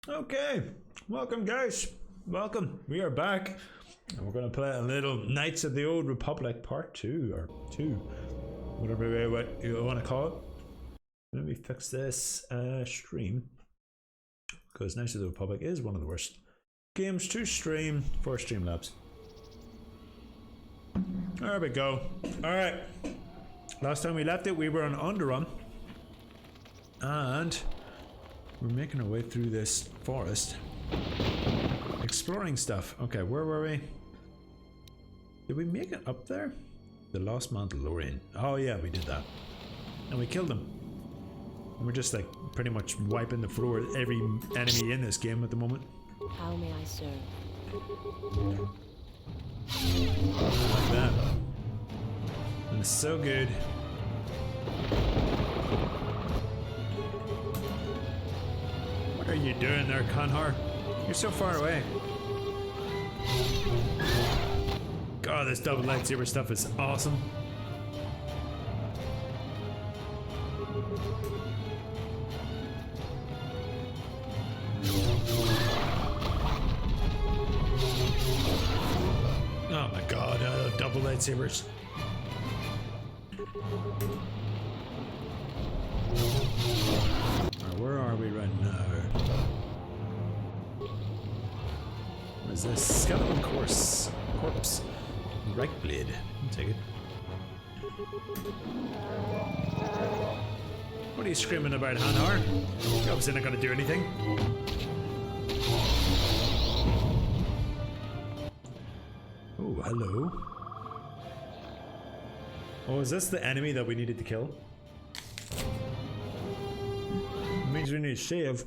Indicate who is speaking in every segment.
Speaker 1: Okay, welcome guys. Welcome. We are back. And we're going to play a little Knights of the Old Republic Part 2, or 2. Whatever what you want to call it. Let me fix this stream. Because Knights of the Republic is one of the worst games to stream for Streamlabs. There we go. Alright. Last time we left it, we were on Onderon. And we're making our way through this forest. Exploring stuff. Okay, where were we? Did we make it up there? The Lost Mandalorian. Oh yeah, we did that. And we killed him. And we're just like pretty much wiping the floor with every enemy in this game at the moment.
Speaker 2: How may I serve?
Speaker 1: Like that. And it's so good. What are you doing there, Conhar? You're so far away. God, this double lightsaber stuff is awesome. Oh my god, double lightsabers. Alright, where are we right now? What is this? Skeleton corpse. Right blade. I'll take it. What are you screaming about, Hanar? You obviously not gonna do anything. Oh, hello. Oh, is this the enemy that we needed to kill? It means we need to save.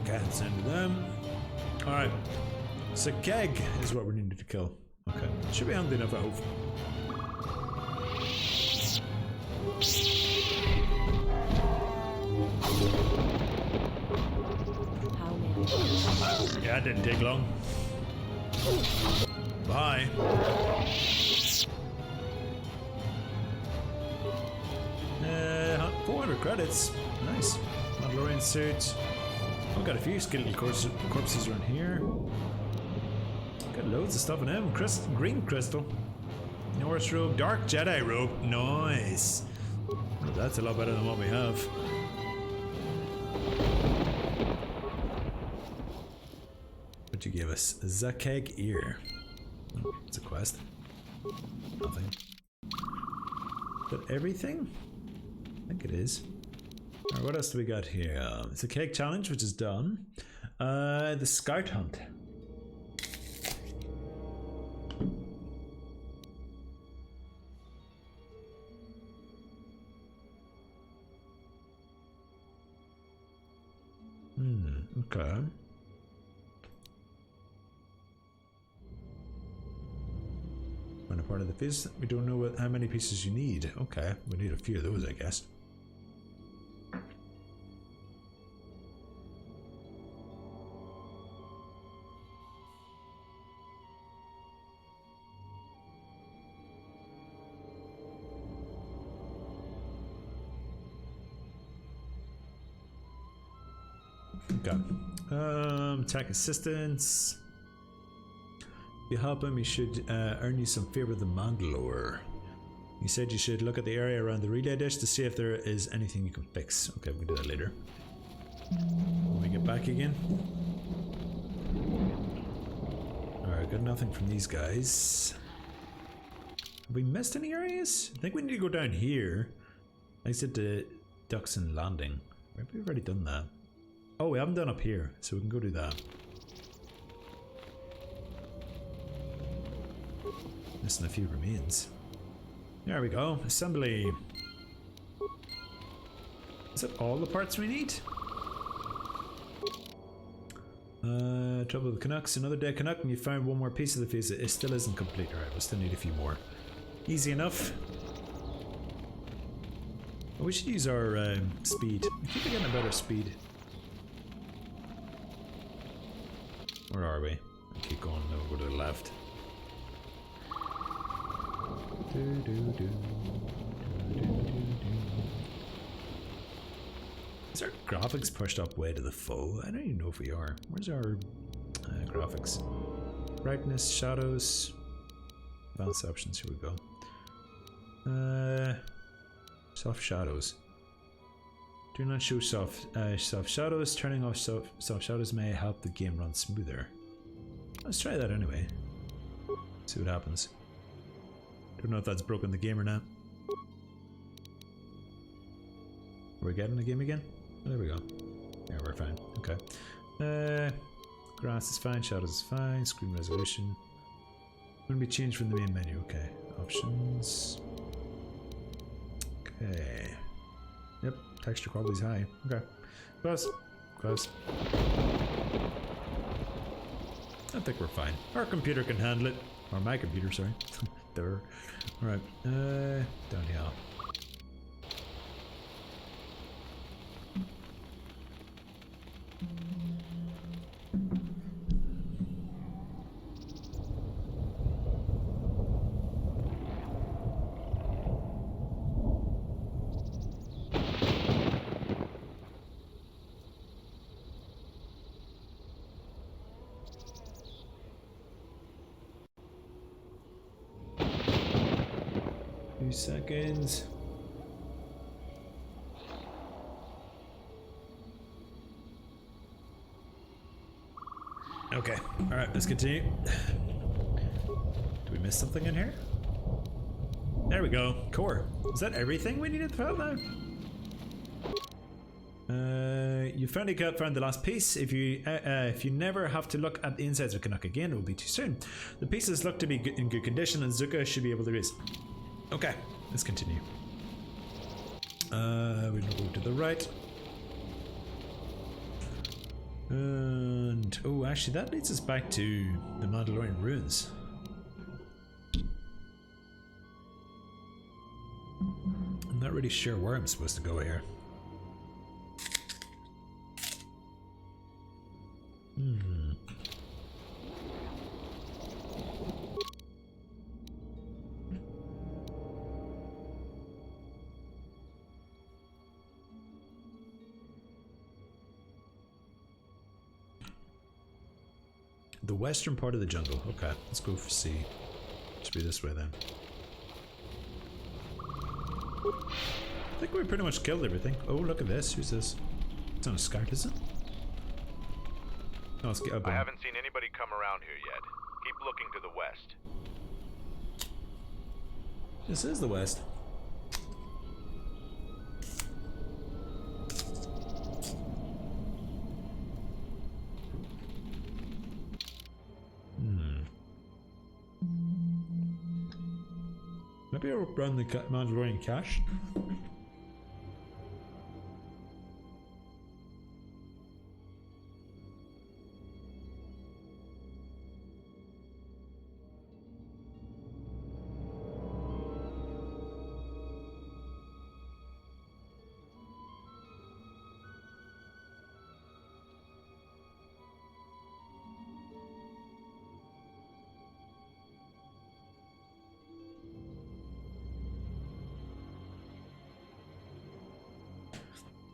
Speaker 1: Can't send to them. Alright. So Keg is what we needed to kill. Okay. Should be handy enough, I hope.
Speaker 2: How may I serve?
Speaker 1: Yeah, it didn't take long. Bye. 400 credits. Nice. Mandalorian suit. I've got a few skeleton corpses around here. Got loads of stuff in them. Green crystal. Norse robe. Dark Jedi robe. Nice. Well, that's a lot better than what we have. What'd you give us? Zakeg ear. Oh, it's a quest. Nothing. Is that everything? I think it is. Alright, what else do we got here? It's a cake challenge, which is done. The scout hunt. Okay. When a part of the piece, we don't know how many pieces you need. Okay, we need a few of those, I guess. Okay. Attack assistance. If you help him, he should earn you some favor with the Mandalore. He said you should look at the area around the relay dish to see if there is anything you can fix. Okay, we can do that later. When we get back again. Alright, got nothing from these guys. Have we missed any areas? I think we need to go down here. I said to Duxon Landing. Maybe we've already done that. Oh, we haven't done up here, so we can go do that. Missing a few remains. There we go. Assembly. Is that all the parts we need? Trouble with Canucks. Another day Canuck and you found one more piece of the face. It still isn't complete. Alright, we'll still need a few more. Easy enough. Oh, we should use our speed. We keep getting a better speed. Where are we? Keep going, then we'll go to the left. Is our graphics pushed up way to the full? I don't even know if we are. Where's our graphics? Brightness, shadows, advanced options. Here we go. Soft shadows. Do not show soft shadows. Turning off soft shadows may help the game run smoother. Let's try that anyway. See what happens. Don't know if that's broken the game or not. Are we getting the game again? Oh, there we go. Yeah, we're fine. Okay. Grass is fine. Shadows is fine. Screen resolution. Going to be changed from the main menu. Okay. Options. Okay. Yep. Texture quality is high. Okay. Close. Close. I think we're fine. Our computer can handle it. Or my computer, sorry. There. Alright. Down here. Seconds. Okay, alright, let's continue. Do we miss something in here? There we go. Core. Is that everything we needed to fill now? You finally found the last piece. If you never have to look at the insides of Canuck again, it will be too soon. The pieces look to be in good condition and Zuka should be able to race. Okay, let's continue. We're gonna go to the right. And oh, actually that leads us back to the Mandalorian ruins. I'm not really sure where I'm supposed to go here. The western part of the jungle. Okay, let's go for C. Should be this way then. I think we pretty much killed everything. Oh, look at this. Who's this? It's on a scout, is it? No, let's get up.
Speaker 3: I haven't seen anybody come around here yet. Keep looking to the west.
Speaker 1: This is the west. Maybe I'll run the Mandalorian cache.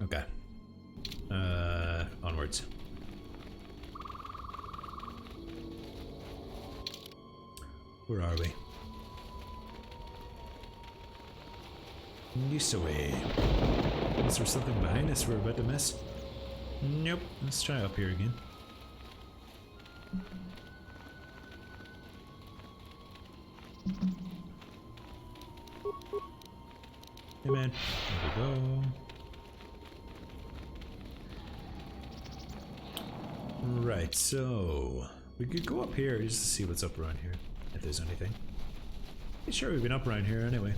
Speaker 1: Okay. Onwards. Where are we? This way. Is there something behind us we're about to miss? Nope. Let's try up here again. Hey man. There we go. Right, so we could go up here just to see what's up around here, if there's anything. Pretty sure we've been up around here anyway.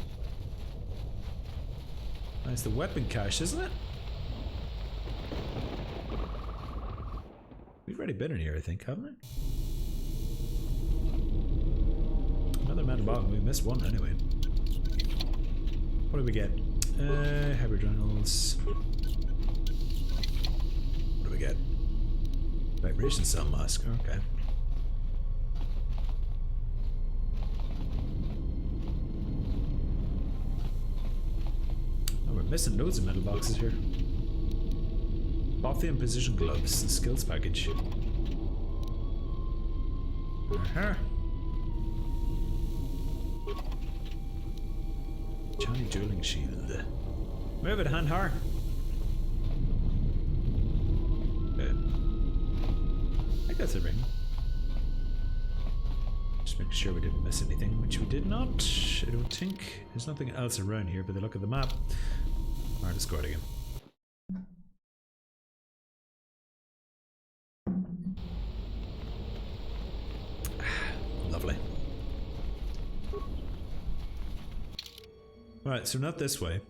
Speaker 1: That's the weapon cache, isn't it? We've already been in here, I think, haven't we? Another man bottom. We missed one anyway. What do we get? Hybrid journals. What do we get? Vibration cell mask. Okay. We're missing loads of metal boxes here. Bothian position gloves, the skills package. Johnny dueling shield. Move it, Handhar. I think that's a ring. Just make sure we didn't miss anything, which we did not. I don't think. There's nothing else around here, but the look at the map. Alright, let's go out again. Lovely. Right, so not this way.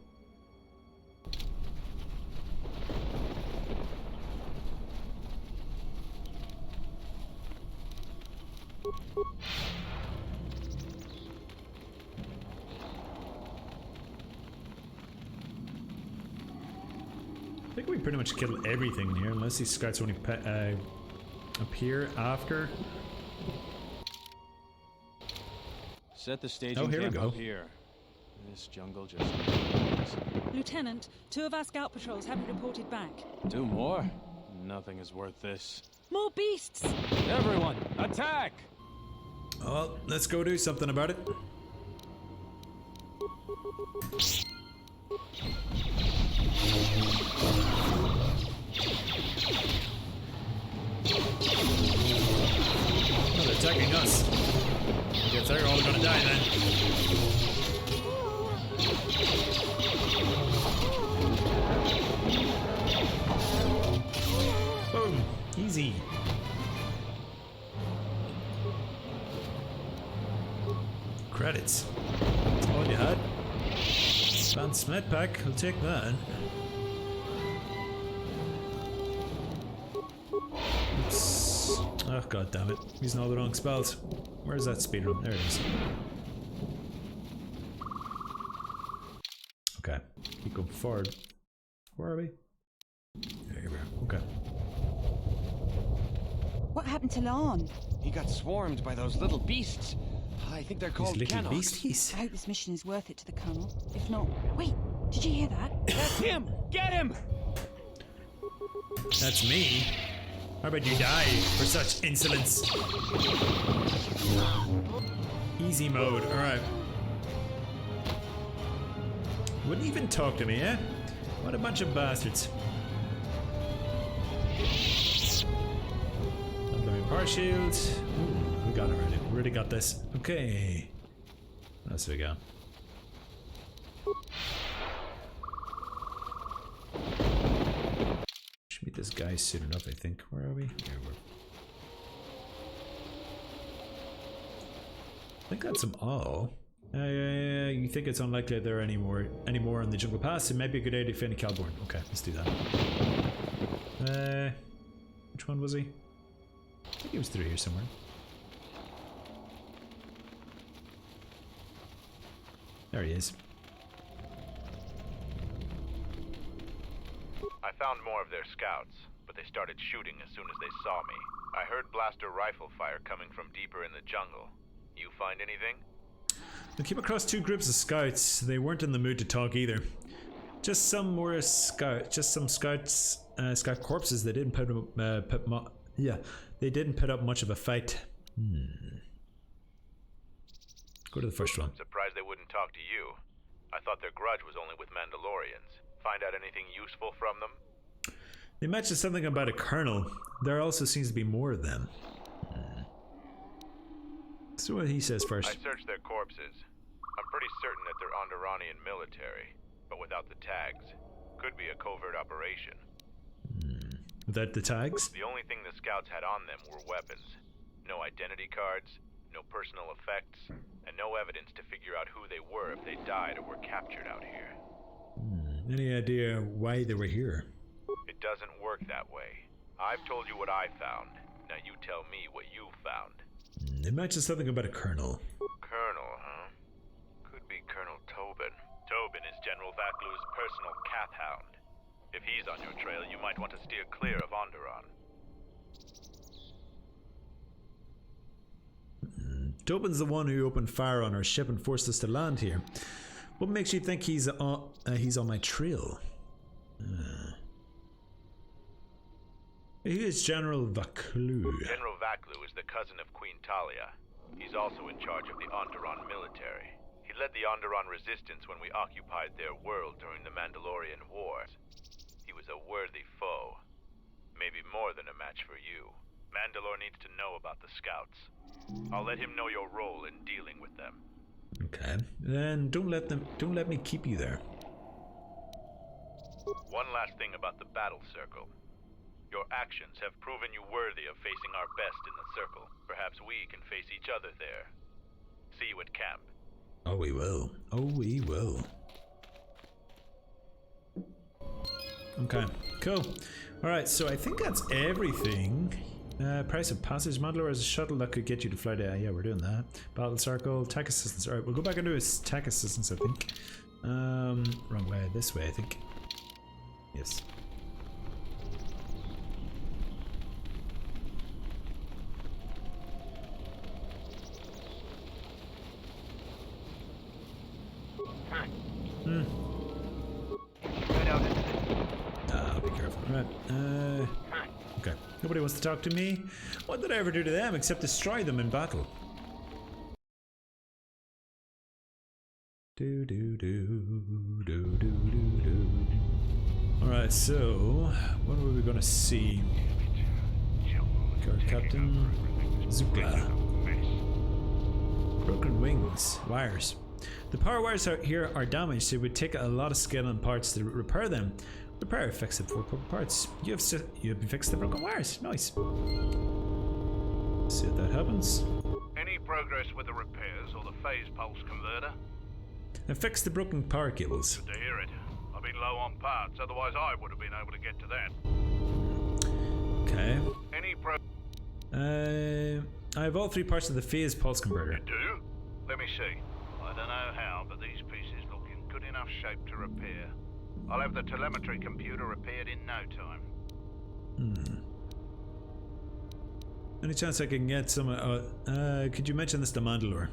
Speaker 1: I think we pretty much killed everything in here, unless these scouts only appear after.
Speaker 4: Set the stage
Speaker 1: Oh, here we
Speaker 4: camp
Speaker 1: go.
Speaker 4: up here. This jungle just...
Speaker 5: Lieutenant, 2 of our scout patrols haven't reported back.
Speaker 4: 2 more? Nothing is worth this.
Speaker 5: More beasts!
Speaker 4: Everyone, attack!
Speaker 1: Well, let's go do something about it. Oh, they're attacking us. I guess they're all gonna die then. Boom. Easy. Credits. That's all you had. Advanced med pack. I'll take that. Oops. Oh, god damn it. Using all the wrong spells. Where's that speedrun? There it is. Okay. Keep going forward. Where are we? There we are. Okay.
Speaker 6: What happened to Lon?
Speaker 7: He got swarmed by those little beasts. I think they're called
Speaker 1: These little
Speaker 7: Canox.
Speaker 1: beasties.
Speaker 6: I hope this mission is worth it to the Colonel. If not... Wait, did you hear that?
Speaker 7: That's him! Get him!
Speaker 1: That's me. How about you die for such insolence? Easy mode, alright. Wouldn't even talk to me, eh? What a bunch of bastards. Unlimited power shield. Ooh, we got it already. We already got this. Okay. What else do we got? Should meet this guy soon enough, I think. Where are we? Here we are. I think that's them all. You think it's unlikely that there are any more in the jungle pass? It might be a good idea to find Calborn. Okay, let's do that. Which one was he? I think he was through here somewhere. There he is.
Speaker 3: I found more of their scouts, but they started shooting as soon as they saw me. I heard blaster rifle fire coming from deeper in the jungle. You find anything?
Speaker 1: We came across 2 groups of scouts. They weren't in the mood to talk either. Just some more scout corpses. They didn't they didn't put up much of a fight. Go to the first one.
Speaker 3: Surprised they wouldn't talk to you. I thought their grudge was only with Mandalorians. Find out anything useful from them?
Speaker 1: They mentioned something about a colonel. There also seems to be more of them. So what he says first.
Speaker 3: I searched their corpses. I'm pretty certain that they're Onderonian military, but without the tags. Could be a covert operation.
Speaker 1: Without the tags?
Speaker 3: The only thing the scouts had on them were weapons. No identity cards, no personal effects, and no evidence to figure out who they were if they died or were captured out here.
Speaker 1: Any idea why they were here?
Speaker 3: It doesn't work that way. I've told you what I found. Now you tell me what you found.
Speaker 1: They mentioned something about a colonel.
Speaker 3: Colonel, huh? Could be Colonel Tobin. Tobin is General Vaklu's personal cat hound. If he's on your trail, you might want to steer clear of Onderon.
Speaker 1: Tobin's the one who opened fire on our ship and forced us to land here. What makes you think he's on my trail? He is General Vaclu.
Speaker 3: General Vaclu is the cousin of Queen Talia. He's also in charge of the Onderon military. He led the Onderon resistance when we occupied their world during the Mandalorian Wars. He was a worthy foe. Maybe more than a match for you. Mandalore needs to know about the scouts. I'll let him know your role in dealing with them.
Speaker 1: Okay. Then don't let me keep you there.
Speaker 3: One last thing about the battle circle. Your actions have proven you worthy of facing our best in the circle. Perhaps we can face each other there. See you at camp.
Speaker 1: Oh, we will. Oh, we will. Okay, cool. Alright, so I think that's everything. Price of passage. Mandalore is a shuttle that could get you to fly to... yeah, we're doing that. Battle circle, tech assistance. Alright, we'll go back and do his tech assistance, I think. Wrong way. This way, I think. Yes. I'll be careful. Right. Okay. Nobody wants to talk to me. What did I ever do to them except destroy them in battle? Do do do do do do do. Alright, so what are we gonna see? Captain Zukla. Broken wings. Wires. The power wires here are damaged, so it would take a lot of skill and parts to repair them. Repair, fix it for broken parts. You have fixed the broken wires. Nice. See if that happens.
Speaker 3: Any progress with the repairs or the phase pulse converter?
Speaker 1: And fix the broken power cables.
Speaker 3: Good to hear it. I've been low on parts, otherwise I would have been able to get to that.
Speaker 1: Okay.
Speaker 3: Any
Speaker 1: I have all 3 parts of the phase pulse converter.
Speaker 3: You do? Let me see. I don't know how, but these pieces look in good enough shape to repair. I'll have the telemetry computer repaired in no time.
Speaker 1: Any chance I can get some... could you mention this to Mandalore?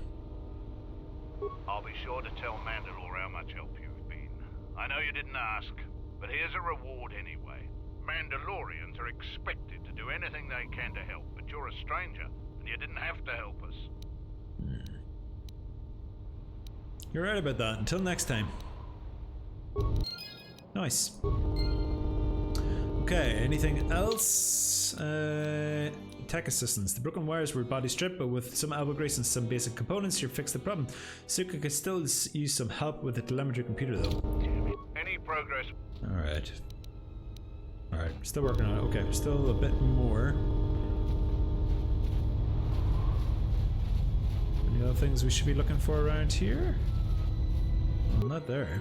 Speaker 3: I'll be sure to tell Mandalore how much help you've been. I know you didn't ask, but here's a reward anyway. Mandalorians are expected to do anything they can to help, but you're a stranger, and you didn't have to help us.
Speaker 1: You're right about that. Until next time. Nice. Okay, anything else? Tech assistance. The broken wires were body stripped, but with some elbow grease and some basic components, you fixed the problem. Suka could still use some help with the telemetry computer though.
Speaker 3: Any progress?
Speaker 1: Alright. Alright, still working on it. Okay, still a bit more. Any other things we should be looking for around here? Well, not there.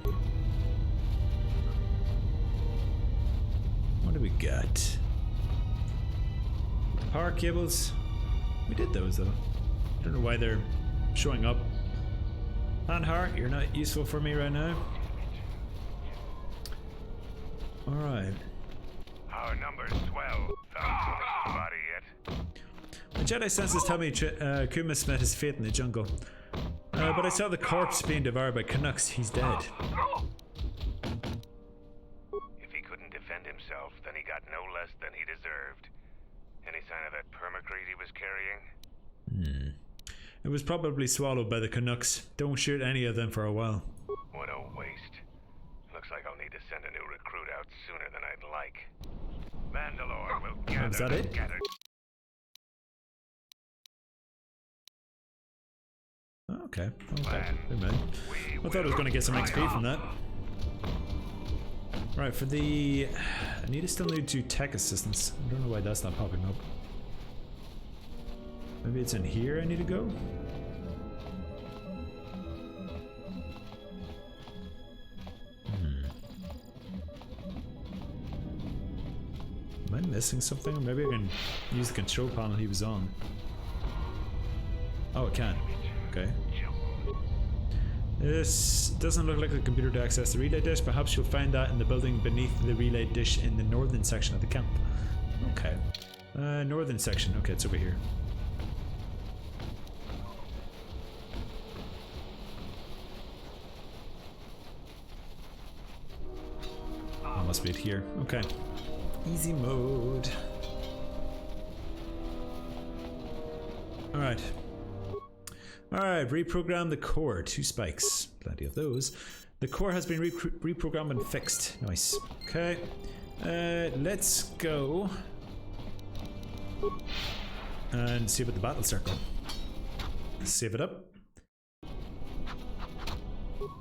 Speaker 1: What do we got? Power cables. We did those though. I don't know why they're showing up. Handheart, you're not useful for me right now. Alright.
Speaker 3: Our numbers swell. Nobody yet.
Speaker 1: My Jedi senses tell me Kumis met his fate in the jungle. But I saw the corpse being devoured by Canucks. He's dead.
Speaker 3: If he couldn't defend himself, then he got no less than he deserved. Any sign of that permacrete he was carrying?
Speaker 1: It was probably swallowed by the Canucks. Don't shoot any of them for a while.
Speaker 3: What a waste. Looks like I'll need to send a new recruit out sooner than I'd like. Mandalore will gather.
Speaker 1: Is that it? Okay. Okay. Never mind. I thought I was going to get some XP from that. Right, for the... I still need to do tech assistance. I don't know why that's not popping up. Maybe it's in here I need to go? Am I missing something? Maybe I can use the control panel he was on. Oh, it can. Okay. This doesn't look like a computer to access the relay dish. Perhaps you'll find that in the building beneath the relay dish in the northern section of the camp. Okay. Northern section. Okay, it's over here. must be it here. Okay. Easy mode. Alright. Alright, reprogram the core. 2 spikes. Plenty of those. The core has been reprogrammed and fixed. Nice. Okay. Let's go and see about the battle circle. Save it up.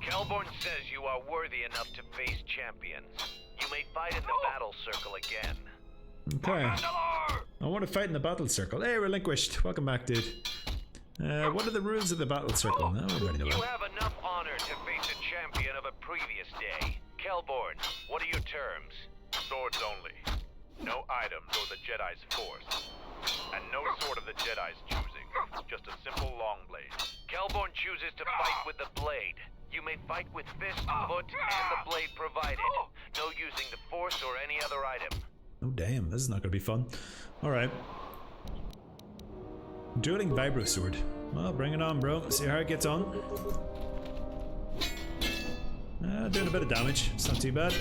Speaker 3: Kelborn says you are worthy enough to face champions. You may fight in the battle circle again.
Speaker 1: Okay. I want to fight in the battle circle. Hey, relinquished. Welcome back, dude. What are the rules of the battle circle? No, we already know
Speaker 3: You
Speaker 1: that.
Speaker 3: have enough honor to face a champion of a previous day. Kelborn, what are your terms? Swords only. No items or the Jedi's force. And no sword of the Jedi's choosing. Just a simple long blade. Kelborn chooses to fight with the blade. You may fight with fist, foot, and the blade provided. No using the force or any other item.
Speaker 1: Oh damn, this is not gonna be fun. Alright. Dueling Vibro Sword. Well, bring it on, bro. See how it gets on. Doing a bit of damage. It's not too bad.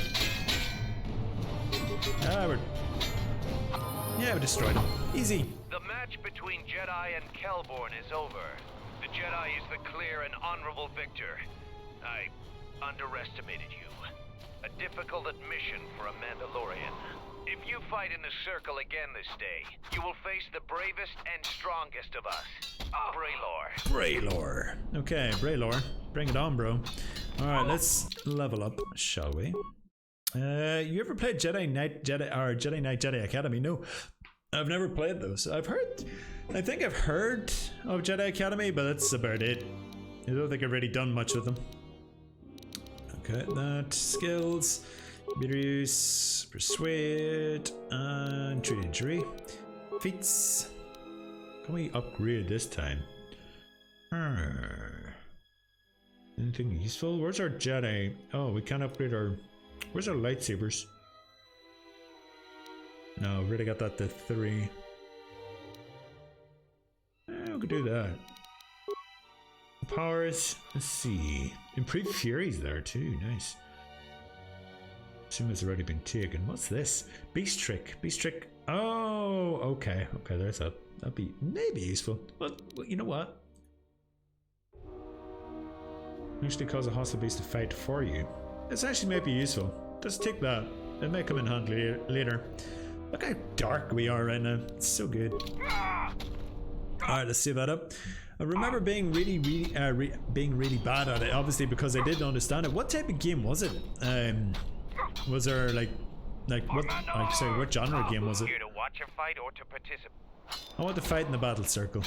Speaker 1: Yeah, we destroyed him. Easy.
Speaker 3: The match between Jedi and Kelborn is over. The Jedi is the clear and honorable victor. I underestimated you. A difficult admission for a Mandalorian. If you fight in the circle again this day, you will face the bravest and strongest of us, Braylor.
Speaker 1: Braylor. Okay, Braylor. Bring it on, bro. Alright, let's level up, shall we? You ever played Jedi Knight Jedi Academy? No, I've never played those. I think I've heard of Jedi Academy, but that's about it. I don't think I've really done much with them. Okay, that skills, use, persuade, and treat injury. Feats. Can we upgrade this time? Anything useful? Where's our Jedi? Oh, we can't upgrade our. Where's our lightsabers? No, we already got that to 3. We could do that. Powers, let's see. Improved Fury's there too, nice. Assume it's already been taken. What's this? Beast Trick. Beast Trick. Oh, okay. Okay, there's that. That'd be maybe useful. But you know what? Actually cause a hostile beast to fight for you. This actually might be useful. Just take that. It may come in handy later. Look how dark we are right now. It's so good. Alright, let's save that up. I remember being really bad at it, obviously because I didn't understand it. What type of game was it? Was there like what? Like, sorry, what genre game was it?
Speaker 3: Here to watch a fight or to participate?
Speaker 1: I want to fight in the battle circle.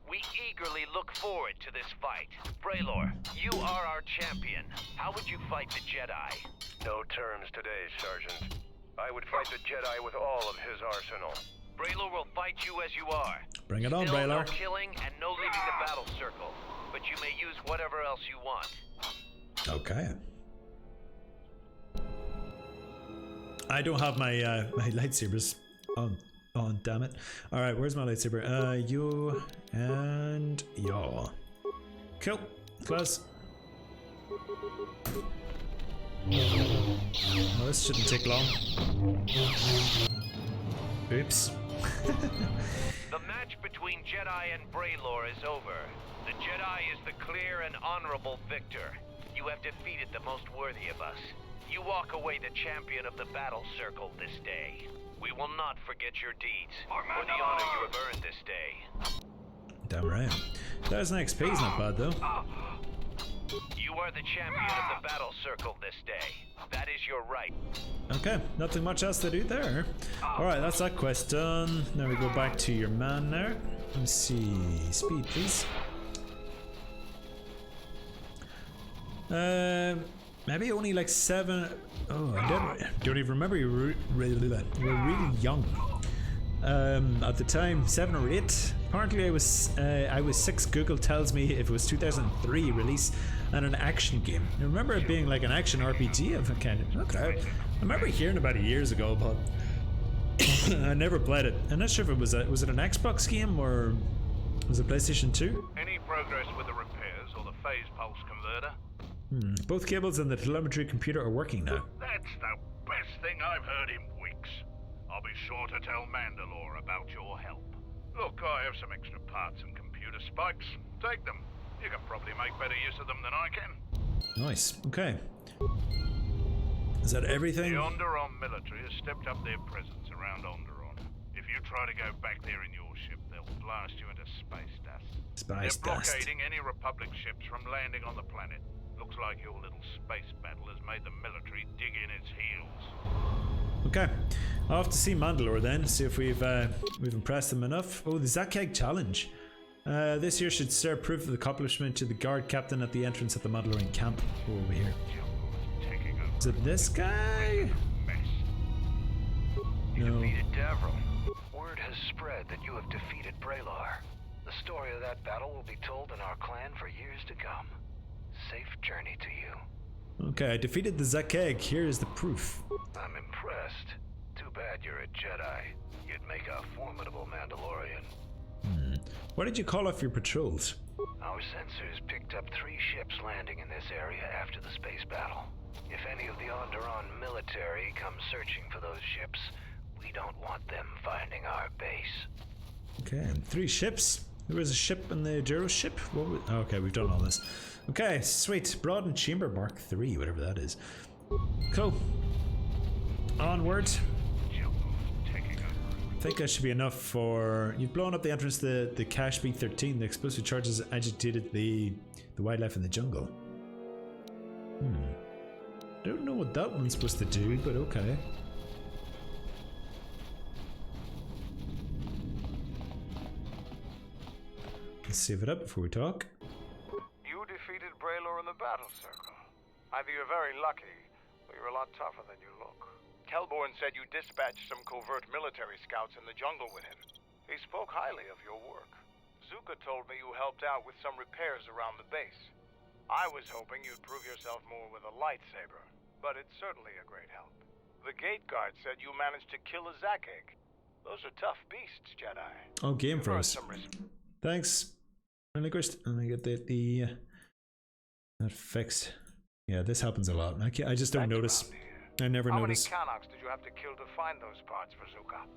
Speaker 3: We eagerly look forward to this fight. Braylor, you are our champion. How would you fight the Jedi?
Speaker 8: No terms today, Sergeant. I would fight the Jedi with all of his arsenal.
Speaker 3: Braylor will fight you as you are.
Speaker 1: Bring it on,
Speaker 3: Still
Speaker 1: Braylor.
Speaker 3: No killing and no leaving the battle circle. But you may use whatever else you want.
Speaker 1: Okay. I don't have my my lightsabers on. Oh, damn it. Alright, where's my lightsaber? You and yaw. Cool. Close. Well, this shouldn't take long. Oops.
Speaker 3: The match between Jedi and Braylor is over. The Jedi is the clear and honorable victor. You have defeated the most worthy of us. You walk away the champion of the battle circle this day. We will not forget your deeds, or the honor you have earned this day.
Speaker 1: Damn right. There's an XP's not bad though.
Speaker 3: You are the champion of the battle circle this day. That is your right.
Speaker 1: Okay, nothing much else to do there. Alright, that's that quest done. Now we go back to your man there. Let me see. Speed, please. Maybe only like 7. Oh, I don't even remember. You were really young at the time, 7 or 8. Apparently, I was 6. Google tells me if it was 2003 release and an action game. I remember it being like an action RPG of a kind. Okay, I remember hearing about it years ago, but I never played it. I'm not sure if it was it an Xbox game or was it PlayStation 2?
Speaker 8: Any progress with the repairs or the phase pulse converter?
Speaker 1: Both cables and the telemetry computer are working now.
Speaker 9: That's the best thing I've heard in weeks. I'll be sure to tell Mandalore about your help. Look, I have some extra parts and computer spikes. Take them. You can probably make better use of them than I can.
Speaker 1: Nice. Okay. Is that everything?
Speaker 9: The Onderon military has stepped up their presence around Onderon. If you try to go back there in your ship, they'll blast you into space dust.
Speaker 1: Space
Speaker 9: They're
Speaker 1: dust.
Speaker 9: blockading any Republic ships from landing on the planet. Looks like your little space battle has made the military dig in its heels.
Speaker 1: Okay. I'll have to see Mandalore then, see if we've impressed them enough. Oh, the Zakeg challenge. This year should serve proof of accomplishment to the guard captain at the entrance of the Mandalorian camp. Oh, over here. Is it this guy?
Speaker 8: You
Speaker 1: No.
Speaker 8: defeated Davron. Word has spread that you have defeated Braylor. The story of that battle will be told in our clan for years to come. Safe journey to you.
Speaker 1: Okay, I defeated the Zakeg. Here is the proof.
Speaker 8: I'm impressed. Too bad you're a Jedi. You'd make a formidable Mandalorian.
Speaker 1: Why did you call off your patrols?
Speaker 8: Our sensors picked up 3 ships landing in this area after the space battle. If any of the Onderon military come searching for those ships, we don't want them finding our base.
Speaker 1: Okay, 3 ships. There was a ship in the Juro ship. What was, okay, we've done all this. Okay, sweet. Broadened Chamber Mark 3, whatever that is. Cool. Onward. I think that should be enough for... You've blown up the entrance to the Cache B-13. The explosive charges agitated the wildlife in the jungle. Don't know what that one's supposed to do, but okay. Let's save it up before we talk.
Speaker 9: You defeated Braylor in the battle circle. Either you're very lucky, or you're a lot tougher than you look. Kelborn said you dispatched some covert military scouts in the jungle with him. He spoke highly of your work. Zuka told me you helped out with some repairs around the base. I was hoping you'd prove yourself more with a lightsaber, but it's certainly a great help. The gate guard said you managed to kill a Zakeg. Those are tough beasts, Jedi.
Speaker 1: Oh, game
Speaker 9: You've earned
Speaker 1: froze.
Speaker 9: some
Speaker 1: Thanks. Relinquished. Let me get the that fixed. Yeah, this happens a lot. I just don't notice. I never
Speaker 9: How
Speaker 1: notice.
Speaker 9: many Kanaks did you have to kill to find those parts for Zuka?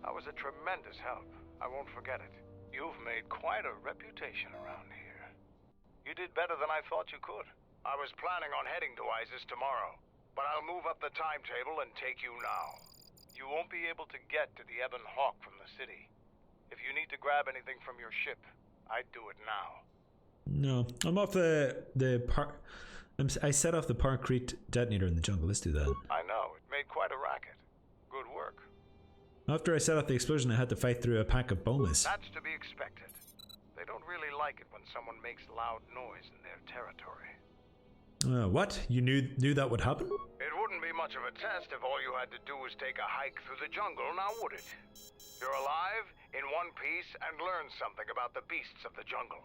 Speaker 9: That was a tremendous help. I won't forget it. You've made quite a reputation around here. You did better than I thought you could. I was planning on heading to Isis tomorrow, but I'll move up the timetable and take you now. You won't be able to get to the Ebon Hawk from the city. If you need to grab anything from your ship, I'd do it now.
Speaker 1: No, I'm off the park. I set off the Parkrete detonator in the jungle. Let's do that.
Speaker 9: I know, it made quite a racket. Good work.
Speaker 1: After I set off the explosion, I had to fight through a pack of bolas.
Speaker 9: That's to be expected. They don't really like it when someone makes loud noise in their territory.
Speaker 1: What? You knew that would happen?
Speaker 9: It wouldn't be much of a test if all you had to do was take a hike through the jungle, now would it? You're alive, in one piece, and learn something about the beasts of the jungle.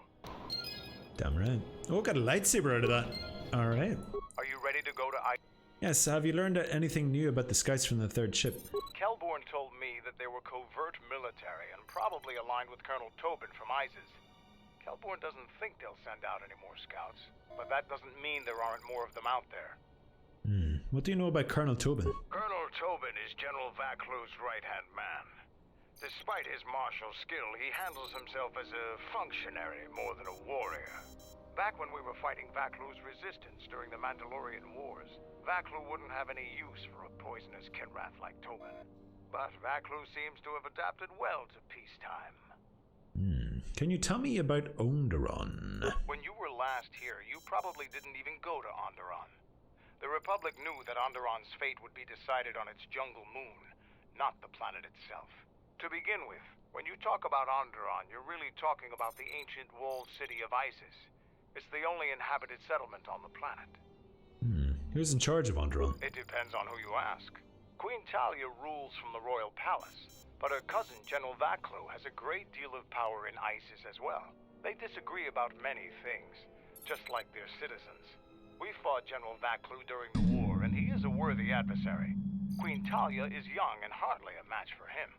Speaker 1: Damn right. Oh, got a lightsaber out of that. All right.
Speaker 9: Are you ready to go to
Speaker 1: Yes. Have you learned anything new about the scouts from the 3rd ship?
Speaker 9: Kelborn told me that they were covert military and probably aligned with Colonel Tobin from ISIS. Kelborn doesn't think they'll send out any more scouts, but that doesn't mean there aren't more of them out there.
Speaker 1: What do you know about Colonel Tobin?
Speaker 9: Colonel Tobin is General Vaklu's right-hand man. Despite his martial skill, he handles himself as a functionary more than a warrior. Back when we were fighting Vaklu's resistance during the Mandalorian Wars, Vaklu wouldn't have any use for a poisonous Kinrath like Tobin. But Vaklu seems to have adapted well to peacetime.
Speaker 1: Can you tell me about Onderon?
Speaker 9: When you were last here, you probably didn't even go to Onderon. The Republic knew that Onderon's fate would be decided on its jungle moon, not the planet itself. To begin with, when you talk about Onderon, you're really talking about the ancient walled city of Isis. It's the only inhabited settlement on the planet.
Speaker 1: Who's in charge of Onderon?
Speaker 9: It depends on who you ask. Queen Talia rules from the royal palace, but her cousin, General Vaklu, has a great deal of power in Isis as well. They disagree about many things, just like their citizens. We fought General Vaklu during the war, and he is a worthy adversary. Queen Talia is young and hardly a match for him.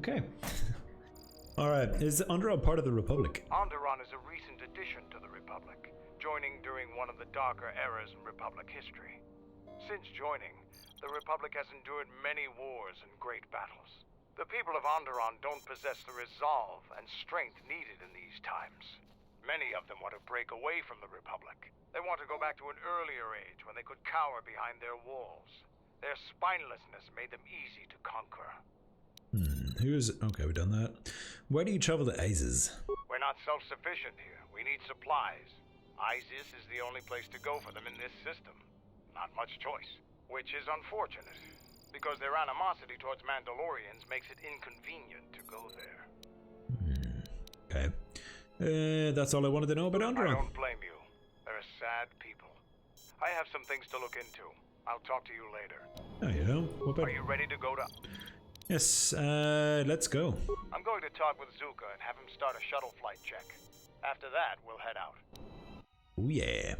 Speaker 1: Okay. Alright, is Onderon part of the Republic?
Speaker 9: Onderon is a recent addition to the Republic, joining during one of the darker eras in Republic history. Since joining, the Republic has endured many wars and great battles. The people of Onderon don't possess the resolve and strength needed in these times. Many of them want to break away from the Republic. They want to go back to an earlier age when they could cower behind their walls. Their spinelessness made them easy to conquer.
Speaker 1: Okay, we've done that. Why do you travel to ISIS?
Speaker 9: We're not self-sufficient here. We need supplies. ISIS is the only place to go for them in this system. Not much choice. Which is unfortunate, because their animosity towards Mandalorians makes it inconvenient to go there.
Speaker 1: Okay. That's all I wanted to know about
Speaker 9: I
Speaker 1: Onderon.
Speaker 9: don't blame you. They're a sad people. I have some things to look into. I'll talk to you later.
Speaker 1: Oh, yeah. What about...
Speaker 9: Are you ready to go to...
Speaker 1: Yes, let's go.
Speaker 9: I'm going to talk with Zuka and have him start a shuttle flight check. After that, we'll head out.
Speaker 1: Oh, yeah.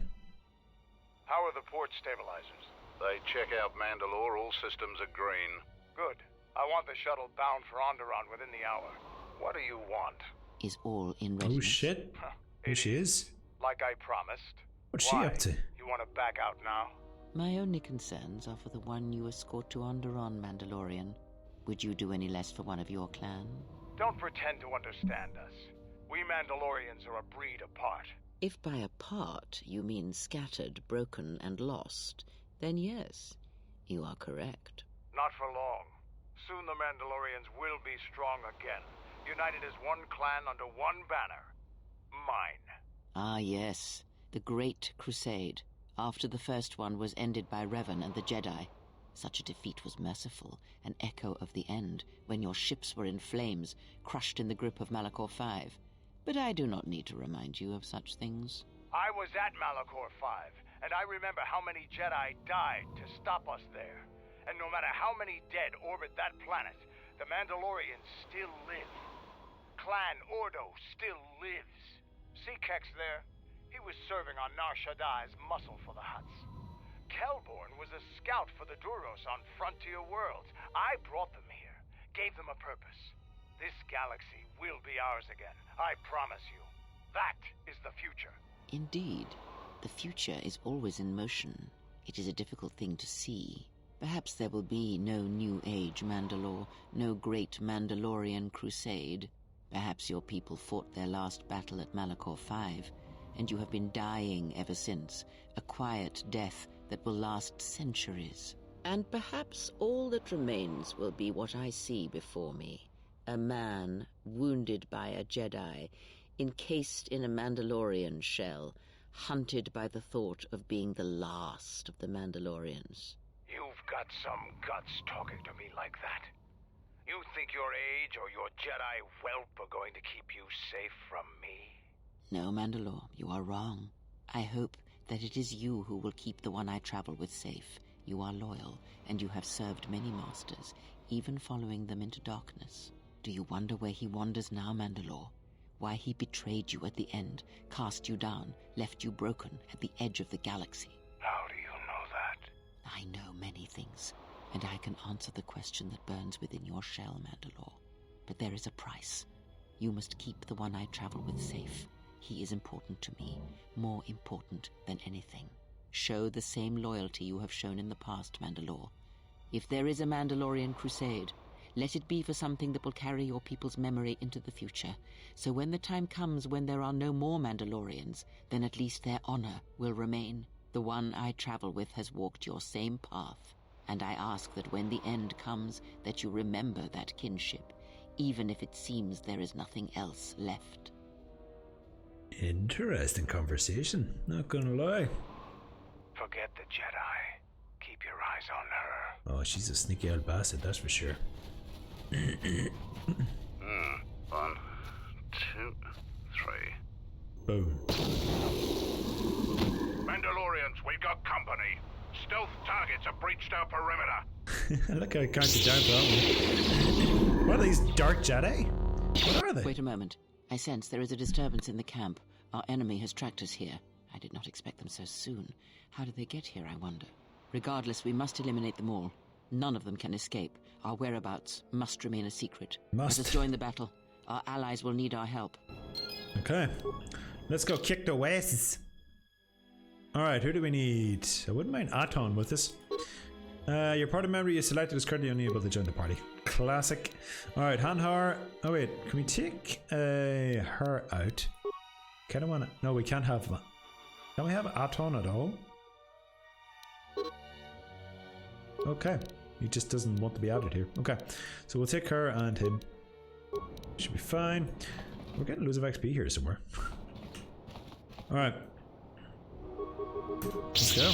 Speaker 9: How are the port stabilizers?
Speaker 10: They check out Mandalore. All systems are green.
Speaker 9: Good. I want the shuttle bound for Onderon within the hour. What do you want?
Speaker 2: Is all in readiness.
Speaker 1: Oh, shit. Here she is.
Speaker 9: Like I promised.
Speaker 1: What's
Speaker 9: Why?
Speaker 1: she up to?
Speaker 9: You want to back out now?
Speaker 2: My only concerns are for the one you escort to Onderon, Mandalorian. Would you do any less for one of your clan?
Speaker 9: Don't pretend to understand us. We Mandalorians are a breed apart.
Speaker 2: If by apart you mean scattered, broken, and lost, then yes, you are correct.
Speaker 9: Not for long. Soon the Mandalorians will be strong again, united as one clan under one banner. Mine.
Speaker 2: Ah, yes, the Great Crusade, after the first one was ended by Revan and the Jedi. Such a defeat was merciful, an echo of the end, when your ships were in flames, crushed in the grip of Malachor V. But I do not need to remind you of such things.
Speaker 9: I was at Malachor V, and I remember how many Jedi died to stop us there. And no matter how many dead orbit that planet, the Mandalorians still live. Clan Ordo still lives. See Kex there? He was serving on Nar Shaddai's muscle for the Hutts. Kelborn was a scout for the Duros on Frontier Worlds. I brought them here, gave them a purpose. This galaxy will be ours again, I promise you. That is the future.
Speaker 2: Indeed, the future is always in motion. It is a difficult thing to see. Perhaps there will be no New Age Mandalore, no great Mandalorian crusade. Perhaps your people fought their last battle at Malachor V, and you have been dying ever since, a quiet death that will last centuries. And perhaps all that remains will be what I see before me. A man wounded by a Jedi, encased in a Mandalorian shell, hunted by the thought of being the last of the Mandalorians.
Speaker 9: You've got some guts talking to me like that. You think your age or your Jedi whelp are going to keep you safe from me?
Speaker 2: No, Mandalore, you are wrong. I hope that it is you who will keep the one I travel with safe. You are loyal, and you have served many masters, even following them into darkness. Do you wonder where he wanders now, Mandalore? Why he betrayed you at the end, cast you down, left you broken at the edge of the galaxy?
Speaker 9: How do you know that?
Speaker 2: I know many things, and I can answer the question that burns within your shell, Mandalore. But there is a price. You must keep the one I travel with safe. He is important to me, more important than anything. Show the same loyalty you have shown in the past, Mandalore. If there is a Mandalorian crusade, let it be for something that will carry your people's memory into the future. So when the time comes when there are no more Mandalorians, then at least their honor will remain. The one I travel with has walked your same path, and I ask that when the end comes, that you remember that kinship, even if it seems there is nothing else left.
Speaker 1: Interesting conversation, not gonna lie.
Speaker 9: Forget the Jedi. Keep your eyes on her.
Speaker 1: Oh, she's a sneaky old bastard, that's for sure.
Speaker 10: 1, 2, 3.
Speaker 1: Boom.
Speaker 10: Mandalorians, we've got company. Stealth targets have breached our perimeter.
Speaker 1: Look how I can't get down for that one. What are these dark Jedi? What are they?
Speaker 2: Wait a moment. I sense there is a disturbance in the camp. Our enemy has tracked us here. I did not expect them so soon. How did they get here, I wonder? Regardless, we must eliminate them all. None of them can escape. Our whereabouts must remain a secret.
Speaker 1: Must.
Speaker 2: Let us join the battle. Our allies will need our help.
Speaker 1: Okay. Let's go kick the wasses. Alright, who do we need? I wouldn't mind Aton with us. Your party member you selected is currently unable to join the party. Classic. Alright, Hanhar. Oh wait, can we take her out? Kinda wanna. No, we can't have. Can we have Aton at all? Okay. He just doesn't want to be added here. Okay. So we'll take her and him. Should be fine. We're getting loads of XP here somewhere. Alright. Let's go.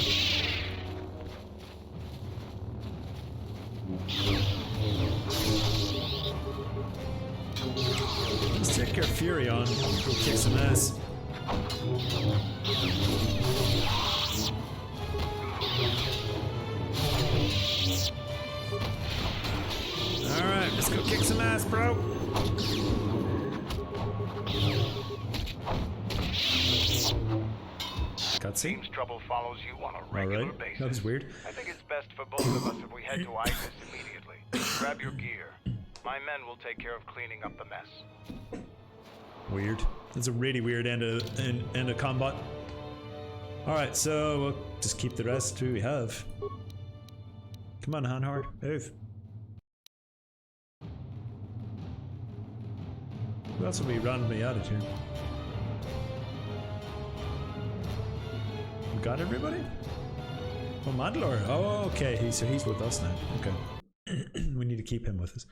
Speaker 1: Let's take your Fury on. Go kick some ass. Alright, let's go kick some ass, bro. Cutscene.
Speaker 9: Seems trouble follows you on a regular basis.
Speaker 1: That was weird.
Speaker 9: I think it's best for both of us if we head to ISIS immediately. Grab your gear. My men will take care of cleaning up the mess.
Speaker 1: Weird. It's a really weird end of combat. Alright, so we'll just keep the rest who we have. Come on, Hanhard. Move. Who else will be randomly added here? We got everybody? Oh, Mandalore. Oh, okay. So he's with us now. Okay. We need to keep him with us.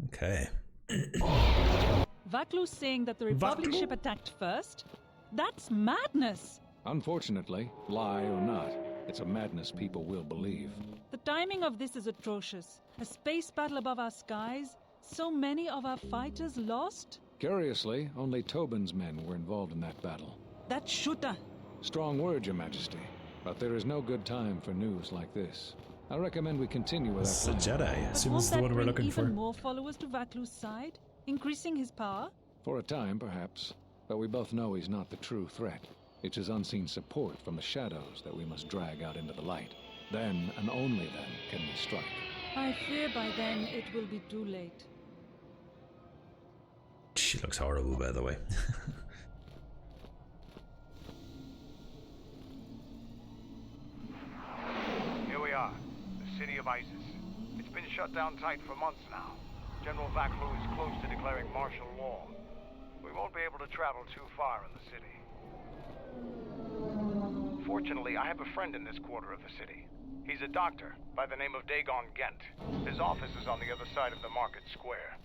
Speaker 1: Okay.
Speaker 5: Vaklu's saying that the Republic ship attacked first? That's madness!
Speaker 11: Unfortunately, lie or not, it's a madness people will believe.
Speaker 5: The timing of this is atrocious. A space battle above our skies, so many of our fighters lost?
Speaker 11: Curiously, only Tobin's men were involved in that battle.
Speaker 5: That shooter!
Speaker 11: Strong word, Your Majesty, but there is no good time for news like this. I recommend we continue with
Speaker 1: It's
Speaker 11: our
Speaker 1: a
Speaker 11: plan.
Speaker 1: Jedi. I assume this is the one we're looking for.
Speaker 5: Even more followers to Vaklu's side, increasing his power?
Speaker 11: For a time, perhaps, but we both know he's not the true threat. It's his unseen support from the shadows that we must drag out into the light. Then, and only then, can we strike.
Speaker 5: I fear by then it will be too late.
Speaker 1: She looks horrible, by the way.
Speaker 9: Here we are, the city of ISIS. It's been shut down tight for months now. General Vaklu is close to declaring martial law. We won't be able to travel too far in the city. Fortunately, I have a friend in this quarter of the city. He's a doctor by the name of Dagon Gent. His office is on the other side of the market square.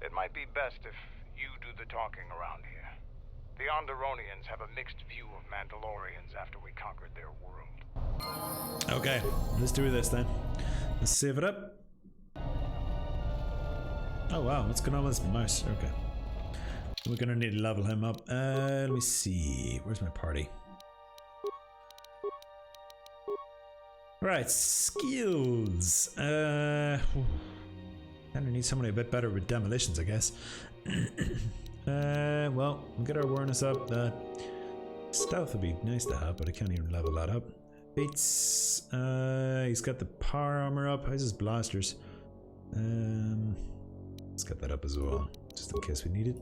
Speaker 9: It might be best if you do the talking around here. The Onderonians have a mixed view of Mandalorians after we conquered their world.
Speaker 1: Okay, let's do this then. Let's save it up. Oh wow, what's going on with this mouse? Okay. We're gonna need to level him up. Let me see. Where's my party? Right, skills. Kinda need somebody a bit better with demolitions, I guess. Well, we'll get our awareness up. Stealth would be nice to have, but I can't even level that up. Beats. He's got the power armor up. How's his blasters? Let's get that up as well, just in case we need it.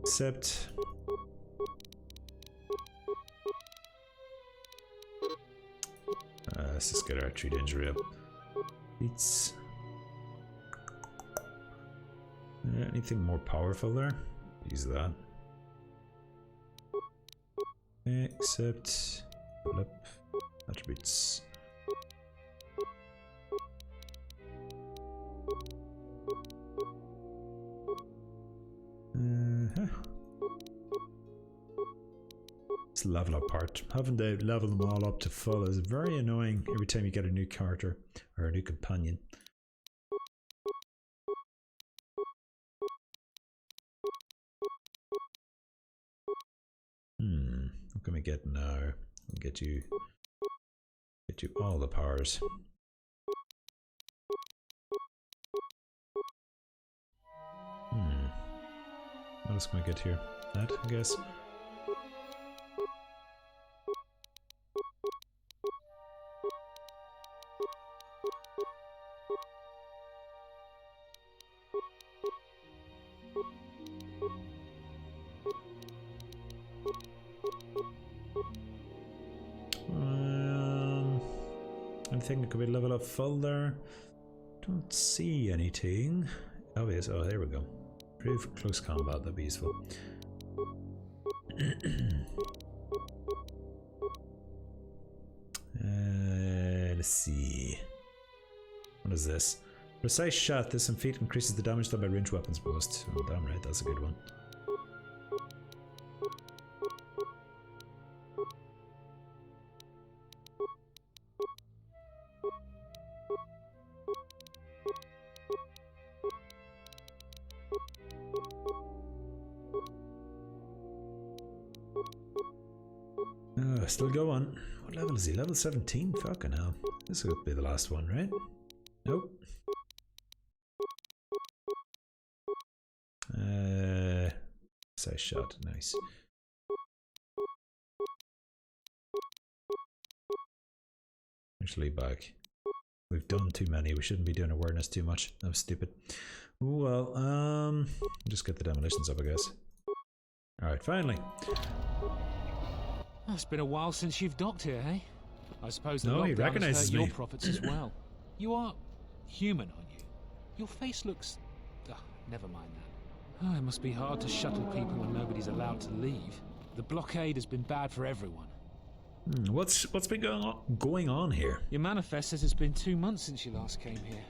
Speaker 1: Except. Let's just get our treat injury up. It's anything more powerful there? Use that. Except develop attributes. This level up part. Having to level them all up to full is very annoying every time you get a new character or a new companion. What can we get now? We'll get you all the powers. What else can we get here? That, I guess. Anything that could be level up full there? Don't see anything. Obvious. Oh, there we go. Improve close combat, that'd be useful. Let's see. What is this? Precise shot. This feat increases the damage done by ranged weapons boost. Oh, damn right, that's a good one. Still go on. What level is he? Level 17? Fucking hell. This would be the last one, right? Nope. Precise shot. Nice. Actually, back. We've done too many. We shouldn't be doing awareness too much. That was stupid. Ooh, well, just get the demolitions up, I guess. Alright, finally.
Speaker 12: It's been a while since you've docked here, eh? I suppose the
Speaker 1: no, he
Speaker 12: lockdown
Speaker 1: recognizes
Speaker 12: has hurt
Speaker 1: me.
Speaker 12: your profits as well. You are human, aren't you? Your face looks... never mind that. Oh, it must be hard to shuttle people when nobody's allowed to leave. The blockade has been bad for everyone.
Speaker 1: What's been going on here?
Speaker 12: Your manifest says it's been 2 months since you last came here.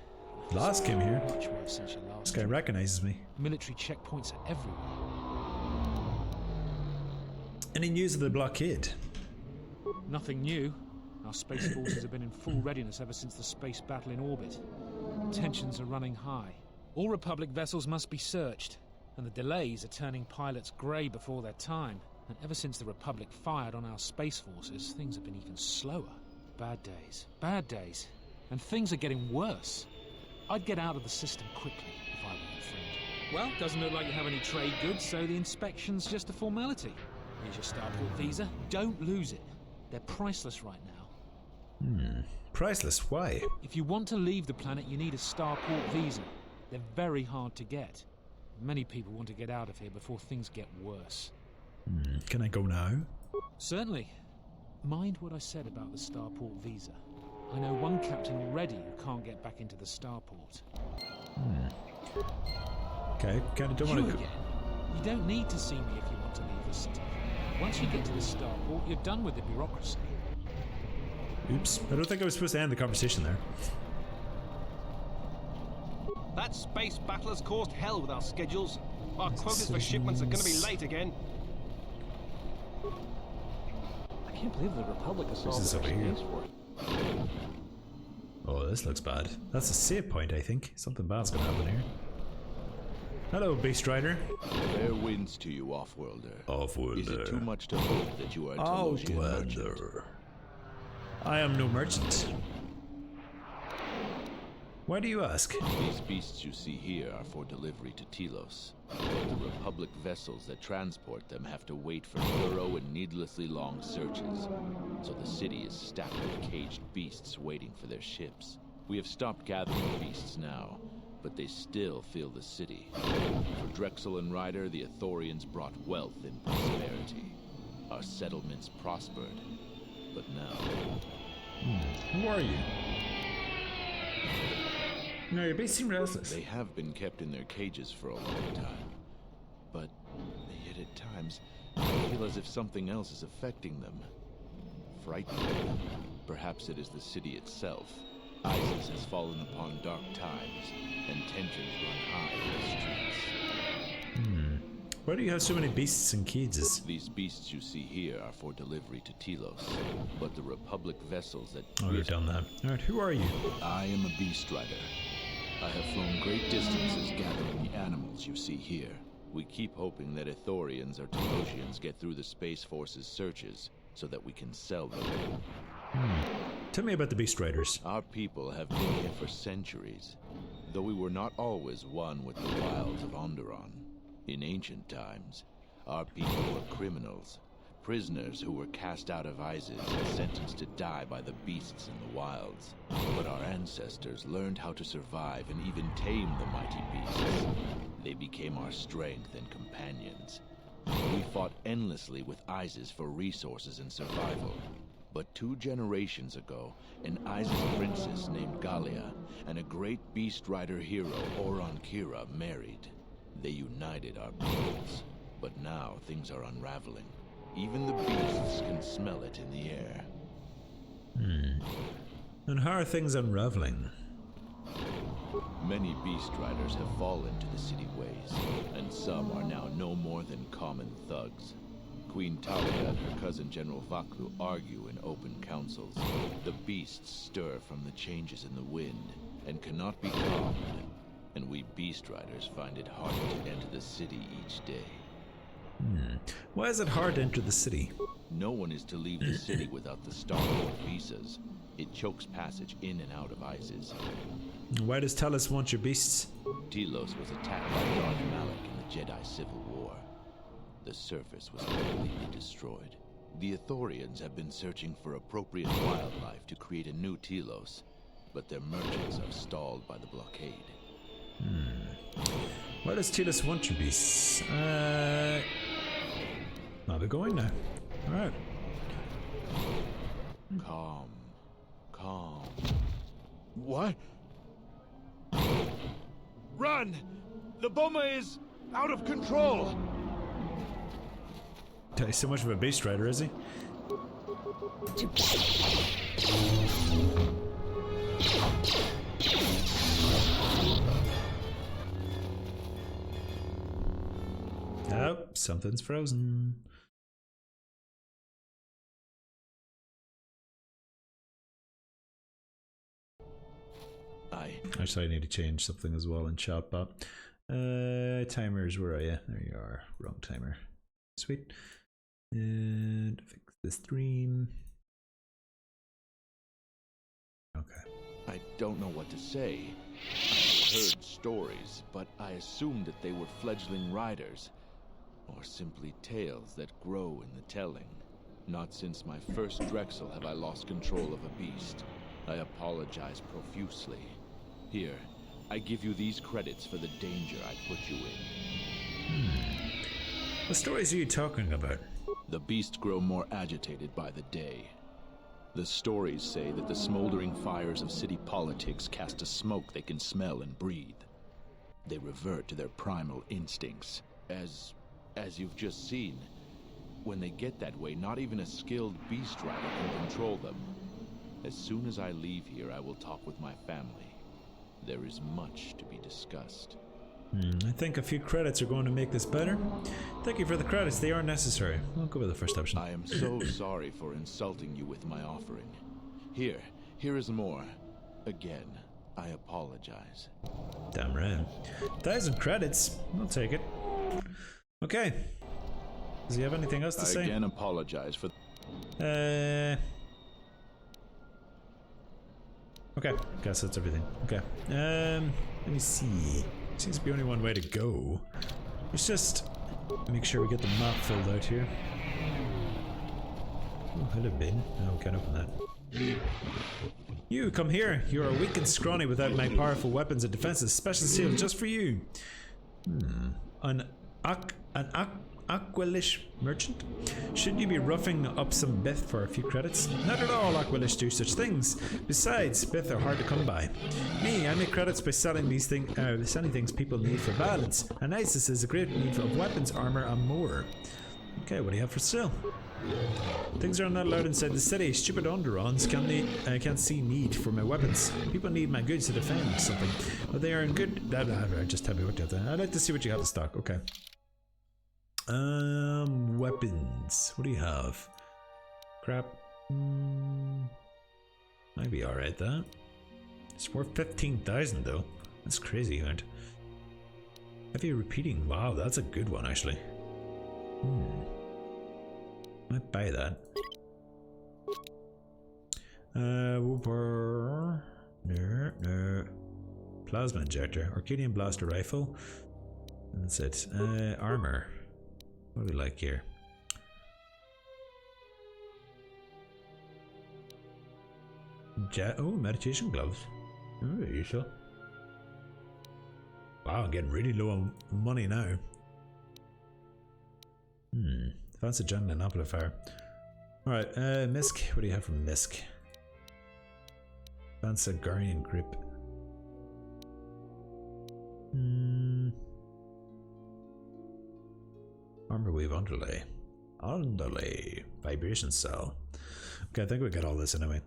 Speaker 1: Last came here?
Speaker 12: Much more since you last
Speaker 1: This guy recognizes me.
Speaker 12: Military checkpoints are everywhere.
Speaker 1: Any news of the blockade?
Speaker 12: Nothing new. Our space forces have been in full readiness ever since the space battle in orbit. Tensions are running high. All Republic vessels must be searched, and the delays are turning pilots grey before their time. And ever since the Republic fired on our space forces, things have been even slower. Bad days. Bad days. And things are getting worse. I'd get out of the system quickly if I were your friend. Well, doesn't look like you have any trade goods, so the inspection's just a formality. Here's your starport visa. Don't lose it. They're priceless right now.
Speaker 1: Priceless? Why?
Speaker 12: If you want to leave the planet, you need a starport visa. They're very hard to get. Many people want to get out of here before things get worse.
Speaker 1: Can I go now?
Speaker 12: Certainly. Mind what I said about the starport visa. I know one captain already who can't get back into the starport.
Speaker 1: Okay, kind of don't want to go.
Speaker 12: You don't need to see me if you want to leave the city. Once you get to the starport, you're done with the bureaucracy.
Speaker 1: Oops, I don't think I was supposed to end the conversation there.
Speaker 13: That space battle has caused hell with our schedules. Our quotas for shipments are going to be late again.
Speaker 14: I can't believe the Republic has
Speaker 1: This is
Speaker 14: solved
Speaker 1: over
Speaker 14: our
Speaker 1: here.
Speaker 14: space war.
Speaker 1: Oh, this looks bad. That's a save point, I think. Something bad's gonna happen here. Hello, Beast Rider.
Speaker 15: Fair winds to you, Offworlder.
Speaker 1: Offworlder.
Speaker 15: Is it too much to hope that you are a Telosian merchant?
Speaker 1: Outlander. I am no merchant. Why do you ask?
Speaker 15: These beasts you see here are for delivery to Telos. But the Republic vessels that transport them have to wait for thorough and needlessly long searches. So the city is stacked with caged beasts waiting for their ships. We have stopped gathering beasts now, but they still fill the city. For Drexel and Ryder, the Athorians brought wealth and prosperity. Our settlements prospered, but now...
Speaker 1: Who are you? No, your beasts seem restless.
Speaker 15: They have been kept in their cages for a long time. But yet at times, I feel as if something else is affecting them. Frightening them. Perhaps it is the city itself. ISIS has fallen upon dark times, and tensions run high in the streets.
Speaker 1: Why do you have so many beasts and cages?
Speaker 15: These beasts you see here are for delivery to Telos, but the Republic vessels that...
Speaker 1: Oh, we've done that. Alright, who are you?
Speaker 15: I am a beast rider. I have flown great distances gathering the animals you see here. We keep hoping that Ithorians or Telosians get through the Space Force's searches, so that we can sell them.
Speaker 1: Tell me about the Beast Riders.
Speaker 15: Our people have been here for centuries, though we were not always one with the wilds of Onderon. In ancient times, our people were criminals, prisoners who were cast out of ISIS and sentenced to die by the beasts in the wilds. But our ancestors learned how to survive and even tame the mighty beasts. They became our strength and companions. We fought endlessly with ISIS for resources and survival. But 2 generations ago, an ISIS princess named Galia and a great beast rider hero, Oron Kira, married. They united our peoples, but now things are unraveling. Even the beasts can smell it in the air.
Speaker 1: And how are things unraveling?
Speaker 15: Many beast riders have fallen to the city ways, and some are now no more than common thugs. Queen Talia and her cousin General Vaklu argue in open councils. The beasts stir from the changes in the wind, and cannot be calmed. And we beast riders find it harder to enter the city each day.
Speaker 1: Why is it hard to enter the city?
Speaker 15: No one is to leave the city without the Star-Lord visas. It chokes passage in and out of ISIS.
Speaker 1: Why does Talos want your beasts?
Speaker 15: Telos was attacked by Darth Malak in the Jedi Civil War. The surface was completely destroyed. The Ithorians have been searching for appropriate wildlife to create a new Telos, but their merchants are stalled by the blockade.
Speaker 1: Why does Telos want your beasts? I'll be going now. Alright.
Speaker 15: Calm. Calm.
Speaker 13: What? Run! The bomber is out of control!
Speaker 1: He's so much of a beast rider, is he? Oh, something's frozen. Actually, I need to change something as well in chatbot. Timers, where are you? There you are. Wrong timer. Sweet. And fix the stream. Okay.
Speaker 15: I don't know what to say. I've heard stories, but I assumed that they were fledgling riders, or simply tales that grow in the telling. Not since my first Drexel have I lost control of a beast. I apologize profusely. Here, I give you these credits for the danger I put you in.
Speaker 1: What stories are you talking about?
Speaker 15: The beasts grow more agitated by the day. The stories say that the smoldering fires of city politics cast a smoke they can smell and breathe. They revert to their primal instincts. As you've just seen, when they get that way, not even a skilled beast rider can control them. As soon as I leave here, I will talk with my family. There is much to be discussed.
Speaker 1: I think a few credits are going to make this better. Thank you for the credits, they are necessary. I'll go with the first option.
Speaker 15: I am so sorry for insulting you with my offering. Here is more. Again, I apologize.
Speaker 1: Damn right. 1,000 credits, I'll take it. Okay. Does he have anything else to say?
Speaker 15: I again apologize for...
Speaker 1: Okay, guess that's everything. Okay. Let me see. Seems to be only one way to go. Let's just make sure we get the map filled out here. Oh, hello, bin. Oh, can't open that. You, come here. You are weak and scrawny without my powerful weapons and defenses. Special seal just for you. An Aquilish merchant? Shouldn't you be roughing up some Bith for a few credits? Not at all, Aqualish do such things. Besides, Bith are hard to come by. Me, I make credits by selling these selling things people need for balance, and Isis is a great need of weapons, armor, and more. Okay, what do you have for sale? Things are not allowed inside the city. Stupid Onderons can't see need for my weapons. People need my goods to defend something. But they are in good... Just tell me what you have there. I'd like to see what you have in stock. Okay. Weapons. What do you have? Crap. Might be alright, that. It's worth 15,000 though. That's crazy, aren't it? Heavy repeating. Wow, that's a good one actually. Might buy that. Whooper. No. Plasma injector. Arcadian blaster rifle. That's it. Armor. What do we like here? Meditation gloves. Oh, useful. Wow, I'm getting really low on money now. Fancy jungling amplifier. Alright, Misk. What do you have from Misk? Fancy Guardian grip. Armor wave underlay. Underlay. Vibration cell. Okay, I think we got all this anyway.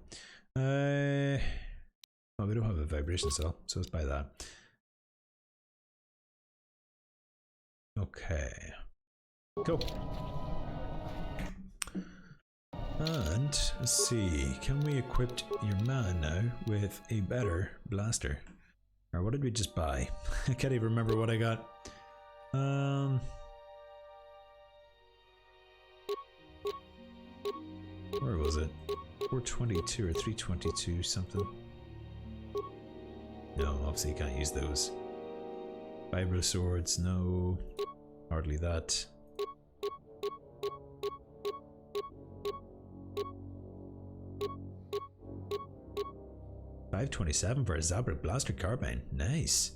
Speaker 1: Oh, we don't have a vibration cell, so let's buy that. Okay. Cool. And let's see, can we equip your man now with a better blaster? Or what did we just buy? I can't even remember what I got. Where was it? 422 or 322 something. No, obviously you can't use those. Vibro swords, no. Hardly that. $527 for a Zabrak blaster carbine. Nice.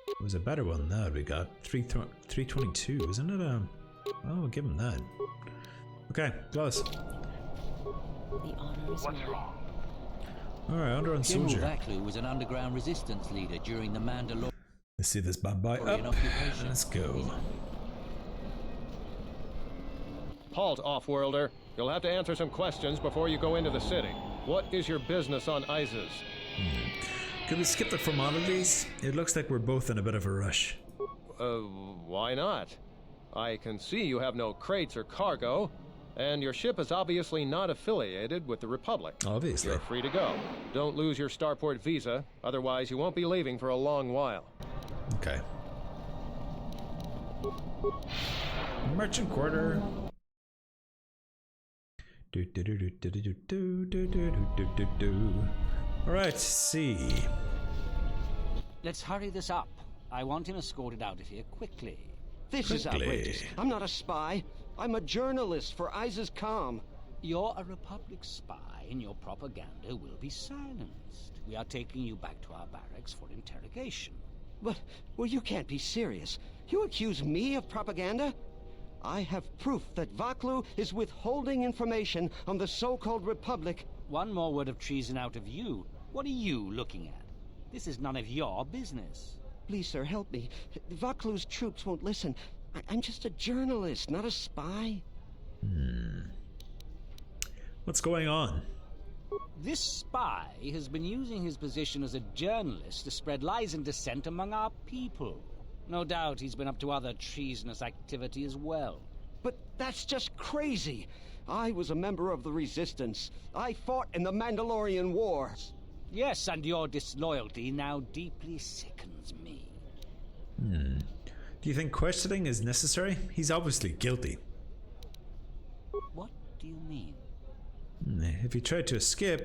Speaker 1: It was a better one than that. We got 322, isn't it? Oh, we'll give him that. Okay, close.
Speaker 2: What's
Speaker 8: wrong?
Speaker 1: Alright, Underground Soldier.
Speaker 16: General Vaklu was an underground resistance leader during the Mandalorian.
Speaker 1: Let's see this bad boy up. Let's go.
Speaker 17: Halt, Offworlder. You'll have to answer some questions before you go into the city. What is your business on Isis?
Speaker 1: Could we skip the formalities? It looks like we're both in a bit of a rush.
Speaker 17: Why not? I can see you have no crates or cargo, and your ship is obviously not affiliated with the Republic.
Speaker 1: Obviously.
Speaker 17: You're free to go. Don't lose your Starport visa, otherwise you won't be leaving for a long while.
Speaker 1: Okay. Merchant quarter. Alright, see.
Speaker 16: Let's hurry this up. I want him escorted out of here quickly.
Speaker 7: This is outrageous. I'm not a spy. I'm a journalist for Isis Calm.
Speaker 16: You're a Republic spy, and your propaganda will be silenced. We are taking you back to our barracks for interrogation.
Speaker 7: But, well, you can't be serious. You accuse me of propaganda? I have proof that Vaklu is withholding information on the so-called Republic.
Speaker 16: One more word of treason out of you. What are you looking at? This is none of your business.
Speaker 7: Please, sir, help me. Vaklu's troops won't listen. I'm just a journalist, not a spy.
Speaker 1: What's going on?
Speaker 16: This spy has been using his position as a journalist to spread lies and dissent among our people. No doubt he's been up to other treasonous activity as well.
Speaker 7: But that's just crazy. I was a member of the Resistance. I fought in the Mandalorian Wars.
Speaker 16: Yes, and your disloyalty now deeply sickens me.
Speaker 1: Do you think questioning is necessary? He's obviously guilty.
Speaker 16: What do you mean?
Speaker 1: If he tried to escape,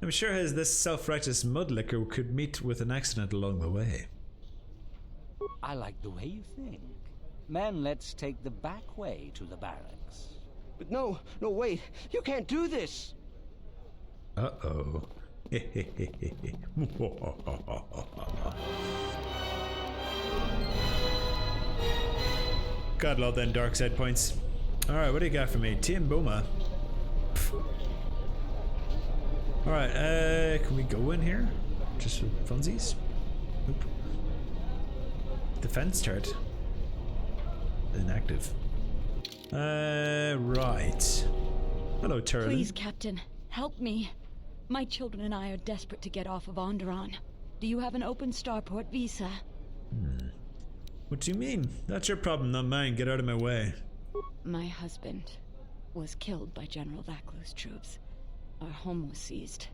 Speaker 1: I'm sure this self-righteous mudlicker could meet with an accident along the way.
Speaker 16: I like the way you think. Men, let's take the back way to the barracks.
Speaker 7: But no, wait. You can't do this.
Speaker 1: Uh-oh. God love them dark side points. Alright, what do you got for me? Tim Boma. Alright, can we go in here? Just for funsies? Nope. Defense turret. Inactive. Right. Hello, turret.
Speaker 18: Please, Captain, help me. My children and I are desperate to get off of Onderon. Do you have an open starport visa?
Speaker 1: What do you mean? That's your problem, not mine. Get out of my way.
Speaker 18: My husband was killed by General Vaklu's troops. Our home was seized,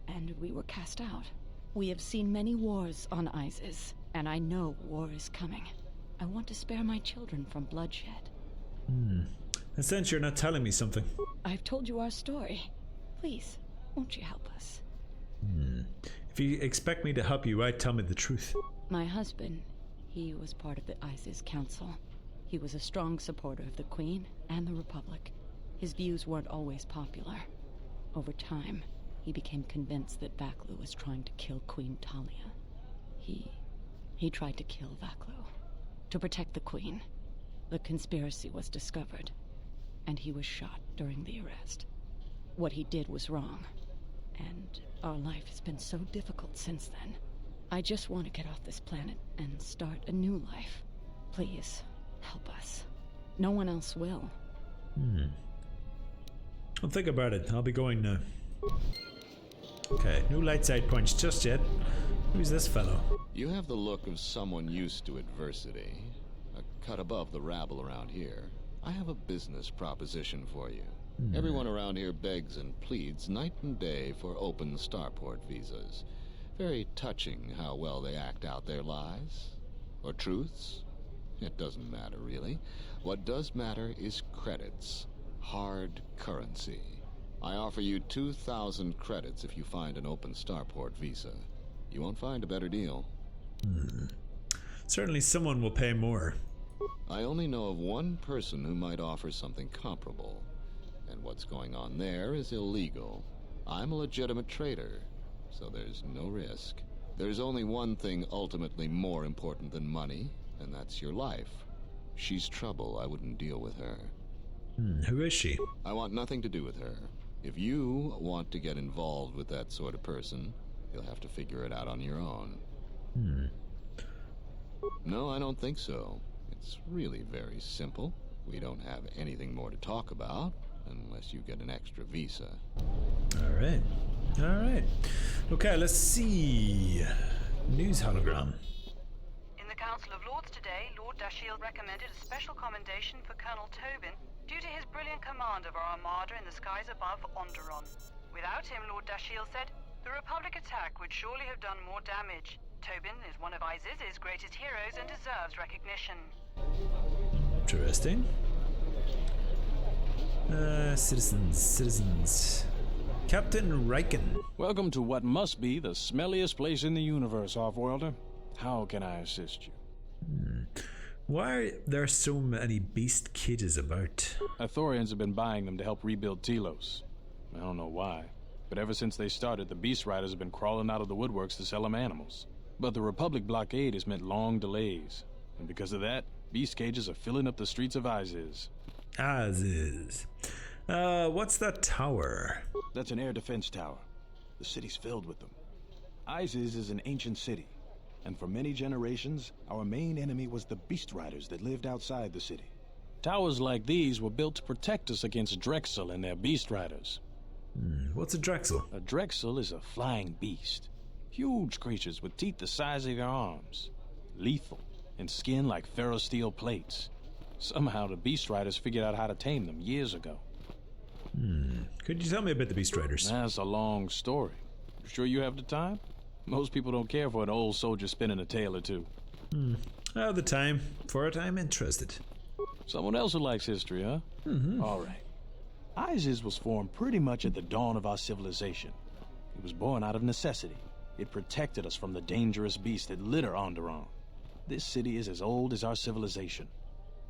Speaker 18: and we were cast out. We have seen many wars on Isis, and I know war is coming. I want to spare my children from bloodshed.
Speaker 1: And since you're not telling me something.
Speaker 18: I've told you our story. Please, won't you help us?
Speaker 1: If you expect me to help you, right, tell me the truth.
Speaker 18: My husband, he was part of the Isis Council. He was a strong supporter of the Queen and the Republic. His views weren't always popular. Over time, he became convinced that Vaklu was trying to kill Queen Talia. He tried to kill Vaklu. To protect the Queen. The conspiracy was discovered, and he was shot during the arrest. What he did was wrong, and our life has been so difficult since then. I just want to get off this planet and start a new life. Please, help us. No one else will.
Speaker 1: I'll think about it. I'll be going now. Okay, no light side points just yet. Who's this fellow?
Speaker 11: You have the look of someone used to adversity. A cut above the rabble around here. I have a business proposition for you. Everyone around here begs and pleads night and day for open starport visas. Very touching how well they act out their lies. Or truths. It doesn't matter, really. What does matter is credits. Hard currency. I offer you 2,000 credits if you find an open starport visa. You won't find a better deal.
Speaker 1: Certainly someone will pay more.
Speaker 11: I only know of one person who might offer something comparable. And what's going on there is illegal. I'm a legitimate trader, so there's no risk. There's only one thing ultimately more important than money, and that's your life. She's trouble. I wouldn't deal with her.
Speaker 1: Who is she?
Speaker 11: I want nothing to do with her. If you want to get involved with that sort of person, you'll have to figure it out on your own. No, I don't think so. It's really very simple. We don't have anything more to talk about, unless you get an extra visa.
Speaker 1: Alright. Alright. Okay, let's see. News hologram.
Speaker 19: In the Council of Lords today, Lord Dashiell recommended a special commendation for Colonel Tobin due to his brilliant command of our armada in the skies above Onderon. Without him, Lord Dashiell said, the Republic attack would surely have done more damage. Tobin is one of Isis's greatest heroes and deserves recognition.
Speaker 1: Interesting. Citizens. Captain Riken.
Speaker 4: Welcome to what must be the smelliest place in the universe, Offworlder. How can I assist you?
Speaker 1: Why are there so many beast cages about?
Speaker 4: Ithorians have been buying them to help rebuild Telos. I don't know why, but ever since they started, the Beast Riders have been crawling out of the woodworks to sell them animals. But the Republic blockade has meant long delays, and because of that, beast cages are filling up the streets of Isis.
Speaker 1: Isis. What's that tower?
Speaker 4: That's an air defense tower. The city's filled with them. Isis is an ancient city, and for many generations, our main enemy was the Beast Riders that lived outside the city. Towers like these were built to protect us against Drexel and their Beast Riders.
Speaker 1: What's a Drexel?
Speaker 4: A Drexel is a flying beast. Huge creatures with teeth the size of your arms. Lethal, and skin like ferrosteel plates. Somehow the Beast Riders figured out how to tame them years ago.
Speaker 1: Could you tell me about the Beast Riders?
Speaker 4: That's a long story. You sure you have the time? Most people don't care for an old soldier spinning a tale or two.
Speaker 1: I have the time for it. I'm interested.
Speaker 4: Someone else who likes history, huh? All right. Isis was formed pretty much at the dawn of our civilization. It was born out of necessity. It protected us from the dangerous beasts that litter Onderon. This city is as old as our civilization.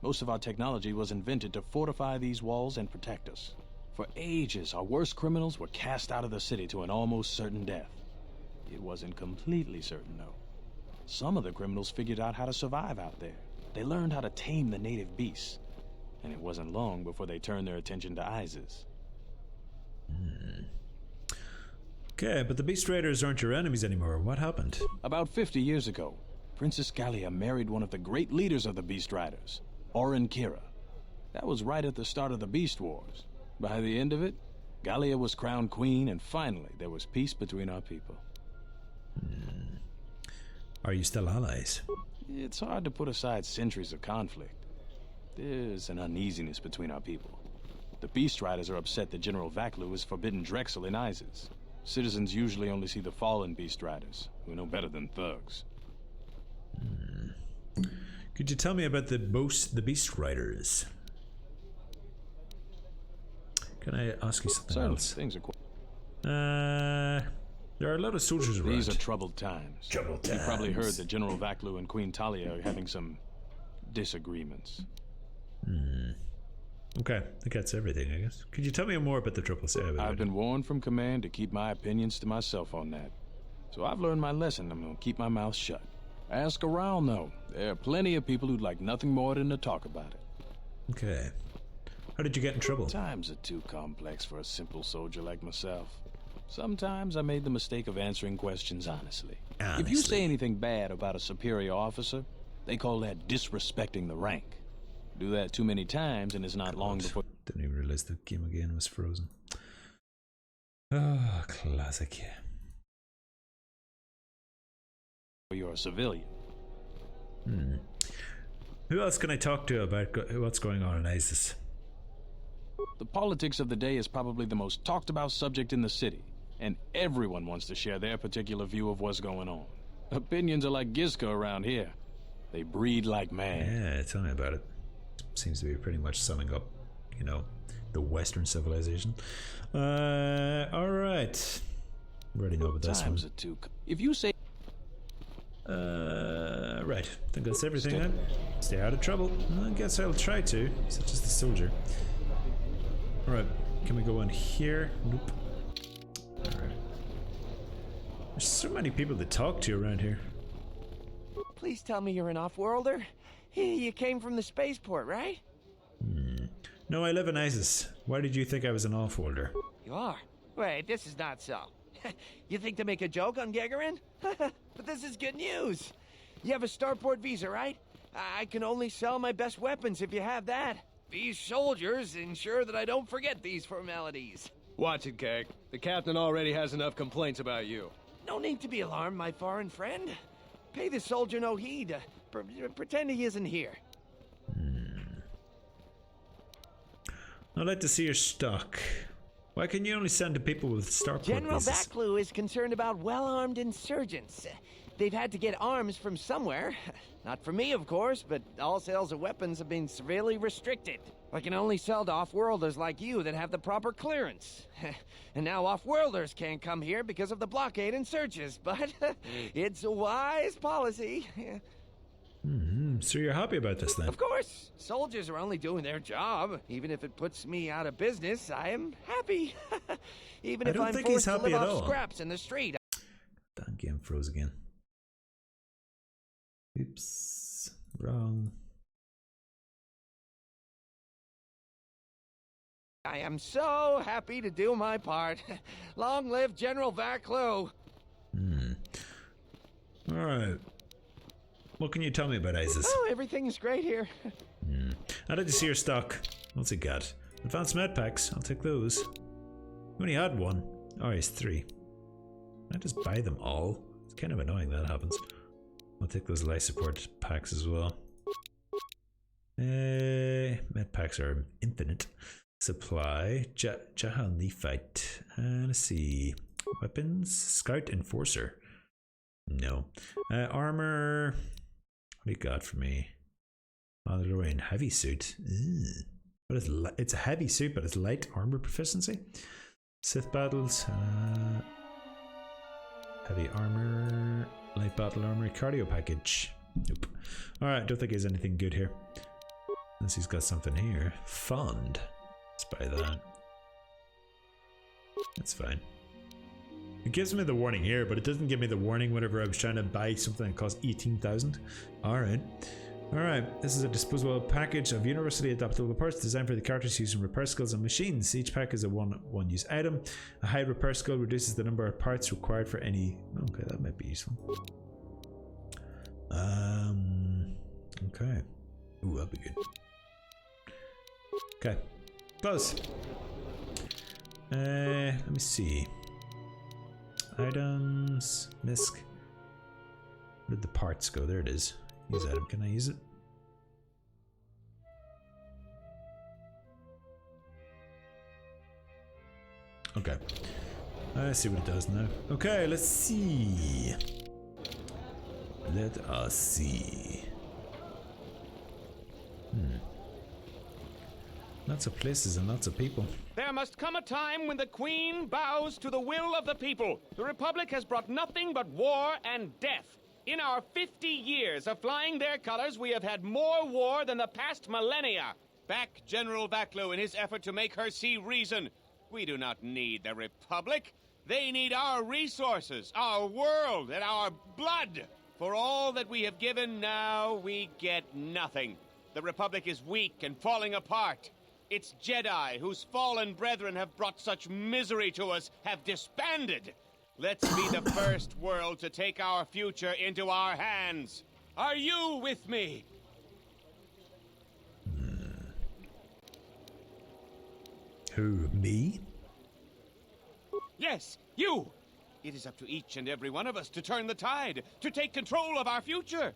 Speaker 4: Most of our technology was invented to fortify these walls and protect us. For ages, our worst criminals were cast out of the city to an almost certain death. It wasn't completely certain, though. Some of the criminals figured out how to survive out there. They learned how to tame the native beasts. and it wasn't long before they turned their attention to Isis.
Speaker 1: Okay, but the Beast Raiders aren't your enemies anymore. What happened?
Speaker 4: About 50 years ago, Princess Gallia married one of the great leaders of the Beast Riders, Orin Kira. That was right at the start of the Beast Wars. By the end of it, Gallia was crowned queen, and finally there was peace between our people.
Speaker 1: Are you still allies?
Speaker 4: It's hard to put aside centuries of conflict. There's an uneasiness between our people. The Beast Riders are upset that General Vaklu has forbidden Drexel in Isis. Citizens usually only see the fallen Beast Riders, who know better than thugs.
Speaker 1: Could you tell me about the Beast Riders? Can I ask you something else?
Speaker 4: Things are
Speaker 1: there are a lot of soldiers around.
Speaker 4: These are troubled times.
Speaker 1: Troubled times.
Speaker 4: You probably heard that General Vaklu and Queen Talia are having some disagreements.
Speaker 1: Okay, that gets everything, I guess. Could you tell me more about the Triple Sabre?
Speaker 4: I've been warned from command to keep my opinions to myself on that. So I've learned my lesson. I'm going to keep my mouth shut. Ask around, though. There are plenty of people who'd like nothing more than to talk about it.
Speaker 1: Okay. How did you get in trouble?
Speaker 4: Times are too complex for a simple soldier like myself. Sometimes I made the mistake of answering questions honestly. If you say anything bad about a superior officer, they call that disrespecting the rank. Do that too many times and it's not long before...
Speaker 1: Didn't even realize the game again was frozen. Oh, classic.
Speaker 4: You're a civilian.
Speaker 1: Who else can I talk to about what's going on in ISIS?
Speaker 4: The politics of the day is probably the most talked about subject in the city, and everyone wants to share their particular view of what's going on. Opinions are like Gizka around here. They breed like mad.
Speaker 1: Yeah, tell me about it. Seems to be pretty much summing up, you know, the Western civilization. Alright. Already know about this one.
Speaker 4: If you say...
Speaker 1: right. I think that's everything then. Stay out of trouble. I guess I'll try to, such as the soldier. Alright, can we go in here? Nope. Alright. There's so many people to talk to around here.
Speaker 20: Please tell me you're an off-worlder. You came from the spaceport, right?
Speaker 1: No, I live in ISIS. Why did you think I was an off-worlder?
Speaker 20: You are? Wait, this is not so. You think to make a joke on Gagarin? But this is good news. You have a starport visa, right? I can only sell my best weapons if you have that. These soldiers ensure that I don't forget these formalities.
Speaker 17: Watch it, Keg. The captain already has enough complaints about you.
Speaker 20: No need to be alarmed, my foreign friend. Pay the soldier no heed. Pretend he isn't here.
Speaker 1: I'd like to see your stock. Why can you only send to people with starport
Speaker 20: General
Speaker 1: visas?
Speaker 20: Vaklu is concerned about well-armed insurgents. They've had to get arms from somewhere. Not from me, of course, but all sales of weapons have been severely restricted. I can only sell to off-worlders like you that have the proper clearance. And now off-worlders can't come here because of the blockade and searches, but it's a wise policy.
Speaker 1: So you're happy about this then?
Speaker 20: Of course. Soldiers are only doing their job. Even if it puts me out of business, I am happy. Even if I'm forced to live off scraps in the street.
Speaker 1: Damn game froze again. Oops. Wrong.
Speaker 20: I am so happy to do my part. Long live General Vaklu.
Speaker 1: Alright. What can you tell me about ISIS?
Speaker 20: Oh, everything is great here.
Speaker 1: I'd like to see your stock. What's it got? Advanced med packs. I'll take those. You only had one. Oh, he's 3. I just buy them all. It's kind of annoying that happens. I'll take those life support packs as well. Med packs are infinite. Supply. Jahal Nephite. Let's see. Weapons. Scout Enforcer. No. Armor. What do you got for me? Mandalorian heavy suit. But it's a heavy suit, but it's light armor proficiency. Sith battles. Heavy armor. Light battle armor. Cardio package. Nope. Alright, don't think there's anything good here. Unless he's got something here. Fund. Let's buy that. That's fine. It gives me the warning here, but it doesn't give me the warning whenever I was trying to buy something that costs 18,000. Alright. Alright, this is a disposable package of universally adaptable parts designed for the characters using repair skills and machines. Each pack is a one-use item. A high repair skill reduces the number of parts required for any... Okay, that might be useful. Okay. Ooh, that'll be good. Okay. Close. Let me see. Items. Misc. Where did the parts go? There it is. Use item. Can I use it? Okay. I see what it does now. Okay, let's see. Let us see. Lots of places and lots of people.
Speaker 13: There must come a time when the Queen bows to the will of the people. The Republic has brought nothing but war and death. In our 50 years of flying their colors, we have had more war than the past millennia. Back General Vaklu in his effort to make her see reason. We do not need the Republic. They need our resources, our world, and our blood. For all that we have given, now we get nothing. The Republic is weak and falling apart. Its Jedi, whose fallen brethren have brought such misery to us, have disbanded. Let's be the first world to take our future into our hands. Are you with me?
Speaker 1: Who, me?
Speaker 13: Yes, you! It is up to each and every one of us to turn the tide, to take control of our future.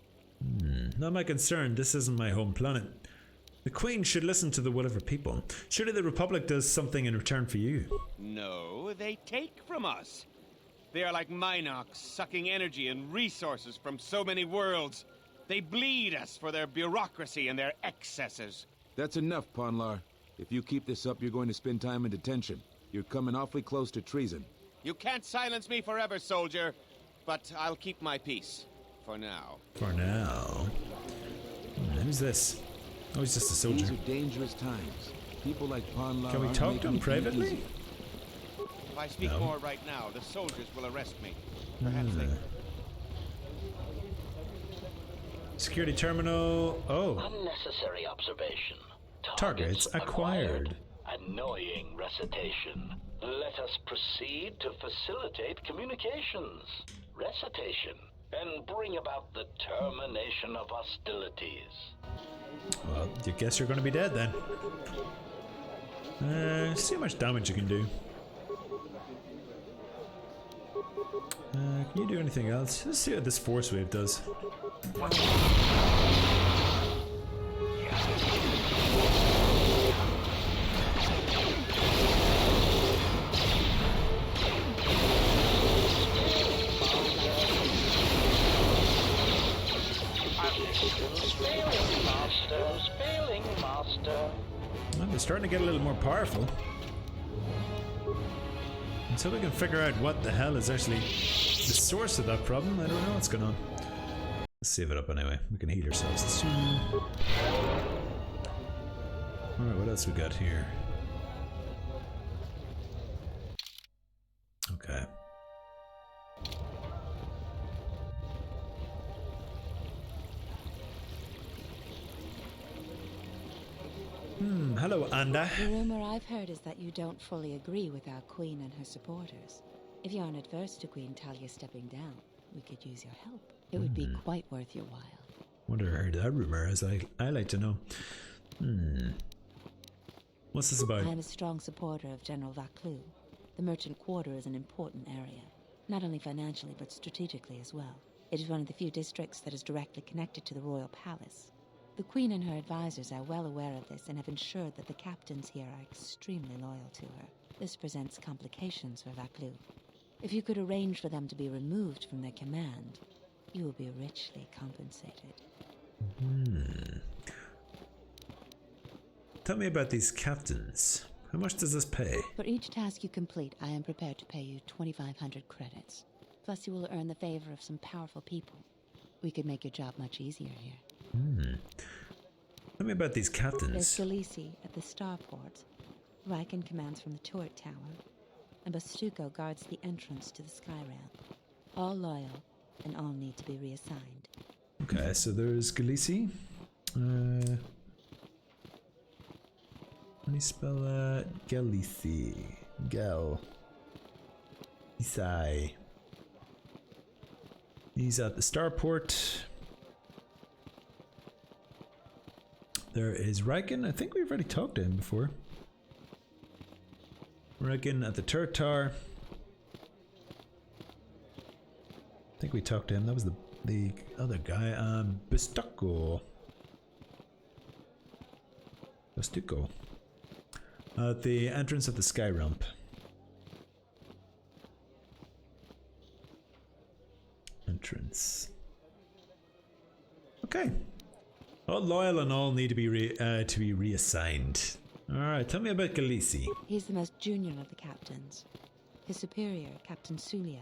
Speaker 1: Not my concern. This isn't my home planet. The Queen should listen to the will of her people. Surely the Republic does something in return for you.
Speaker 13: No, they take from us. They are like Minox, sucking energy and resources from so many worlds. They bleed us for their bureaucracy and their excesses.
Speaker 21: That's enough, Ponlar. If you keep this up, you're going to spend time in detention. You're coming awfully close to treason.
Speaker 13: You can't silence me forever, soldier. But I'll keep my peace. For now.
Speaker 1: For now. Who's this? Oh, he's just a soldier.
Speaker 21: These are dangerous times. People like Ponlar.
Speaker 1: Can we talk to him privately?
Speaker 13: If I speak more right now, the soldiers will arrest me. Perhaps they...
Speaker 1: Security terminal. Oh.
Speaker 22: Unnecessary observation.
Speaker 1: Targets acquired.
Speaker 22: Annoying recitation. Let us proceed to facilitate communications. Recitation. And bring about the termination of hostilities.
Speaker 1: Well, I guess you're going to be dead then. See how much damage you can do. Can you do anything else? Let's see what this force wave does. Well, they're starting to get a little more powerful. Until we can figure out what the hell is actually the source of that problem, I don't know what's going on. Let's save it up anyway. We can heal ourselves soon. Alright, what else we got here? Okay. Hello, Anda.
Speaker 23: The rumor I've heard is that you don't fully agree with our queen and her supporters. If you aren't adverse to Queen Talia stepping down, we could use your help. It would be quite worth your while.
Speaker 1: Wonder who heard that rumor, as I like to know. What's this about?
Speaker 23: I'm a strong supporter of General Vaklu. The Merchant Quarter is an important area, not only financially but strategically as well. It is one of the few districts that is directly connected to the Royal Palace. The Queen and her advisors are well aware of this and have ensured that the captains here are extremely loyal to her. This presents complications for Vaklu. If you could arrange for them to be removed from their command, you will be richly compensated.
Speaker 1: Tell me about these captains. How much does this pay?
Speaker 23: For each task you complete, I am prepared to pay you 2,500 credits. Plus you will earn the favor of some powerful people. We could make your job much easier here.
Speaker 1: Tell me about these captains.
Speaker 23: There's Galisi at the starport. Riken commands from the turret tower. And Bastuco guards the entrance to the Skyrail. All loyal, and all need to be reassigned.
Speaker 1: Okay, so there's Galisi. How do you spell that? Galisi. Gal. Isai. He's at the starport. There is Riken. I think we've already talked to him before. Riken at the turret tower. I think we talked to him. That was the other guy. Bistuko. At the entrance of the sky ramp. Entrance. Okay. All loyal and all need to be reassigned. All right, tell me about Galisi.
Speaker 23: He's the most junior of the captains. His superior, Captain Sulio,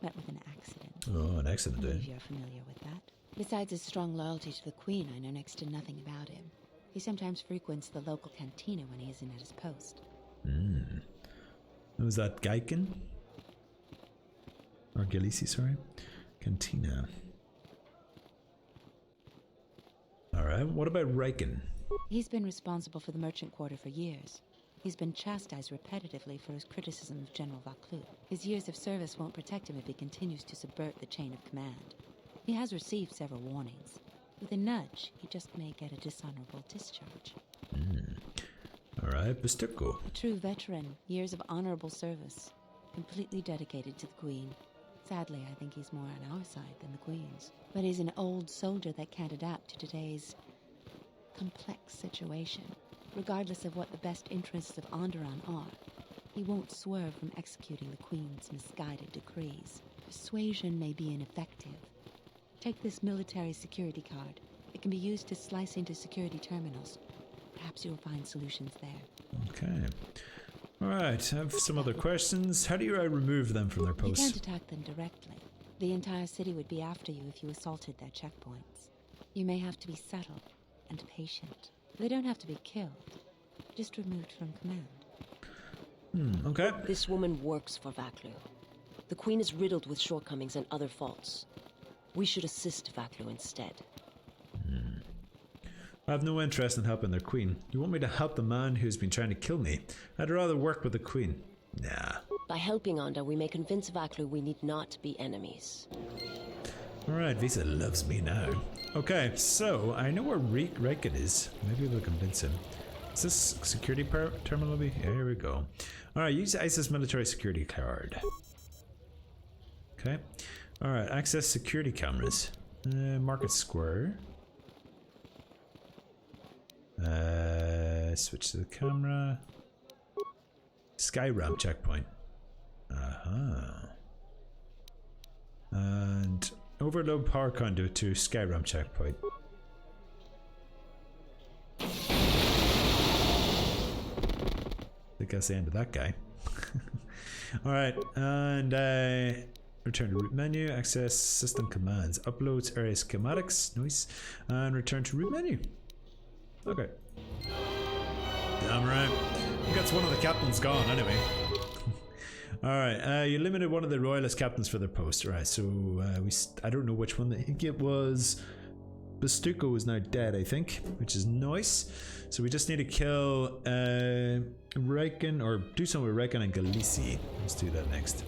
Speaker 23: met with an accident.
Speaker 1: Oh, an accident,
Speaker 23: I believe you're familiar with that. Besides his strong loyalty to the Queen, I know next to nothing about him. He sometimes frequents the local cantina when he isn't at his post.
Speaker 1: Was that Gaiken? Or Galisi, sorry. Cantina. Alright, what about Riken?
Speaker 23: He's been responsible for the merchant quarter for years. He's been chastised repetitively for his criticism of General Vaclu. His years of service won't protect him if he continues to subvert the chain of command. He has received several warnings. With a nudge, he just may get a dishonorable discharge.
Speaker 1: Alright, Bistuko.
Speaker 23: A true veteran, years of honorable service, completely dedicated to the Queen. Sadly, I think he's more on our side than the Queen's. But he's an old soldier that can't adapt to today's complex situation. Regardless of what the best interests of Onderon are, he won't swerve from executing the Queen's misguided decrees. Persuasion may be ineffective. Take this military security card. It can be used to slice into security terminals. Perhaps you'll find solutions there.
Speaker 1: Okay. Alright, I have some other questions. How do you remove them from their
Speaker 23: You
Speaker 1: posts?
Speaker 23: can't attack them directly. The entire city would be after you if you assaulted their checkpoints. You may have to be subtle and patient. They don't have to be killed, just removed from command.
Speaker 1: Okay.
Speaker 3: This woman works for Vaclu. The Queen is riddled with shortcomings and other faults. We should assist Vaclu instead.
Speaker 1: I have no interest in helping their queen. You want me to help the man who's been trying to kill me? I'd rather work with the queen. Nah.
Speaker 3: By helping Onda, we may convince Vaclu we need not be enemies.
Speaker 1: Alright, Visa loves me now. Okay, so I know where Riken is. Maybe we'll convince him. Is this security terminal lobby? Yeah, here we go. Alright, use ISIS military security card. Okay. Alright, access security cameras. Market Square. Switch to the camera. Skyram checkpoint. And overload power conduit to Skyram checkpoint. I think that's the end of that guy. Alright, and return to root menu, access system commands, uploads area schematics, nice, and return to root menu. Okay. Damn right. I think that's one of the captains gone anyway. Alright, you limited one of the royalist captains for their post. Alright, so I don't know which one. I think it was Bistuko is now dead, I think, which is nice. So we just need to kill Riken, or do something with Riken and Galisi. Let's do that next.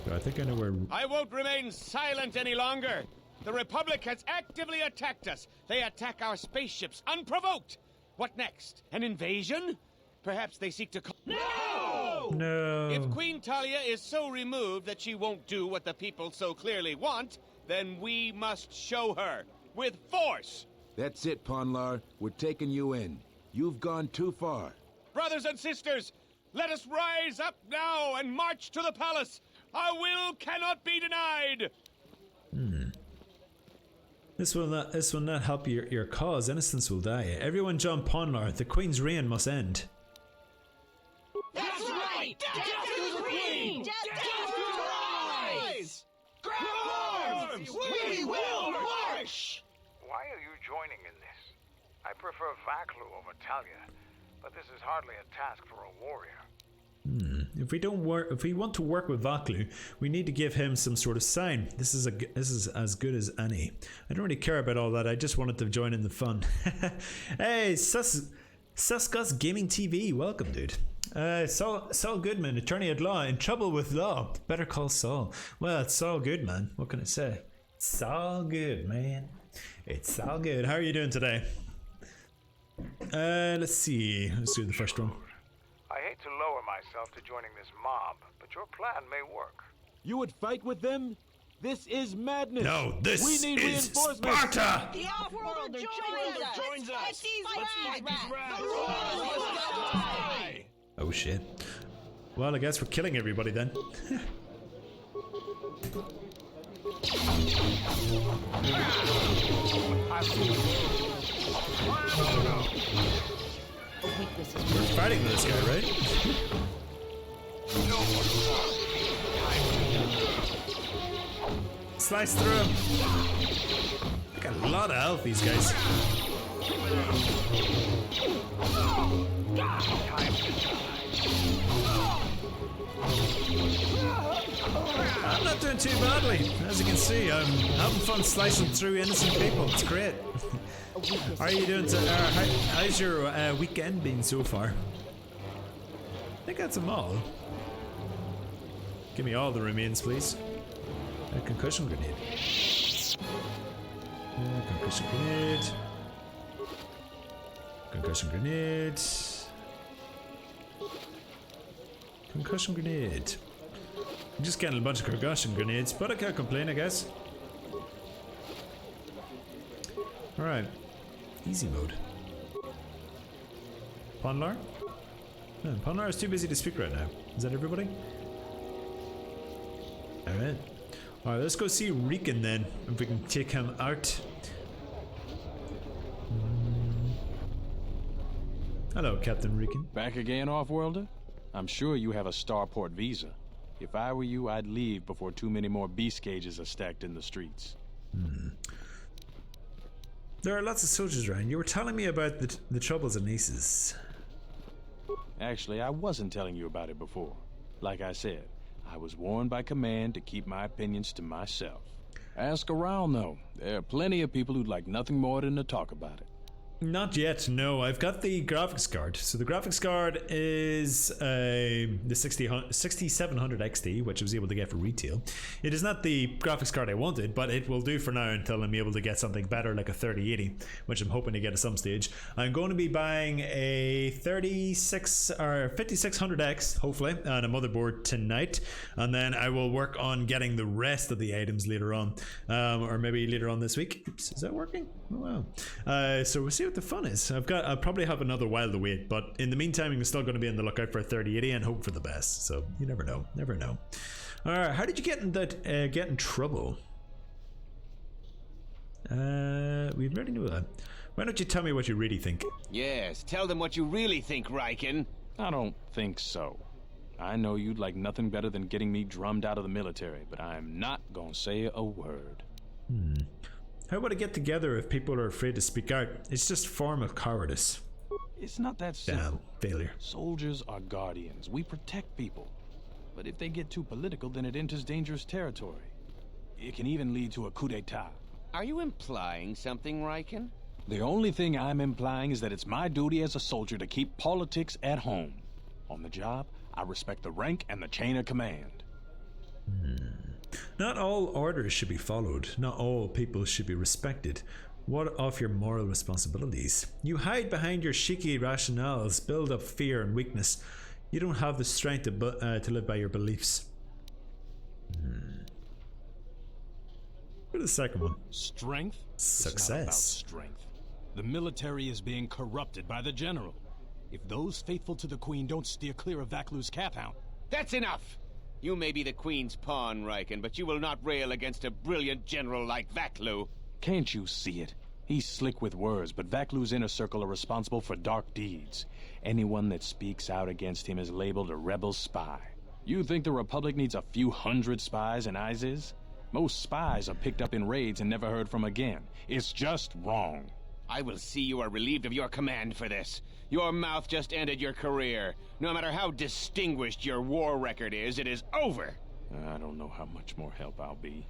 Speaker 1: So I think I know where.
Speaker 13: I won't remain silent any longer. The Republic has actively attacked us. They attack our spaceships unprovoked. What next? An invasion? Perhaps they seek to. No!
Speaker 1: No.
Speaker 13: If Queen Talia is so removed that she won't do what the people so clearly want, then we must show her with force.
Speaker 21: That's it, Ponlar. We're taking you in. You've gone too far.
Speaker 13: Brothers and sisters, let us rise up now and march to the palace. Our will cannot be denied.
Speaker 1: This will not help your cause. Innocents will die. Everyone jump Ponlar. The Queen's reign must end.
Speaker 6: That's right! Death to the Queen! Death to the rise! Grab arms! We will march!
Speaker 9: Why are you joining in this? I prefer Vaclu over Talia, but this is hardly a task for a warrior.
Speaker 1: If we want to work with Vaklu, we need to give him some sort of sign. This is as good as any. I don't really care about all that. I just wanted to join in the fun. Hey, Suskus Gaming TV, welcome, dude. Saul Goodman, attorney at law, in trouble with law. Better call Saul. Well, it's Saul good, man. What can I say? It's all good, man. It's all good. How are you doing today? Let's see. Let's do the first one.
Speaker 9: I hate to lower myself to joining this mob, but your plan may work.
Speaker 21: You would fight with them? This is madness.
Speaker 1: No, this
Speaker 21: we need
Speaker 1: is
Speaker 21: reinforcements.
Speaker 1: Sparta!
Speaker 6: The Off-Worlder joins us! Let's fight these rats!
Speaker 1: Oh shit. Well, I guess we're killing everybody then. We're fighting this guy, right? Slice through him. They got a lot of health, these guys. I'm not doing too badly. As you can see, I'm having fun slicing through innocent people. It's great. How are you doing? How's your weekend been so far? I think that's them all. Give me all the remains, please. A concussion grenade. Concussion grenade. Concussion grenade. Concussion grenade. I'm just getting a bunch of concussion grenades, but I can't complain, I guess. Alright. Easy mode. Ponlar? No, Ponlar is too busy to speak right now. Is that everybody? Alright. Alright, let's go see Riken then, if we can take him out. Hello, Captain Riken.
Speaker 4: Back again, Off-Worlder? I'm sure you have a starport visa. If I were you, I'd leave before too many more beast cages are stacked in the streets.
Speaker 1: There are lots of soldiers around. You were telling me about the troubles in Aces.
Speaker 4: Actually, I wasn't telling you about it before. Like I said, I was warned by command to keep my opinions to myself. Ask around, though. There are plenty of people who'd like nothing more than to talk about it.
Speaker 1: Not yet, no. I've got the graphics card. So the graphics card is the 6700 XT, which I was able to get for retail. It is not the graphics card I wanted, but it will do for now until I'm able to get something better like a 3080, which I'm hoping to get at some stage. I'm going to be buying a 5600X, hopefully, and a motherboard tonight, and then I will work on getting the rest of the items later on, or maybe later on this week. Oops, is that working? Oh wow. So we'll see what the fun is. I'll probably have another while to wait, but in the meantime I'm still going to be on the lookout for a 3080 and hope for the best. So you never know, never know. Alright, how did you get in trouble? We already knew that. Why don't you tell me what you really think?
Speaker 5: Yes, tell them what you really think, Riken.
Speaker 4: I don't think so. I know you'd like nothing better than getting me drummed out of the military, but I'm not gonna say a word.
Speaker 1: How about a get together if people are afraid to speak out? It's just a form of cowardice.
Speaker 4: It's not that simple.
Speaker 1: Failure.
Speaker 4: Soldiers are guardians. We protect people. But if they get too political, then it enters dangerous territory. It can even lead to a coup d'etat.
Speaker 5: Are you implying something, Riken?
Speaker 4: The only thing I'm implying is that it's my duty as a soldier to keep politics at home. On the job, I respect the rank and the chain of command.
Speaker 1: Not all orders should be followed. Not all people should be respected. What of your moral responsibilities? You hide behind your cheeky rationales, build up fear and weakness. You don't have the strength to live by your beliefs. What is the second one?
Speaker 4: Strength?
Speaker 1: Success.
Speaker 4: It's not about strength. The military is being corrupted by the general. If those faithful to the Queen don't steer clear of Vaklu's Caphound...
Speaker 5: That's enough! You may be the Queen's pawn, Riken, but you will not rail against a brilliant general like Vaklu.
Speaker 4: Can't you see it? He's slick with words, but Vaklu's inner circle are responsible for dark deeds. Anyone that speaks out against him is labeled a rebel spy. You think the Republic needs a few hundred spies in ISIS? Most spies are picked up in raids and never heard from again. It's just wrong.
Speaker 5: I will see you are relieved of your command for this. Your mouth just ended your career. No matter how distinguished your war record is, it is over.
Speaker 4: I don't know how much more help I'll be.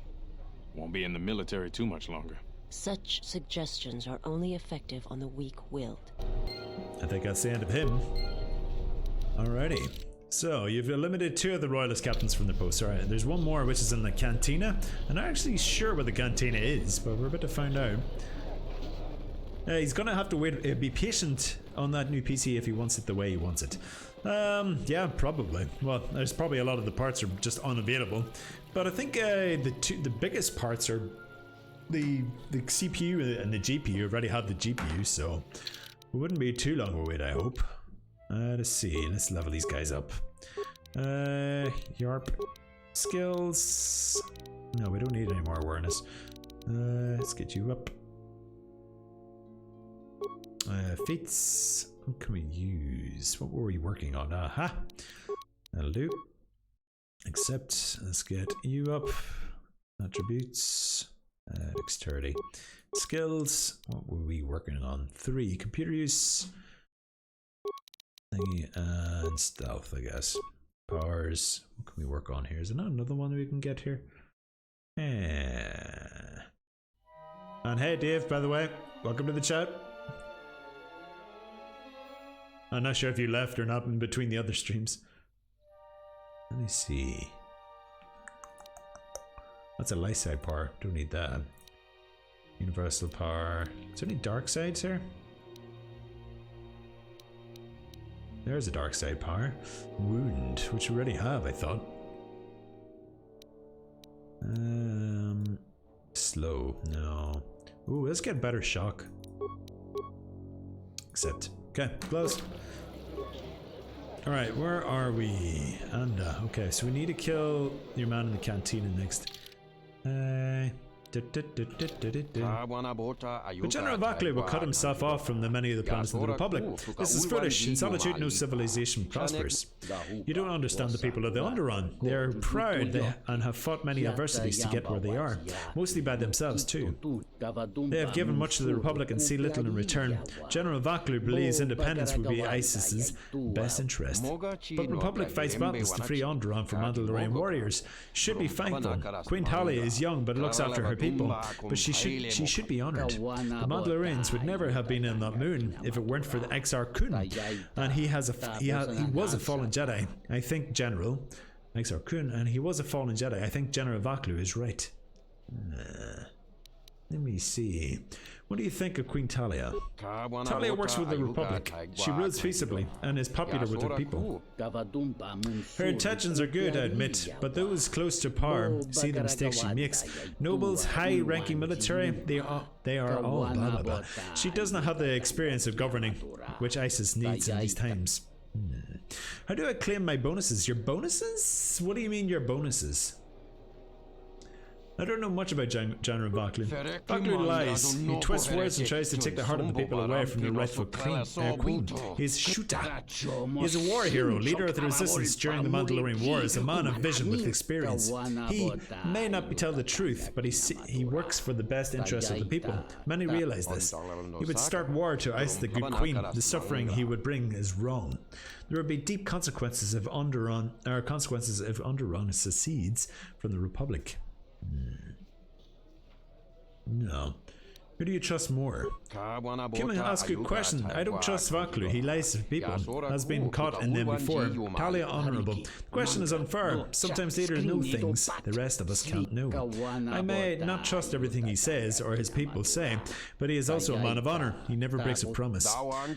Speaker 4: Won't be in the military too much longer.
Speaker 3: Such suggestions are only effective on the weak-willed.
Speaker 1: I think that's the end of him. Alrighty. So, you've eliminated 2 of the Royalist captains from their posts. Alright, there's one more which is in the cantina. I'm not actually sure what the cantina is, but we're about to find out. He's gonna have to wait, be patient on that new PC if he wants it the way he wants it. Yeah, probably. Well, there's probably a lot of the parts are just unavailable. But I think the biggest parts are the CPU and the GPU. Already have the GPU, so it wouldn't be too long a wait, I hope. Let's see, let's level these guys up. Yarp. Skills. No, we don't need any more awareness. Let's get you up. Feats. What can we use? What were we working on? Aha! That'll do. Accept. Let's get you up. Attributes. Dexterity. Skills. What were we working on? 3. Computer use. And stealth, I guess. Powers. What can we work on here? Is there not another one we can get here? And hey, Dave, by the way, welcome to the chat. I'm not sure if you left or not in between the other streams. Let me see. That's a light side power. Don't need that. Universal power. Is there any dark sides here? There's a dark side power. Wound, which we already have, I thought. Slow. No. Ooh, let's get better shock. Accept. Okay, close. Alright, where are we? Anda. Okay, so we need to kill your man in the cantina next. But General Vaclu will cut himself off from the many of the planets of the Republic. This is foolish. In solitude, no civilization prospers. You don't understand the people of the Onderon. They are proud and have fought many adversities to get where they are, mostly by themselves too. They have given much to the Republic and see little in return. General Vaclu believes independence would be ISIS's best interest. But Republic fights battles to free Onderon from Mandalorian warriors. Should be thankful. Queen Talia is young but looks after her people, but she should be honored. The Mandalorians would never have been on that moon if it weren't for the Exar Kun, and he was a fallen Jedi. I think General Exar Kun, and he was a fallen Jedi. I think General Vaclu is right. Let me see. What do you think of Queen Talia? Talia works with the Republic. She rules peaceably and is popular with her people. Her intentions are good, I admit, but those close to power see the mistakes she makes. Nobles, high-ranking military, they are all blah blah blah. She does not have the experience of governing, which ISIS needs in these times. How do I claim my bonuses? Your bonuses? What do you mean your bonuses? I don't know much about General Vaclu. Vaclu lies. He twists words and tries to take the heart of the people away from the rightful queen. He's Shuta. He's a war hero, leader of the resistance during the Mandalorian Wars, a man of vision with experience. He may not tell the truth, but he works for the best interests of the people. Many realize this. He would start war to ice the good queen. The suffering he would bring is wrong. There would be deep consequences if Onderon secedes from the Republic. No. Who do you trust more? Can I ask you a question? I don't trust Vaclu. He lies to people. Has been caught in them before. Talia honorable. The question is unfair. Sometimes leaders know things the rest of us can't know. I may not trust everything he says or his people say, but he is also a man of honor. He never breaks a promise.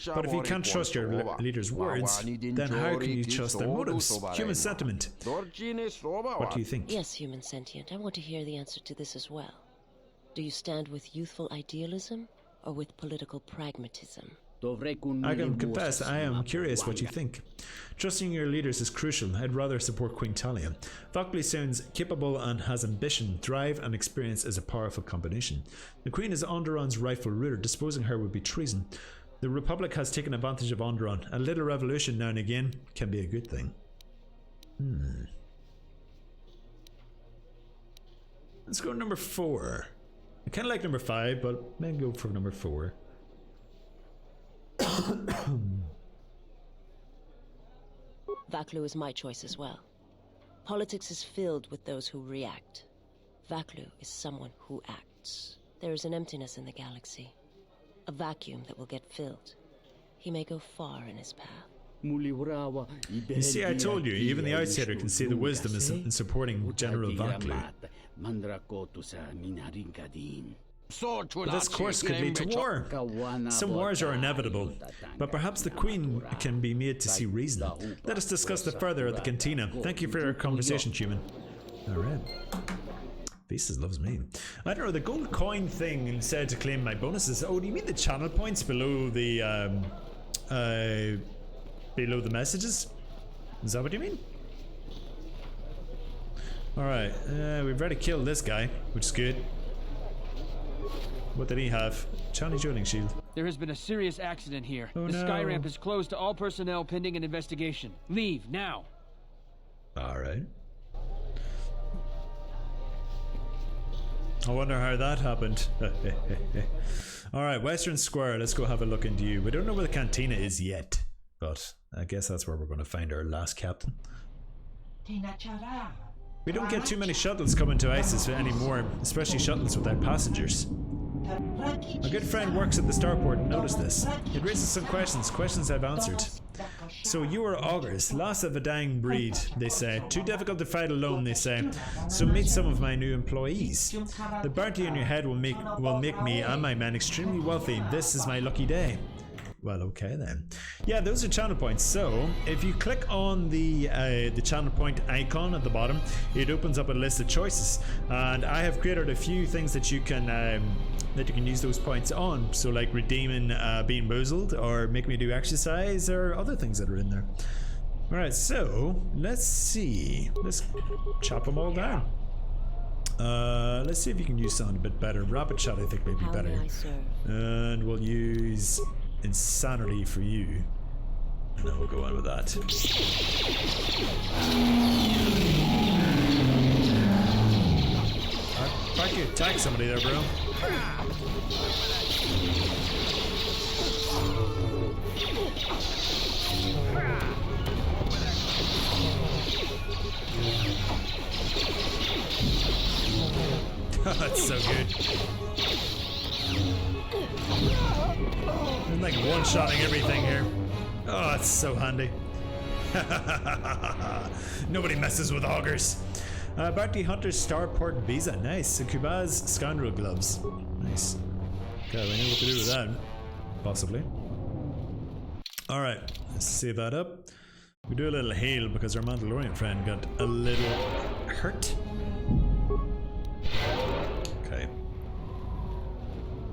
Speaker 1: But if you can't trust your leader's words, then how can you trust their motives? Human sentiment. What do you think?
Speaker 3: Yes, human sentient. I want to hear the answer to this as well. Do you stand with youthful idealism or with political pragmatism?
Speaker 1: I can confess, I am curious what you think. Trusting your leaders is crucial. I'd rather support Queen Talia. Vaclu sounds capable and has ambition. Drive and experience is a powerful combination. The Queen is Onderon's rightful ruler. Disposing her would be treason. The Republic has taken advantage of Onderon. A little revolution now and again can be a good thing. Let's go to number 4. I kind of like number 5, but maybe go for number 4.
Speaker 3: Vaklu is my choice as well. Politics is filled with those who react. Vaklu is someone who acts. There is an emptiness in the galaxy. A vacuum that will get filled. He may go far in his path.
Speaker 1: You see, I told you, even the outsider can see the wisdom in supporting General Vaklu. But this course could lead to war. Some wars are inevitable, but perhaps the Queen can be made to see reason. Let us discuss it further at the cantina. Thank you for your conversation, human. Alright. Faces loves me. I don't know, the gold coin thing said to claim my bonuses. Oh, do you mean the channel points below the messages? Is that what you mean? Alright, we've already killed this guy, which is good. What did he have? Challenge Joining Shield.
Speaker 10: There has been a serious accident here.
Speaker 1: Oh,
Speaker 10: the
Speaker 1: no.
Speaker 10: sky ramp is closed to all personnel pending an investigation. Leave, now.
Speaker 1: Alright. I wonder how that happened. Alright, Western Square, let's go have a look into you. We don't know where the cantina is yet, but I guess that's where we're going to find our last captain. We don't get too many shuttles coming to ISIS anymore, especially shuttles without passengers. My good friend works at the starport and noticed this. It raises some questions I've answered. So you are augurs, last of a dying breed, they say. Too difficult to fight alone, they say. So meet some of my new employees. The bounty on your head will make me and my men extremely wealthy. This is my lucky day. Well, okay then. Yeah, those are channel points. So if you click on the channel point icon at the bottom, it opens up a list of choices, and I have created a few things that you can use those points on. So like redeeming being boozled, or make me do exercise, or other things that are in there. All right, so let's see. Let's chop them all down. Let's see if you can use something a bit better. Rapid shot, I think, may be better. And we'll use insanity for you, and then we'll go on with that. Try to attack somebody there, bro. That's so good. I'm like one-shotting everything here. Oh, that's so handy. Nobody messes with augurs. Bounty Hunter's Starport Visa. Nice. Kubaz Scoundrel Gloves. Nice. Okay, we know what to do with that. Possibly. Alright, let's save that up. We do a little heal because our Mandalorian friend got a little hurt. Okay.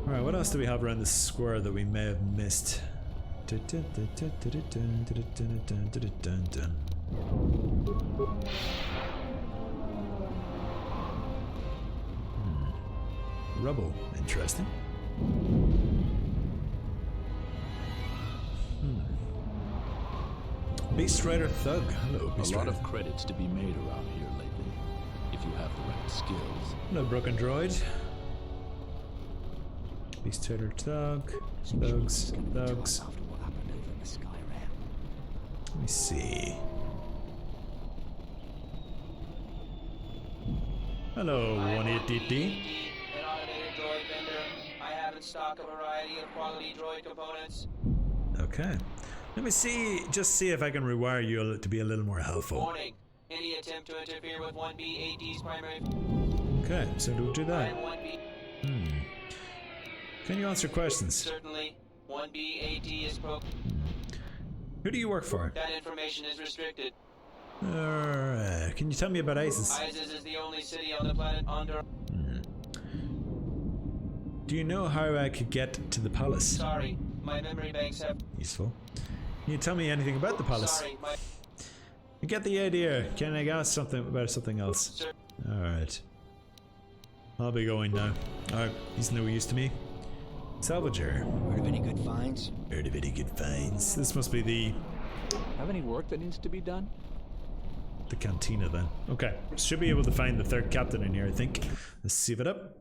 Speaker 1: Alright, what else do we have around the square that we may have missed? Rubble. Interesting. Beast Rider Thug. Hello, Beast Rider.
Speaker 15: A lot of credits to be made around here lately, if you have the right skills.
Speaker 1: Hello, Broken Droid. Beast Rider Thug. Thugs. Thugs. Let me see. Hello, 188D.
Speaker 12: An automated droid vendor. I have in stock a variety of quality droid components.
Speaker 1: Okay. Let me see, just see if I can rewire you to be a little more helpful.
Speaker 12: Warning. Any attempt to interfere with 1B-AD's primary...
Speaker 1: Okay, so don't do that.
Speaker 12: I'm 1B.
Speaker 1: Can you answer questions?
Speaker 12: Certainly. 1B-AD is pro...
Speaker 1: Who do you work for?
Speaker 12: That information is restricted.
Speaker 1: Alright, can you tell me about ISIS?
Speaker 12: ISIS is the only city on the planet under...
Speaker 1: Do you know how I could get to the palace?
Speaker 12: Sorry, my memory banks have...
Speaker 1: Useful. Can you tell me anything about the palace?
Speaker 12: Sorry, my...
Speaker 1: I get the idea. Can I ask something about something else?
Speaker 12: Sir.
Speaker 1: Alright. I'll be going now. Alright, he's no use to me. Salvager.
Speaker 14: Heard of any good finds?
Speaker 1: Heard of any good finds. This must be the...
Speaker 15: Have any work that needs to be done?
Speaker 1: The cantina then. Okay, should be able to find the third captain in here, I think. Let's save it up.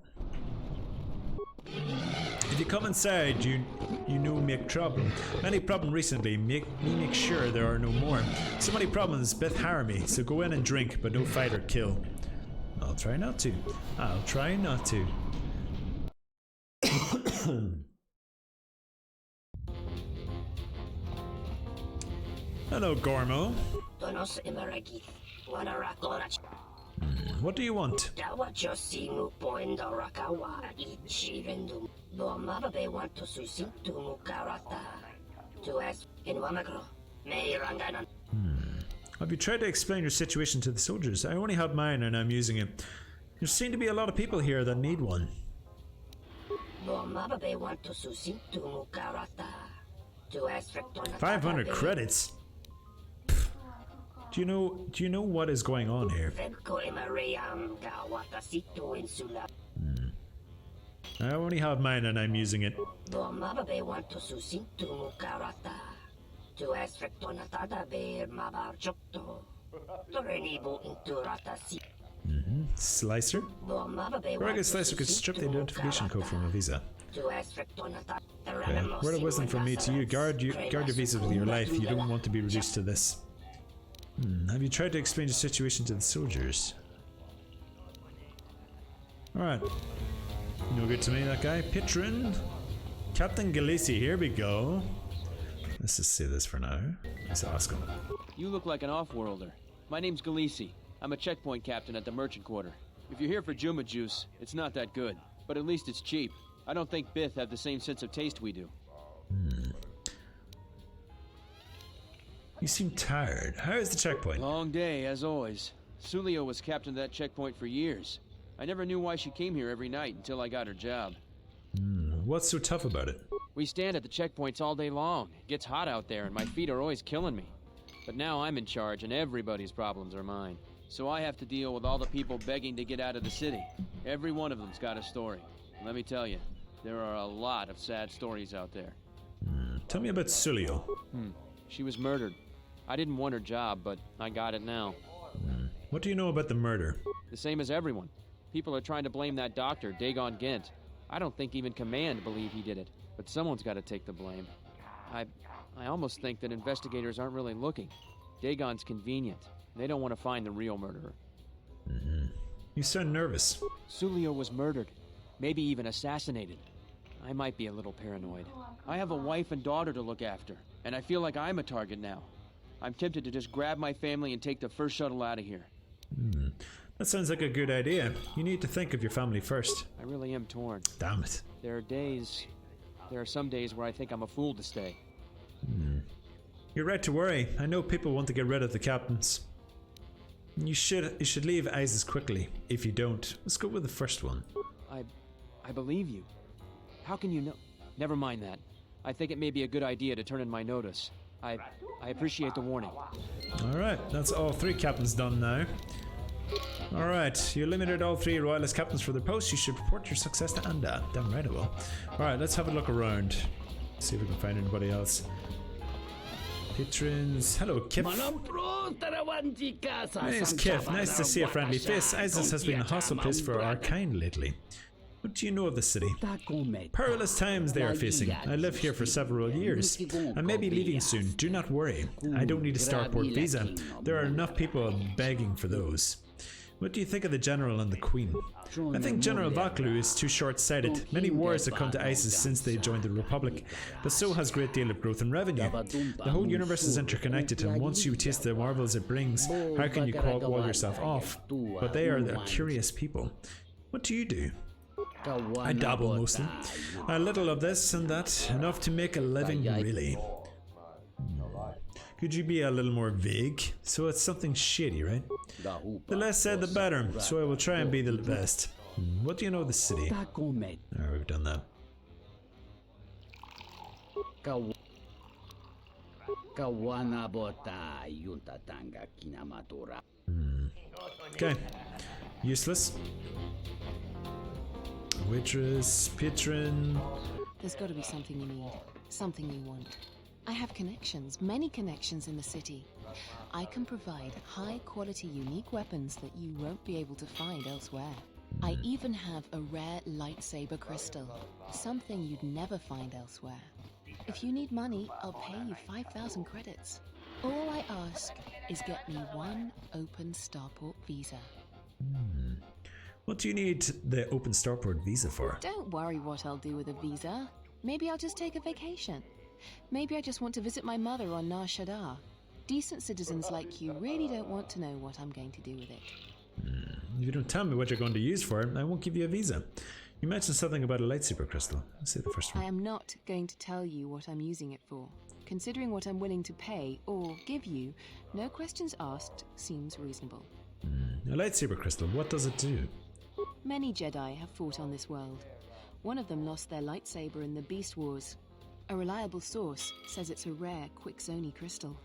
Speaker 1: If you come inside, you know make trouble. Many problem recently, make sure there are no more. So many problems, Beth harm me, so go in and drink, but no fight or kill. I'll try not to. I'll try not to. Hello, Gormo. What do you want? Have you tried to explain your situation to the soldiers? I only have mine and I'm using it. There seem to be a lot of people here that need one. 500 credits? Do you know what is going on here? I only have mine and I'm using it. Slicer? Rugged Slicer could strip the identification code from a visa. Okay. Word of wisdom from me to you. Guard your visas with your life. You don't want to be reduced to this. Have you tried to explain the situation to the soldiers? Alright. No good to me, that guy. Pitrin. Captain Galisi, here we go. Let's just say this for now. Let's ask him.
Speaker 10: You look like an off-worlder. My name's Galisi. I'm a checkpoint captain at the merchant quarter. If you're here for Juma Juice, it's not that good. But at least it's cheap. I don't think Bith have the same sense of taste we do.
Speaker 1: You seem tired. How is the checkpoint?
Speaker 10: Long day, as always. Sulio was captain of that checkpoint for years. I never knew why she came here every night until I got her job.
Speaker 1: What's so tough about it?
Speaker 10: We stand at the checkpoints all day long. It gets hot out there and my feet are always killing me. But now I'm in charge and everybody's problems are mine. So I have to deal with all the people begging to get out of the city. Every one of them's got a story. Let me tell you, there are a lot of sad stories out there.
Speaker 1: Tell me about Sulio.
Speaker 10: She was murdered. I didn't want her job, but I got it now.
Speaker 1: What do you know about the murder?
Speaker 10: The same as everyone. People are trying to blame that doctor, Dagon Gent. I don't think even Command believe he did it, but someone's got to take the blame. I almost think that investigators aren't really looking. Dagon's convenient. They don't want to find the real murderer.
Speaker 1: You sound nervous.
Speaker 10: Sulio was murdered. Maybe even assassinated. I might be a little paranoid. I have a wife and daughter to look after, and I feel like I'm a target now. I'm tempted to just grab my family and take the first shuttle out of here.
Speaker 1: That sounds like a good idea. You need to think of your family first.
Speaker 10: I really am torn.
Speaker 1: Damn it.
Speaker 10: There are some days where I think I'm a fool to stay.
Speaker 1: You're right to worry. I know people want to get rid of the captains. You should leave ISIS quickly. If you don't, let's go with the first one.
Speaker 10: I believe you. How can you know? Never mind that. I think it may be a good idea to turn in my notice. I appreciate the warning.
Speaker 1: Alright, that's all 3 captains done now. Alright, you eliminated all 3 royalist captains for their posts. You should report your success to Anda. Damn right I will. Alright, let's have a look around. See if we can find anybody else. Patrons. Hello, Kif. Nice, Kif. Nice to see a friendly face. ISIS has been a hostile place for our kind lately. What do you know of the city? Perilous times they are facing. I live here for several years. I may be leaving soon. Do not worry. I don't need a starport visa. There are enough people begging for those. What do you think of the General and the Queen? I think General Vaklu is too short-sighted. Many wars have come to ISIS since they joined the Republic, but so has a great deal of growth and revenue. The whole universe is interconnected, and once you taste the marvels it brings, how can you wall yourself off? But they are the curious people. What do you do? I dabble mostly. A little of this and that, enough to make a living really. Could you be a little more vague? So it's something shady, right? The less said the better, so I will try and be the best. What do you know of the city? Alright, we've done that. Okay. Useless. Waitress, patron.
Speaker 2: There's got to be something you need. Something you want. I have connections, many connections in the city. I can provide high-quality, unique weapons that you won't be able to find elsewhere. I even have a rare lightsaber crystal, something you'd never find elsewhere. If you need money, I'll pay you 5,000 credits. All I ask is get me one open starport visa.
Speaker 1: What do you need the open starport visa for?
Speaker 2: Don't worry what I'll do with a visa. Maybe I'll just take a vacation. Maybe I just want to visit my mother on Nar Shaddaa. Decent citizens like you really don't want to know what I'm going to do with it.
Speaker 1: If you don't tell me what you're going to use for it, I won't give you a visa. You mentioned something about a lightsaber crystal. Let's see the first one.
Speaker 2: I am not going to tell you what I'm using it for. Considering what I'm willing to pay or give you, no questions asked seems reasonable.
Speaker 1: A lightsaber crystal, what does it do?
Speaker 2: Many Jedi have fought on this world. One of them lost their lightsaber in the Beast Wars. A reliable source says it's a rare Quixoni crystal.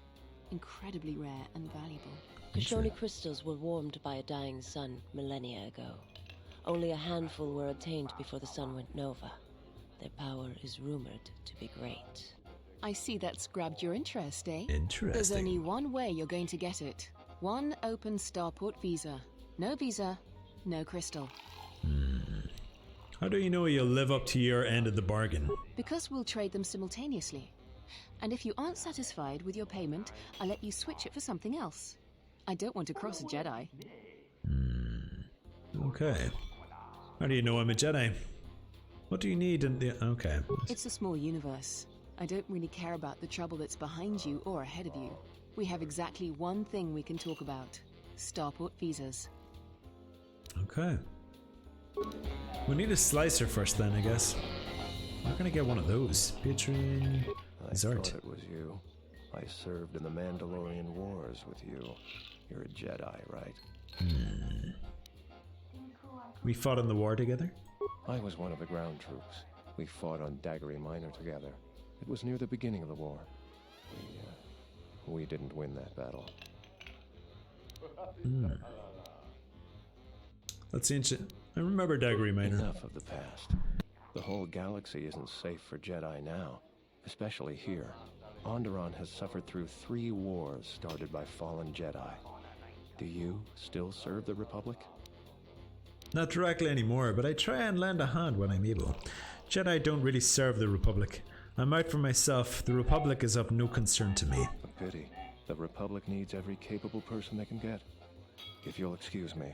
Speaker 2: Incredibly rare and valuable.
Speaker 3: Quixoni crystals were warmed by a dying sun millennia ago. Only a handful were obtained before the sun went nova. Their power is rumored to be great.
Speaker 2: I see that's grabbed your interest, eh?
Speaker 1: Interesting.
Speaker 2: There's only one way you're going to get it. One open starport visa. No visa, no crystal.
Speaker 1: How do you know you'll live up to your end of the bargain?
Speaker 2: Because we'll trade them simultaneously. And if you aren't satisfied with your payment, I'll let you switch it for something else. I don't want to cross a Jedi.
Speaker 1: Okay. How do you know I'm a Jedi? What do you need in the... Okay.
Speaker 2: It's a small universe. I don't really care about the trouble that's behind you or ahead of you. We have exactly one thing we can talk about. Starport visas.
Speaker 1: Okay. We need a slicer first then, I guess. We're gonna get one of those. Patron...
Speaker 17: I thought it was you. I served in the Mandalorian Wars with you. You're a Jedi, right?
Speaker 1: We fought in the war together?
Speaker 17: I was one of the ground troops. We fought on Daggery Minor together. It was near the beginning of the war. We didn't win that battle.
Speaker 1: That's ancient. I remember Daggery Minor.
Speaker 17: Enough of the past. The whole galaxy isn't safe for Jedi now. Especially here. Onderon has suffered through 3 wars started by fallen Jedi. Do you still serve the Republic?
Speaker 1: Not directly anymore, but I try and lend a hand when I'm able. Jedi don't really serve the Republic. I'm out for myself. The Republic is of no concern to me.
Speaker 17: A pity. The Republic needs every capable person they can get. If you'll excuse me.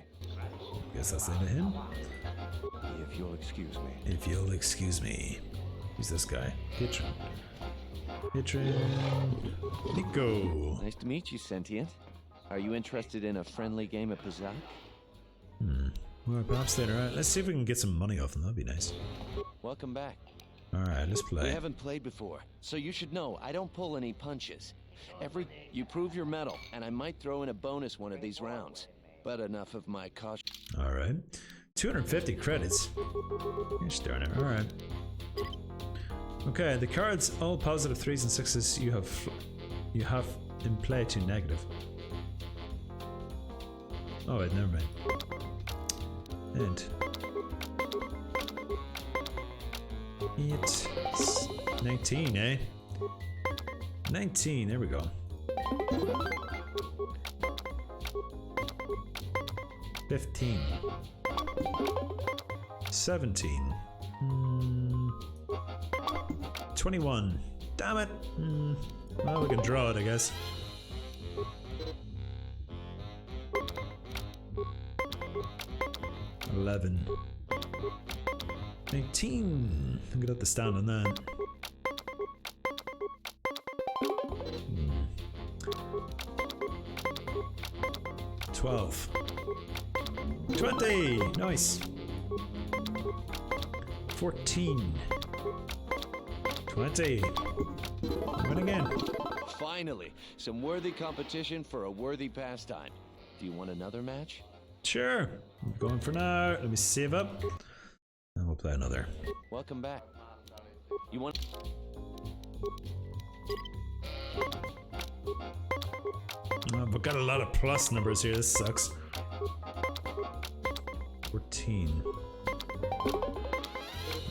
Speaker 1: Guess I'll say to him.
Speaker 17: If you'll excuse me.
Speaker 1: If you'll excuse me. Who's this guy? Patron. Patron. Nico.
Speaker 8: Nice to meet you, Sentient. Are you interested in a friendly game of Pazaak?
Speaker 1: Well, perhaps later. Alright, let's see if we can get some money off them. That'd be nice.
Speaker 8: Welcome back.
Speaker 1: Alright, let's play.
Speaker 8: We haven't played before, so you should know I don't pull any punches. You prove your mettle, and I might throw in a bonus one of these rounds. But enough of my caution.
Speaker 1: Alright. 250 credits. You're starting it. Alright. Okay, the cards, all positive 3s and 6s you have in play to negative. Oh wait, never mind. And 8, 19, eh? 19, there we go. 15. 17. 21. Damn it. Well, we can draw it, I guess. 11. 19. I'm gonna have to stand on that. 12. 20. Nice. 14. 20. Win again.
Speaker 8: Finally, some worthy competition for a worthy pastime. Do you want another match?
Speaker 1: Sure. I'm going for now. Let me save up. And we'll play another.
Speaker 8: Welcome back. You want...
Speaker 1: Oh, we've got a lot of plus numbers here. This sucks. 14.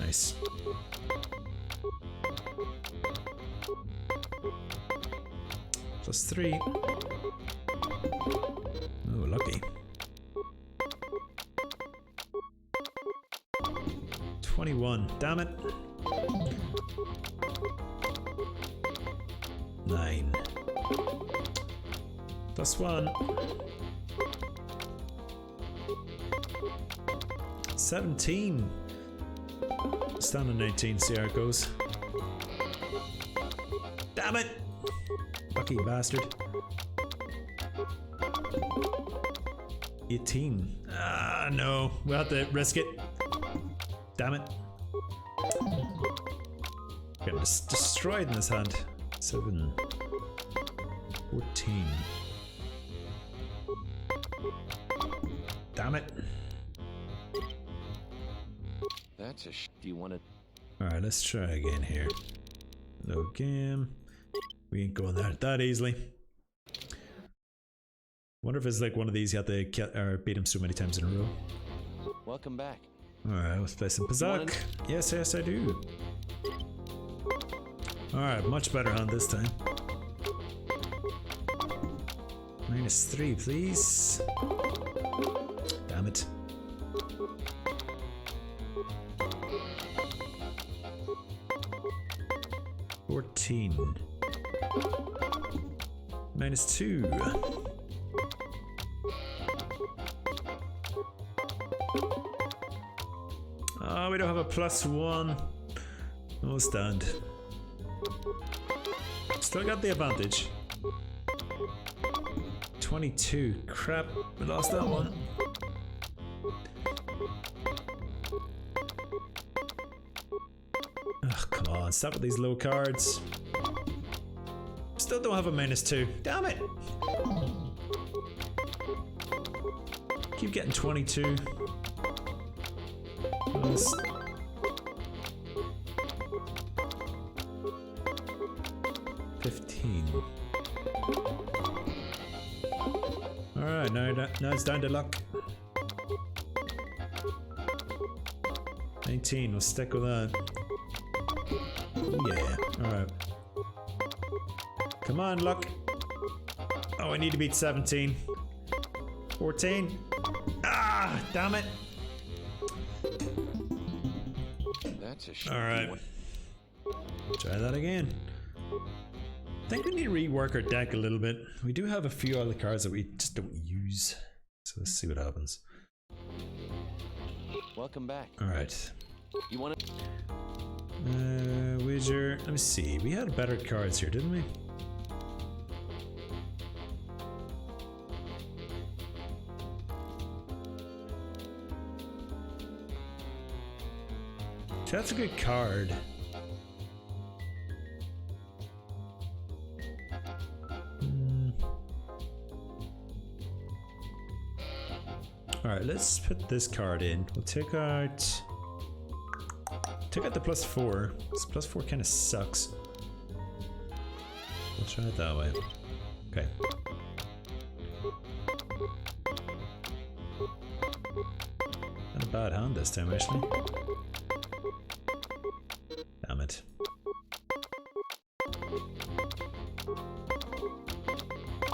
Speaker 1: Nice. Plus 3. Oh, lucky. 21. Damn it. 9. +1. 17. Stand on 19, see how it goes. Damn it! Lucky bastard. 18. Ah, no. We'll have to risk it. Damn it. Getting destroyed in this hand. 7. 14. Damn it.
Speaker 8: That's a do you want to...
Speaker 1: Alright, let's try again here. No game. We ain't going there that easily. Wonder if it's like one of these you have to kill or beat him so many times in a row.
Speaker 8: Welcome back.
Speaker 1: Alright, let's play some Pazak. Yes, yes, I do. Alright, much better hand this time. -3, please. Damn it. -14. -2. Oh, we don't have a +1. No stand. Still got the advantage. 22. Crap, we lost that one. Oh, come on, stop with these low cards. Still don't have a -2. Damn it! Keep getting 22. Plus 15. Alright, now it's down to luck. 19, we'll stick with that. Ooh, yeah, alright. Come on, luck. Oh, I need to beat 17. 14. Ah, damn it.
Speaker 8: That's a
Speaker 1: Alright. Try that again. I think we need to rework our deck a little bit. We do have a few other cards that we just don't use. So let's see what happens.
Speaker 8: Welcome back.
Speaker 1: Alright.
Speaker 8: You want to...
Speaker 1: Wizard. Let me see. We had better cards here, didn't we? That's a good card. Alright, let's put this card in. We'll take out the +4. This +4 kind of sucks. We'll try it that way. Okay. Not a bad hand this time, actually. Damn it.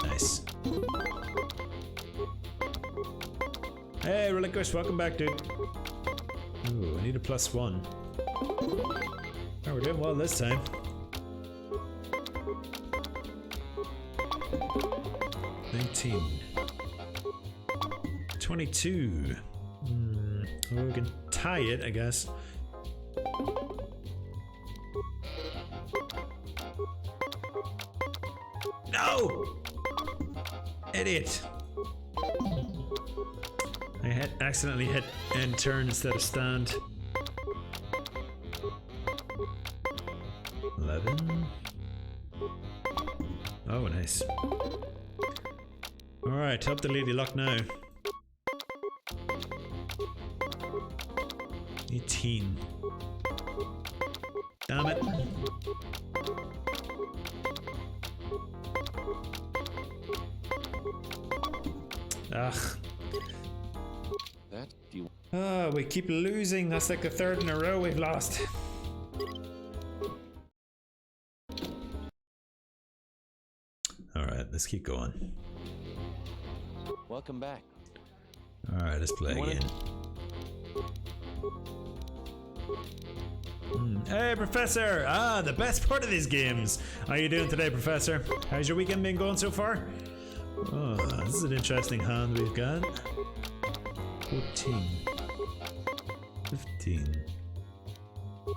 Speaker 1: Nice. Hey, Relinquish, welcome back, dude. Ooh, I need a +1. Oh, we're doing well this time. $19. 22. Well, we can tie it, I guess. No! Idiot! I accidentally hit end turn instead of stand. 11. Oh, nice. Alright, up the lady luck now. 18. Damn it. Ugh.
Speaker 8: That do you...
Speaker 1: Oh, we keep losing. That's like the third in a row we've lost. Alright, let's keep going.
Speaker 8: Welcome back.
Speaker 1: Alright, let's play again. Hey, Professor! Ah, the best part of these games. How you doing today, Professor? How's your weekend been going so far? Oh, this is an interesting hand we've got. 14. 15. Do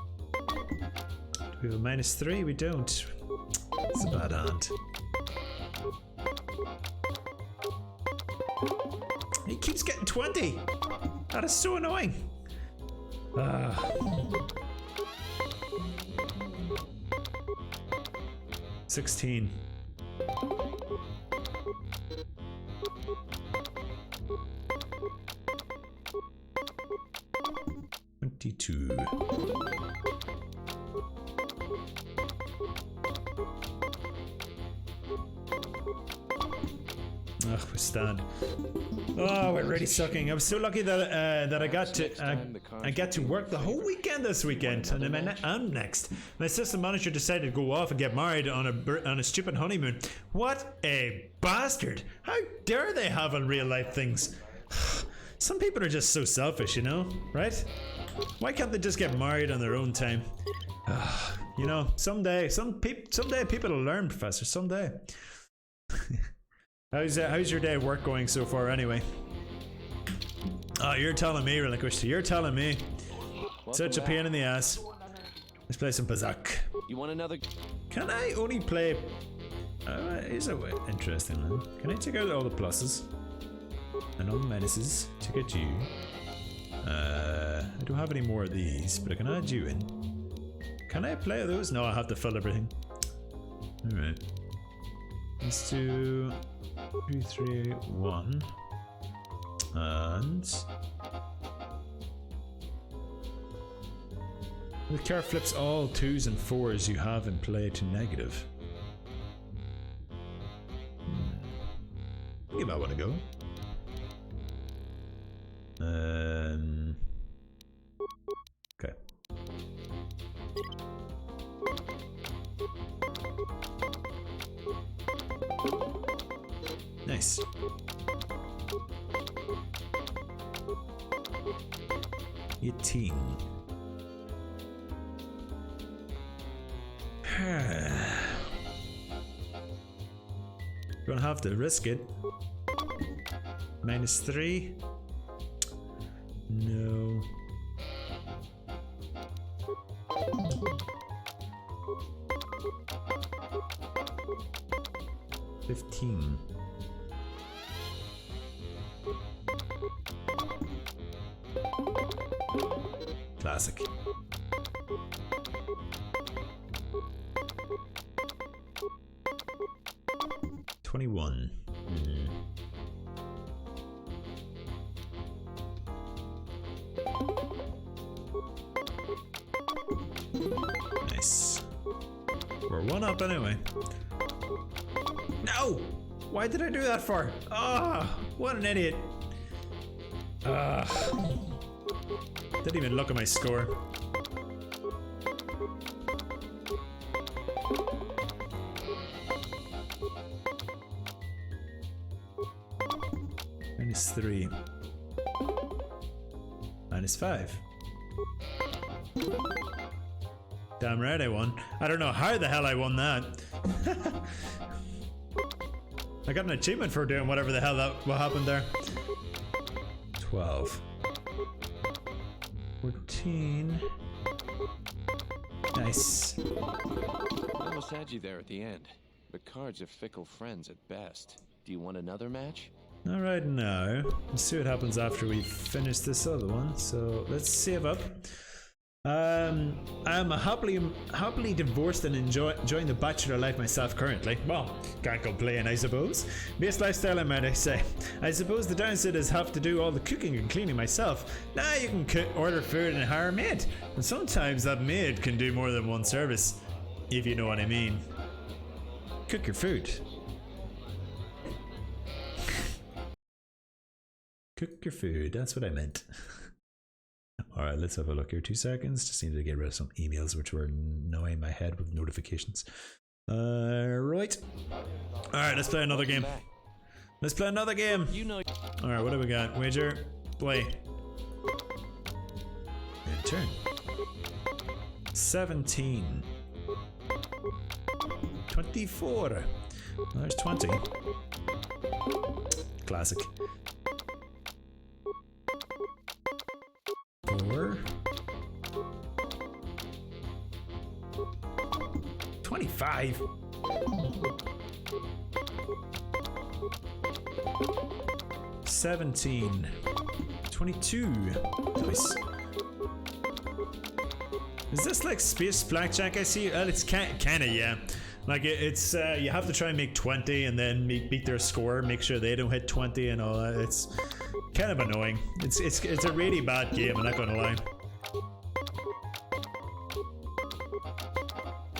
Speaker 1: we have a -3? We don't. It's a bad hand. He keeps getting 20! That is so annoying! 16. $22. Ugh, we stand. Oh, we're really sucking. I was so lucky that that I got to work the whole weekend this weekend, and then next. My assistant manager decided to go off and get married on a stupid honeymoon. What a bastard! How dare they have in real life things? Some people are just so selfish, you know, right? Why can't they just get married on their own time? You know, someday people will learn, Professor. Someday. How's your day at work going so far, anyway? Oh, you're telling me, Relinquished. You're telling me. Such a pain in the ass. Let's play some Pazak.
Speaker 8: You want another?
Speaker 1: Can I only play? Here's a way interesting one. Can I take out all the pluses and all the minuses to get you? I don't have any more of these, but I can add you in. Can I play those? No, I have to fill everything. All right. Let's do 2, 3, 1, and the card flips all 2s and 4s you have in play to negative. Give that one a go. Okay. Nice. $18. Gonna have to risk it. -3. No. $15. Classic. $21. Nice. We're one up anyway. No! Why did I do that for? Ah, what an idiot. Didn't even look at my score. -3. -5. Damn right I won. I don't know how the hell I won that. I got an achievement for doing whatever the hell what happened there. 12. 14. Nice.
Speaker 8: I almost had you there at the end, but cards are fickle friends at best. Do you want another match?
Speaker 1: Alright, now let's see what happens after we finish this other one. So let's save up. I'm happily divorced and enjoying the bachelor life myself currently. Well, can't complain, I suppose. Best lifestyle, I might say. I suppose the downside is have to do all the cooking and cleaning myself. Now you can order food and hire a maid, and sometimes that maid can do more than one service, if you know what I mean. Cook your food. Cook your food, that's what I meant. Alright, let's have a look here. 2 seconds. Just need to get rid of some emails which were annoying my head with notifications. Right. Alright, let's play another game. Let's play another game. Alright, what do we got? Wager. Play. And turn. 17. 24. Well, there's 20. Classic. 4. 25. 17. 22. Nice. Is this like space blackjack I see? It's kinda, yeah. Like it's you have to try and make 20 and then beat their score, make sure they don't hit 20 and all that. It's kind of annoying. It's a really bad game, I'm not gonna lie.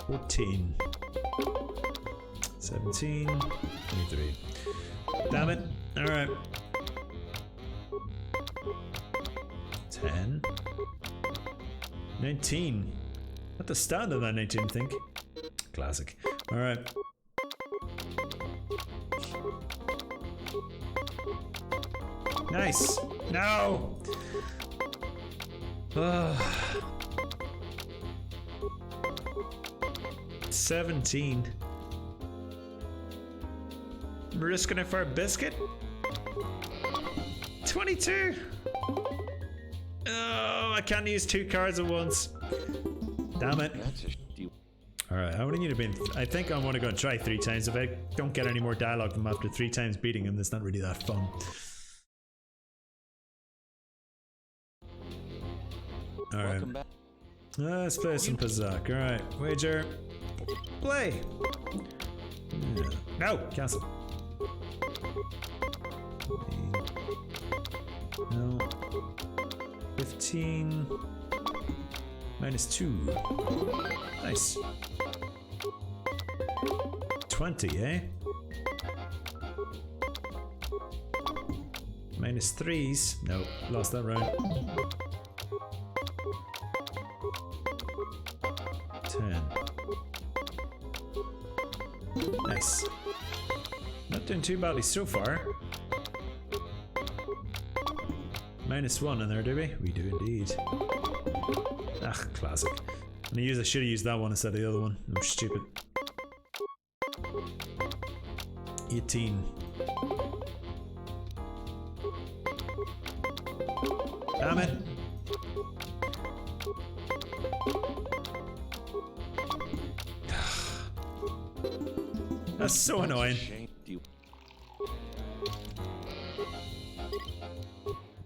Speaker 1: 14. 17. 23. Damn it. Alright. 10. 19. Not the stand on that 19, I think. Classic. Alright. Nice. No! 17. I'm risking it for a biscuit? 22! Oh, I can't use 2 cards at once. Damn it. Alright, how many need to be? I think I want to go and try 3 times. If I don't get any more dialogue from after 3 times beating him, it's not really that fun. Alright. Let's play some Pazak. Alright, wager. Play! Yeah. No! Cancel. No. 15. -2. Nice. 20, eh? -3s. No, lost that round. 10. Nice. Not doing too badly so far. -1 in there, do we? We do indeed. Ah, classic. I should have used that one instead of the other one. I'm stupid. 18. Damn it. That's so annoying.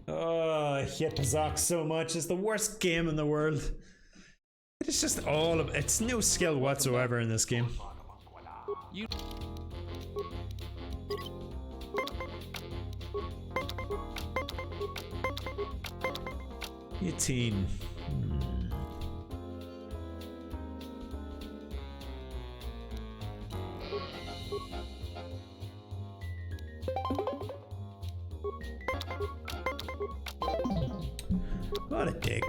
Speaker 1: Oh, I hate Pazak so much. It's the worst game in the world. It's just all of it's no skill whatsoever in this game. 18. What a dick.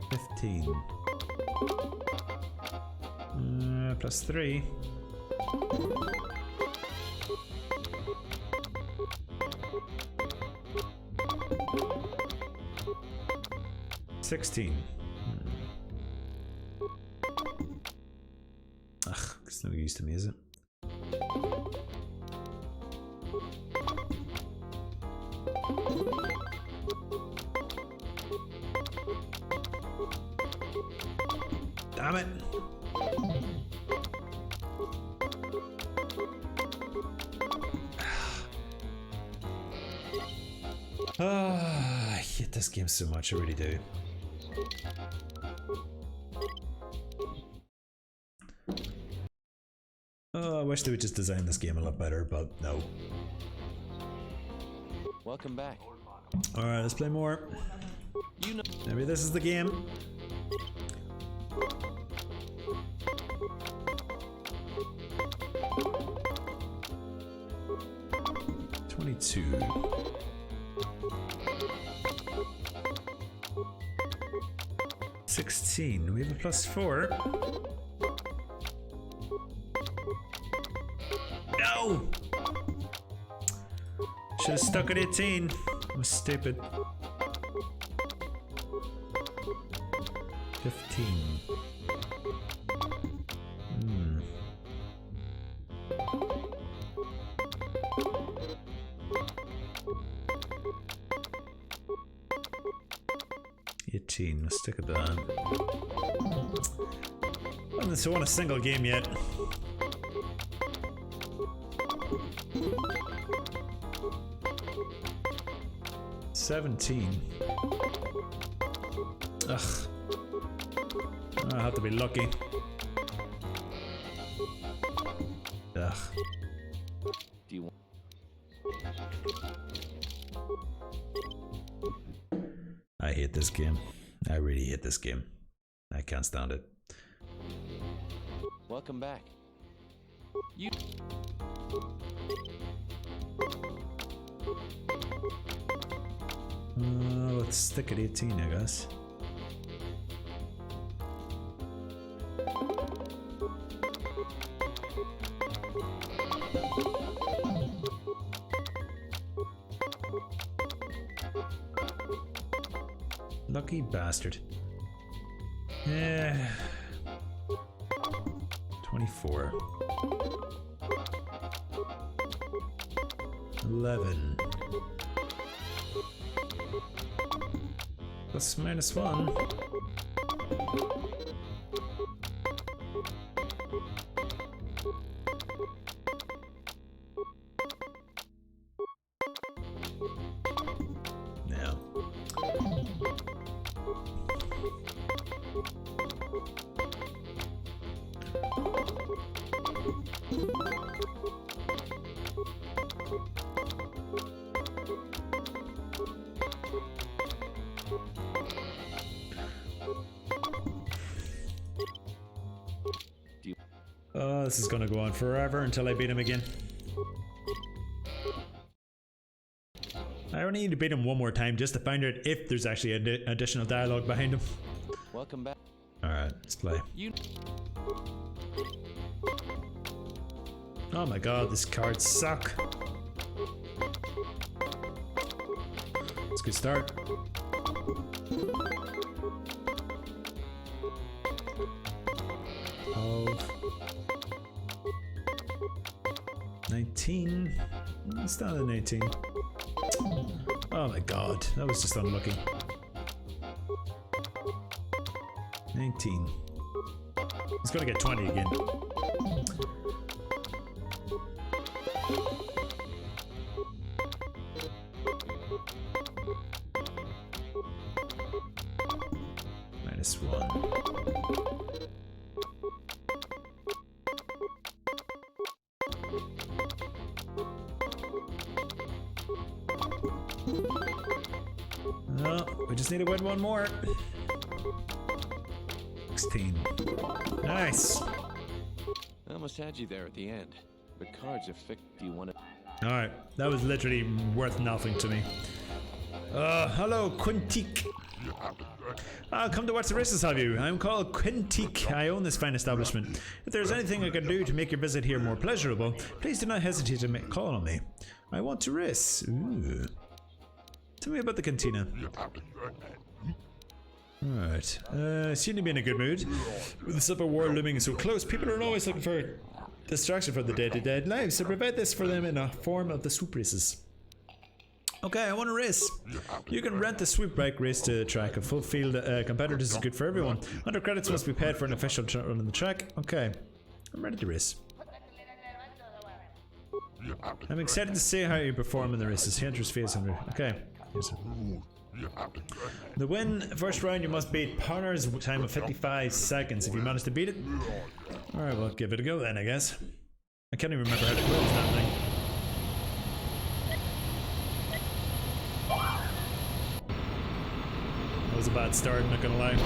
Speaker 1: 15. +3. $16. Ugh, it's no use to me, is it? Damn it! I hate this game so much, I really do. Oh, I wish they would just design this game a lot better, but no.
Speaker 8: Welcome back.
Speaker 1: Alright, let's play more.
Speaker 8: You know.
Speaker 1: Maybe this is the game. $22. $16. We have a +4. No! Should have stuck at 18. I was stupid. 15. 18. Let's stick with that. I haven't won a single game yet. $17. Ugh. I have to be lucky. Ugh.
Speaker 8: Do you want...
Speaker 1: I hate this game. I really hate this game. I can't stand it.
Speaker 8: Welcome back. You...
Speaker 1: Let's stick at 18, I guess. Lucky bastard. Yeah. 24. 11. Plus minus 1. Now. Oh, this is gonna go on forever until I beat him again. I only need to beat him one more time just to find out if there's actually additional dialogue behind him.
Speaker 8: Welcome back.
Speaker 1: Alright, let's play. Oh my god, these cards suck. It's a good start. Oh. 19. It's not an 18. Oh my god, that was just unlucky. 19. He's gonna get 20 again. Minus 1. No, we just need to win one more. 16. Nice.
Speaker 8: I almost had you there at the end. The cards are fixed. Do you want to...
Speaker 1: Alright, that was literally worth nothing to me. Hello, Quintique. Come to watch the races, have you? I'm called Quintique. I own this fine establishment. If there's anything I can do to make your visit here more pleasurable, please do not hesitate to call on me. I want to race. Ooh. Tell me about the cantina. Alright. Seem to be in a good mood. With the Civil War looming so close, people are always looking for distraction from the day-to-day lives, so provide this for them in a form of the swoop races. Okay, I want to race. You can rent the swoop bike race to the track. A full field competitors is good for everyone. 100 credits must be paid for an official run on the track. Okay, I'm ready to race. I'm excited to see how you perform in the races. Hunter's face under. Okay. The win first round, you must beat partner's time of 55 seconds. If you manage to beat it, alright, well, give it a go then, I guess. I can't even remember how to close that thing. That was a bad start, not gonna lie.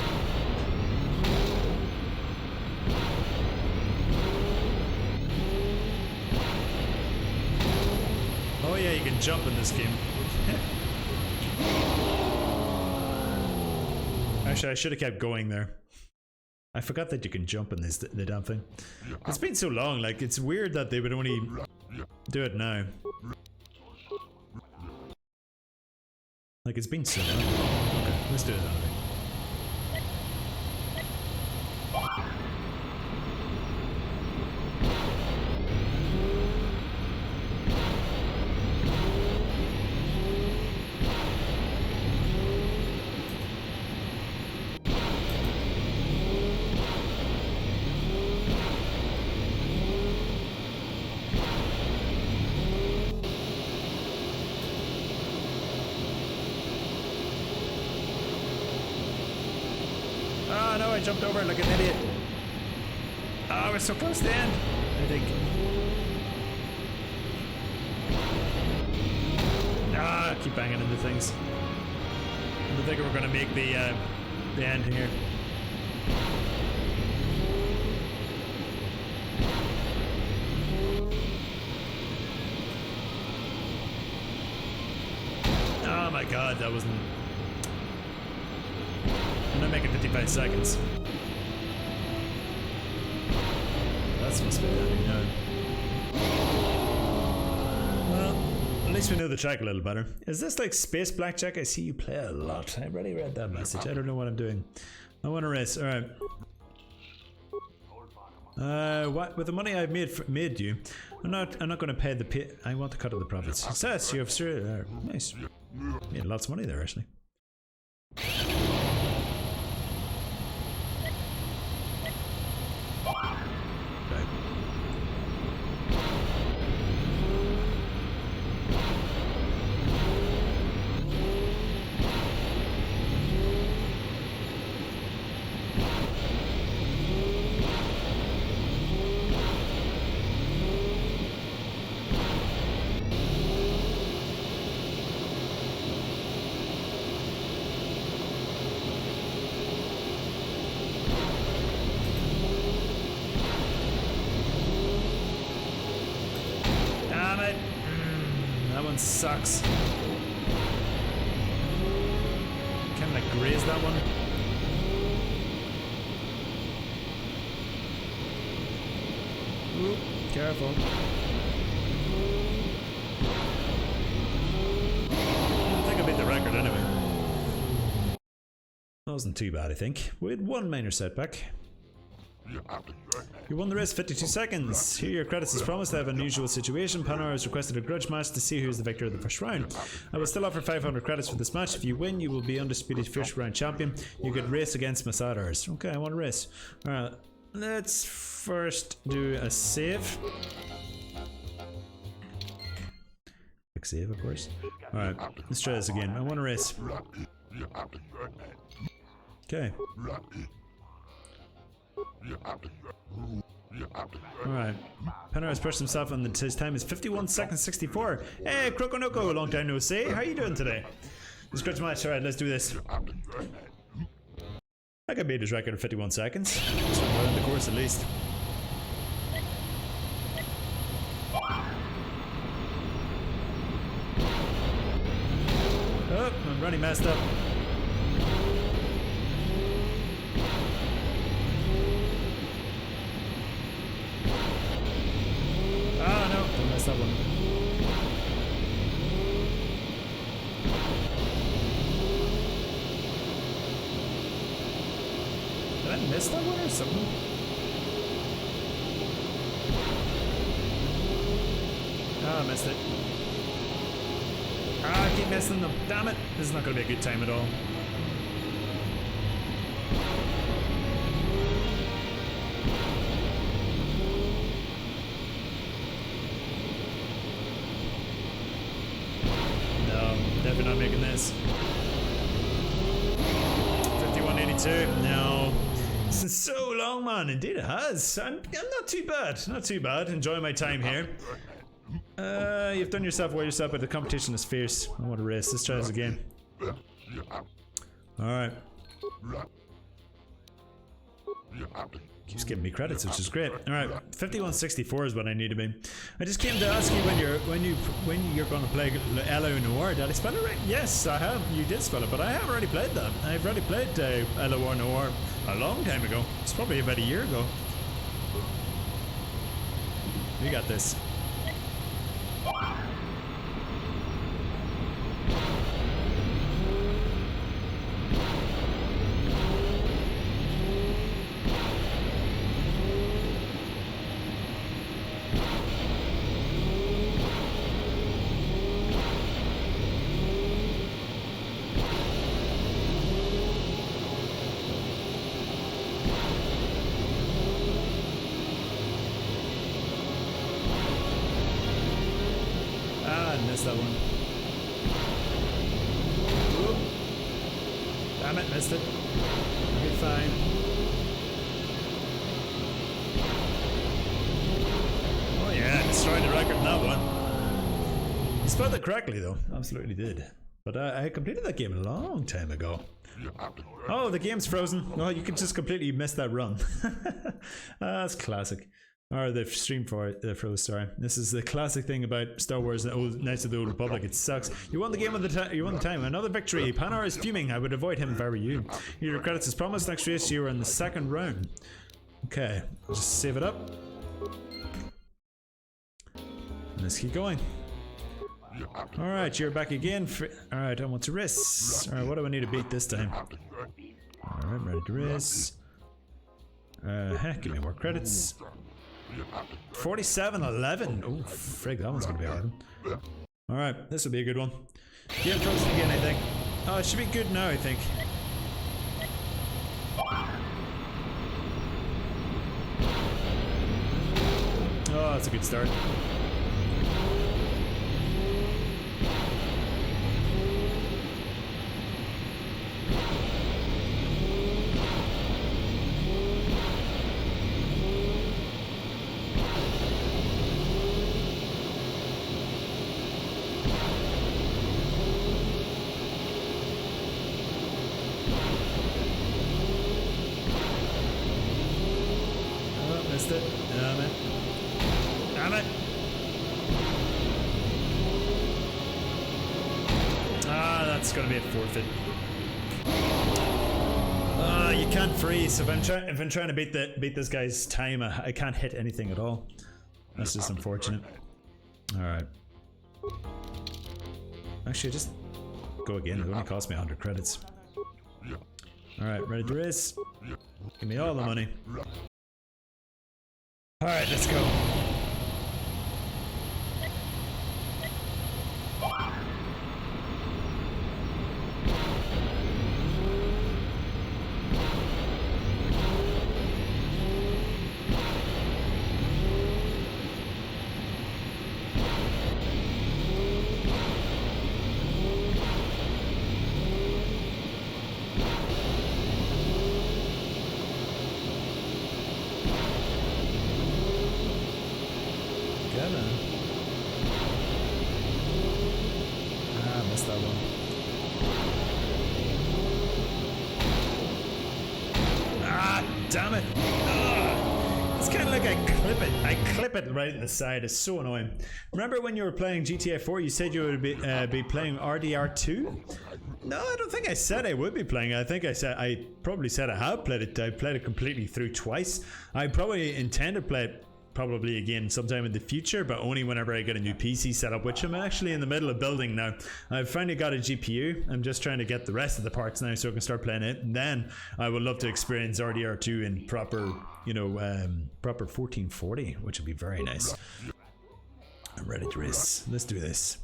Speaker 1: Oh yeah, you can jump in this game. Actually, I should have kept going there. I forgot that you can jump in this the damn thing. It's been so long, like, it's weird that they would only do it now. Like, it's been so long. Okay, let's do it anyway. I jumped over like an idiot. Oh, we're so close to the end, I think. Ah, I keep banging into things. I don't think we're gonna make the end here. Oh my god, that wasn't... I'm not making 55 seconds. That's supposed to be happening now. Well, at least we know the track a little better. Is this like space blackjack? I see you play a lot. I've already read that message. I don't know what I'm doing. I want to race. Alright. What with the money I've made you, I'm not going to pay the pay. I want to cut of the profits. Success, you have nice. Made lots of money there actually. Sucks. Can I graze that one? Ooh, careful. I think I beat the record anyway. That wasn't too bad, I think. We had one minor setback. You won the race 52 seconds. Here are your credits as promised. I have an unusual situation. Panhard has requested a grudge match to see who's the victor of the first round. I will still offer 500 credits for this match. If you win, you will be undisputed first round champion. You could race against Massadars. Okay, I want to race. Alright, let's first do a save. Quick save, of course. Alright, let's try this again. I want to race. Okay. Alright. Panhard has pushed himself and his time is 51 seconds 64. Hey, Krokonoko, long time no see. How you doing today? This grudge match, alright, let's do this. I can beat his record of 51 seconds. So we're in the course at least. Oh, I'm running messed up. Ah, no, I messed that one. Did I miss that one or something? Ah, I missed it. Ah, I keep missing them. Damn it. This is not going to be a good time at all. Definitely not making this. 51.82. No. This is so long, man. Indeed it has. I'm not too bad. Not too bad. Enjoying my time here. You've done yourself well yourself, but the competition is fierce. I want to race. Let's try this again. Alright. Keeps giving me credits, which is great. Alright, 5164 is what I need to be. I just came to ask you when you're going to play L.A. Noire. Did I spell it right? Yes, I have. You did spell it, but I have already played that. I've already played L.A. Noire a long time ago. It's probably about a year ago. We got this. That one. Ooh. Damn it, missed it. Okay, fine. destroyed the record in that one. You spelled it correctly though, absolutely did. But I completed that game a long time ago. Oh, the game's frozen. Oh, you can just completely miss that run. That's classic. Or the stream for it, froze, sorry. This is the classic thing about Star Wars and old Knights of the Old Republic. It sucks. You won the game of the you won the time. Another victory. Panar is fuming. I would avoid him if I were you. Your credits as promised. Next race you are in the second round. Okay, just save it up. Let's keep going. Alright, you're back again. Alright, I want to race. Alright, what do I need to beat this time? Alright, ready to race. Heck, give me more credits. 47-11. Oh, frig, that one's gonna be a hard one. Alright, this will be a good one. Game frozen again, I think. Oh, it should be good now, I think. Oh, that's a good start. Forfeit. You can't freeze. If I'm trying to beat this guy's time, I can't hit anything at all. That's just unfortunate. All right. Actually, just go again. It only cost me 100 credits. All right, ready to race? Give me all the money. All right, let's go. Damn it! It's kind of like I clip it right in the side. It's so annoying. Remember when you were playing GTA 4, you said you would be playing RDR2? No, I don't think I said I would be playing it. I probably said I have played it. I played it completely through twice. I probably intend to play it probably again sometime in the future, but only whenever I get a new PC set up, which I'm actually in the middle of building now. I've finally got a GPU. I'm just trying to get the rest of the parts now so I can start playing it, and then I would love to experience RDR2 in proper, you know, proper 1440, which would be very nice. I'm ready to race. Let's do this.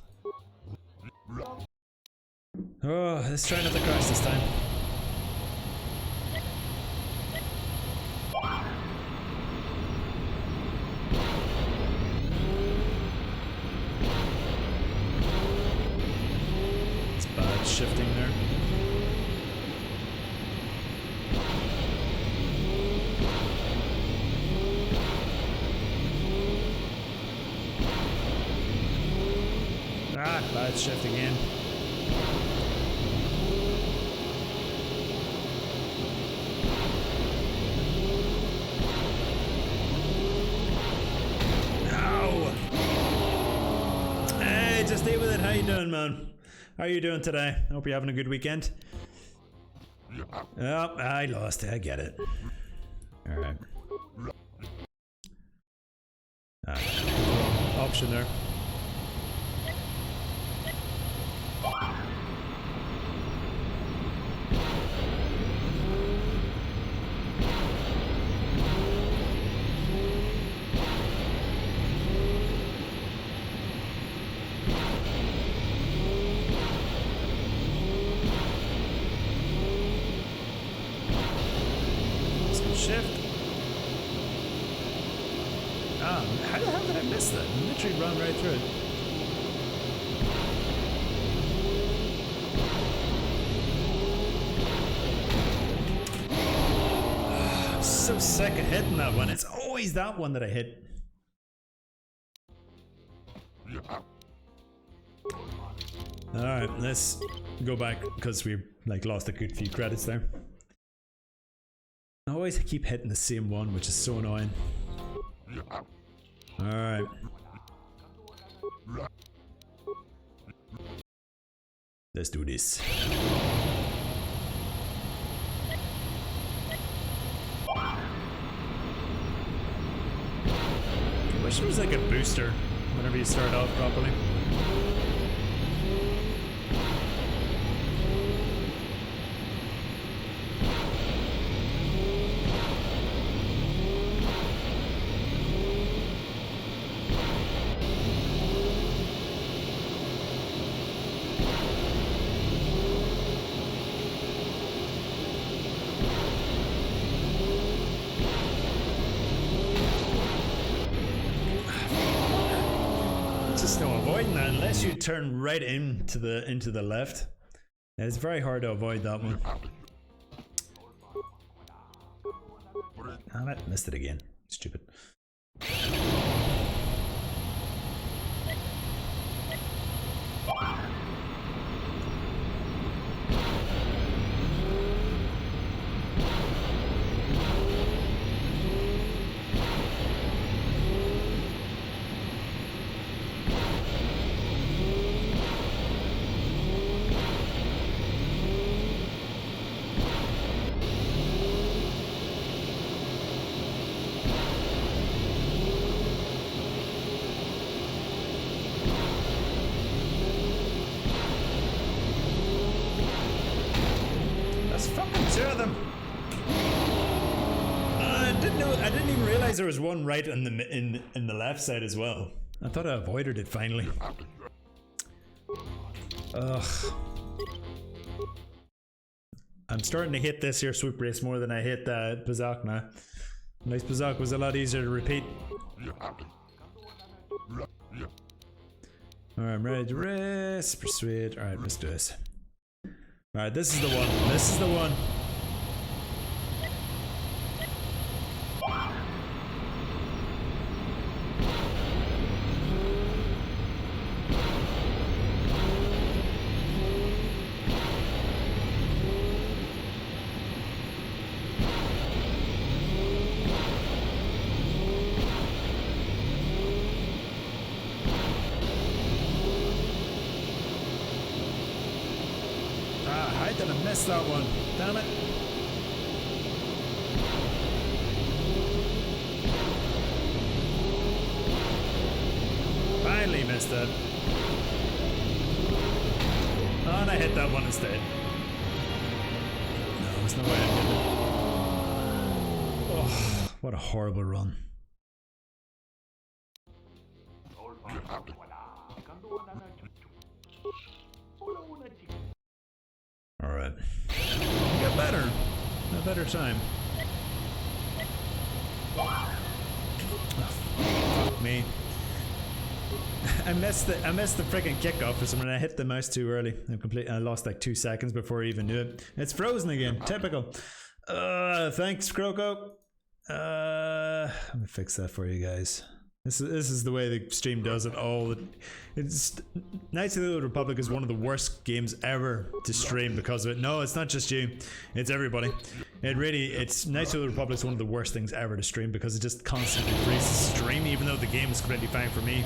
Speaker 1: Oh, let's try not to crash this time. Shifting there. Bad shift again. No! Hey, just stay with it. How you doing, man? How are you doing today? I hope you're having a good weekend. Oh, I lost it. I get it. Alright. Option there. Shift. How the hell did I miss that? I literally run right through it. I'm so sick of hitting that one. It's always that one that I hit. Alright, let's go back because we like lost a good few credits there. I always keep hitting the same one, which is so annoying. Alright. Let's do this. I wish there was like a booster whenever you start off properly. Unless you turn right into the left, it's very hard to avoid that one. Damn it, missed it again. Stupid. There was one right in the left side as well. I thought I avoided it finally. Ugh. I'm starting to hate this here swoop race more than I hate Bazak now. Nice Bazak was a lot easier to repeat. Alright, I'm ready to race. Persuade. Alright, let's do this. Alright, this is the one. This is the one. That one. Damn it. Finally missed it. Oh, and I hit that one instead. No, there's no way I did it. Oh, what a horrible run. Alright. Got better. A better time. Oh, fuck me. I missed the freaking kickoff for some reason. I hit the mouse too early. I lost like 2 seconds before I even knew it. It's frozen again. Typical. Thanks, Croco. Let me fix that for you guys. This is the way the stream does it all. It's Knights of the Old Republic is one of the worst games ever to stream because of it. No, it's not just you. It's everybody. It's Knights of the Republic is one of the worst things ever to stream because it just constantly freezes stream, even though the game is completely fine for me.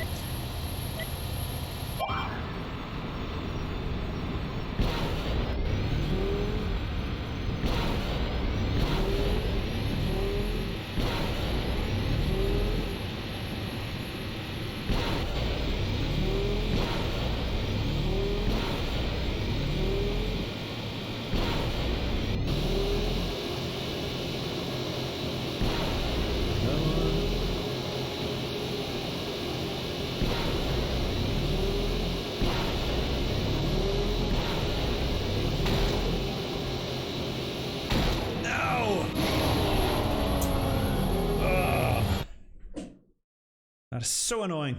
Speaker 1: That is so annoying.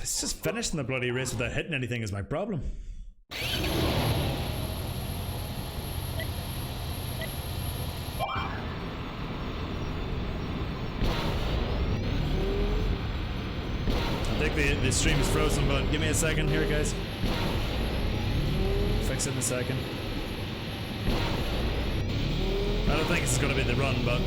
Speaker 1: It's just finishing the bloody race without hitting anything is my problem. think the stream is frozen, but give me a second here, guys. Fix it in a second. I don't think it's gonna be the run, but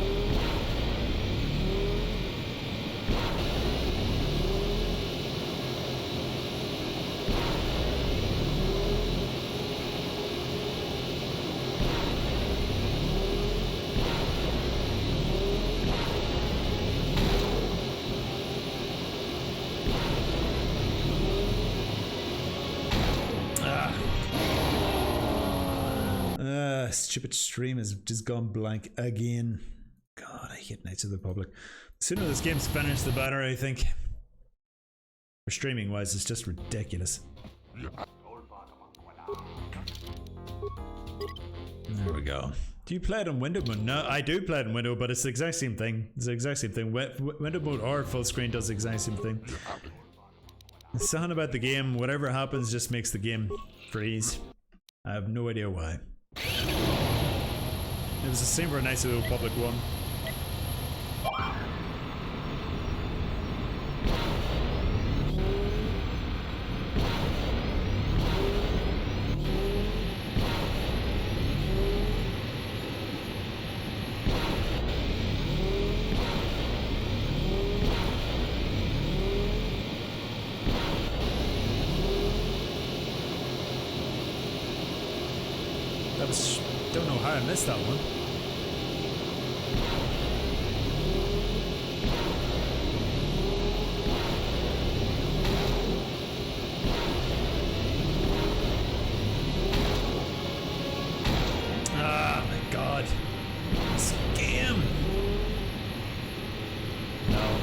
Speaker 1: stupid stream has just gone blank again. God, I hate Knights of the Republic. The sooner this game's finished, the better, I think. For streaming wise, it's just ridiculous. There we go. Do you play it on window mode? No, I do play it on window, but it's the exact same thing. It's the exact same thing. Window mode or full screen does the exact same thing. Something about the game, whatever happens, just makes the game freeze. I have no idea why. It was the same for Knights of the Republic 1. That was... don't know how I missed that one. Ah, my God. Scam! No.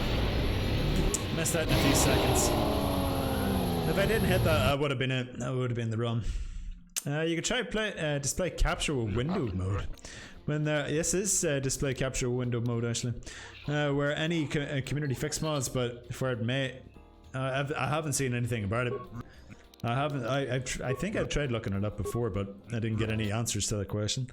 Speaker 1: Missed that in a few seconds. If I didn't hit that, I would have been it. That would have been the run. You could try display capture with window mode. When this is display capture window mode actually, where any community fix mods, but for it may, I haven't seen anything about it. I haven't. I think I've tried looking it up before, but I didn't get any answers to the question.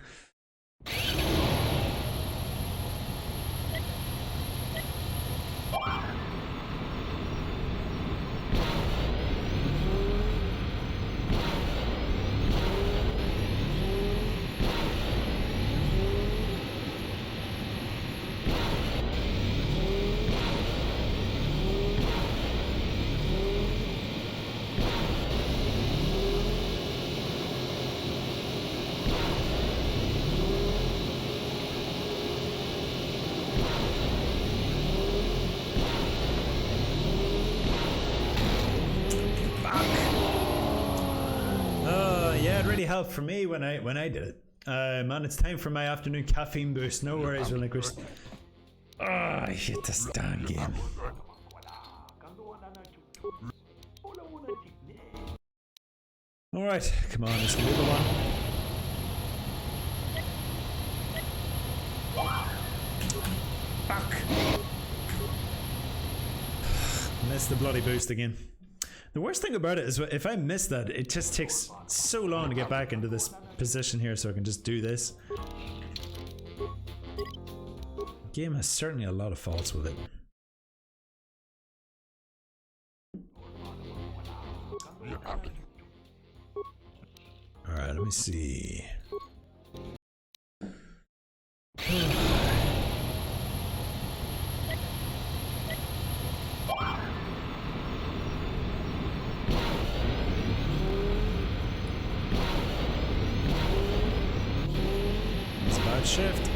Speaker 1: Help for me when I did it. Man, it's time for my afternoon caffeine boost. No worries, relinquished. Oh, I hate this damn game. Alright, come on, let's move along. Fuck! Missed the bloody boost again. The worst thing about it is if I miss that, it just takes so long to get back into this position here so I can just do this. The game has certainly a lot of faults with it. Alright, let me see. Shift.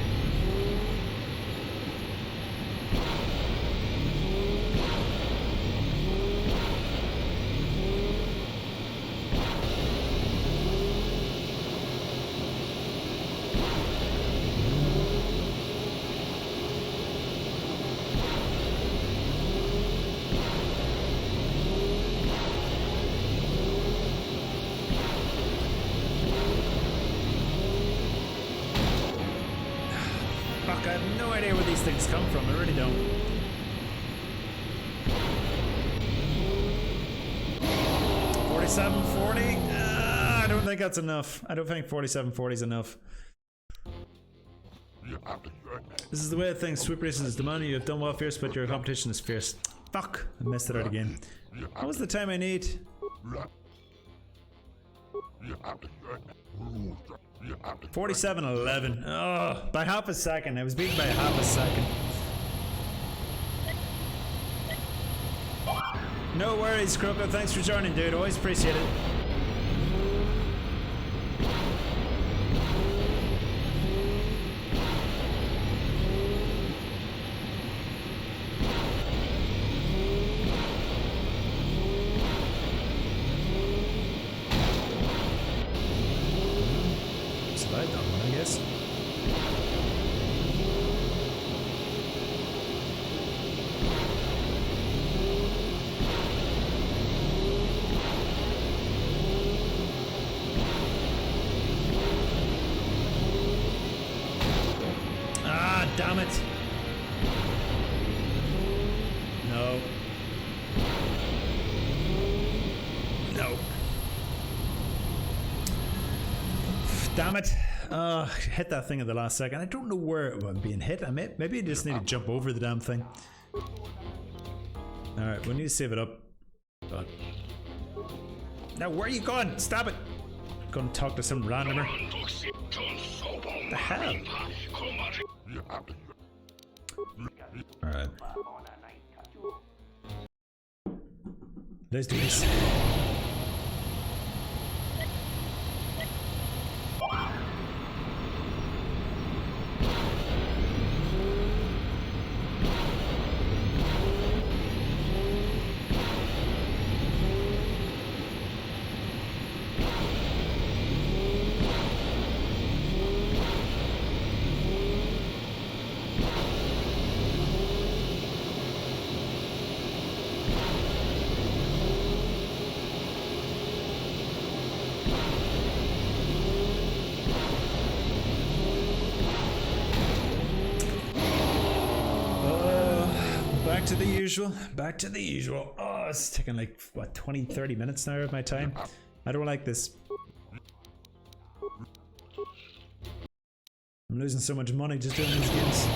Speaker 1: I have no idea where these things come from, I really don't. $47.40? I don't think that's enough. I don't think $47.40 is enough. This is the way of things. Sweep races is the money. You have done well fierce, but your competition is fierce. Fuck! I messed it out again. What was the time I need? 47:11. Oh, by half a second. I was beaten by half a second. No worries, Croco. Thanks for joining, dude. Always appreciate it. Survived that one, I guess. Ah, damn it. No. No. Damn it. Hit that thing at the last second. I don't know where I'm being hit. Maybe I just need to jump over the damn thing. Alright, we need to save it up. But now, where are you going? Stop it! I'm gonna talk to some randomer. What the hell? Alright. Let's do this. Back to the usual. Back to the usual. Oh, it's taking like, what, 20-30 minutes now of my time? I don't like this. I'm losing so much money just doing these games.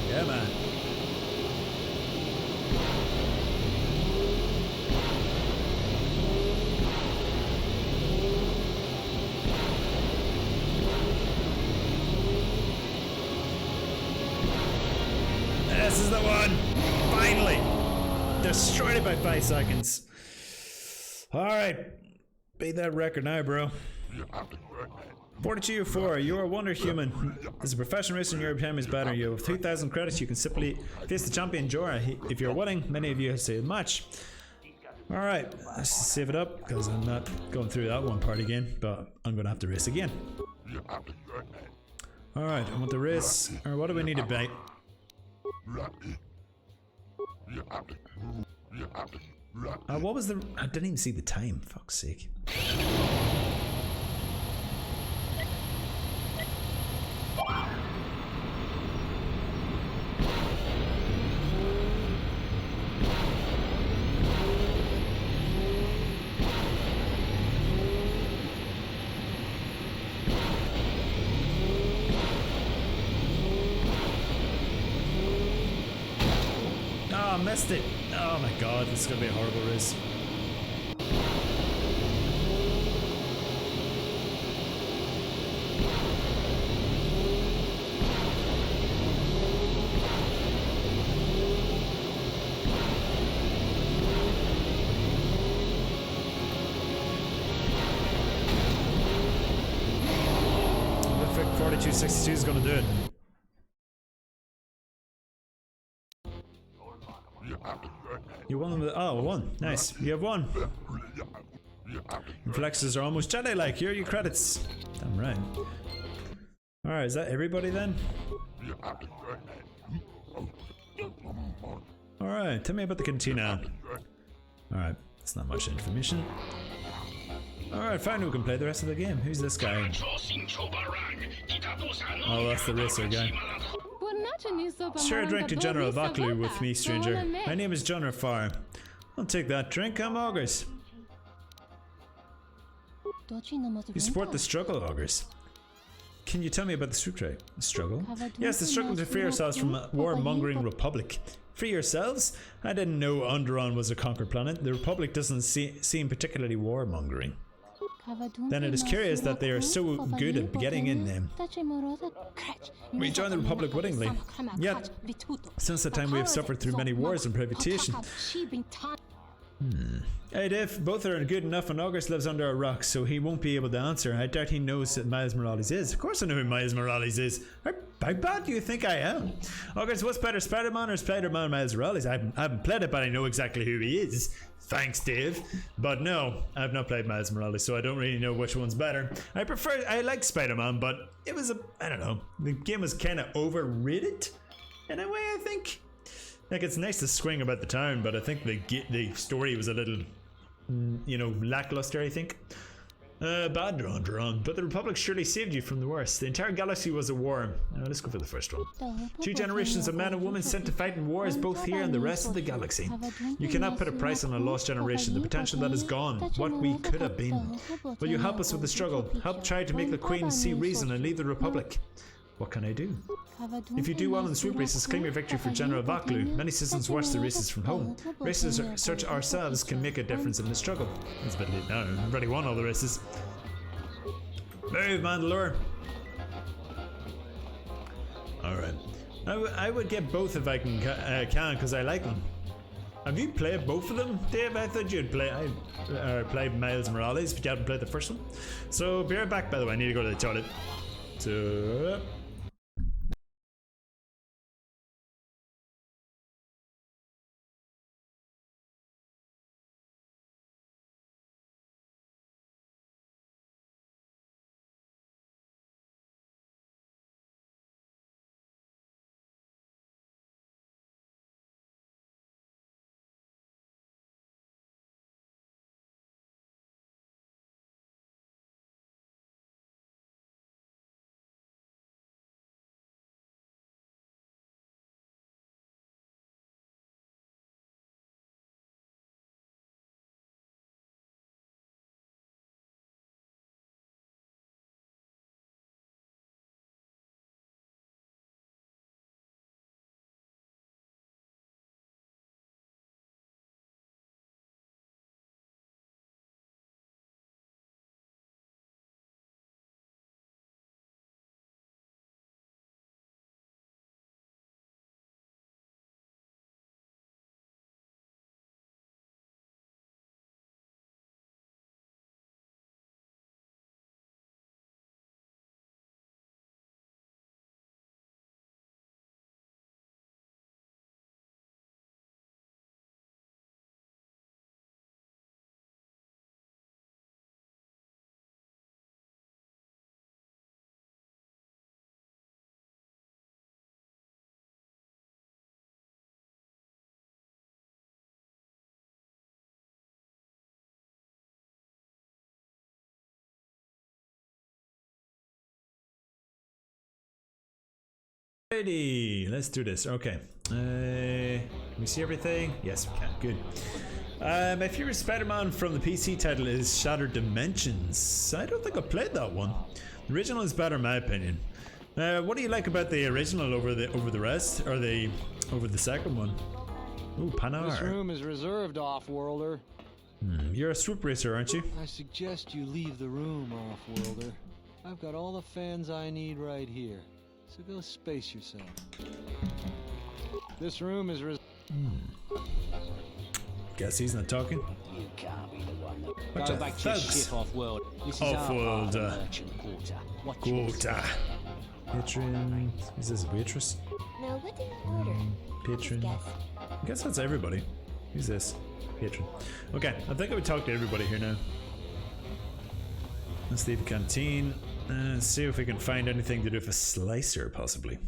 Speaker 1: Yeah, man. This is the one! Finally! Destroyed it by 5 seconds. Alright. Beat that record now, bro. 42-4, you're a wonder human. As a professional racer in your time is better. You have 2,000 credits, you can simply face the champion Jorah. If you're willing, many of you have saved much. Alright, let's save it up, because I'm not going through that one part again, but I'm going to have to race again. Alright, I want to race, or what do we need to buy? What was the... I didn't even see the time, fuck's sake. Oh, I missed it. Oh my god, this is gonna be a horrible race. I think 4262 is gonna do it. You won them with, oh, one. Nice. You have one. Reflexes are almost Jedi-like. Here are your credits. Damn right. Alright, is that everybody then? Alright, tell me about the cantina. Alright. It's not much information. Alright, fine, we can play the rest of the game. Who's this guy? Oh, that's the racer guy. Share a drink to General Vaklu with me, stranger. My name is John Rafar. I'll take that drink, I'm Augurs. You support the struggle, Augurs. Can you tell me about the struggle? Yes, the struggle to free ourselves from a war-mongering republic. Free yourselves? I didn't know Onderon was a conquered planet. The republic doesn't seem particularly war-mongering. Then it is curious that they are so good at getting in them. We joined the Republic willingly. Yet, since the time we have suffered through many wars and privation. Hey Dave, both are good enough and August lives under a rock, so he won't be able to answer. I doubt he knows that Miles Morales is. Of course I know who Miles Morales is. How bad do you think I am? August, what's better, Spider-Man or Spider-Man Miles Morales? I haven't played it, but I know exactly who he is. Thanks, Dave. But no, I've not played Miles Morales, so I don't really know which one's better. I like Spider-Man, but it was I don't know. The game was kind of overrated in a way, I think. Like, it's nice to swing about the town, but I think the story was a little, you know, lackluster, I think. Bad drawn, but the Republic surely saved you from the worst. The entire galaxy was a war. Let's go for the first one. 2 generations of men and women sent to fight in wars both here and the rest of the galaxy. You cannot put a price on a lost generation, the potential that is gone, what we could have been. Will you help us with the struggle? Help try to make the Queen see reason and leave the Republic. What can I do? If you do well in the swoop races, claim your victory for General Vaklu. Many citizens watch the races from home. Races such ourselves can make a difference in the struggle. It's a bit late now. I've already won all the races. Move, Mandalore. Alright. I would get both if I can, because I like them. Have you played both of them, Dave? I thought you'd played Miles Morales, but you haven't played the first one. So, be right back, by the way. I need to go to the toilet. So... Alrighty, let's do this. Okay. Can we see everything? Yes, we can. Good. My favorite Spider-Man from the PC title is Shattered Dimensions. I don't think I played that one. The original is better in my opinion. What do you like about the original over the rest, or over the second one? Ooh, Panar.
Speaker 4: This room is reserved, off-worlder.
Speaker 1: You're a swoop racer, aren't you?
Speaker 4: I suggest you leave the room, off-worlder. I've got all the fans I need right here. So go space yourself. This room is
Speaker 1: Guess he's not talking.
Speaker 10: You can't be the one that...
Speaker 1: Bunch
Speaker 10: Go
Speaker 1: of
Speaker 10: back to
Speaker 1: thugs.
Speaker 10: ship off-world. This is
Speaker 1: Off-world,
Speaker 10: our part of the merchant quarter. Watch your
Speaker 1: Quota. Patron. Is this a waitress?
Speaker 7: Now, what do you order?
Speaker 1: Patron.
Speaker 7: Guess.
Speaker 1: I guess that's everybody. Who's this? Patron. Okay, I think I would talk to everybody here now. Let's leave the canteen. And see if we can find anything to do with a slicer, possibly.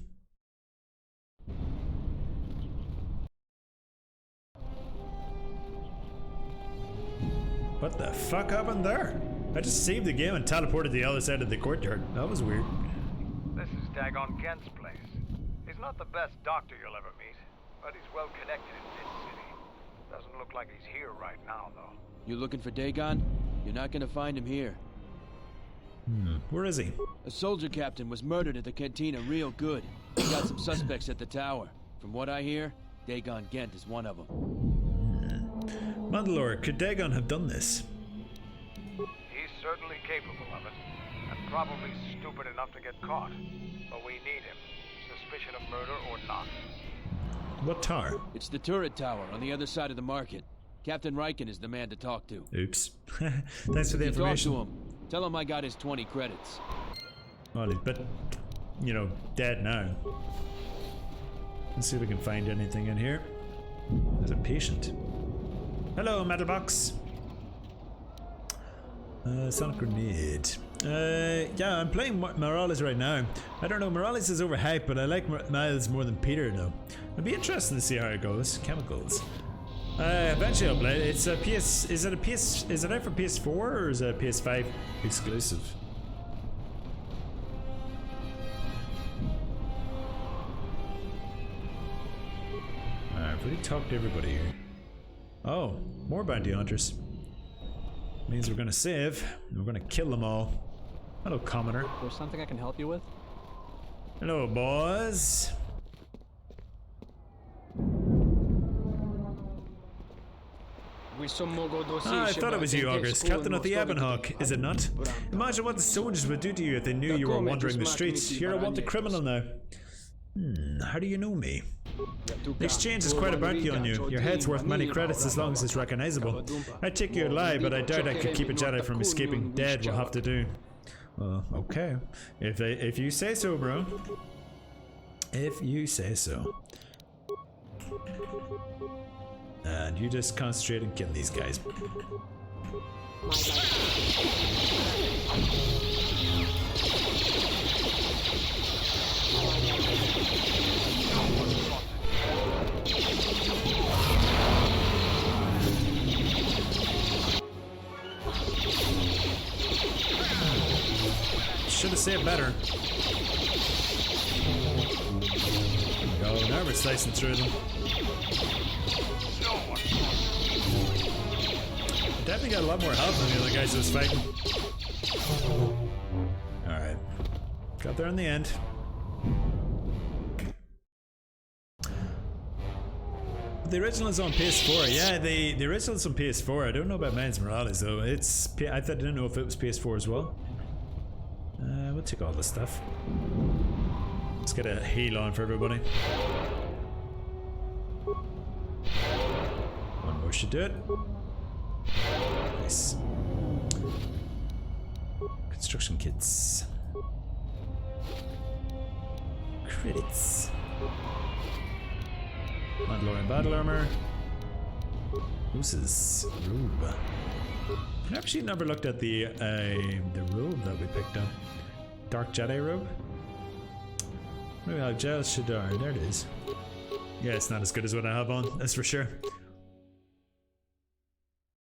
Speaker 1: What the fuck happened there? I just saved the game and teleported to the other side of the courtyard. That was weird.
Speaker 9: This is Dagon Kent's place. He's not the best doctor you'll ever meet, but he's well connected in this city. Doesn't look like he's here right now, though.
Speaker 10: You looking for Dagon? You're not gonna find him here.
Speaker 1: Where is he?
Speaker 10: A soldier captain was murdered at the cantina real good. We got some suspects at the tower. From what I hear, Dagon Gent is one of them.
Speaker 1: Mandalore, could Dagon have done this?
Speaker 9: He's certainly capable of it, and probably stupid enough to get caught. But we need him, suspicion of murder or not.
Speaker 1: What tower?
Speaker 10: It's the turret tower on the other side of the market. Captain Riken is the man to talk to.
Speaker 1: Oops. Thanks for the information.
Speaker 10: Talk to him. Tell him I got his 20 credits.
Speaker 1: Well, he's but you know, dead now. Let's see if we can find anything in here. There's a patient. Hello, metal box. Sonic grenade. Yeah, I'm playing Morales right now. I don't know, Morales is overhyped, but I like Miles more than Peter though. It'd be interesting to see how it goes. Chemicals. Eventually I'll play it. It's a PS. Is it out for PS4 or is it a PS5 exclusive? I've already talked to everybody here. Oh, more bounty hunters. Means we're gonna save. And we're gonna kill them all. Hello, Commoner.
Speaker 7: There's something I can help you with?
Speaker 1: Hello, boys. I thought it was you, August, captain of the Ebonhawk, is it not? Imagine what the soldiers would do to you if they knew you were wandering the streets. You're a wanted criminal now. How do you know me? The exchange is quite a bounty on you. Your head's worth many credits as long as it's recognizable. I take your lie, but I doubt I could keep a Jedi from escaping. Dead will have to do. Well, okay. If you say so, bro. If you say so. And you just concentrate and kill these guys. Should have saved better. There we go, now we're slicing through them. Definitely got a lot more health than the other guys I was fighting. Alright. Got there in the end. The original is on PS4. Yeah, the original is on PS4. I don't know about Miles Morales though. I didn't know if it was PS4 as well. We'll take all this stuff. Let's get a heal on for everybody. One more should do it. Nice. Construction kits. Credits. Mandalorian battle armor. Moose's robe. I actually never looked at the robe that we picked up. Dark Jedi robe. Maybe I'll Jal Shadar. There it is. Yeah, it's not as good as what I have on. That's for sure.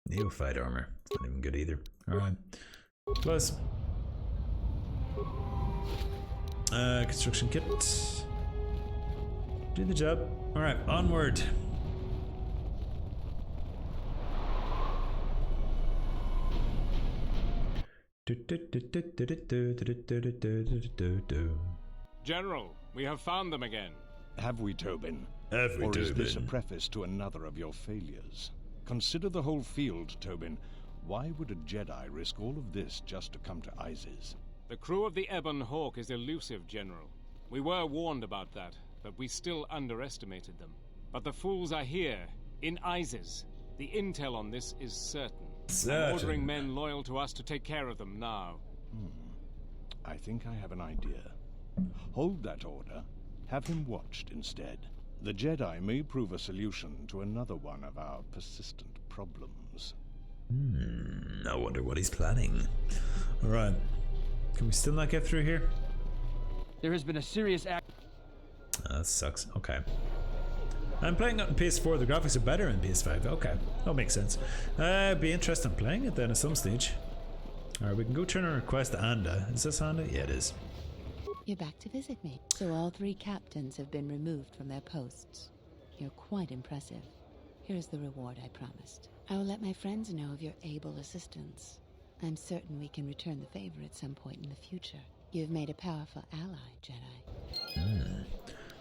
Speaker 1: Neophyte armor. It's not even good either. Alright. Plus. Construction kit. Do the job. Alright, onward.
Speaker 13: General, we have found them again.
Speaker 14: Have we, Tobin?
Speaker 1: Have we,
Speaker 14: Or is this a
Speaker 1: Tobin?
Speaker 14: preface to another of your failures? Consider the whole field, Tobin. Why would a Jedi risk all of this just to come to Isis?
Speaker 13: The crew of the Ebon Hawk is elusive, General. We were warned about that, but we still underestimated them. But the fools are here, in Isis. The intel on this is certain. I'm ordering men loyal to us to take care of them now.
Speaker 14: I think I have an idea. Hold that order. Have him watched instead. The Jedi may prove a solution to another one of our persistent problems.
Speaker 1: I wonder what he's planning. Alright. Can we still not get through here?
Speaker 10: There has been a serious act.
Speaker 1: That sucks. Okay. I'm playing it on PS4. The graphics are better in PS5. Okay, that makes sense. Be interested in playing it then at some stage. Alright, we can go turn our request to Anda. Is this Anda? Yeah, it is.
Speaker 2: You're back to visit me. So all 3 captains have been removed from their posts. You're quite impressive. Here's the reward I promised. I will let my friends know of your able assistance. I'm certain we can return the favor at some point in the future. You've made a powerful ally, Jedi.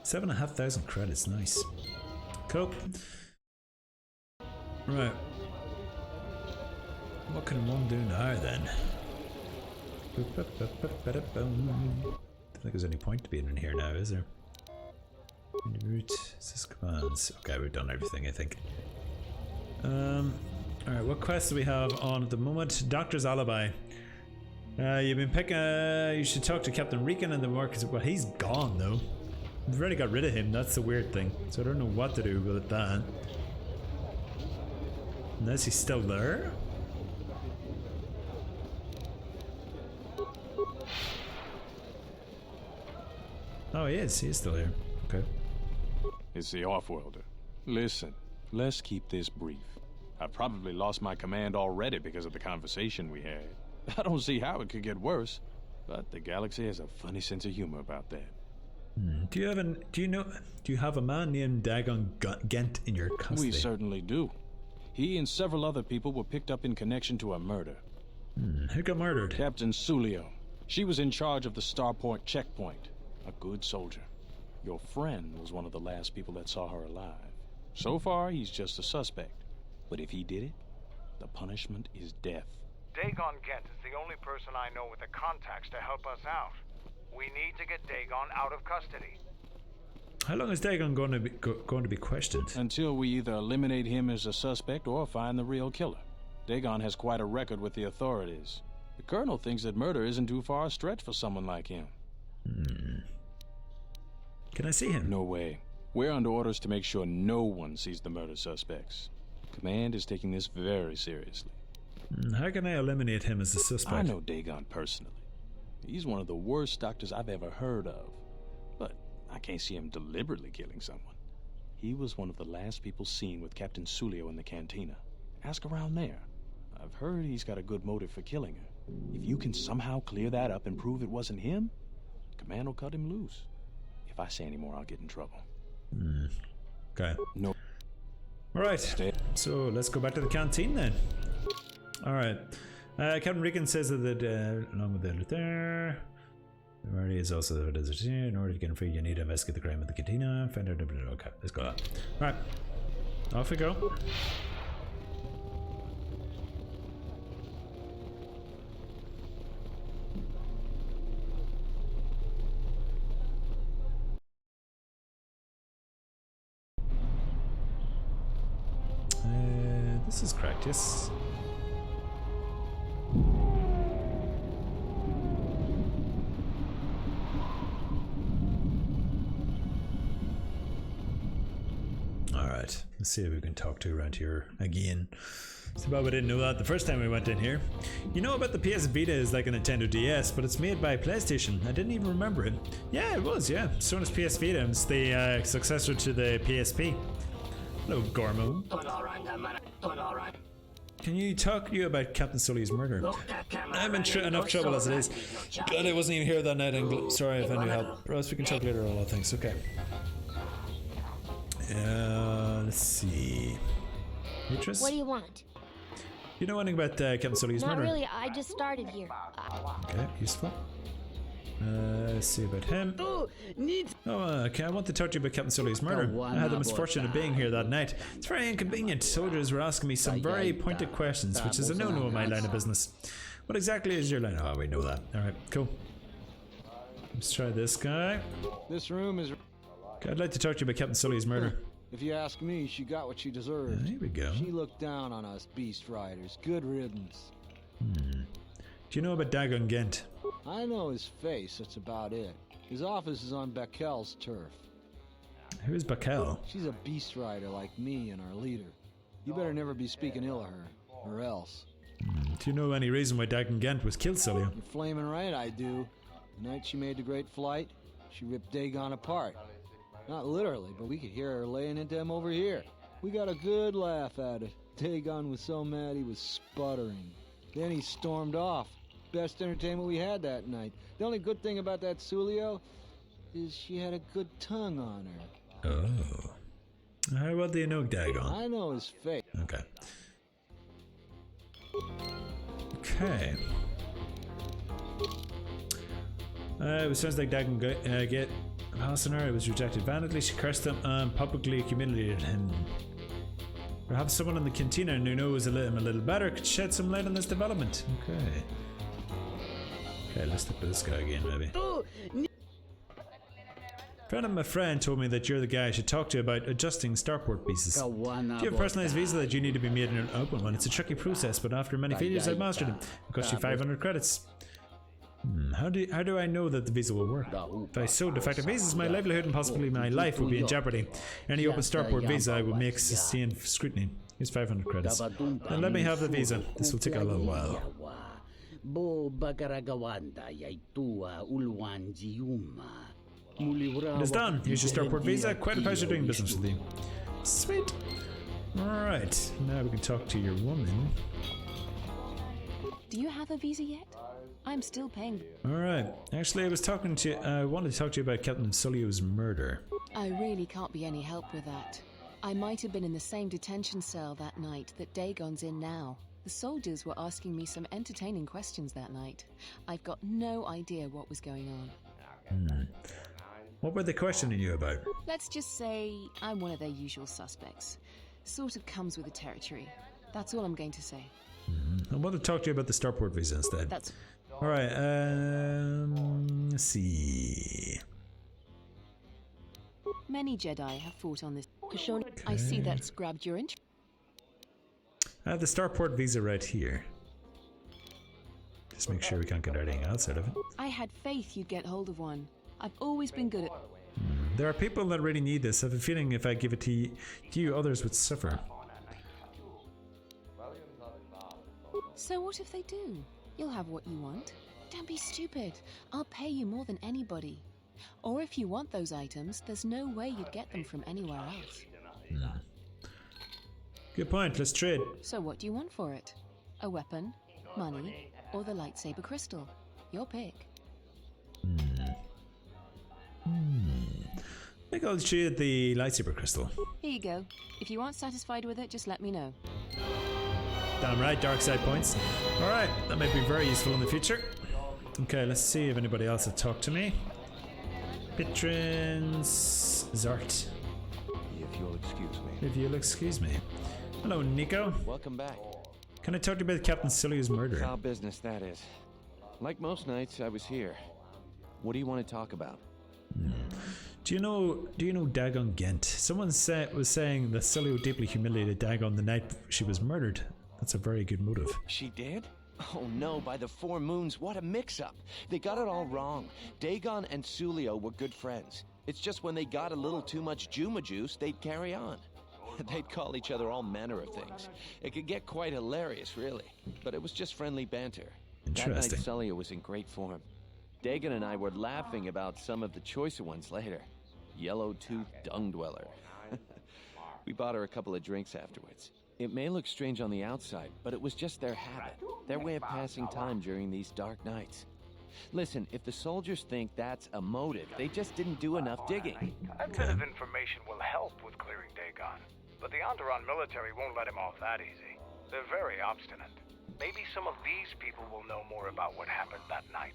Speaker 1: 7,500 credits, nice. Cool. Right. What can one do now then? Don't think there's any point to being in here now, is there? Route, assist commands. Okay, we've done everything, I think. Alright, what quests do we have on at the moment? Doctor's Alibi. You've been picking. You should talk to Captain Riken and the workers. Well, he's gone though. We've already got rid of him. That's the weird thing. So I don't know what to do with that. Unless he's still there. Oh, he is. He is still here. Okay.
Speaker 4: It's the Offworlder. Listen, let's keep this brief. I've probably lost my command already because of the conversation we had. I don't see how it could get worse, but the galaxy has a funny sense of humor about that.
Speaker 1: Do you have a man named Dagon Gent in your custody?
Speaker 4: We certainly do. He and several other people were picked up in connection to a murder.
Speaker 1: Who got murdered?
Speaker 4: Captain Sulio. She was in charge of the Starport checkpoint. A good soldier. Your friend was one of the last people that saw her alive. So far, he's just a suspect. But if he did it, the punishment is death.
Speaker 9: Dagon Gent is the only person I know with the contacts to help us out. We need to get Dagon out of custody.
Speaker 1: How long is Dagon going to be questioned?
Speaker 4: Until we either eliminate him as a suspect or find the real killer. Dagon has quite a record with the authorities. The Colonel thinks that murder isn't too far a stretch for someone like him.
Speaker 1: Can I see him?
Speaker 4: No way. We're under orders to make sure no one sees the murder suspects. Command is taking this very seriously.
Speaker 1: How can I eliminate him as a suspect?
Speaker 4: I know Dagon personally. He's one of the worst doctors I've ever heard of. But I can't see him deliberately killing someone. He was one of the last people seen with Captain Sulio in the cantina. Ask around there. I've heard he's got a good motive for killing her. If you can somehow clear that up and prove it wasn't him, Command will cut him loose. If I say any more, I'll get in trouble.
Speaker 1: Okay.
Speaker 4: No.
Speaker 1: Alright, so let's go back to the canteen then. Alright. Captain Riken says that along with the there. The party is also the desert. In order to get free, you need to investigate the crime of the cantina. Find out. Okay, let's go. Alright. Off we go. This is correct, yes. Alright, let's see if we can talk to around here again. So we didn't know that the first time we went in here. You know about the PS Vita is like a Nintendo DS, but it's made by PlayStation. I didn't even remember it. Yeah, it was, yeah. Sony's PS Vita. It's the successor to the PSP. Hello, Gormo. Can you talk to you about Captain Sully's murder? I'm in enough trouble as it is. God, I wasn't even here that night. And sorry if I need help. Or else we can talk later. All things. Okay. Let's see. Beatrice?
Speaker 7: What do you want?
Speaker 1: You know anything about Captain Sully's
Speaker 7: Not
Speaker 1: murder?
Speaker 7: really. I just started here.
Speaker 1: Okay, useful. Let's see about him. Okay, I want to talk to you about Captain Sully's murder. I had the misfortune of being here that night. It's very inconvenient. Soldiers were asking me some very pointed questions, which is a no-no in my line of business. What exactly is your line? Oh, we know that. Alright, cool. Let's try this guy.
Speaker 16: This room is...
Speaker 1: Okay, I'd like to talk to you about Captain Sully's murder.
Speaker 16: If you ask me, she got what she deserved.
Speaker 1: Here we go.
Speaker 16: She looked down on us beast riders. Good riddance.
Speaker 1: Do you know about Dagon Gent?
Speaker 16: I know his face, that's about it. His office is on Bakel's turf.
Speaker 1: Who's Bakel?
Speaker 16: She's a beast rider like me and our leader. You better never be speaking ill of her, or else.
Speaker 1: Do you know any reason why Dagon Gent was killed, Sully?
Speaker 16: You're flaming right, I do. The night she made the great flight, she ripped Dagon apart. Not literally, but we could hear her laying into him over here. We got a good laugh at it. Dagon was so mad he was sputtering. Then he stormed off. Best entertainment we had that night. The only good thing about that Sulio is she had a good tongue on her.
Speaker 1: Oh. How well do you know Dagon?
Speaker 16: I know his face.
Speaker 1: Okay. Okay. It sounds like Dagon get Hassanar. It was rejected violently. She cursed him and publicly humiliated him. Perhaps someone in the cantina who knows him a little better could shed some light on this development. Okay. Okay, let's look for this guy again, maybe. A friend of my friend told me that you're the guy I should talk to about adjusting starport visas. If you have a personalized visa that you need to be made in an open one, it's a tricky process, but after many failures I've mastered it. It costs you 500 credits. How do I know that the visa will work? If I sold defective visas, my livelihood and possibly my life would be in jeopardy. Any open starport visa I will make sustained scrutiny. Here's 500 credits. Then let me have the visa. This will take a little while. It is done. Here's your starport visa. Quite a pleasure doing business with you. Sweet. Alright, now we can talk to your woman.
Speaker 2: Do you have a visa yet? I'm still paying.
Speaker 1: Alright, actually I wanted to talk to you about Captain Sulio's murder.
Speaker 2: I really can't be any help with that. I might have been in the same detention cell that night that Dagon's in now. The soldiers were asking me some entertaining questions that night. I've got no idea what was going on.
Speaker 1: What were they questioning you about?
Speaker 2: Let's just say I'm one of their usual suspects. Sort of comes with the territory. That's all I'm going to say.
Speaker 1: I want to talk to you about the starport visa instead.
Speaker 2: That's...
Speaker 1: Alright, let's see.
Speaker 2: Many Jedi have fought on this. Kishon, I see that's grabbed your interest.
Speaker 1: I have the starport visa right here. Just make sure we can't get anything else out of it.
Speaker 2: I had faith you'd get hold of one. I've always been good at...
Speaker 1: There are people that really need this. I have a feeling if I give it to you, others would suffer.
Speaker 2: So what if they do? You'll have what you want. Don't be stupid. I'll pay you more than anybody. Or if you want those items, there's no way you'd get them from anywhere else.
Speaker 1: Good point. Let's trade.
Speaker 2: So what do you want for it? A weapon, money, or the lightsaber crystal? Your pick.
Speaker 1: I think I'll trade the lightsaber crystal.
Speaker 2: Here you go. If you aren't satisfied with it, just let me know.
Speaker 1: Damn right, dark side points. Alright, that might be very useful in the future. Okay, let's see if anybody else has talked to me. Patrons... Zart.
Speaker 17: If you'll excuse me.
Speaker 1: If you'll excuse me. Hello, Nico.
Speaker 8: Welcome back.
Speaker 1: Can I talk to you about Captain Sulio's murder?
Speaker 8: Foul business, that is. Like most nights, I was here. What do you want to talk about?
Speaker 1: Do you know Dagon Gent? Someone was saying that Sulio deeply humiliated Dagon the night she was murdered. That's a very good motive.
Speaker 8: She did? Oh no, by the 4 moons, what a mix-up. They got it all wrong. Dagon and Sulio were good friends. It's just when they got a little too much Juma juice, they'd carry on. They'd call each other all manner of things. It could get quite hilarious, really. But it was just friendly banter. That night, Sulio was in great form. Dagon and I were laughing about some of the choicer ones later. Yellow-toothed dung dweller. We bought her a couple of drinks afterwards. It may look strange on the outside, but it was just their habit, their way of passing time during these dark nights. Listen, if the soldiers think that's a motive, they just didn't do enough digging.
Speaker 9: A bit of information will help with clearing Dagon, but the Onderon military won't let him off that easy. They're very obstinate. Maybe some of these people will know more about what happened that night.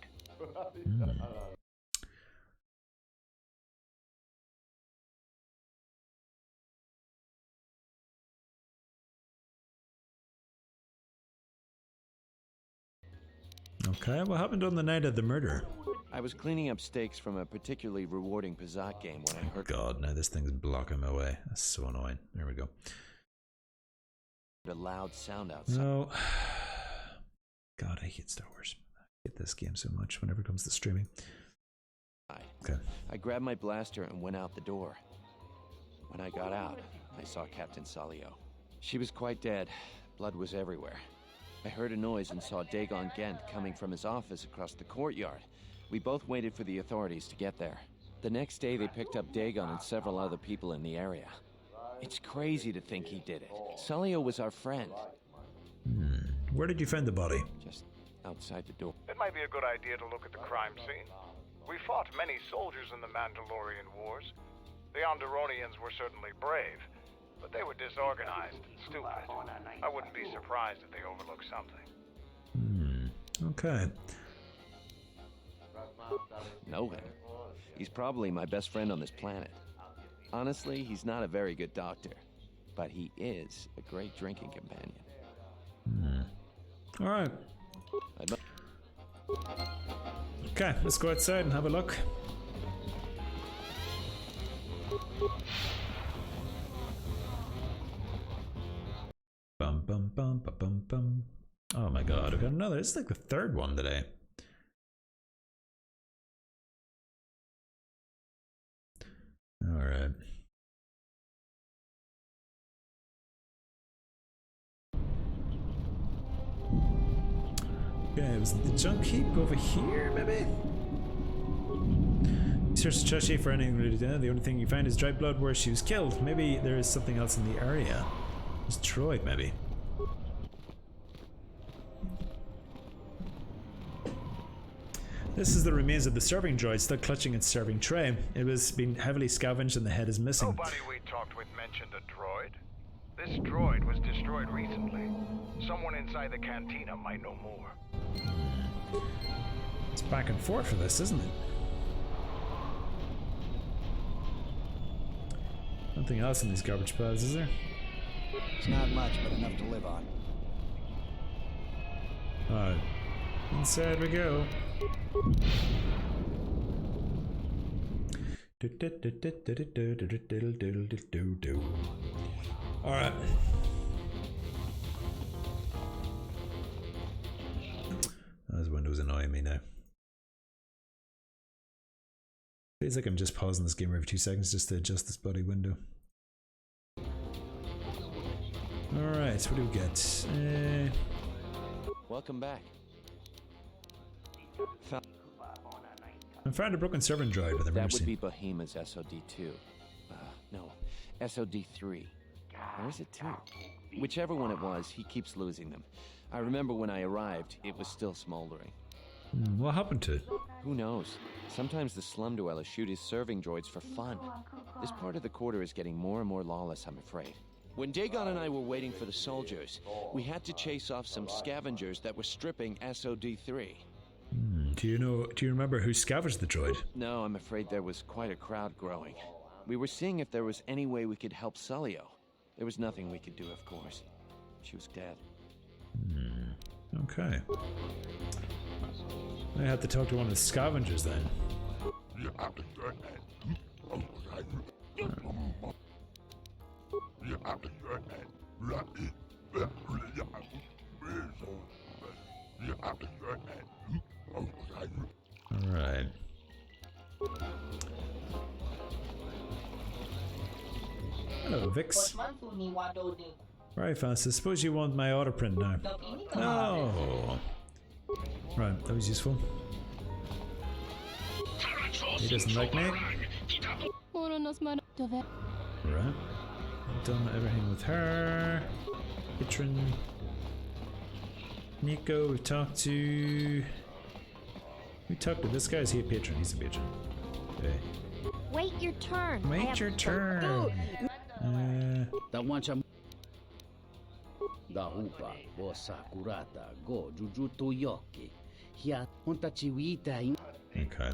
Speaker 1: Okay, what happened on the night of the murder?
Speaker 8: I was cleaning up stakes from a particularly rewarding Pizat game when I heard...
Speaker 1: God, now this thing's blocking my way. That's so annoying. There we go.
Speaker 8: A loud sound outside.
Speaker 1: No. God, I hate Star Wars. I hate this game so much whenever it comes to streaming. Okay.
Speaker 8: I grabbed my blaster and went out the door. When I got out, I saw Captain Sulio. She was quite dead. Blood was everywhere. I heard a noise and saw Dagon Gent coming from his office across the courtyard. We both waited for the authorities to get there. The next day, they picked up Dagon and several other people in the area. It's crazy to think he did it. Sulio was our friend.
Speaker 1: Where did you find the body?
Speaker 8: Just outside the door.
Speaker 9: It might be a good idea to look at the crime scene. We fought many soldiers in the Mandalorian Wars. The Onderonians were certainly brave, but they were disorganized and stupid. I wouldn't be surprised if they overlooked something.
Speaker 1: Okay.
Speaker 8: Know him? He's probably my best friend on this planet. Honestly, he's not a very good doctor, but he is a great drinking companion.
Speaker 1: Alright. Okay, let's go outside and have a look. Bum bum bum bum bum bum. Oh my god, I've got another. It's like the third one today. Alright. Okay, was the junk heap over here, maybe? Search Chashi for anything related to that. The only thing you find is dried blood where she was killed. Maybe there is something else in the area. It's Droid, maybe. This is the remains of the serving droid still clutching its serving tray. It was being heavily scavenged and the head is missing.
Speaker 9: Nobody we talked with mentioned a droid. This droid was destroyed recently. Someone inside the cantina might know more.
Speaker 1: It's back and forth for this, isn't it? Nothing else in these garbage piles, is there?
Speaker 7: It's not much, but enough to live on.
Speaker 1: Alright. Inside we go. Alright. Those windows annoy me now. Feels like I'm just pausing this game every 2 seconds just to adjust this bloody window. Alright, what do we get?
Speaker 8: Welcome back.
Speaker 1: I found a broken servant droid with a
Speaker 8: That would be Behemoth's SOD-2. No, SOD-3. Or is it 2? Whichever one it was, he keeps losing them. I remember when I arrived, it was still smoldering.
Speaker 1: What happened to it?
Speaker 8: Who knows? Sometimes the slum dwellers shoot his serving droids for fun. This part of the quarter is getting more and more lawless, I'm afraid. When Dagon and I were waiting for the soldiers, we had to chase off some scavengers that were stripping SOD-3.
Speaker 1: Do you remember who scavenged the droid?
Speaker 8: No, I'm afraid there was quite a crowd growing. We were seeing if there was any way we could help Sulio. There was nothing we could do, of course. She was dead.
Speaker 1: Okay. I have to talk to one of the scavengers then. Alright. Hello, Vix. Right, Francis. Suppose you want my auto print now. Oh. Right, that was useful. He doesn't like me. Right. I've done everything with her. Patron. Nico, we've talked to... We talked to this guy. Is he a patron? He's a patron. Okay.
Speaker 11: Wait your turn.
Speaker 1: Wait your turn.
Speaker 18: Da hupa, bo sakurata, go jujutu yoki. Hia hontachiwita in.
Speaker 1: Okay.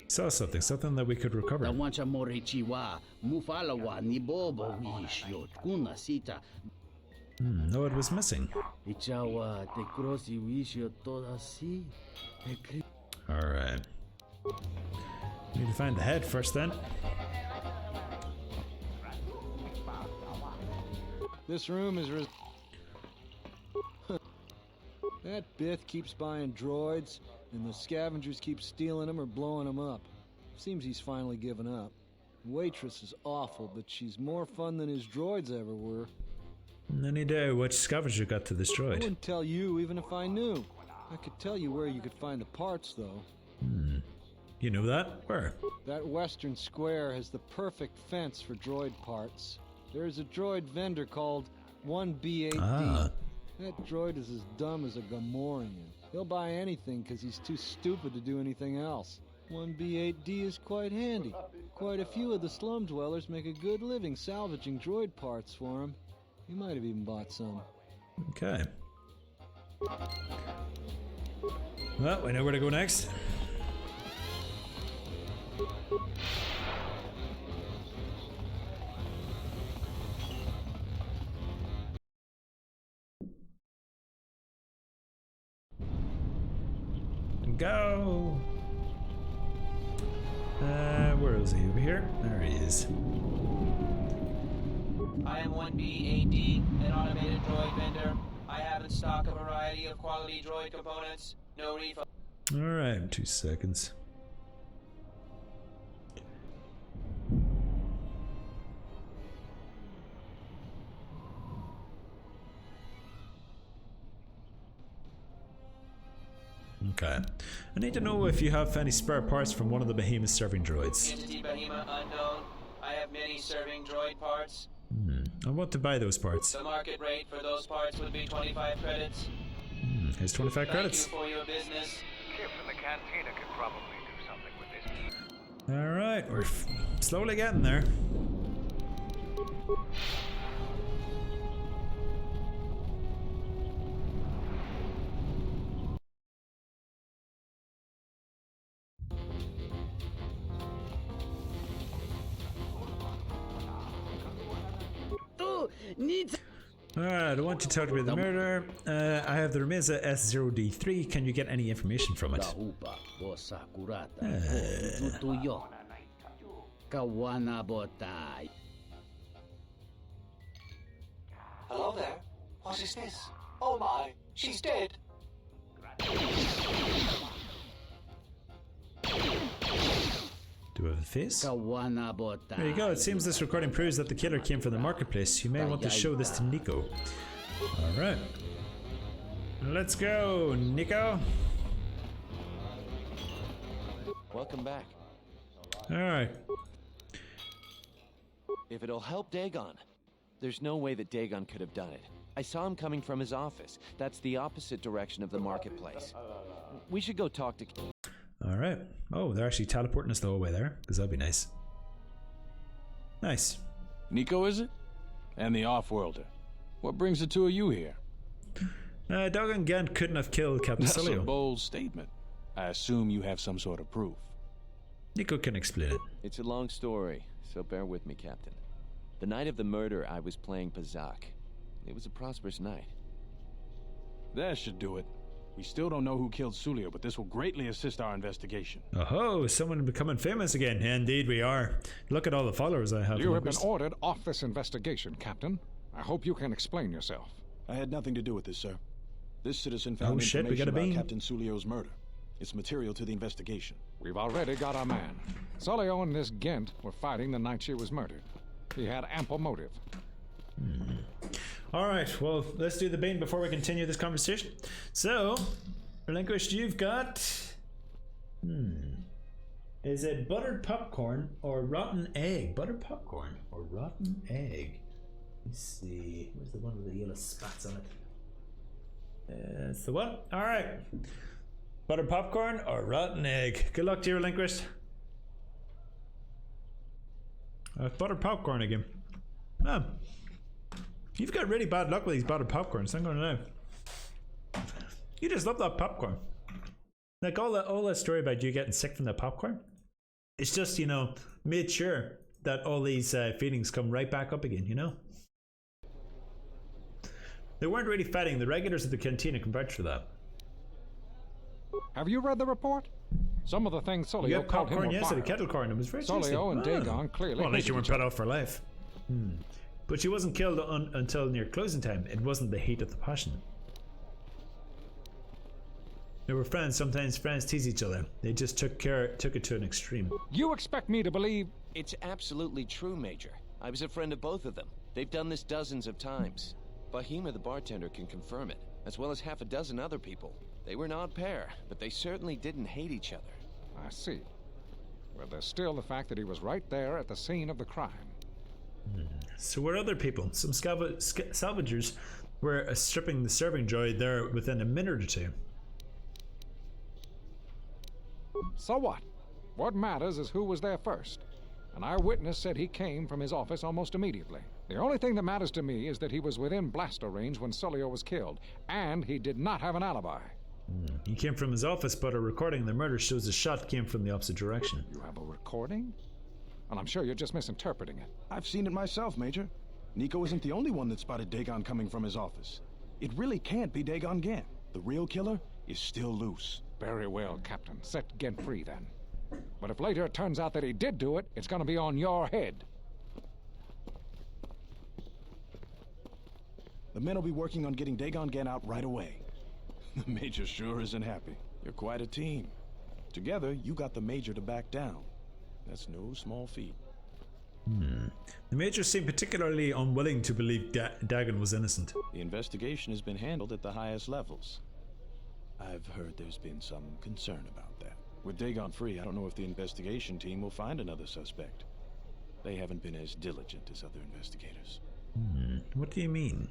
Speaker 1: Saw something that we could recover.
Speaker 18: Da wancha morechiwa, mufalawa ni bobo wishyo kuna sita.
Speaker 1: No, it was missing.
Speaker 18: Ichawa te crosi wishyo toda si.
Speaker 1: Alright. Need to find the head first then.
Speaker 16: This room is that Bith keeps buying droids, and the scavengers keep stealing them or blowing them up. Seems he's finally given up. Waitress is awful, but she's more fun than his droids ever were.
Speaker 1: Any day, which scavenger got to this
Speaker 16: I
Speaker 1: droid?
Speaker 16: wouldn't tell you even if I knew. I could tell you where you could find the parts, though.
Speaker 1: You know that? Where?
Speaker 16: That western square has the perfect fence for droid parts. There's a droid vendor called 1B8D.
Speaker 1: Ah.
Speaker 16: That droid is as dumb as a Gamorrean. He'll buy anything because he's too stupid to do anything else. 1B8D is quite handy. Quite a few of the slum dwellers make a good living salvaging droid parts for him. He might have even bought some.
Speaker 1: Okay. Well, we know where to go next. Go! Where is he? Over here? There he is.
Speaker 12: I am 1B8D, an automated droid vendor. I have in stock a variety of quality droid components. No refund.
Speaker 1: Alright, 2 seconds. Okay. I need to know if you have any spare parts from one of the Behemoth serving droids.
Speaker 12: Entity Behemoth unknown. I have many serving droid parts.
Speaker 1: I want to buy those parts.
Speaker 12: The market rate for those parts would be 25 credits.
Speaker 1: Here's 25 credits.
Speaker 12: Thank you for your business.
Speaker 9: Kip in the cantina could probably do something with this.
Speaker 1: Alright, we're slowly getting there. Alright, I want to talk about the murder. I have the remains of S0D3. Can you get any information from it?
Speaker 12: Hello there. What is this? Oh my, she's dead.
Speaker 1: Do we have a face? There you go. It seems this recording proves that the killer came from the marketplace. You may want to show this to Nico. Alright. Let's go, Nico.
Speaker 8: Welcome back.
Speaker 1: Alright.
Speaker 8: If it'll help Dagon. There's no way that Dagon could have done it. I saw him coming from his office. That's the opposite direction of the marketplace. We should go talk to...
Speaker 1: Alright. Oh, they're actually teleporting us the whole way there, because that'd be nice. Nice.
Speaker 4: Nico, is it? And the Offworlder. What brings the two of you here?
Speaker 1: Dagon Gant couldn't have killed Captain
Speaker 4: That's
Speaker 1: Sulio.
Speaker 4: a bold statement. I assume you have some sort of proof.
Speaker 1: Nico can explain it.
Speaker 8: It's a long story, so bear with me, Captain. The night of the murder, I was playing Pazak. It was a prosperous night.
Speaker 4: That should do it. We still don't know who killed Sulio, but this will greatly assist our investigation.
Speaker 1: Oh, someone becoming famous again. Indeed we are. Look at all the followers I have.
Speaker 19: You have been ordered off this investigation, Captain. I hope you can explain yourself.
Speaker 4: I had nothing to do with this, sir. This citizen found information about Captain Sulio's murder. It's material to the investigation.
Speaker 19: We've already got our man. Sulio and this Gent were fighting the night she was murdered. He had ample motive.
Speaker 1: Alright, well, let's do the bean before we continue this conversation. So, Relinquished, you've got... Is it buttered popcorn or rotten egg? Buttered popcorn or rotten egg? Let's see. Where's the one with the yellow spots on it? That's the one. Alright. Buttered popcorn or rotten egg? Good luck to you, Relinquished. Buttered popcorn again. Oh. You've got really bad luck with these buttered popcorns, I'm gonna know. You just love that popcorn. Like all that story about you getting sick from that popcorn, it's just, you know, made sure that all these feelings come right back up again, you know? They weren't really fighting. The regulars at the cantina can vouch for that.
Speaker 19: Have you read the report? Some of the things Sulio called him were
Speaker 1: yes, a kettle corn. It was very tasty.
Speaker 19: Sulio and Dagon clearly.
Speaker 1: Well, at least you weren't put off for life. But she wasn't killed until near closing time. It wasn't the heat of the passion. They were friends. Sometimes friends tease each other. They just took it to an extreme.
Speaker 19: You expect me to believe?
Speaker 8: It's absolutely true, Major. I was a friend of both of them. They've done this dozens of times. Bahima the bartender can confirm it, as well as half a dozen other people. They were an odd pair, but they certainly didn't hate each other.
Speaker 19: I see. But there's still the fact that he was right there at the scene of the crime.
Speaker 1: So were other people. Some salvagers were stripping the serving droid there within a minute or two.
Speaker 19: So what? What matters is who was there first. An eyewitness said he came from his office almost immediately. The only thing that matters to me is that he was within blaster range when Sulio was killed, and he did not have an alibi.
Speaker 1: He came from his office, but a recording of the murder shows the shot came from the opposite direction.
Speaker 19: You have a recording? And I'm sure you're just misinterpreting it.
Speaker 20: I've seen it myself, Major. Nico isn't the only one that spotted Dagon coming from his office. It really can't be Dagon Gant. The real killer is still loose.
Speaker 19: Very well, Captain. Set Gent free then. But if later it turns out that he did do it, it's gonna be on your head.
Speaker 20: The men will be working on getting Dagon Gant out right away. The Major sure isn't happy. You're quite a team. Together, you got the Major to back down. That's no small feat.
Speaker 1: The Major seemed particularly unwilling to believe Dagon was innocent.
Speaker 14: The investigation has been handled at the highest levels. I've heard there's been some concern about that. With Dagon free, I don't know if the investigation team will find another suspect. They haven't been as diligent as other investigators.
Speaker 1: What do you mean?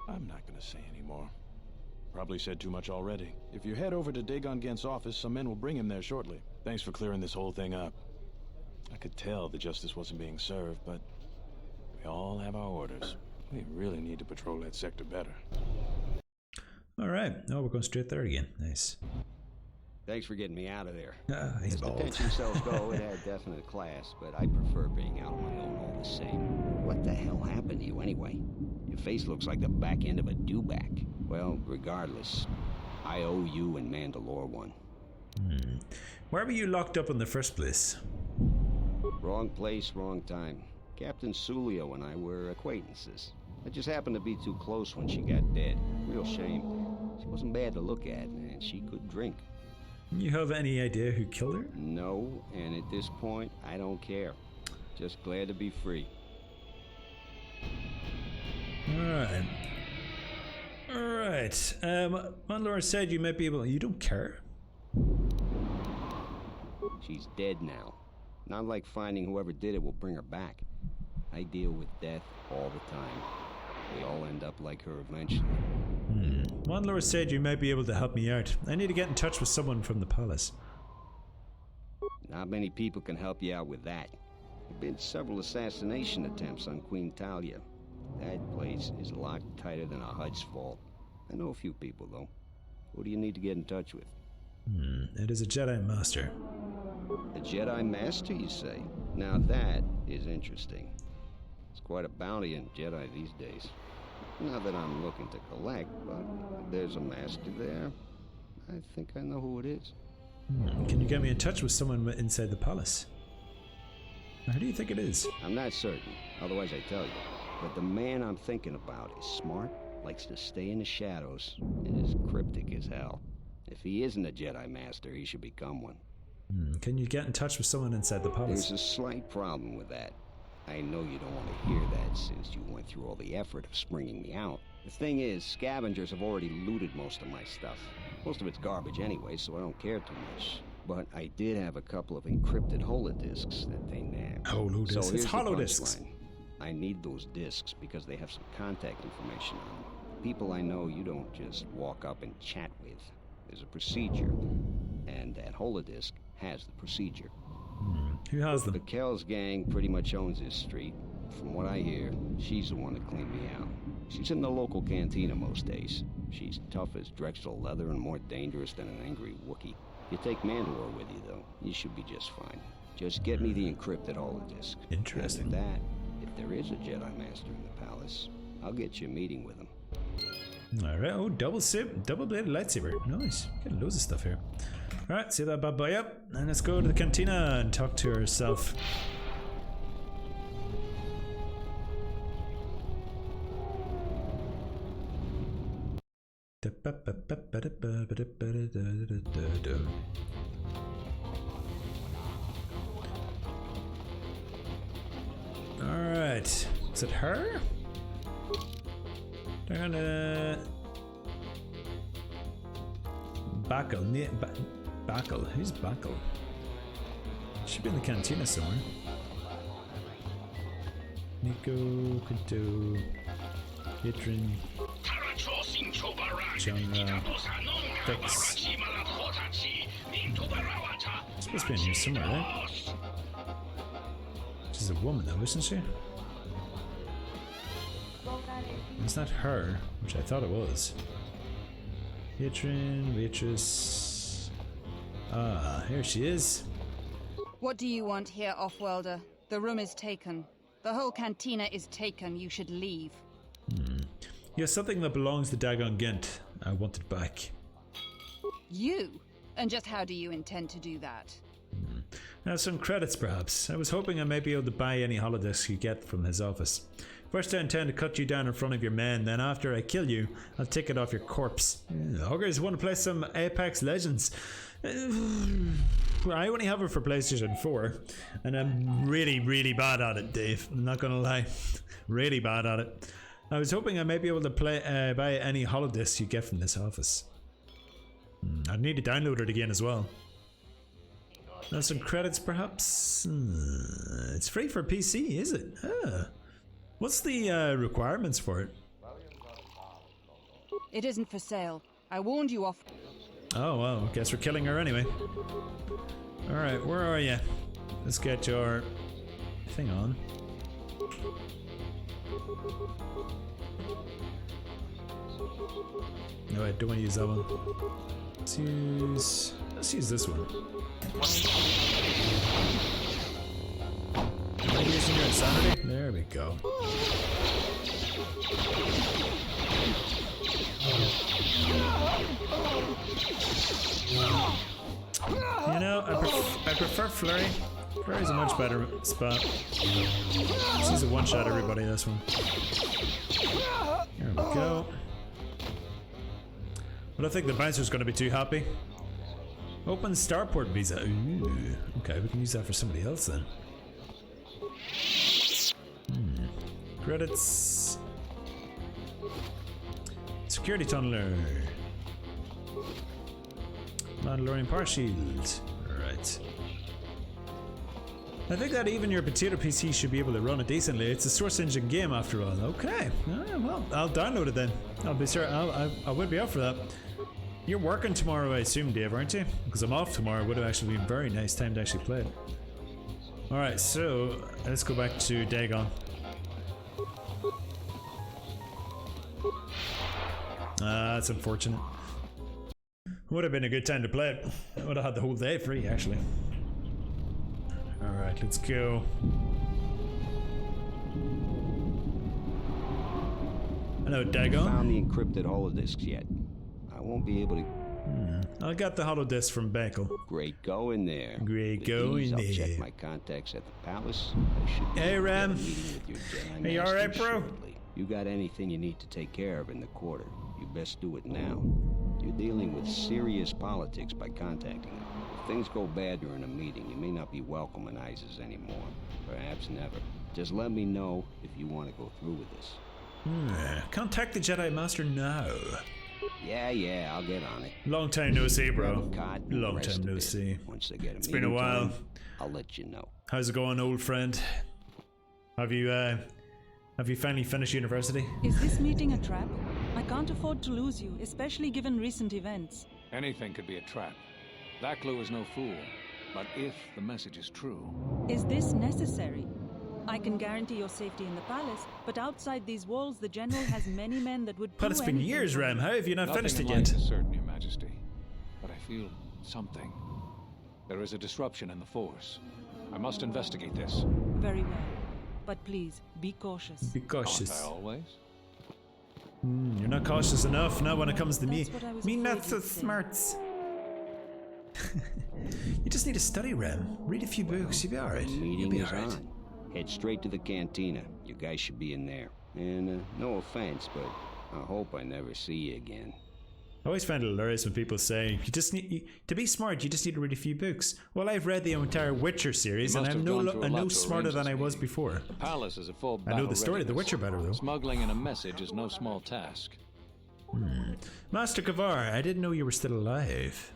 Speaker 14: I'm not gonna say anymore. Probably said too much already. If you head over to Dagon Gant's office, some men will bring him there shortly. Thanks for clearing this whole thing up. I could tell the justice wasn't being served, but we all have our orders. We really need to patrol that sector better.
Speaker 1: Alright, oh, we're going straight there again. Nice.
Speaker 22: Thanks for getting me out of there.
Speaker 1: He's
Speaker 22: As
Speaker 1: bald.
Speaker 22: detention cells go, it had definite class, but I prefer being out on my own all the same. What the hell happened to you anyway? Your face looks like the back end of a dewback. Well, regardless, I owe you and Mandalore one.
Speaker 1: Where were you locked up in the first place?
Speaker 22: Wrong place, wrong time. Captain Sulio and I were acquaintances. I just happened to be too close when she got dead. Real shame. She wasn't bad to look at, and she could drink.
Speaker 1: You have any idea who killed her?
Speaker 22: No, and at this point, I don't care. Just glad to be free.
Speaker 1: Alright. Alright. Mandalore said you might be able... You don't care?
Speaker 22: She's dead now. Not like finding whoever did it will bring her back. I deal with death all the time. We all end up like her eventually.
Speaker 1: Mandalore said you might be able to help me out. I need to get in touch with someone from the palace.
Speaker 22: Not many people can help you out with that. There have been several assassination attempts on Queen Talia. That place is locked tighter than a Hud's vault. I know a few people, though. Who do you need to get in touch with?
Speaker 1: It is a Jedi Master.
Speaker 22: A Jedi Master, you say? Now that is interesting. It's quite a bounty in Jedi these days. Not that I'm looking to collect, but if there's a master there, I think I know who it is.
Speaker 1: Can you get me in touch with someone inside the palace? How do you think it is?
Speaker 22: I'm not certain, otherwise I tell you. But the man I'm thinking about is smart, likes to stay in the shadows, and is cryptic as hell. If he isn't a Jedi Master, he should become one.
Speaker 1: Can you get in touch with someone inside the palace?
Speaker 22: There's a slight problem with that. I know you don't want to hear that since you went through all the effort of springing me out. The thing is, scavengers have already looted most of my stuff. Most of it's garbage anyway, so I don't care too much. But I did have a couple of encrypted holodisks that they nabbed.
Speaker 1: Holodisks?
Speaker 22: So
Speaker 1: It's
Speaker 22: here's the
Speaker 1: holodisks.
Speaker 22: punchline. I need those disks because they have some contact information on them. People I know you don't just walk up and chat with. There's a procedure, and that holodisk has the procedure.
Speaker 1: Who has them?
Speaker 22: The Kells gang pretty much owns this street. From what I hear, she's the one that cleaned me out. She's in the local cantina most days. She's tough as Drexel leather and more dangerous than an angry Wookiee. You take Mandalore with you, though, you should be just fine. Just get me the encrypted holodisk.
Speaker 1: Interesting.
Speaker 22: After that, if there is a Jedi Master in the palace, I'll get you a meeting with him.
Speaker 1: Alright, oh, double-bladed lightsaber. Nice. Getting loads of stuff here. Alright, see that bad boy up. And let's go to the cantina and talk to herself. Alright. Is it her? They're gonna... Backle. Backle. Who's Backle? Should be in the cantina somewhere. Nico, Kanto, Hitrin, Genre, Dex. It's supposed to be in here somewhere, right? She's a woman though, isn't she? It's not her, which I thought it was. Hitrin, Beatrice. Ah, here she is.
Speaker 6: What do you want here, Offworlder? The room is taken. The whole cantina is taken. You should leave.
Speaker 1: You have something that belongs to Dagon Gent. I want it back.
Speaker 6: You? And just how do you intend to do that?
Speaker 1: Now some credits perhaps. I was hoping I might be able to buy any holodisks you get from his office. First I intend to cut you down in front of your men, then after I kill you, I'll take it off your corpse. Huggers want to play some Apex Legends. I only have it for PlayStation 4, and I'm really bad at it, Dave. I'm not gonna lie. Really bad at it. I was hoping I might be able to buy any holodisks you get from this office. I'd need to download it again as well. Now some credits perhaps? It's free for PC, is it? What's the requirements for it?
Speaker 6: It isn't for sale. I warned you off.
Speaker 1: Oh well, guess we're killing her anyway. Alright, where are you? Let's get your thing on. No, I don't want to use that one. Let's use this one. Am I using your insanity? There we go. You know, I prefer Flurry. Flurry's a much better spot. She's a one-shot everybody, this one. There we go. I don't think the bouncer's going to be too happy. Open starport visa. Ooh, okay, we can use that for somebody else then. Credits. Security tunneler. Mandalorian power shield. Alright. I think that even your potato PC should be able to run it decently. It's a Source Engine game after all. Okay. Well, I'll download it then. I'll be sure. I would be up for that. You're working tomorrow, I assume, Dave, aren't you? Because I'm off tomorrow. It would have actually been a very nice time to actually play it. Alright, so let's go back to Dagon. That's unfortunate. Would have been a good time to play it. I would have had the whole day free, actually. Alright, let's go. Hello, Dagon.
Speaker 22: Found the encrypted holodisks yet? I won't be able to.
Speaker 1: I got the holodisc from Bakel.
Speaker 22: Great going there.
Speaker 1: Great going
Speaker 22: I'll
Speaker 1: there.
Speaker 22: check my contacts at the palace.
Speaker 1: Hey, Ram. Hey, you alright, bro?
Speaker 22: You got anything you need to take care of in the quarter, you best do it now. You're dealing with serious politics by contacting them. If things go bad during a meeting, you may not be welcome in ISIS anymore. Perhaps never. Just let me know if you want to go through with this.
Speaker 1: Contact the Jedi Master now.
Speaker 22: Yeah, I'll get on it.
Speaker 1: Long time no see, bro. Long time no see.
Speaker 22: Once they get
Speaker 1: It's been a while.
Speaker 22: time, I'll let you know.
Speaker 1: How's it going, old friend? Have you finally finished university?
Speaker 21: Is this meeting a trap? I can't afford to lose you, especially given recent events.
Speaker 19: Anything could be a trap. Vaklu is no fool. But if the message is true...
Speaker 21: Is this necessary? I can guarantee your safety in the palace, but outside these walls, the general has many men that would.
Speaker 1: But it's been years, Ram. How have you not finished it
Speaker 19: Nothing in
Speaker 1: yet?
Speaker 19: life is certain, Your Majesty. But I feel something. There is a disruption in the Force. I must investigate this.
Speaker 21: Very well. But please, be cautious.
Speaker 1: Be cautious.
Speaker 19: Aren't I always?
Speaker 1: You're not cautious enough, not when it comes to me.
Speaker 21: That's what I was
Speaker 1: Me not
Speaker 21: afraid
Speaker 1: so
Speaker 21: you'd say.
Speaker 1: smart. You just need to study, Ram. Read a few books, you'll be alright. You'll
Speaker 22: Meeting
Speaker 1: be
Speaker 22: is
Speaker 1: alright.
Speaker 22: on. Head straight to the cantina. You guys should be in there. And no offense, but I hope I never see you again.
Speaker 1: I always find it hilarious when people say, to be smart, you just need to read a few books. Well, I've read the entire Witcher series, and I'm no smarter than I was before.
Speaker 4: The palace is a full
Speaker 1: I know the story of the Witcher better, though.
Speaker 4: Smuggling in a message is no small task.
Speaker 1: Master Kavar, I didn't know you were still alive.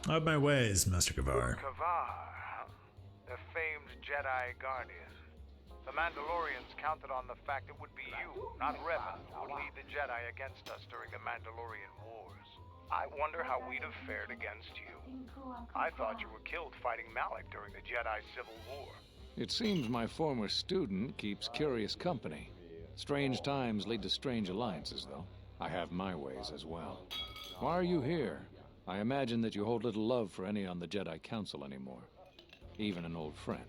Speaker 1: Out my ways, Master Kavar.
Speaker 9: Kavar, the famed Jedi Guardian. The Mandalorians counted on the fact it would be you, not Revan, who would lead the Jedi against us during the Mandalorian Wars. I wonder how we'd have fared against you. I thought you were killed fighting Malak during the Jedi Civil War.
Speaker 19: It seems my former student keeps curious company. Strange times lead to strange alliances, though. I have my ways as well. Why are you here? I imagine that you hold little love for any on the Jedi Council anymore. Even an old friend.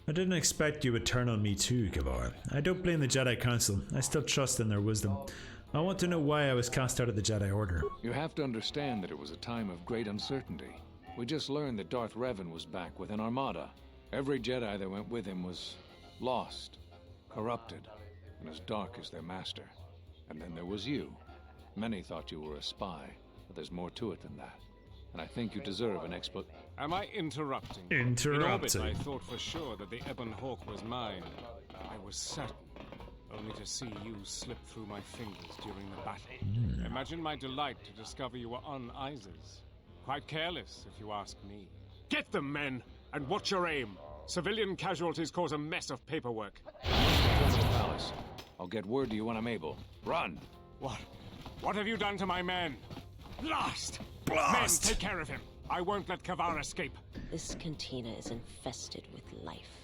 Speaker 1: I didn't expect you would turn on me too, Kavar. I don't blame the Jedi Council. I still trust in their wisdom. I want to know why I was cast out of the Jedi Order.
Speaker 19: You have to understand that it was a time of great uncertainty. We just learned that Darth Revan was back with an armada. Every Jedi that went with him was lost, corrupted, and as dark as their master. And then there was you. Many thought you were a spy, but there's more to it than that. And I think you deserve an explanation.
Speaker 5: Am I interrupting?
Speaker 1: Interrupting.
Speaker 5: In orbit, I thought for sure that the Ebon Hawk was mine. I was certain, only to see you slip through my fingers during the battle. Imagine my delight to discover you were on Isis. Quite careless, if you ask me. Get them, men, and watch your aim. Civilian casualties cause a mess of paperwork.
Speaker 19: Go to the palace. I'll get word to you when I'm able. Run!
Speaker 5: What have you done to my men? Blast!
Speaker 1: Blast!
Speaker 5: Men, take care of him. I won't let Kavar escape.
Speaker 3: This cantina is infested with life.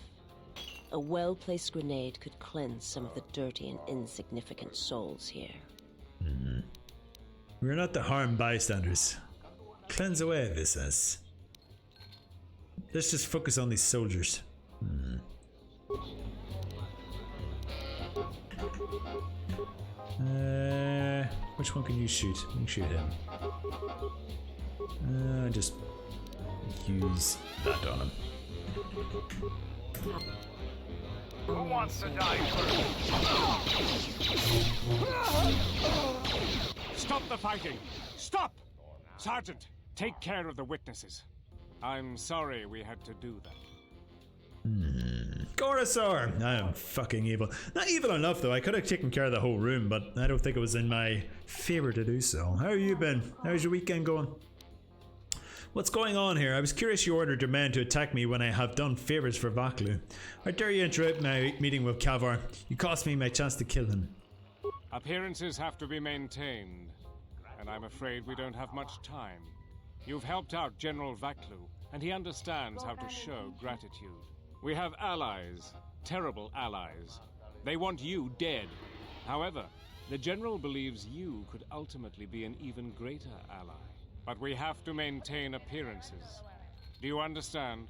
Speaker 3: A well-placed grenade could cleanse some of the dirty and insignificant souls here.
Speaker 1: We're not the harmed bystanders. Cleanse away, Visas. Let's just focus on these soldiers. Which one can you shoot? You can shoot him. Just use that on him.
Speaker 9: Who wants to die first?
Speaker 5: Stop the fighting! Stop! Sergeant, take care of the witnesses. I'm sorry we had to do that.
Speaker 1: Gorosaur! I am fucking evil. Not evil enough though, I could have taken care of the whole room, but I don't think it was in my favor to do so. How have you been? How's your weekend going? What's going on here? I was curious you ordered your men to attack me when I have done favors for Vaklu. How dare you interrupt my meeting with Kavar? You cost me my chance to kill him.
Speaker 5: Appearances have to be maintained, and I'm afraid we don't have much time. You've helped out General Vaklu, and he understands how to show gratitude. We have allies, terrible allies. They want you dead. However, the General believes you could ultimately be an even greater ally. But we have to maintain appearances. Do you understand?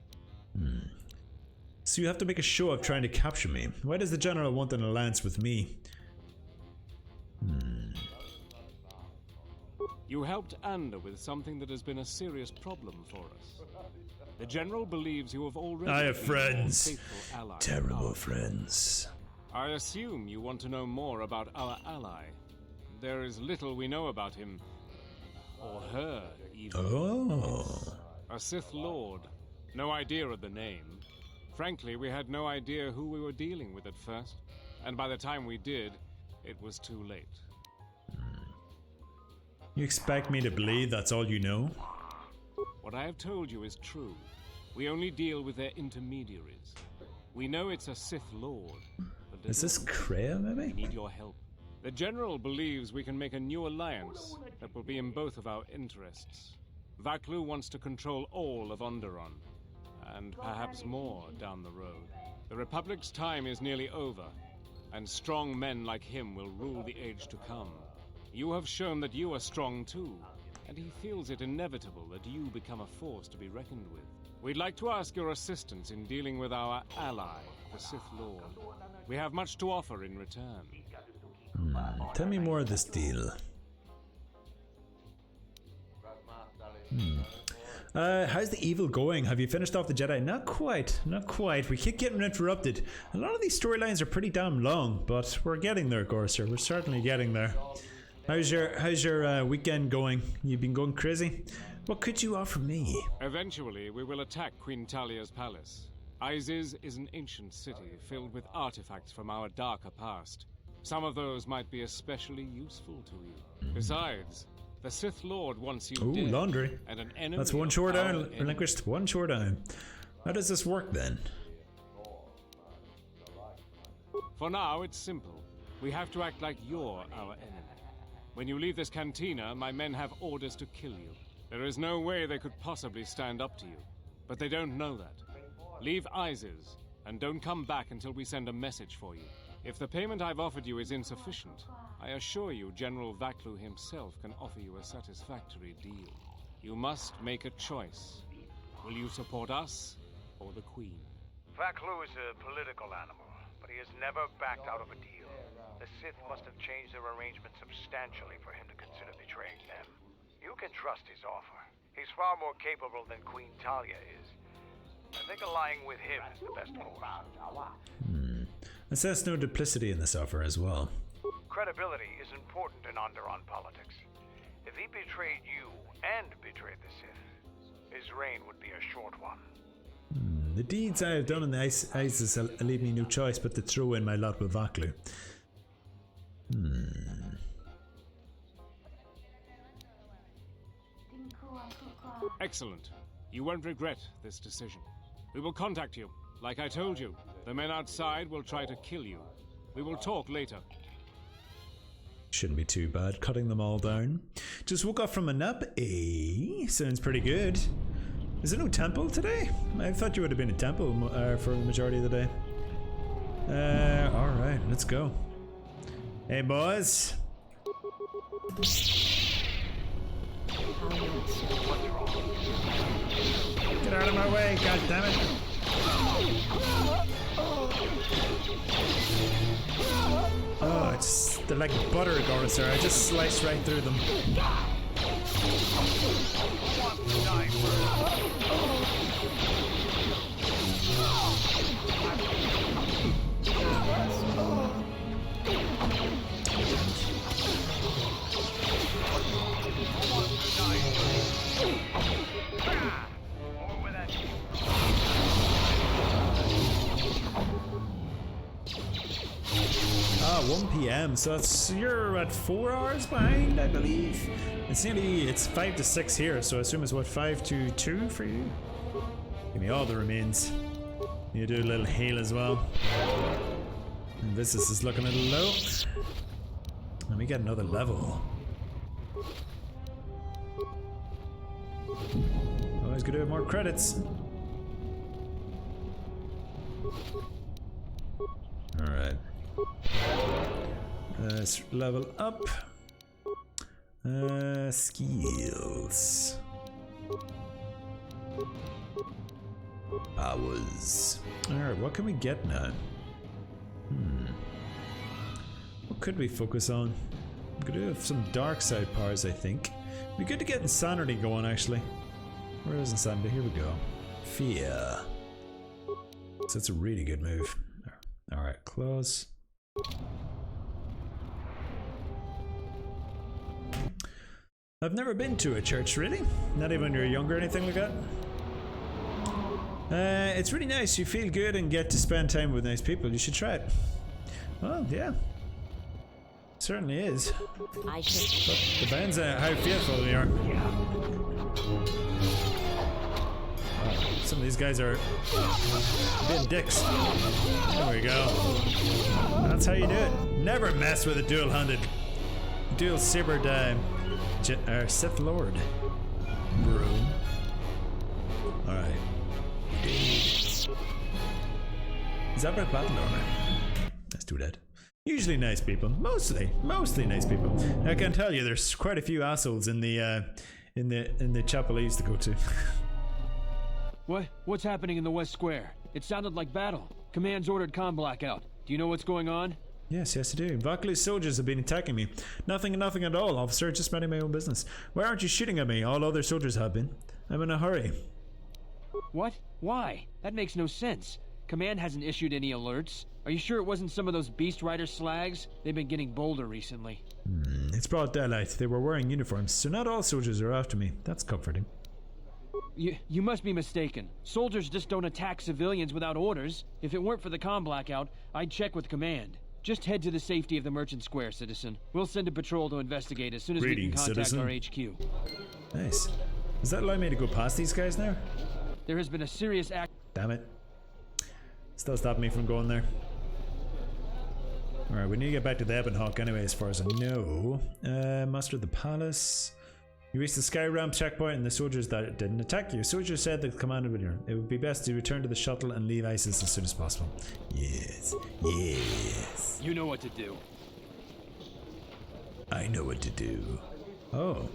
Speaker 1: So you have to make a show of trying to capture me. Why does the General want an alliance with me?
Speaker 5: You helped Anda with something that has been a serious problem for us. The General believes you have already...
Speaker 1: I have friends.
Speaker 5: Faithful ally.
Speaker 1: Terrible friends.
Speaker 5: I assume you want to know more about our ally. There is little we know about him. Or her, even.
Speaker 1: Oh.
Speaker 5: A Sith Lord. No idea of the name. Frankly, we had no idea who we were dealing with at first. And by the time we did, it was too late.
Speaker 1: You expect me to believe that's all you know?
Speaker 5: What I have told you is true. We only deal with their intermediaries. We know it's a Sith Lord.
Speaker 1: Is this Kreia, maybe?
Speaker 5: We need your help. The General believes we can make a new alliance that will be in both of our interests. Vaklu wants to control all of Onderon, and perhaps more down the road. The Republic's time is nearly over, and strong men like him will rule the age to come. You have shown that you are strong too, and he feels it inevitable that you become a force to be reckoned with. We'd like to ask your assistance in dealing with our ally, the Sith Lord. We have much to offer in return.
Speaker 1: Tell me more of this deal. How's the evil going? Have you finished off the Jedi? Not quite, not quite. We keep getting interrupted. A lot of these storylines are pretty damn long, but we're getting there, Gorosaur. We're certainly getting there. How's your weekend going? You've been going crazy? What could you offer me?
Speaker 5: Eventually, we will attack Queen Talia's palace. Isis is an ancient city filled with artifacts from our darker past. Some of those might be especially useful to you. Besides, the Sith Lord wants you
Speaker 1: Ooh,
Speaker 5: dead.
Speaker 1: laundry.
Speaker 5: And an enemy
Speaker 1: That's one
Speaker 5: of
Speaker 1: chore
Speaker 5: our
Speaker 1: down.
Speaker 5: enemy.
Speaker 1: Relinquished one chore down. How does this work then?
Speaker 5: For now, it's simple. We have to act like you're our enemy. When you leave this cantina, my men have orders to kill you. There is no way they could possibly stand up to you. But they don't know that. Leave Isis, and don't come back until we send a message for you. If the payment I've offered you is insufficient, I assure you General Vaklu himself can offer you a satisfactory deal. You must make a choice. Will you support us or the Queen?
Speaker 9: Vaklu is a political animal, but he has never backed out of a deal. The Sith must have changed their arrangement substantially for him to consider betraying them. You can trust his offer. He's far more capable than Queen Talia is. I think allying with him is the best course.
Speaker 1: I sense no duplicity in this offer as well.
Speaker 9: Credibility is important in Onderon politics. If he betrayed you and betrayed the Sith, his reign would be a short one.
Speaker 1: The deeds I have done in the ISIS leave me no choice but to throw in my lot with Vaklu.
Speaker 5: Excellent. You won't regret this decision. We will contact you. Like I told you, the men outside will try to kill you. We will talk later.
Speaker 1: Shouldn't be too bad, cutting them all down. Just woke up from a nap. Sounds pretty good. Is there no temple today? I thought you would have been a temple for the majority of the day. Alright, let's go. Hey boys. Get out of my way, god damn it. Oh, they're like butter, Gorisar. I just sliced right through them. Ah, 1 PM, so you're at 4 hours behind, I believe. It's 5 to 6 here, so I assume it's what, 5 to 2 for you? Give me all the remains. You do a little heal as well. And this is looking a little low. Let me get another level. Always good to have more credits. Alright. Let's level up. Skills. Powers. Alright, what can we get now? What could we focus on? We could have some dark side powers, I think. It'd be good to get insanity going, actually. Where is insanity? Here we go. Fear. So that's a really good move. Alright, close. I've never been to a church, really. Not even when you're younger or anything like that. It's really nice. You feel good and get to spend time with nice people. You should try it. Well, yeah. Certainly is.
Speaker 3: I should.
Speaker 1: But depends on how fearful we are. Some of these guys are being dicks. There we go. That's how you do it. Never mess with a dual-handed, dual-sabered Sith Lord. Broom. Alright. Is that about battle armor? Let's do that. Usually nice people. Mostly nice people. I can tell you there's quite a few assholes in the chapel I used to go to.
Speaker 10: What's happening in the West Square? It sounded like battle. Command's ordered comm blackout. Do you know what's going on?
Speaker 1: Yes, I do. Vaklu's soldiers have been attacking me. Nothing at all, officer. Just minding my own business. Why aren't you shooting at me? All other soldiers have been. I'm in a hurry.
Speaker 10: What? Why? That makes no sense. Command hasn't issued any alerts. Are you sure it wasn't some of those Beast Rider slags? They've been getting bolder recently.
Speaker 1: It's broad daylight. They were wearing uniforms, so not all soldiers are after me. That's comforting.
Speaker 10: You must be mistaken. Soldiers just don't attack civilians without orders. If it weren't for the comm blackout, I'd check with Command. Just head to the safety of the Merchant Square, citizen. We'll send a patrol to investigate as soon as we can contact
Speaker 1: citizen.
Speaker 10: our HQ.
Speaker 1: Nice. Does that allow me to go past these guys now?
Speaker 10: There has been a serious act.
Speaker 1: Damn it. Still stopping me from going there. Alright, we need to get back to the Ebon Hawk anyway, as far as I know. Muster the palace. You reached the Sky Ramp checkpoint and the soldiers that didn't attack you. Soldiers said the commander would it would be best to return to the shuttle and leave ISIS as soon as possible. Yes. Yes.
Speaker 10: You know what to do.
Speaker 1: I know what to do. Oh.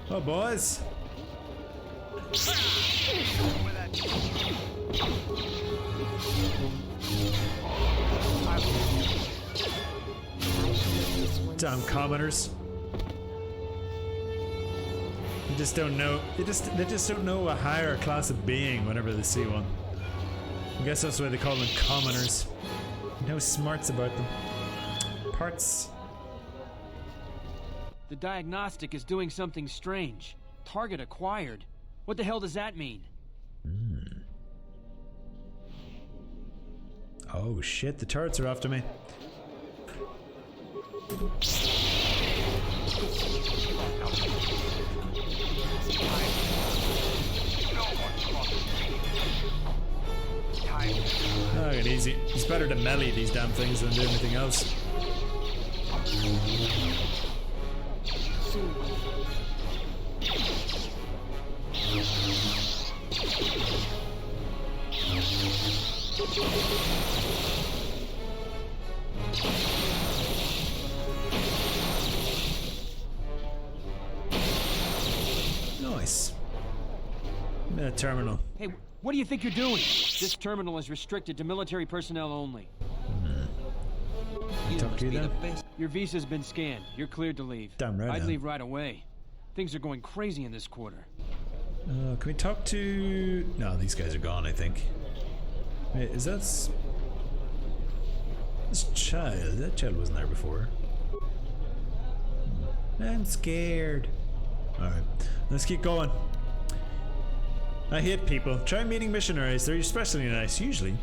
Speaker 1: Oh, boys. Damn commoners. They just don't know. They just don't know a higher class of being whenever they see one. I guess that's why they call them commoners. No smarts about them. Parts.
Speaker 10: The diagnostic is doing something strange. Target acquired. What the hell does that mean?
Speaker 1: Oh shit, the turrets are after me. Oh, get easy. It's better to melee these damn things than do anything else. Nice. Terminal.
Speaker 10: Hey, what do you think you're doing? This terminal is restricted to military personnel only.
Speaker 1: Talk to you then?
Speaker 10: Your visa's been scanned. You're cleared to leave.
Speaker 1: Damn right.
Speaker 10: I'd leave right away. Things are going crazy in this quarter.
Speaker 1: Can we talk to... No, these guys are gone, I think. Wait, is that... This child? That child wasn't there before. I'm scared. Alright, let's keep going. I hate people. Try meeting missionaries. They're especially nice, usually.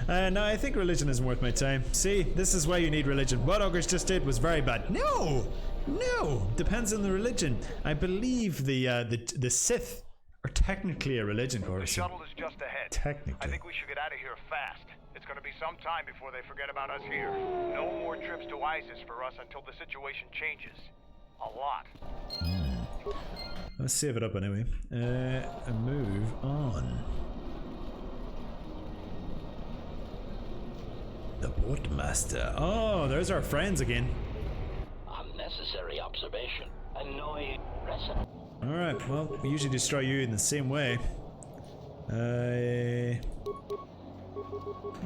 Speaker 1: No, I think religion isn't worth my time. See, this is why you need religion. What Ogres just did was very bad. No! No! Depends on the religion. I believe the Sith are technically a religion,
Speaker 9: The
Speaker 1: course.
Speaker 9: shuttle is just ahead.
Speaker 1: Technically.
Speaker 9: I think we should get out of here fast. It's gonna be some time before they forget about us here. No more trips to ISIS for us until the situation changes. A lot.
Speaker 1: Let's save it up anyway. And move on. The Boatmaster. Oh, there's our friends again.
Speaker 13: Unnecessary observation. Annoying precedent.
Speaker 1: Alright, well, we usually destroy you in the same way.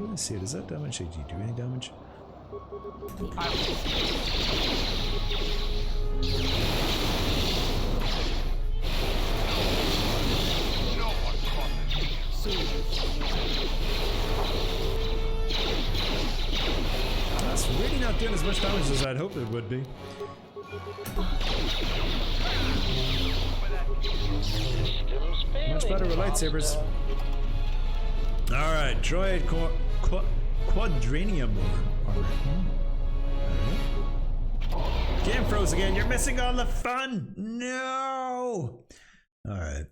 Speaker 1: Let's see, does that damage? Did you do any damage? That's really not doing as much damage as I'd hoped it would be. Much better with lightsabers. Alright, droid quadranium armor. Game froze again. You're missing all the fun. No. Alright.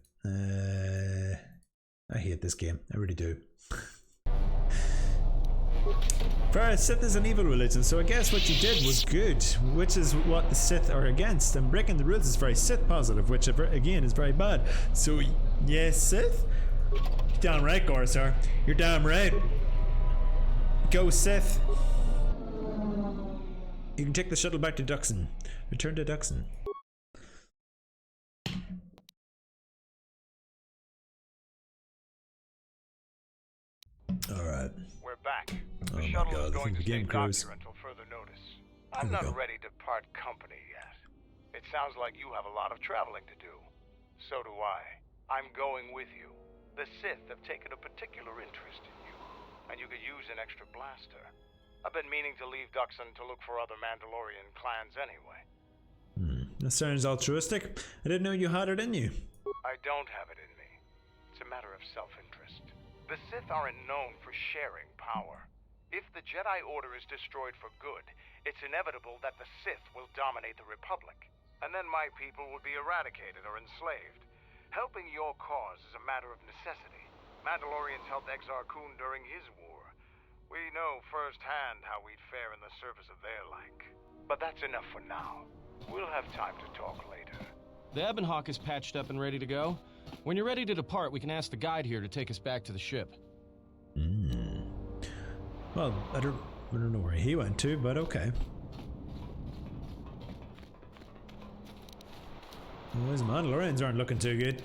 Speaker 1: I hate this game. I really do. First, Sith is an evil religion, so I guess what you did was good, which is what the Sith are against. And breaking the rules is very Sith positive, which again is very bad. So, yes, Sith? You're damn right, Gorsar. You're damn right. Go, Sith. You can take the shuttle back to Duxon. Return to Duxon. Alright.
Speaker 9: We're back.
Speaker 1: Oh
Speaker 9: The
Speaker 1: my
Speaker 9: shuttle
Speaker 1: god,
Speaker 9: is
Speaker 1: I
Speaker 9: going
Speaker 1: think
Speaker 9: to
Speaker 1: the game
Speaker 9: stay docked
Speaker 1: froze.
Speaker 9: here until further notice.
Speaker 1: Here
Speaker 9: I'm
Speaker 1: we
Speaker 9: not
Speaker 1: go.
Speaker 9: ready to part company yet. It sounds like you have a lot of traveling to do. So do I. I'm going with you. The Sith have taken a particular interest in you, and you could use an extra blaster. I've been meaning to leave Duxon to look for other Mandalorian clans anyway.
Speaker 1: That sounds altruistic. I didn't know you had it in you.
Speaker 9: I don't have it in me. It's a matter of self-interest. The Sith aren't known for sharing power. If the Jedi Order is destroyed for good, it's inevitable that the Sith will dominate the Republic. And then my people will be eradicated or enslaved. Helping your cause is a matter of necessity. Mandalorians helped Exar Kun during his war. We know firsthand how we'd fare in the service of their like. But that's enough for now. We'll have time to talk later.
Speaker 2: The Ebon Hawk is patched up and ready to go. When you're ready to depart, we can ask the guide here to take us back to the ship.
Speaker 1: Well, I don't know where he went to, but okay. Well, those Mandalorians aren't looking too good.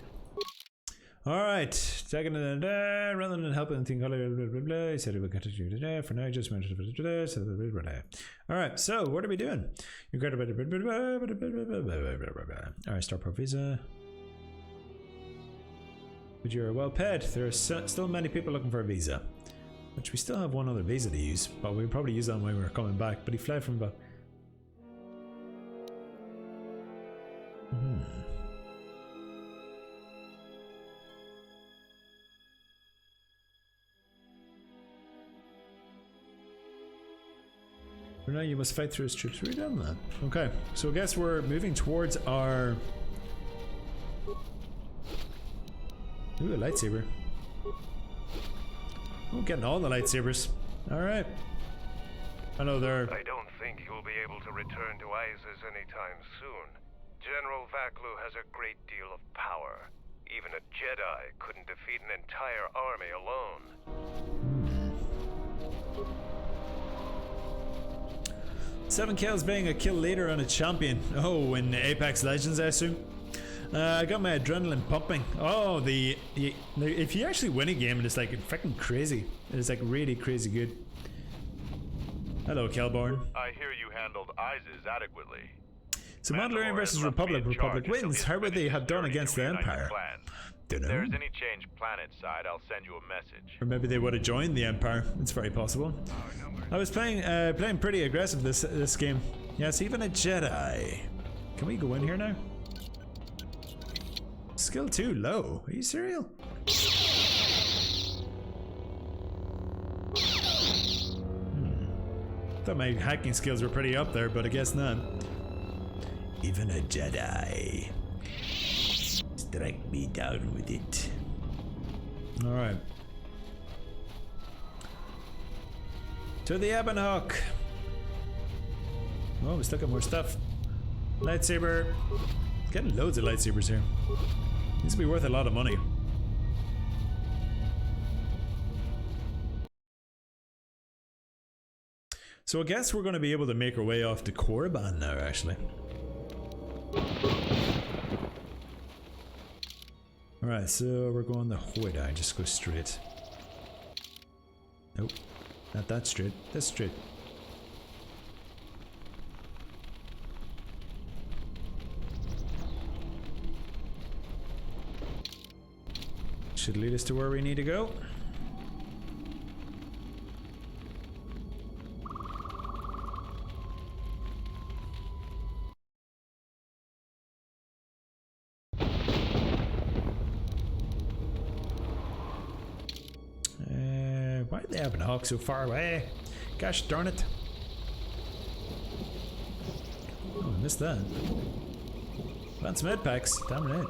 Speaker 1: Alright, second rather than helping anything, he said he would get to do today. For now, just mentioned it. Alright, so what are we doing? Alright, start pro visa. But you're well paid. There are still many people looking for a visa. Which we still have one other visa to use, but we'll probably use that when we're coming back. But he fled from about. For now, you must fight through his troops. We've done that. Okay, so I guess we're moving towards our. Ooh, a lightsaber. Oh, getting all the lightsabers. Alright. Hello there.
Speaker 15: I don't think you'll be able to return to Isis anytime soon. General Vaklu has a great deal of power. Even a Jedi couldn't defeat an entire army alone.
Speaker 1: 7 kills being a kill leader on a champion. Oh, in Apex Legends, I assume. I got my adrenaline pumping. Oh, if you actually win a game and it's like freaking crazy, it's like really crazy good. Hello, Kelborn.
Speaker 15: I hear you handled Isis adequately.
Speaker 1: So Mandalorian versus Republic. Republic wins. How would they have done against the Empire? Don't know.
Speaker 15: If there's any change planet side, I'll send you a message.
Speaker 1: Or maybe they would have joined the Empire. It's very possible. I was playing pretty aggressive this game. Yes, even a Jedi. Can we go in here now? Skill 2 low. Are you serious? Thought my hacking skills were pretty up there, but I guess not. Even a Jedi. Strike me down with it. Alright. To the Ebon Hawk. Oh, we still got more stuff. Lightsaber. Getting loads of lightsabers here. These will be worth a lot of money. So I guess we're going to be able to make our way off to Korriban now, actually. Alright, so we're going the Hoida. Just go straight. Nope. Not that straight. This straight. Should lead us to where we need to go. Why did they have an hawk so far away? Gosh darn it. Oh, I missed that. Found some med packs. Damn right.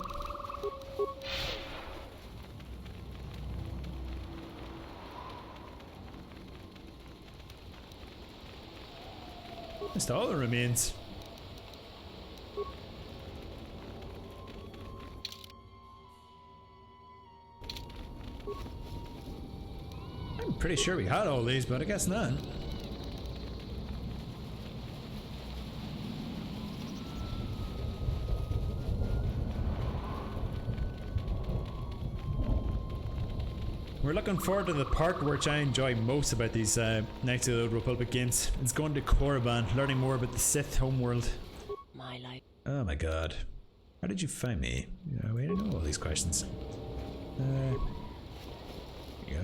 Speaker 1: Missed all the remains. I'm pretty sure we had all these, but I guess not. We're looking forward to the part which I enjoy most about these Knights of the Old Republic games. It's going to Korriban, learning more about the Sith homeworld.
Speaker 3: My life.
Speaker 1: Oh my god. How did you find me? Yeah, we don't know all these questions. Go.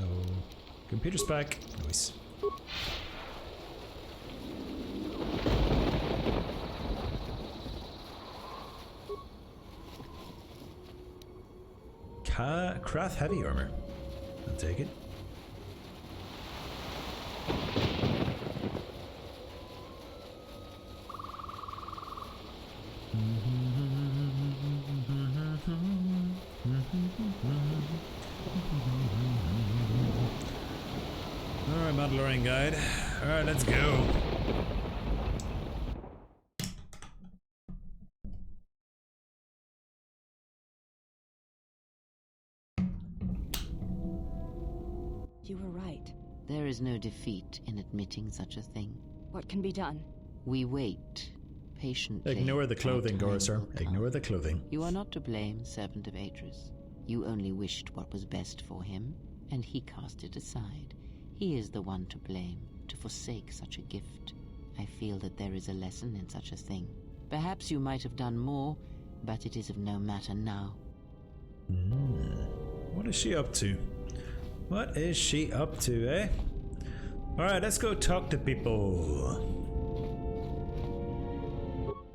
Speaker 1: Computer's back. Nice. Krath heavy armor. I'll take it. Mandalorian guide. Alright, let's go.
Speaker 7: You were right.
Speaker 17: There is no defeat in admitting such a thing.
Speaker 7: What can be done?
Speaker 17: We wait patiently.
Speaker 1: Ignore the clothing, Gorser. Ignore the clothing.
Speaker 17: You are not to blame, servant of Atris. You only wished what was best for him, and he cast it aside. He is the one to blame, to forsake such a gift. I feel that there is a lesson in such a thing. Perhaps you might have done more, but it is of no matter now.
Speaker 1: What is she up to? What is she up to, eh? Alright, let's go talk to people.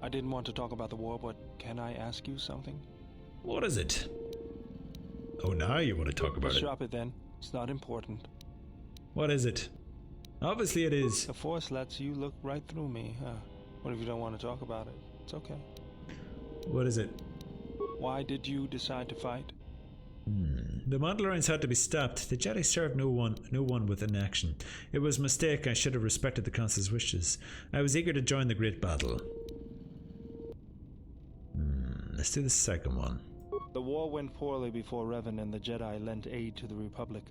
Speaker 4: I didn't want to talk about the war, but can I ask you something?
Speaker 1: What is it? Oh, now you want to talk about
Speaker 4: Let's
Speaker 1: it.
Speaker 4: drop it then. It's not important.
Speaker 1: What is it? Obviously it is.
Speaker 4: The Force lets you look right through me, huh? What if you don't want to talk about it? It's okay.
Speaker 1: What is it?
Speaker 4: Why did you decide to fight?
Speaker 1: The Mandalorians had to be stopped. The Jedi served no one with inaction. It was a mistake. I should have respected the Council's wishes. I was eager to join the great battle. Let's do the second one.
Speaker 4: The war went poorly before Revan and the Jedi lent aid to the Republic.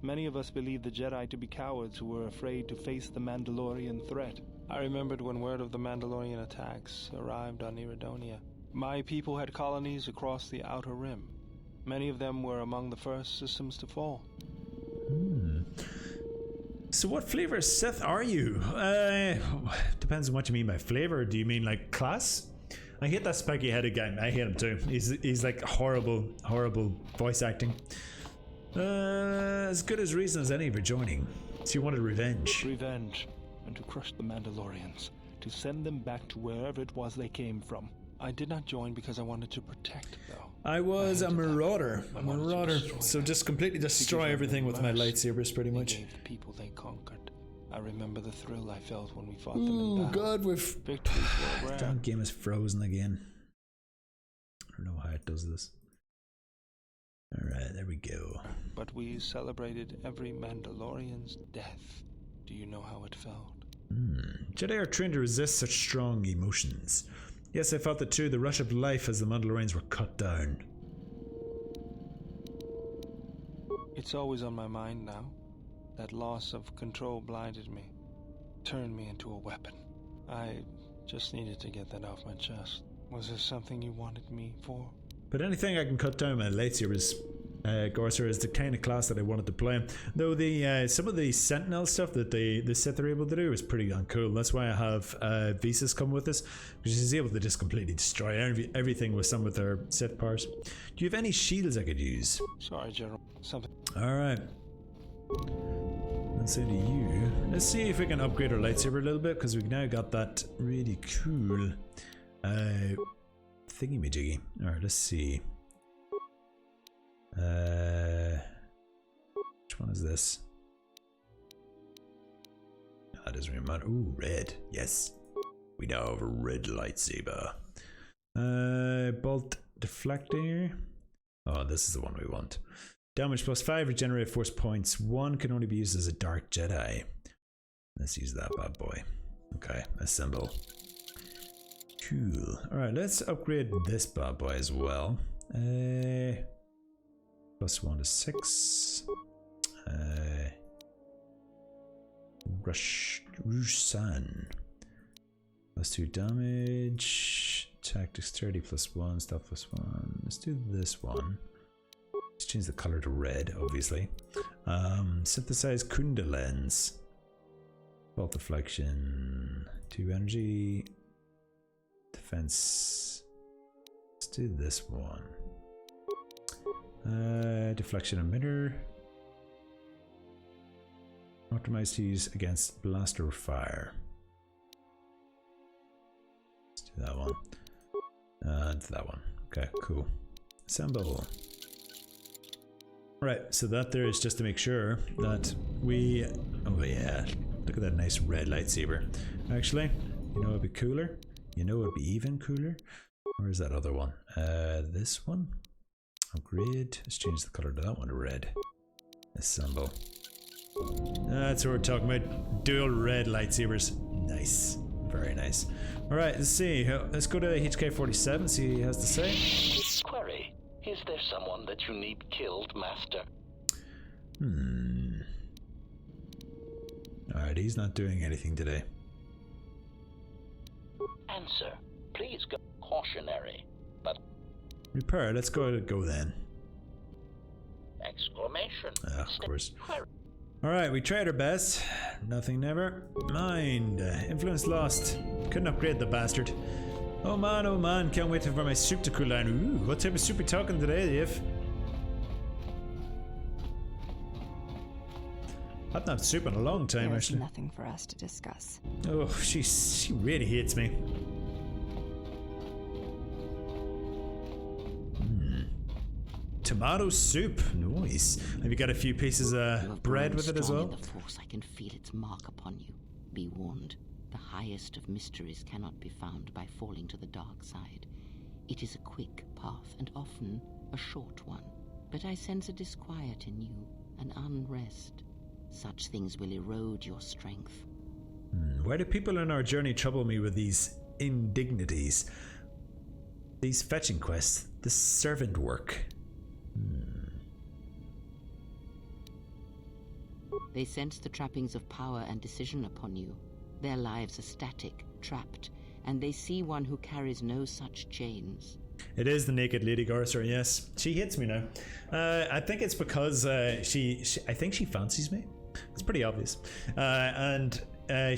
Speaker 4: Many of us believed the Jedi to be cowards who were afraid to face the Mandalorian threat. I remembered when word of the Mandalorian attacks arrived on Iridonia. My people had colonies across the Outer Rim. Many of them were among the first systems to fall.
Speaker 1: So what flavor of Sith are you? Depends on what you mean by flavor. Do you mean like class? I hate that spiky headed guy. I hate him too. He's like horrible voice acting. As good as reason as any for joining. So you wanted revenge.
Speaker 4: Revenge. And to crush the Mandalorians. To send them back to wherever it was they came from. I did not join because I wanted to protect, though.
Speaker 1: I was a marauder. So just completely destroy everything with my lightsabers, pretty much.
Speaker 4: The people they conquered. I remember the thrill I felt when we fought them in battle.
Speaker 1: God, we've...
Speaker 4: Victories were rare.
Speaker 1: Damn game is frozen again. I don't know how it does this. Alright, there we go.
Speaker 4: But we celebrated every Mandalorian's death. Do you know how it felt?
Speaker 1: Jedi are trained to resist such strong emotions. Yes, I felt that too, the rush of life as the Mandalorians were cut down.
Speaker 4: It's always on my mind now. That loss of control blinded me, turned me into a weapon. I just needed to get that off my chest. Was there something you wanted me for?
Speaker 1: But anything I can cut down my lightsabers, Gorser, is the kind of class that I wanted to play. Though the some of the Sentinel stuff that the Sith are able to do is pretty uncool. That's why I have Visas come with us, because she's able to just completely destroy everything with some of their Sith powers. Do you have any shields I could use?
Speaker 4: Sorry, General. Something.
Speaker 1: Alright. Let's say to you. Let's see if we can upgrade our lightsaber a little bit, because we've now got that really cool thingy-majiggy. Alright, let's see. Which one is this? That doesn't really matter. Ooh, red. Yes. We now have a red lightsaber. Bolt deflector. Oh, this is the one we want. Damage plus 5, regenerate force points. 1 can only be used as a Dark Jedi. Let's use that bad boy. Okay, assemble. Cool. Alright, let's upgrade this bad boy as well. Plus 1 to 6. Rushan. Plus 2 damage. Attack dexterity plus 1, stealth plus 1. Let's do this one. Let's change the color to red, obviously. Synthesize Kunda lens. Bolt deflection. 2 energy. Defense. Let's do this one. Deflection emitter. Optimized to use against blaster fire. Let's do that one. And that one. Okay, cool. Assemble. Right, so that there is just to make sure that we... Oh yeah, look at that nice red lightsaber. Actually, you know what would be cooler? You know what would be even cooler? Where's that other one? This one? Upgrade. Let's change the color to that one to red. Assemble. That's what we're talking about. Dual red lightsabers. Nice. Very nice. Alright, let's see. Let's go to HK-47, see what he has to say.
Speaker 13: Query. Is there someone that you need killed, Master?
Speaker 1: Alright, he's not doing anything today.
Speaker 13: Answer. Please go cautionary, but...
Speaker 1: Repair, let's go then.
Speaker 13: Exclamation.
Speaker 1: Of course. Alright, we tried our best. Nothing never. Mind. Influence lost. Couldn't upgrade the bastard. Oh man, can't wait for my soup to cool down. Ooh, what type of soup are we talking today, If? I've not had soup in a long time,
Speaker 7: There's
Speaker 1: actually.
Speaker 7: nothing for us to discuss.
Speaker 1: Oh, she really hates me. Tomato soup, nice. Have you got a few pieces of bread with it as well?
Speaker 17: In the Force, I can feel its mark upon you. Be warned, the highest of mysteries cannot be found by falling to the dark side. It is a quick path, and often a short one. But I sense a disquiet in you, an unrest. Such things will erode your strength.
Speaker 1: Why do people on our journey trouble me with these indignities? These fetching quests, this servant work.
Speaker 17: They sense the trappings of power and decision upon you. Their lives are static, trapped, and they see one who carries no such chains.
Speaker 1: It is the naked Lady Garcer, yes. She hates me now. I think it's because she I think she fancies me. It's pretty obvious. And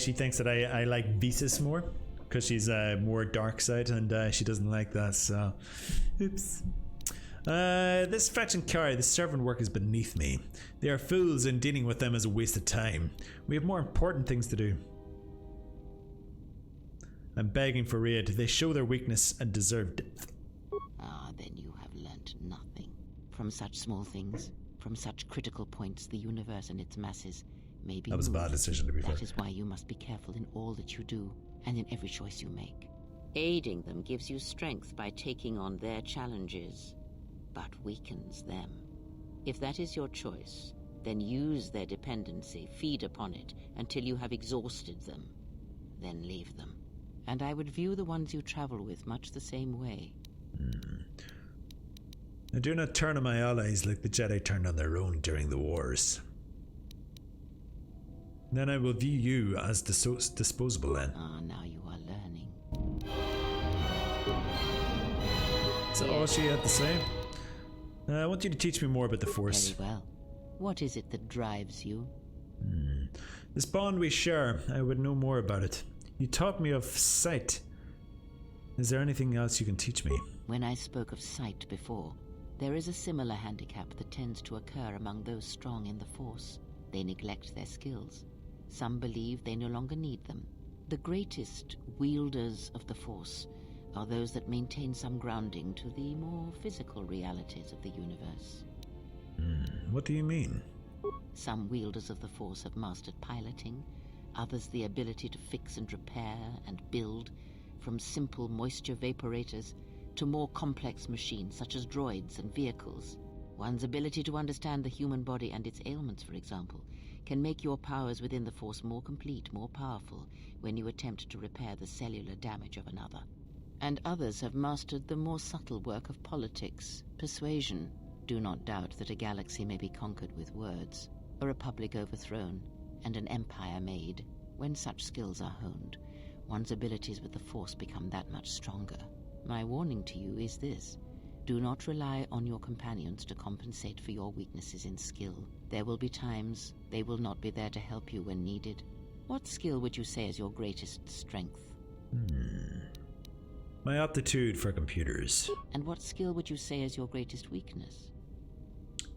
Speaker 1: she thinks that I like Visas more, because she's more dark side, and she doesn't like that, so... Oops. This fetching carry, this servant work is beneath me. They are fools, and dealing with them is a waste of time. We have more important things to do. I'm begging for aid. They show their weakness and deserve death.
Speaker 17: Ah, then you have learnt nothing. From such small things, from such critical points, the universe and its masses may be
Speaker 1: That was a bad
Speaker 17: moved.
Speaker 1: decision, to be fair.
Speaker 17: That is why you must be careful in all that you do, and in every choice you make. Aiding them gives you strength by taking on their challenges, but weakens them. If that is your choice, then use their dependency, feed upon it, until you have exhausted them. Then leave them. And I would view the ones you travel with much the same way.
Speaker 1: I do not turn on my allies like the Jedi turned on their own during the wars. Then I will view you as disposable then.
Speaker 17: Ah, now you are learning.
Speaker 1: Is that all she had to say? I want you to teach me more about the Force.
Speaker 17: Very well. What is it that drives you?
Speaker 1: This bond we share, I would know more about it. You taught me of sight. Is there anything else you can teach me?
Speaker 17: When I spoke of sight before, there is a similar handicap that tends to occur among those strong in the Force. They neglect their skills. Some believe they no longer need them. The greatest wielders of the Force are those that maintain some grounding to the more physical realities of the universe.
Speaker 1: What do you mean?
Speaker 17: Some wielders of the Force have mastered piloting, others the ability to fix and repair and build, from simple moisture vaporators to more complex machines such as droids and vehicles. One's ability to understand the human body and its ailments, for example, can make your powers within the Force more complete, more powerful, when you attempt to repair the cellular damage of another. And others have mastered the more subtle work of politics, persuasion. Do not doubt that a galaxy may be conquered with words, a republic overthrown, and an empire made. When such skills are honed, one's abilities with the Force become that much stronger. My warning to you is this: do not rely on your companions to compensate for your weaknesses in skill. There will be times they will not be there to help you when needed. What skill would you say is your greatest strength?
Speaker 1: My aptitude for computers.
Speaker 17: And what skill would you say is your greatest weakness?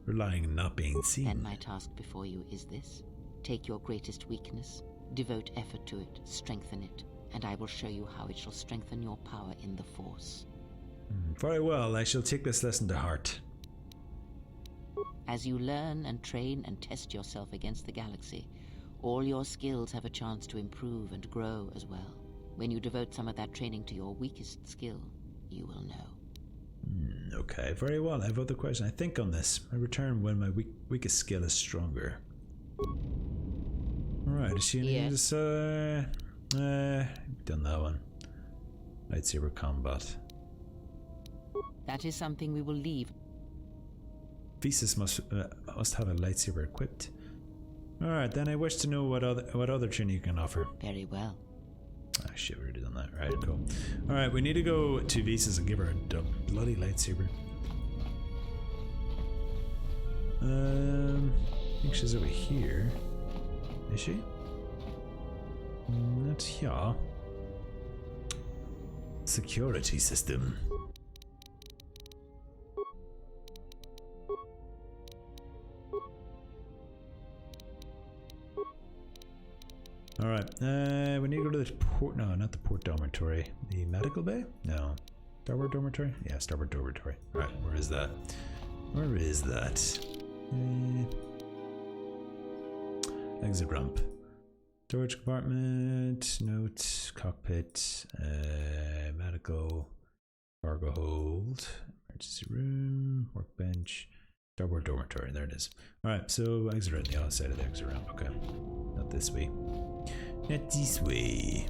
Speaker 1: Relying on not being seen.
Speaker 17: Then my task before you is this: take your greatest weakness, devote effort to it, strengthen it, and I will show you how it shall strengthen your power in the Force.
Speaker 1: Very well, I shall take this lesson to heart.
Speaker 17: As you learn and train and test yourself against the galaxy, all your skills have a chance to improve and grow as well. When you devote some of that training to your weakest skill, you will know.
Speaker 1: Okay, very well. I have other questions. I think on this. I return when my weakest skill is stronger. Alright, is she in this? Done that one. Lightsaber combat.
Speaker 17: That is something we will leave.
Speaker 1: Visas must have a lightsaber equipped. Alright, then I wish to know what other training you can offer.
Speaker 17: Very well.
Speaker 1: Ah, shit, we already done that. Right, cool. Alright, we need to go to Visas and give her a bloody lightsaber. I think she's over here. Is she? Not here. Security system. Alright, we need to go to the port. No, not the port dormitory. The medical bay? No. Starboard dormitory? Yeah, starboard dormitory. Right, where is that? Where is that? Exit ramp. Storage compartment, note, cockpit, medical, cargo hold, emergency room, workbench, starboard dormitory. There it is. Alright, so exit right on the other side of the exit ramp. Okay. Not this way. Not this way.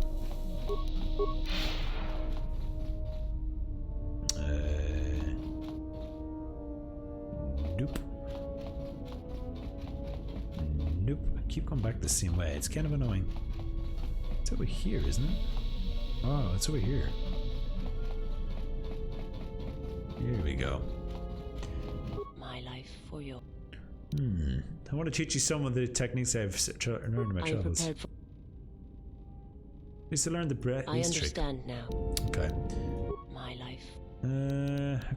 Speaker 1: Nope. Nope. I keep going back the same way. It's kind of annoying. It's over here, isn't it? Oh, it's over here. Here we go.
Speaker 3: My life for your.
Speaker 1: I want to teach you some of the techniques I've learned in my travels. I used to learn the breath.
Speaker 3: I understand now.
Speaker 1: Okay.
Speaker 3: My life.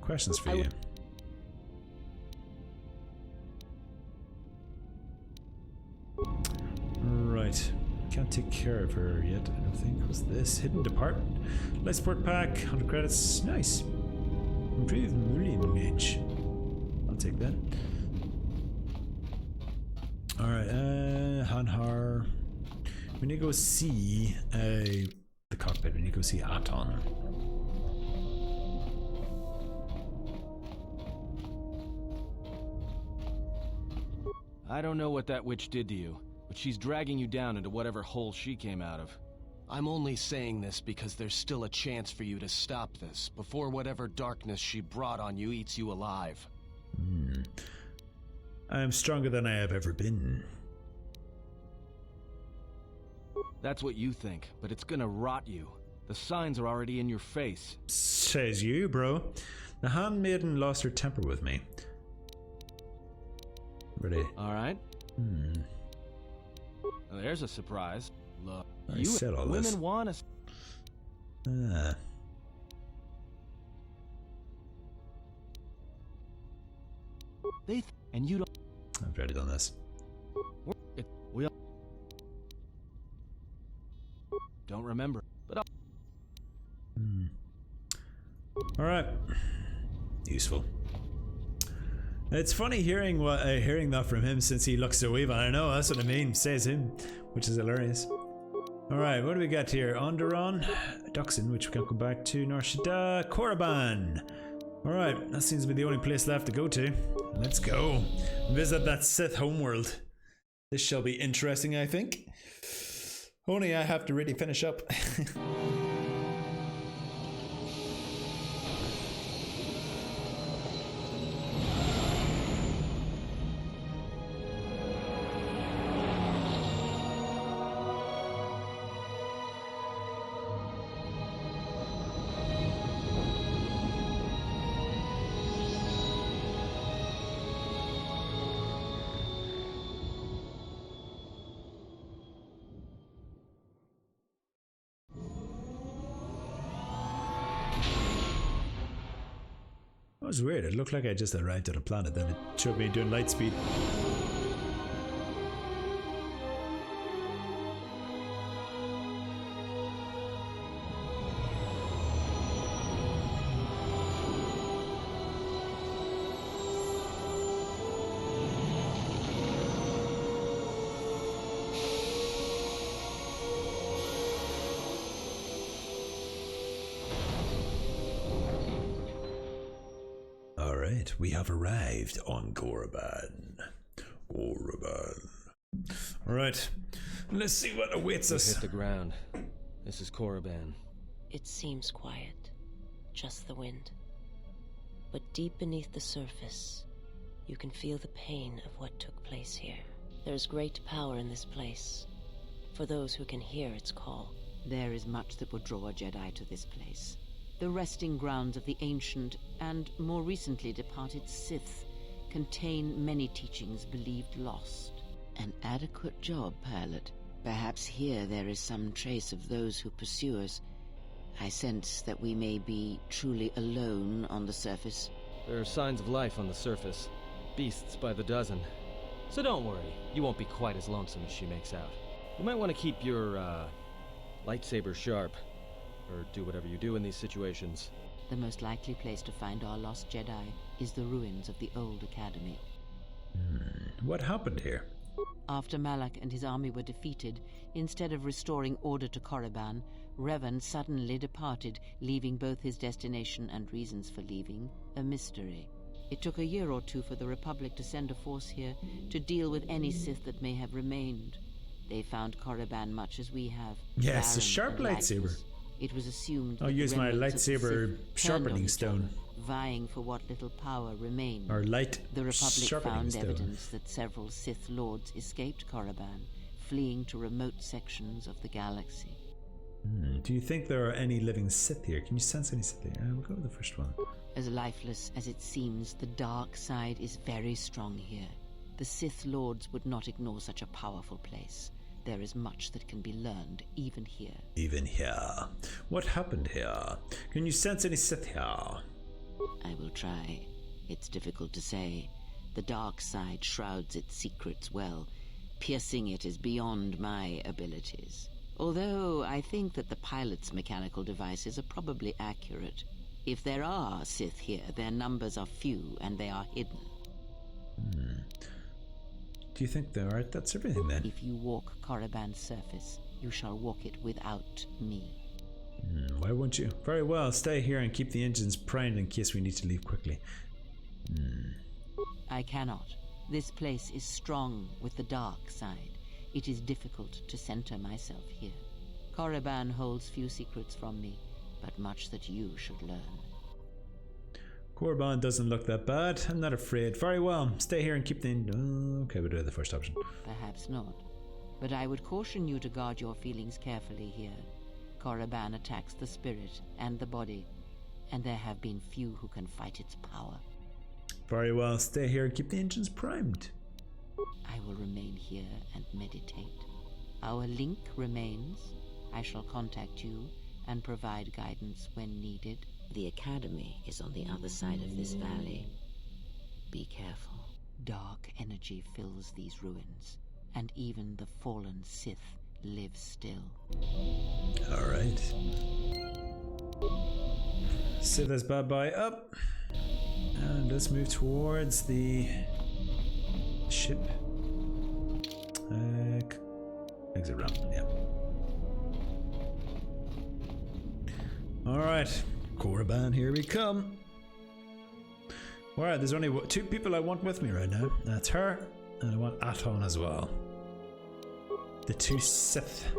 Speaker 1: Questions for you. Right. Can't take care of her yet, I don't think. What's this? Hidden department. Light support pack, 100 credits. Nice. Improved Meridian gauge. I'll take that. Alright, Hanhar. We need to go see the cockpit. We need to go see Aton.
Speaker 2: I don't know what that witch did to you, but she's dragging you down into whatever hole she came out of.
Speaker 11: I'm only saying this because there's still a chance for you to stop this before whatever darkness she brought on you eats you alive.
Speaker 1: I am stronger than I have ever been.
Speaker 2: That's what you think, but it's gonna rot you. The signs are already in your face.
Speaker 1: Says you, bro. The handmaiden lost her temper with me. Ready?
Speaker 2: Alright. Well, there's a surprise. Look,
Speaker 1: I
Speaker 2: you
Speaker 1: said all
Speaker 2: women
Speaker 1: this.
Speaker 2: want us. And you don't.
Speaker 1: I've already done this.
Speaker 2: We don't remember, but
Speaker 1: Alright. Useful. It's funny hearing that from him since he looks so evil. I know, that's what I mean. Says him, which is hilarious. Alright, what do we got here? Onderon, Duxon, which we can go back to. Nar Shaddaa, Korriban. Alright, that seems to be the only place left to go to. Let's go. Visit that Sith homeworld. This shall be interesting, I think. Only I have to really finish up. That was weird. It looked like I just arrived at a planet, then it showed me doing light speed. We have arrived on Korriban. Korriban. Alright, let's see what awaits
Speaker 11: We've
Speaker 1: us.
Speaker 11: hit the ground. This is Korriban.
Speaker 3: It seems quiet, just the wind. But deep beneath the surface, you can feel the pain of what took place here. There's great power in this place, for those who can hear its call.
Speaker 17: There is much that would draw a Jedi to this place. The resting grounds of the ancient and more recently departed Sith contain many teachings believed lost. An adequate job, pilot. Perhaps here there is some trace of those who pursue us. I sense that we may be truly alone on the surface.
Speaker 11: There are signs of life on the surface. Beasts by the dozen. So don't worry, you won't be quite as lonesome as she makes out. You might want to keep your, lightsaber sharp. Or do whatever you do in these situations.
Speaker 17: The most likely place to find our lost Jedi is the ruins of the old academy.
Speaker 1: What happened here?
Speaker 17: After Malak and his army were defeated, instead of restoring order to Korriban, Revan suddenly departed, leaving both his destination and reasons for leaving a mystery. It took a year or two for the Republic to send a force here to deal with any Sith that may have remained. They found Korriban much as we have.
Speaker 1: Yes, a
Speaker 17: barren
Speaker 1: sharp
Speaker 17: and
Speaker 1: lightsaber.
Speaker 17: lifeless. It was assumed
Speaker 1: I'll
Speaker 17: that the
Speaker 1: use my
Speaker 17: remnants of the
Speaker 1: lightsaber
Speaker 17: Sith turned
Speaker 1: sharpening
Speaker 17: on each
Speaker 1: stone.
Speaker 17: other, vying for what little power remained.
Speaker 1: Or light
Speaker 17: The Republic
Speaker 1: sharpening
Speaker 17: found
Speaker 1: stone.
Speaker 17: evidence that several Sith Lords escaped Korriban, fleeing to remote sections of the galaxy.
Speaker 1: Do you think there are any living Sith here? Can you sense any Sith here? We'll go with the first one.
Speaker 17: As lifeless as it seems, the dark side is very strong here. The Sith Lords would not ignore such a powerful place. There is much that can be learned, even here.
Speaker 1: Even here. What happened here? Can you sense any Sith here?
Speaker 17: I will try. It's difficult to say. The dark side shrouds its secrets well. Piercing it is beyond my abilities. Although I think that the pilot's mechanical devices are probably accurate. If there are Sith here, their numbers are few and they are hidden.
Speaker 1: Do you think there are? That's everything then.
Speaker 17: If you walk Korriban's surface, you shall walk it without me.
Speaker 1: Why won't you? Very well, stay here and keep the engines primed in case we need to leave quickly.
Speaker 17: I cannot. This place is strong with the dark side. It is difficult to center myself here. Korriban holds few secrets from me, but much that you should learn.
Speaker 1: Korriban doesn't look that bad. I'm not afraid. Very well, stay here and keep the... okay, we'll do the first option.
Speaker 17: Perhaps not. But I would caution you to guard your feelings carefully here. Korriban attacks the spirit and the body, and there have been few who can fight its power.
Speaker 1: Very well, stay here and keep the engines primed.
Speaker 17: I will remain here and meditate. Our link remains. I shall contact you and provide guidance when needed.
Speaker 3: The Academy is on the other side of this valley. Be careful.
Speaker 17: Dark energy fills these ruins, and even the fallen Sith live still.
Speaker 1: Alright. Sith is bye-bye up. And let's move towards the ship. Exit ramp, yeah. Alright, Korriban, here we come. Alright, there's only two people I want with me right now. That's her, and I want Atton as well. The two Sith.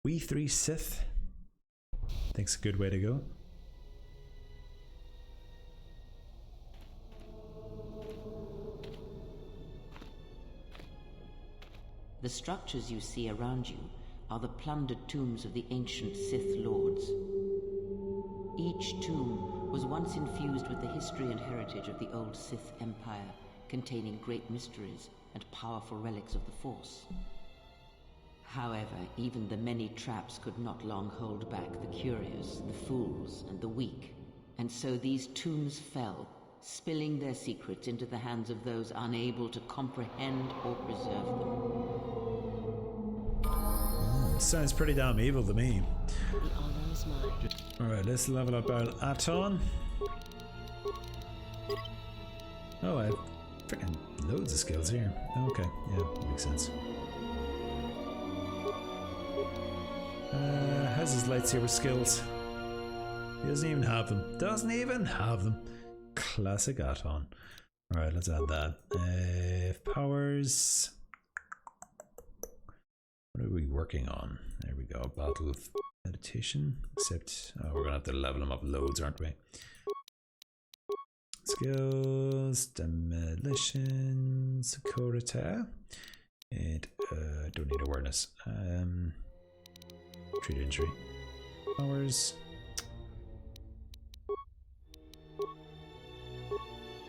Speaker 1: We three Sith. Think's a good way to go.
Speaker 17: The structures you see around you are the plundered tombs of the ancient Sith Lords. Each tomb was once infused with the history and heritage of the old Sith Empire, containing great mysteries and powerful relics of the Force. However, even the many traps could not long hold back the curious, the fools, and the weak. And so these tombs fell, spilling their secrets into the hands of those unable to comprehend or preserve them.
Speaker 1: Sounds pretty damn evil to me.
Speaker 3: The honor is mine.
Speaker 1: Alright, let's level up our Atton. Oh, I have freaking loads of skills here. Okay, yeah, makes sense. How's his lightsaber skills? He doesn't even have them. Doesn't even have them. Classic Atton. Alright, let's add that. Powers. What are we working on? There we go. Battle of meditation. Except we're gonna have to level them up loads, aren't we? Skills, demolition, security. And don't need awareness. Treat injury. Powers.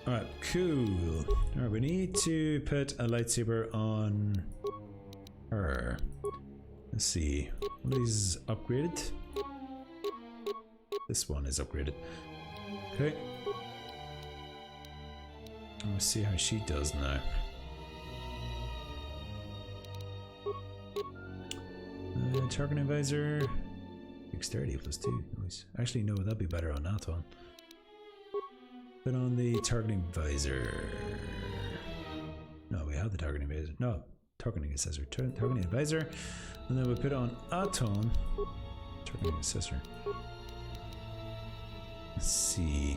Speaker 1: Alright, cool. Alright, we need to put a lightsaber on her. Let's see. What is upgraded? This one is upgraded. Okay. Let's see how she does now. Targeting visor. Dexterity +2. Nice. Actually, no, that'd be better on that one. Put on the targeting visor. No, we have the targeting visor. No, targeting accessory. Targeting visor. And then we put on Aton. Targeting accessory. Let's see.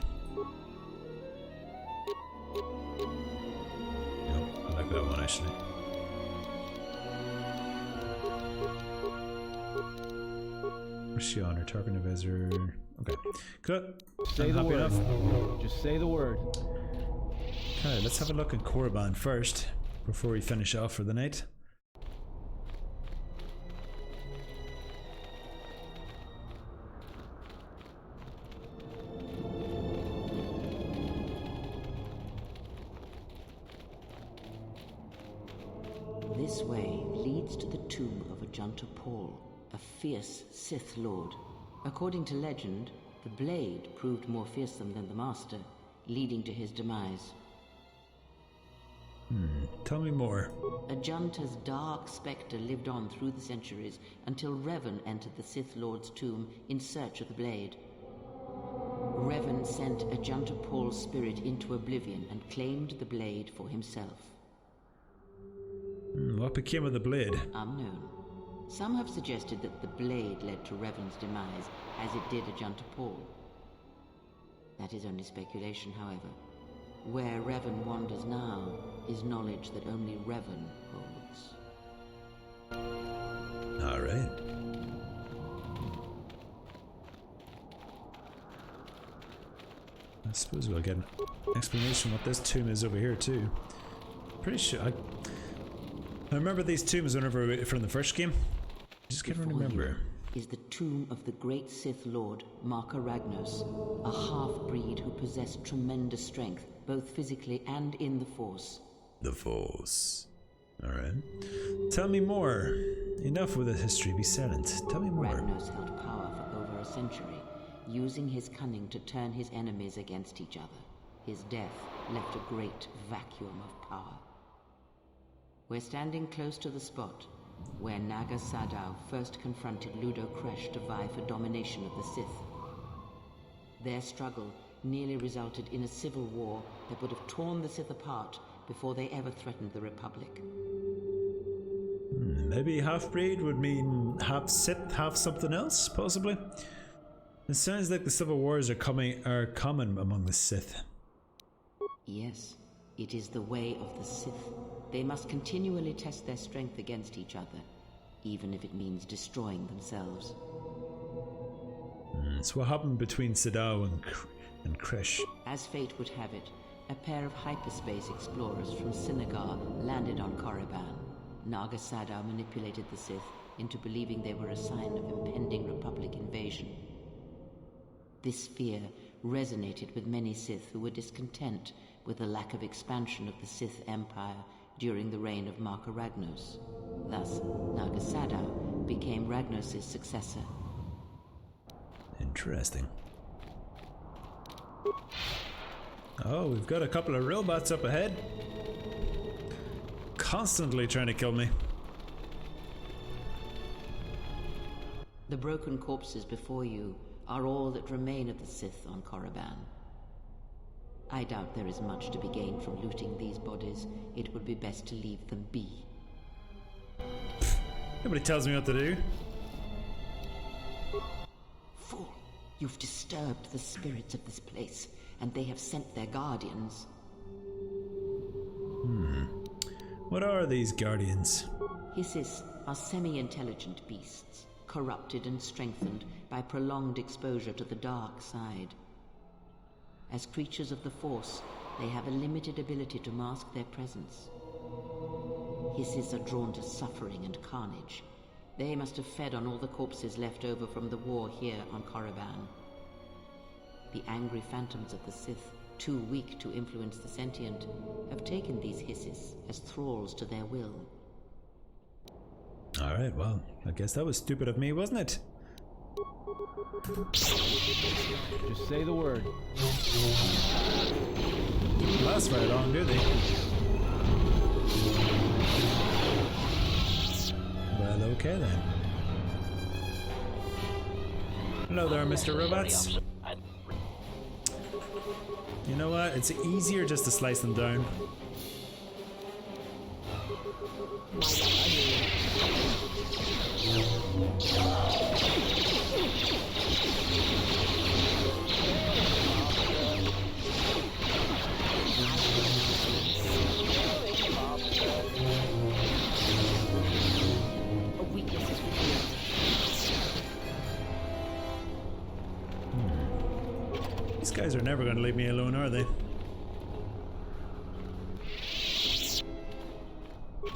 Speaker 1: Nope, I like that one actually. Where's she on her targeting visor? Okay, good.
Speaker 11: Say the word. Just say the word.
Speaker 1: Okay, let's have a look at Korriban first before we finish off for the night.
Speaker 17: This way leads to the tomb of Ajunta Paul, a fierce Sith Lord. According to legend, the blade proved more fearsome than the Master, leading to his demise.
Speaker 1: Tell me more.
Speaker 17: Ajunta's dark spectre lived on through the centuries until Revan entered the Sith Lord's tomb in search of the blade. Revan sent Ajunta Paul's spirit into oblivion and claimed the blade for himself.
Speaker 1: What became of the blade?
Speaker 17: Unknown. Some have suggested that the blade led to Revan's demise, as it did Ajunta Paul. That is only speculation, however. Where Revan wanders now is knowledge that only Revan holds.
Speaker 1: Alright. I suppose we'll get an explanation what this tomb is over here too. Pretty sure I remember these tombs whenever from the first game. Just can't remember.
Speaker 17: Is the tomb of the great Sith Lord, Marka Ragnos, a half-breed who possessed tremendous strength, both physically and in the Force.
Speaker 1: The Force. Alright. Tell me more. Enough with the history, be silent. Tell me more.
Speaker 17: Ragnos held power for over a century, using his cunning to turn his enemies against each other. His death left a great vacuum of power. We're standing close to the spot where Naga Sadow first confronted Ludo Kresh to vie for domination of the Sith. Their struggle nearly resulted in a civil war that would have torn the Sith apart before they ever threatened the Republic.
Speaker 1: Maybe half-breed would mean half Sith, half something else, possibly? It sounds like the civil wars are common among the Sith.
Speaker 17: Yes, it is the way of the Sith. They must continually test their strength against each other, even if it means destroying themselves.
Speaker 1: So what happened between Sadow and Kresh?
Speaker 17: As fate would have it, a pair of hyperspace explorers from Sinagar landed on Korriban. Naga Sadow manipulated the Sith into believing they were a sign of impending Republic invasion. This fear resonated with many Sith who were discontent with the lack of expansion of the Sith Empire during the reign of Marka Ragnos. Thus, Naga Sadow became Ragnos' successor.
Speaker 1: Interesting. Oh, we've got a couple of robots up ahead. Constantly trying to kill me.
Speaker 17: The broken corpses before you are all that remain of the Sith on Korriban. I doubt there is much to be gained from looting these bodies. It would be best to leave them be.
Speaker 1: Nobody tells me what to do.
Speaker 17: Fool! You've disturbed the spirits of this place, and they have sent their guardians.
Speaker 1: What are these guardians?
Speaker 17: Hissis, are semi-intelligent beasts, corrupted and strengthened by prolonged exposure to the dark side. As creatures of the Force, they have a limited ability to mask their presence. Hisses are drawn to suffering and carnage. They must have fed on all the corpses left over from the war here on Korriban. The angry phantoms of the Sith, too weak to influence the sentient, have taken these Hisses as thralls to their will.
Speaker 1: Alright, well, I guess that was stupid of me, wasn't it?
Speaker 2: Just say the word.
Speaker 1: Didn't last very long, do they? Well, okay then. Hello there, Mr. Robots. You know what? It's easier just to slice them down. These guys are never going to leave me alone, are they?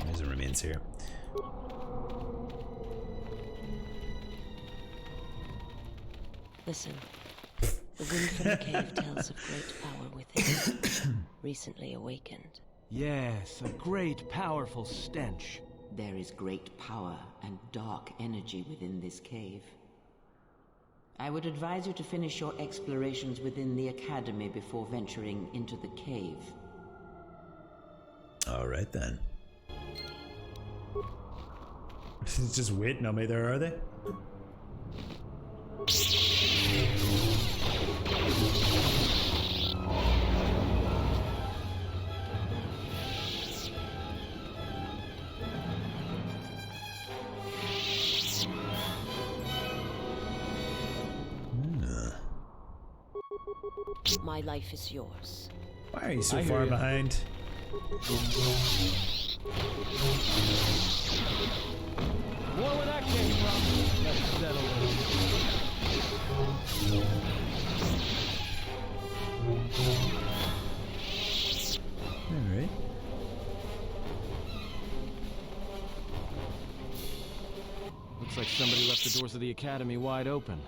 Speaker 1: There's the remains here.
Speaker 3: Listen, the wind from the cave tells of great power within, recently awakened.
Speaker 2: Yes, a great, powerful stench.
Speaker 17: There is great power and dark energy within this cave. I would advise you to finish your explorations within the Academy before venturing into the cave.
Speaker 1: Alright then. Just waiting on me there, are they?
Speaker 3: My life is yours.
Speaker 1: Why are you so far behind?
Speaker 2: More where that came from. Let's settle
Speaker 1: it. Alright.
Speaker 2: Looks like somebody left the doors of the Academy wide open.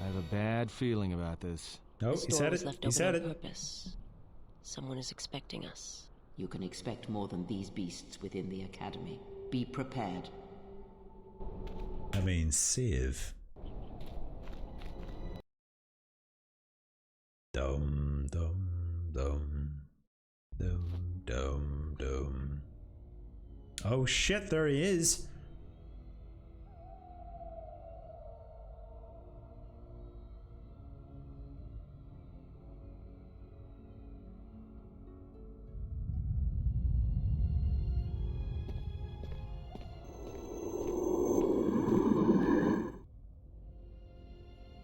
Speaker 2: I have a bad feeling about this.
Speaker 1: Oh, he said it. He said it.
Speaker 3: Purpose. Someone is expecting us.
Speaker 17: You can expect more than these beasts within the Academy. Be prepared.
Speaker 1: I mean, save. Dum dum dum dum dum dum. Oh shit! There he is.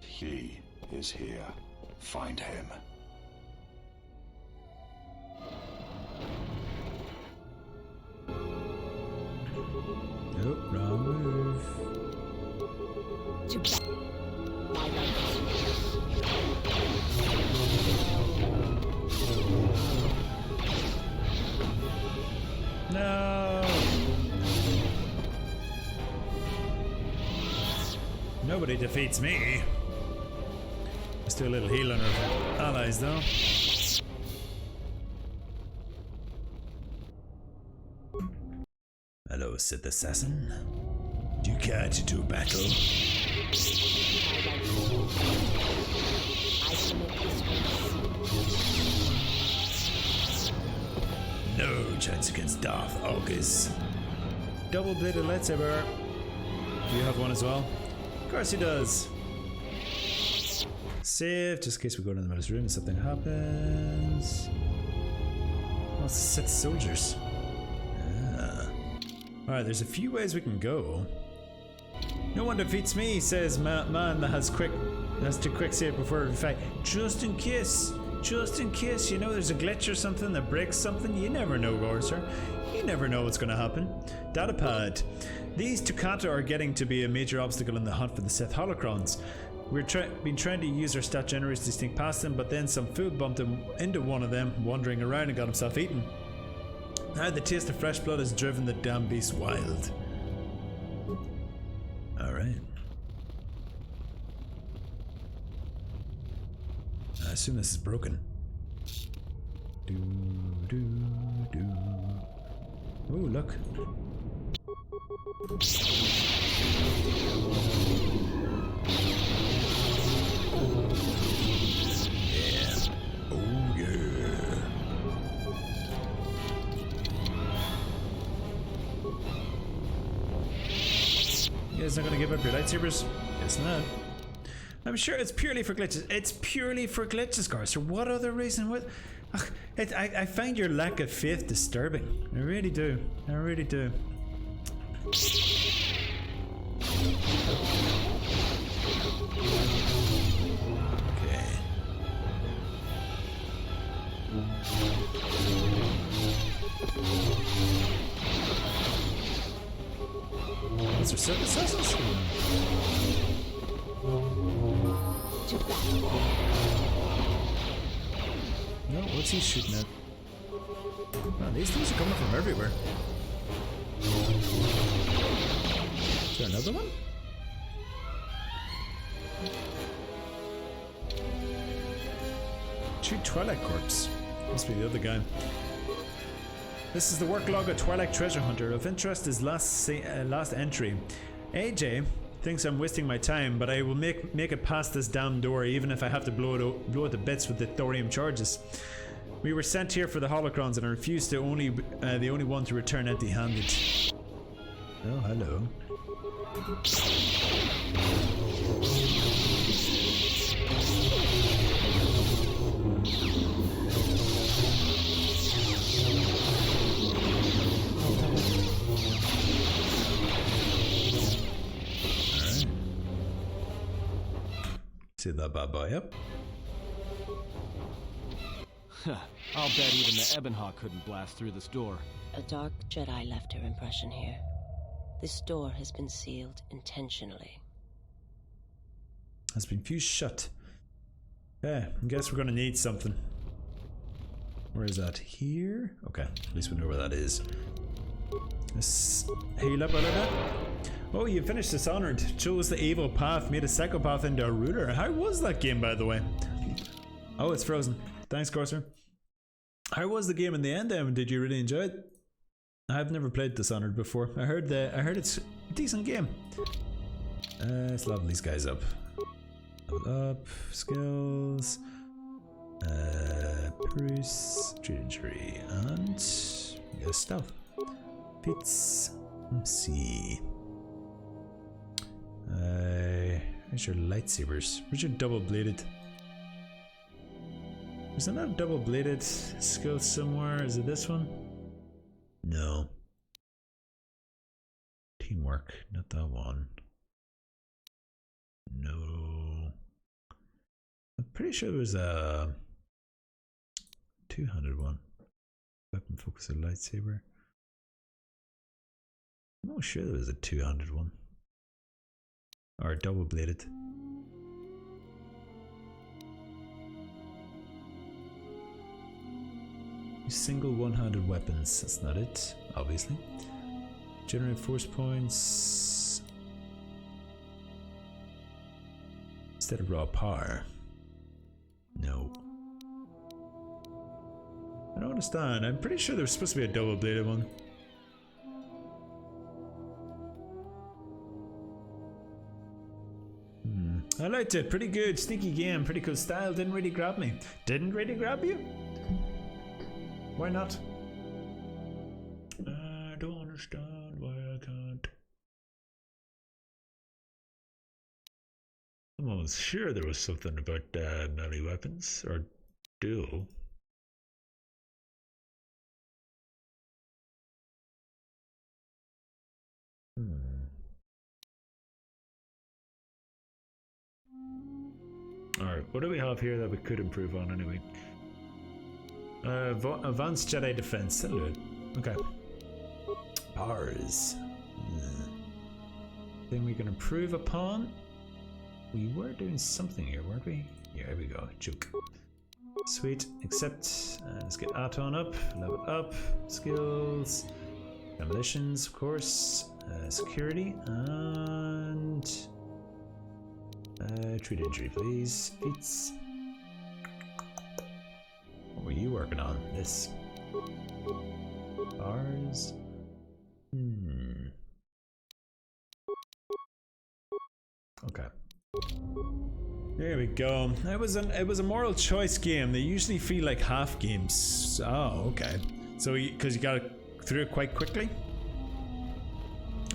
Speaker 16: He is here. Find him.
Speaker 1: Nope, wrong move. No. Nobody defeats me. Let's do a little heal on our allies, though. Hello, Sith Assassin. Do you care to do battle? No chance against Darth August. Double-bladed lightsaber. Do you have one as well? Of course he does. Save, just in case we go into the middle room and something happens. Oh, it's Sith soldiers. Ah. Alright, there's a few ways we can go. No one defeats me, says man that has to quick save before every fight. Just in case Just in case, you know, there's a glitch or something that breaks something. You never know, Gorser. You never know what's going to happen. Datapad. These Tukata are getting to be a major obstacle in the hunt for the Sith holocrons. We've been trying to use our stat generators to sneak past them, but then some food bumped into one of them, wandering around and got himself eaten. Now the taste of fresh blood has driven the damn beast wild. Alright. I assume this is broken. Oh, look. Yeah. Oh, yeah. You guys not gonna give up your lightsabers? Guess not. I'm sure it's purely for glitches. It's purely for glitches, Garcer. What other reason would... Ugh, I find your lack of faith disturbing. I really do. I really do. Okay. Is there synthesizers? No, what's he shooting at? Oh, these things are coming from everywhere. Is there another one? Shoot Twilight Corpse. Must be the other guy. This is the work log of Twilight Treasure Hunter. Of interest is last entry. AJ thinks I'm wasting my time, but I will make it past this damn door, even if I have to blow it to bits with the thorium charges. We were sent here for the holocrons, and I refuse to the only one to return empty-handed. Oh, hello. See that bad boy up?
Speaker 2: I'll bet even the Ebonhawk couldn't blast through this door.
Speaker 3: A dark Jedi left her impression here. This door has been sealed intentionally.
Speaker 1: Has been fused shut. Yeah, I guess we're gonna need something. Where is that? Here? Okay, at least we know where that is. Let's heal up a little bit. Oh, you finished Dishonored. Chose the evil path, made a psychopath into a ruler. How was that game, by the way? Oh, it's frozen. Thanks, Corsair. How was the game in the end, then? Did you really enjoy it? I've never played Dishonored before. I heard it's a decent game. Let's level these guys up. Level up, skills, Bruce, treat injury, and stealth. Feats. Let's see. Where's your lightsabers? Where's your double-bladed? Is there not a double-bladed skill somewhere? Is it this one? No. Teamwork, not that one. No. I'm pretty sure there was a two-handed one. Weapon focus of lightsaber. I'm not sure there was a two-handed one. Or double-bladed. Single one-handed weapons, that's not it, obviously. Generate force points instead of raw power. No. I don't understand. I'm pretty sure there's supposed to be a double-bladed one. I liked it. Pretty good. Sneaky game. Pretty cool style. Didn't really grab me. Didn't really grab you? Why not? I don't understand why I can't. I'm almost sure there was something about melee weapons or dual. Alright, what do we have here that we could improve on anyway? Advanced Jedi Defense. That'll do it. Okay. Powers. Thing we can improve upon. We were doing something here, weren't we? Yeah, here we go. Juke. Sweet. Accept. Let's get Aton up. Level up. Skills. Demolitions, of course. Security. And... treat injury, please. Feats. What were you working on? This. Bars. Okay. There we go. It was a moral choice game. They usually feel like half games. Oh, okay. So because you got through it quite quickly.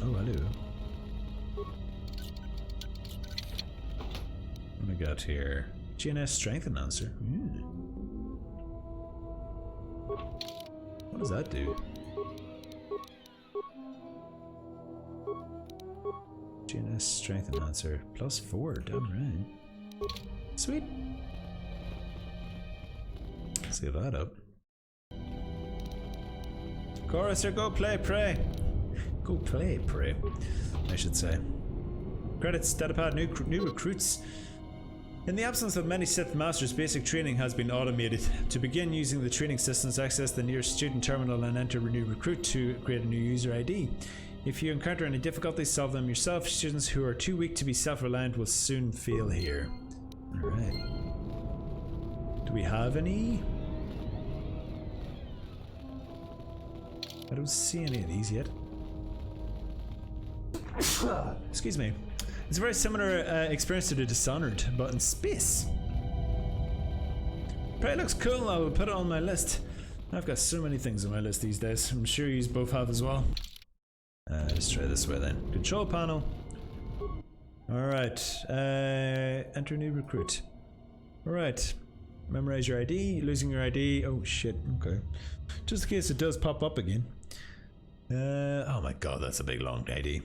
Speaker 1: Oh, hello. What do we got here? GNS Strength Enhancer. What does that do? GNS Strength Enhancer. +4, damn right. Sweet. Seal that up. Chorister, go play Prey. Go play Prey, I should say. Credits, Datapad, new recruits. In the absence of many Sith Masters, basic training has been automated. To begin using the training systems, access the nearest student terminal and enter Renew Recruit to create a new user ID. If you encounter any difficulties, solve them yourself. Students who are too weak to be self-reliant will soon fail here. Alright. Do we have any? I don't see any of these yet. Excuse me. It's a very similar experience to the Dishonored, but in space. Prey looks cool, I'll put it on my list. I've got so many things on my list these days. I'm sure you both have as well. Let's try this way then. Control panel. Alright. Enter new recruit. Alright. Memorize your ID. Losing your ID. Oh shit. Okay. Just in case it does pop up again. Oh my god, that's a big long ID.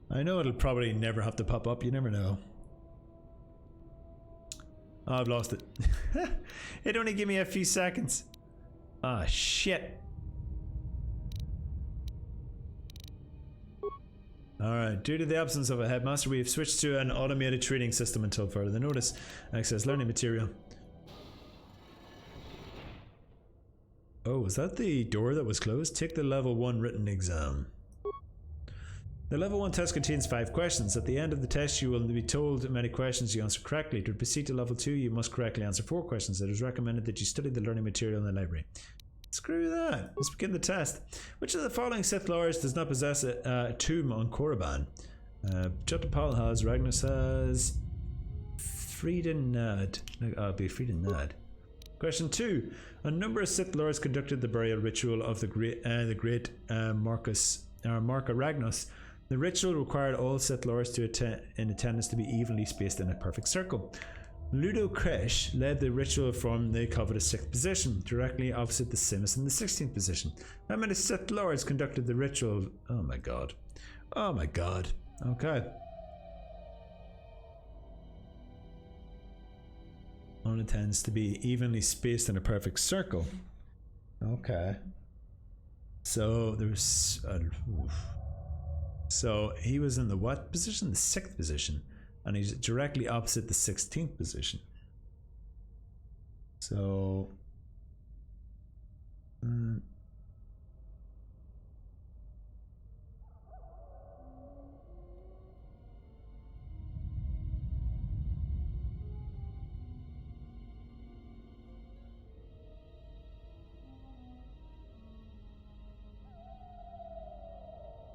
Speaker 1: I know it'll probably never have to pop up. You never know. Oh, I've lost it. It only gave me a few seconds. Ah, shit. Alright, due to the absence of a headmaster, we have switched to an automated training system until further notice. Access learning material. Oh, was that the door that was closed? Take the level 1 written exam. The level 1 test contains 5 questions. At the end of the test, you will be told how many questions you answer correctly. To proceed to level 2, you must correctly answer 4 questions. It is recommended that you study the learning material in the library. Screw that. Let's begin the test. Which of the following Sith Lords does not possess a tomb on Korriban? Jutapal has, Ragnos has, Frieden Nad. I'll be Frieden Nad. Question 2. A number of Sith Lords conducted the burial ritual of the great Marca Ragnos. The ritual required all Sith Lords in attendance to be evenly spaced in a perfect circle. Ludo Kresh led the ritual from the coveted 6th position, directly opposite the Simus in the 16th position. How many Sith Lords conducted the ritual? Oh my god. Oh my god. Okay. One tends to be evenly spaced in a perfect circle. Okay. So there's... so he was in the what position? The 6th position. And he's directly opposite the 16th position. So...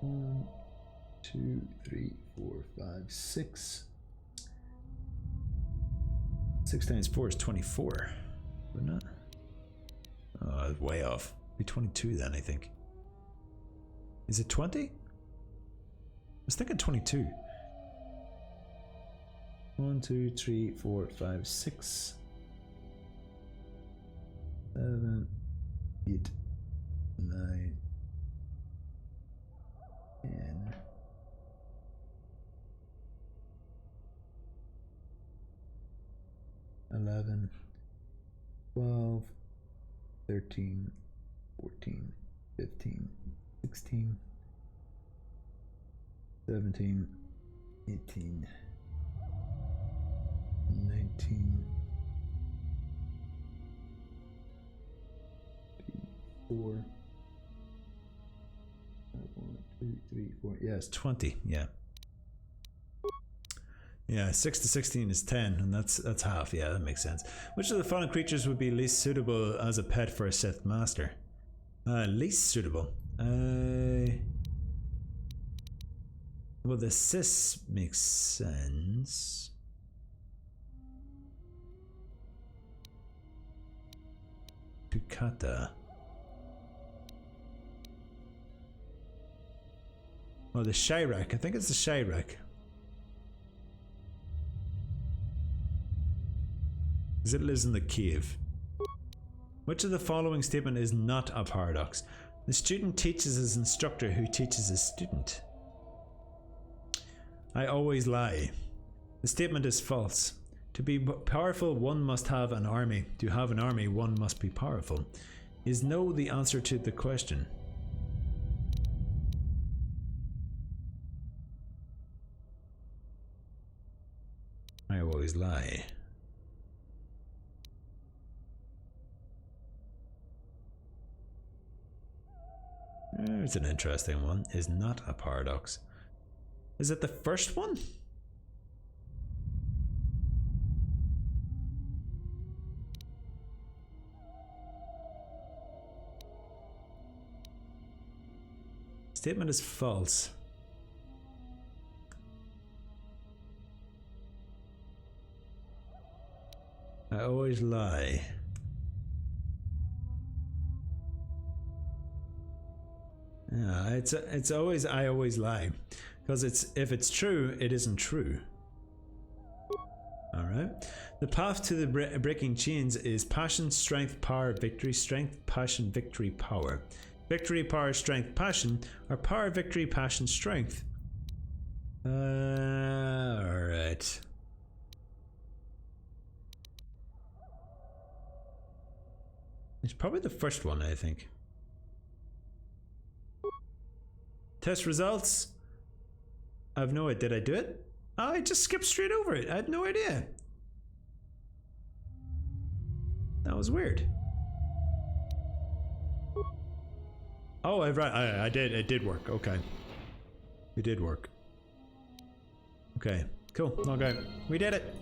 Speaker 1: One, 2, 3, 4, 5, 6. 6 times 4 is 24. Wouldn't it? Oh, way off. Be 22 then, I think. Is it 20? I was thinking 22. 1, 2, 3, 4, 5, 6. 7, 8, 9, 10. 11, 12, 13, 14, 15, 16, 17, 18, 19, 4, 1, 2, 3, 4. Yes, 20. Yeah. Yeah, 6 to 16 is 10, and that's half. Yeah, that makes sense. Which of the following creatures would be least suitable as a pet for a Sith Master? Least suitable. Well, the Sis makes sense. Pukata. Oh, the Shirek. I think it's the Shirek. Because it lives in the cave. Which of the following statement is not a paradox? The student teaches his instructor who teaches his student. I always lie. The statement is false. To be powerful, one must have an army. To have an army, one must be powerful. Is no the answer to the question? I always lie. It's an interesting one. Is not a paradox. Is it the first one? Statement is false. I always lie. Yeah, it's always I always lie, because if it's true, it isn't true. All right. The path to the breaking chains is passion, strength, power, victory, strength, passion, victory, power. Victory, power, strength, passion, or power, victory, passion, strength. All right. It's probably the first one, I think. Test results. I have no idea. Did I do it? Oh, I just skipped straight over it. I had no idea. That was weird. Oh, I did. It did work. Okay. It did work. Okay. Cool. Okay. We did it.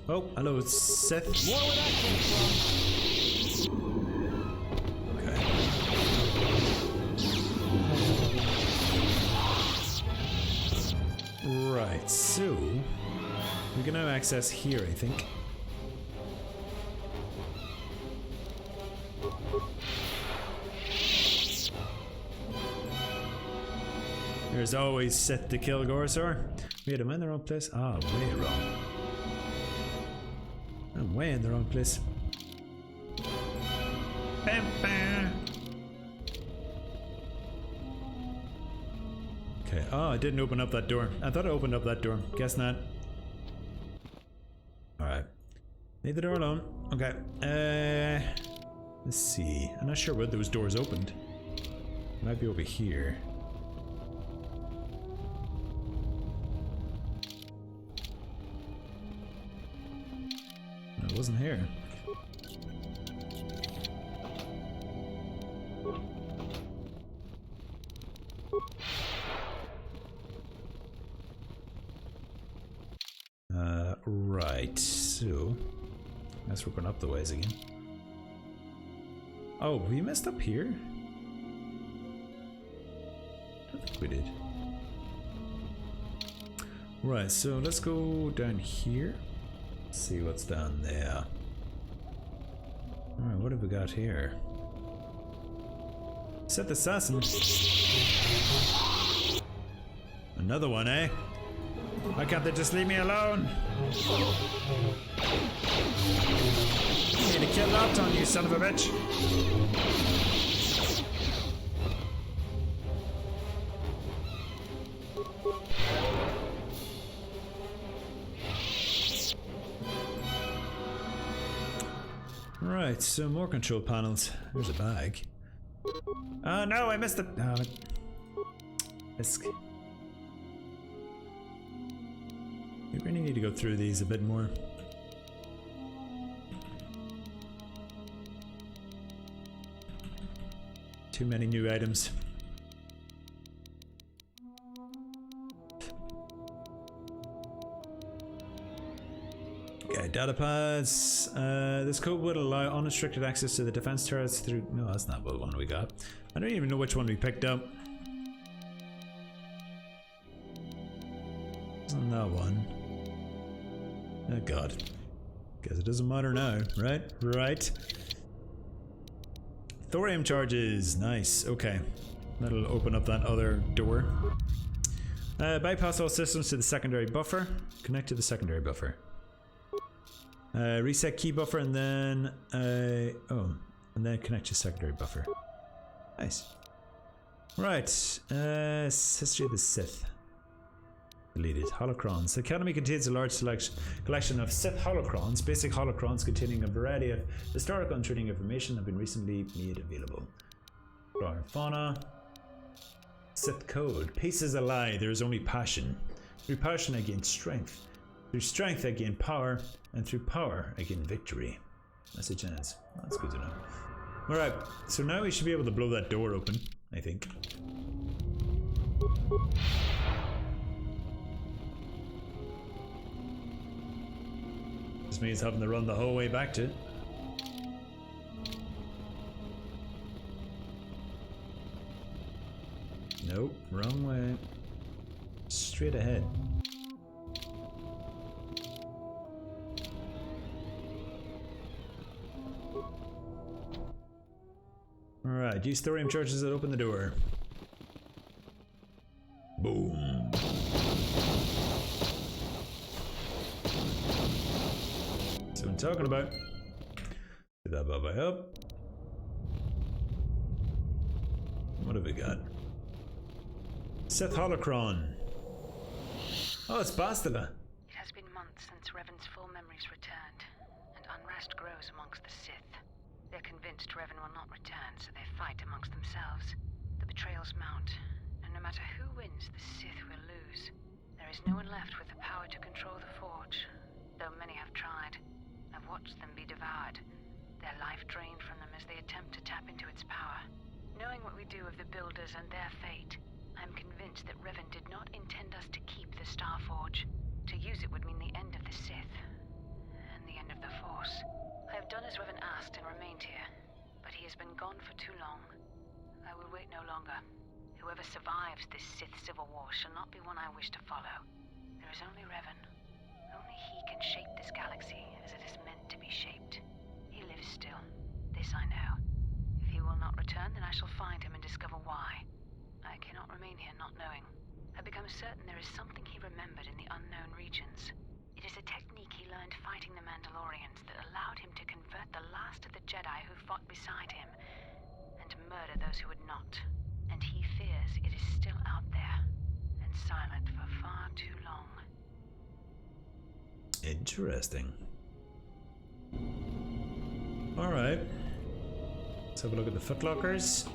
Speaker 1: Oh, hello, Seth.
Speaker 10: More where that came from.
Speaker 1: Right, so we can now access here, I think. There's always set to kill Gorsaur. Wait, am I in the wrong place? Ah, way wrong. I'm way in the wrong place. Bam, bam. Okay. Oh, I didn't open up that door. I thought I opened up that door. Guess not. Alright. Leave the door alone. Okay. Let's see. I'm not sure where those doors opened. Might be over here. No, it wasn't here. Right, so I guess we're going up the ways again. Oh, we messed up here? I think we did. Right, so let's go down here. See what's down there. Alright, what have we got here? Sith Assassin. Another one, eh? Why can't they just leave me alone? I need to kill out on you, son of a bitch. Right. Alright, so more control panels. There's a bag. Oh no, I missed it! Damn it. Risk. We really need to go through these a bit more. Too many new items. Okay, data pads. This code would allow unrestricted access to the defense turrets through... No, that's not what one we got. I don't even know which one we picked up. That one. Oh god. Guess it doesn't matter now, right? Right. Thorium charges. Nice. Okay. That'll open up that other door. Bypass all systems to the secondary buffer. Connect to the secondary buffer. Reset key buffer and then... and then connect to secondary buffer. Nice. Right. History of the Sith. Deleted. Holocrons. The Academy contains a large collection of Sith holocrons. Basic holocrons containing a variety of historical and trading information have been recently made available. Flora and fauna. Sith code. Peace is a lie. There is only passion. Through passion I gain strength. Through strength I gain power. And through power I gain victory. Message ends. That's good to know. Alright, so now we should be able to blow that door open, I think. This means having to run the whole way back to it. Nope, wrong way. Straight ahead. Alright, use thorium charges that open the door. Boom. That's what I'm talking about. Get that bad boy up. What have we got? Sith Holocron. Oh, it's Bastila.
Speaker 12: It has been months since Revan's full memories returned, and unrest grows amongst the Sith. They're convinced Revan will not return, so they fight amongst themselves. The betrayals mount, and no matter who wins, the Sith will lose. There is no one left with the power to control the Forge, though many have tried. I've watched them be devoured, their life drained from them as they attempt to tap into its power. Knowing what we do of the Builders and their fate, I'm convinced that Revan did not intend us to keep the Star Forge. To use it would mean the end of the Sith, and the end of the Force. I have done as Revan asked and remained here, but he has been gone for too long. I will wait no longer. Whoever survives this Sith civil war shall not be one I wish to follow. There is only Revan. Only he can shape this galaxy as it is meant to be shaped. He lives still. This I know. If he will not return, then I shall find him and discover why. I cannot remain here not knowing. I've become certain there is something he remembered in the unknown regions. It is a technique he learned fighting the Mandalorians that allowed him to convert the last of the Jedi who fought beside him, and murder those who would not. And he fears it is still out there, and silent for far too long.
Speaker 1: Interesting. Alright. Let's have a look at the footlockers.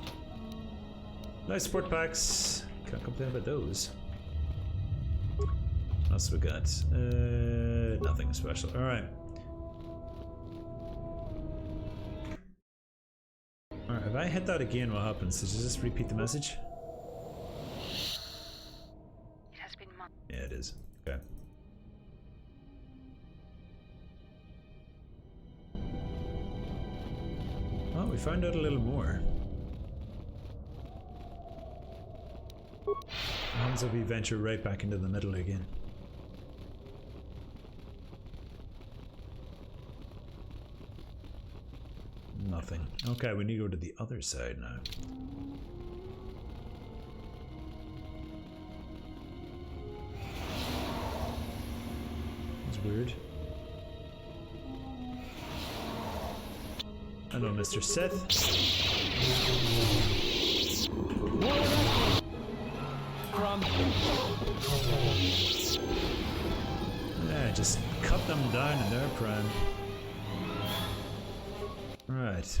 Speaker 1: Nice sport packs. Can't complain about those. What else we got? Nothing special. Alright. Alright, if I hit that again, what happens? Does it just repeat the message?
Speaker 12: It has been months.
Speaker 1: Yeah, it is. Okay. Well, we found out a little more. What happens if we venture right back into the middle again? Nothing. Okay, we need to go to the other side now. That's weird. Hello, Mr. Sith. Yeah, just cut them down in their prime. Alright.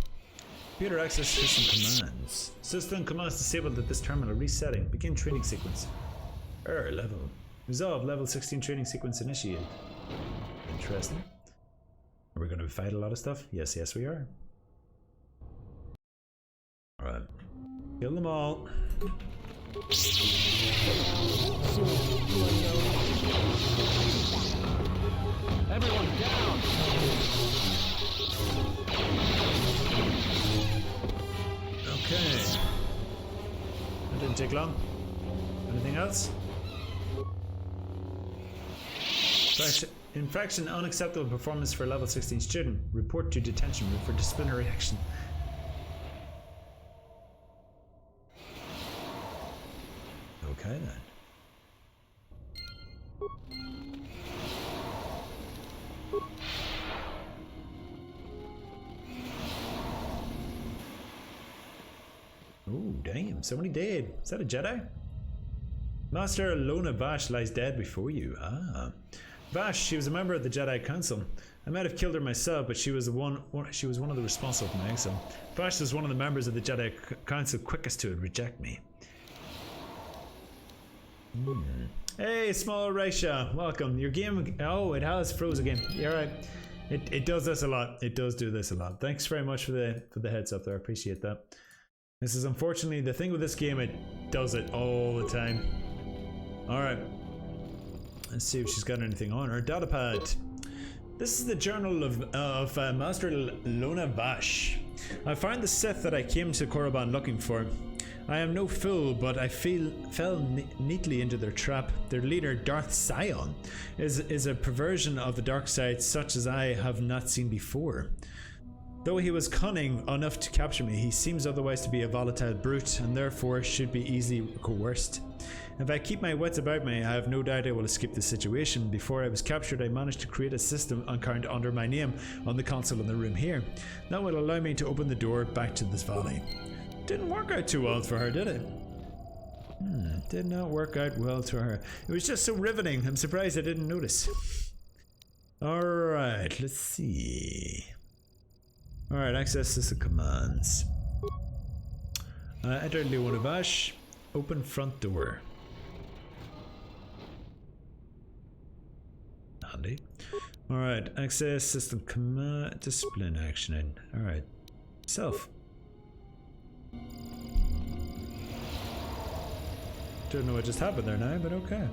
Speaker 1: Computer access system commands. System commands disabled at this terminal. Resetting. Begin training sequence. Level. Resolve. Level 16 training sequence initiated. Interesting. Are we going to fight a lot of stuff? Yes, yes we are. Alright. Kill them all.
Speaker 2: Everyone down!
Speaker 1: Okay. That didn't take long. Anything else? Infraction, unacceptable performance for level 16 student. Report to detention room for disciplinary action. Okay then. Oh, damn. Somebody dead. Is that a Jedi? Master Lona Vash lies dead before you. Ah. Vash, she was a member of the Jedi Council. I might have killed her myself, but she was one of the responsible for my exile. Vash was one of the members of the Jedi Council quickest to reject me. Hey, small Raisha, welcome. Your game, oh, it has froze again. You're right. It does this a lot. It does do this a lot. Thanks very much for the heads up there. I appreciate that. This is unfortunately the thing with this game. It does it all the time. All right. Let's see if she's got anything on her datapad. This is the journal of Master Lona Vash. I found the Sith that I came to Korriban looking for. I am no fool, but I fell neatly into their trap. Their leader, Darth Sion, is a perversion of the dark side such as I have not seen before. Though he was cunning enough to capture me, he seems otherwise to be a volatile brute and therefore should be easily coerced. If I keep my wits about me, I have no doubt I will escape this situation. Before I was captured, I managed to create a system under my name on the console in the room here. That will allow me to open the door back to this valley. Didn't work out too well for her, did it? Did not work out well to her. It was just so riveting. I'm surprised I didn't notice. Alright, let's see. Alright, access system commands. Enter Lona Vash. Open front door. Handy. Alright, access system command. Discipline action in. Alright. Self. Don't know what just happened there now, but okay.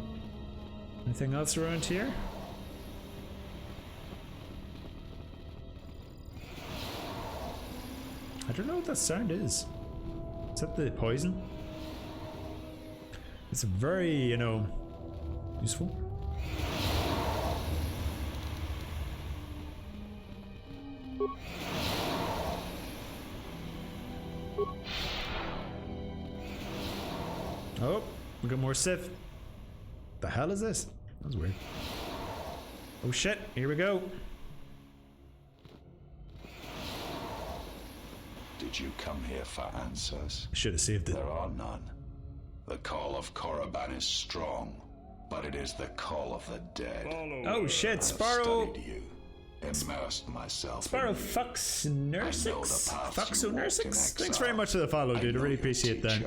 Speaker 1: Anything else around here? I don't know what that sound is. Is that the poison? It's very, you know, useful. Oh, we got more Sith. The hell is this? That was weird. Oh shit, here we go.
Speaker 16: Did you come here for answers?
Speaker 1: Should have saved it.
Speaker 16: There are none. The call of Korriban is strong, but it is the call of the dead.
Speaker 1: Oh shit, Sparrow!
Speaker 16: I've studied you, immersed myself.
Speaker 1: Sparrow Fox Nursix? Foxo Nursix? Thanks very much for the follow, dude. I really appreciate that.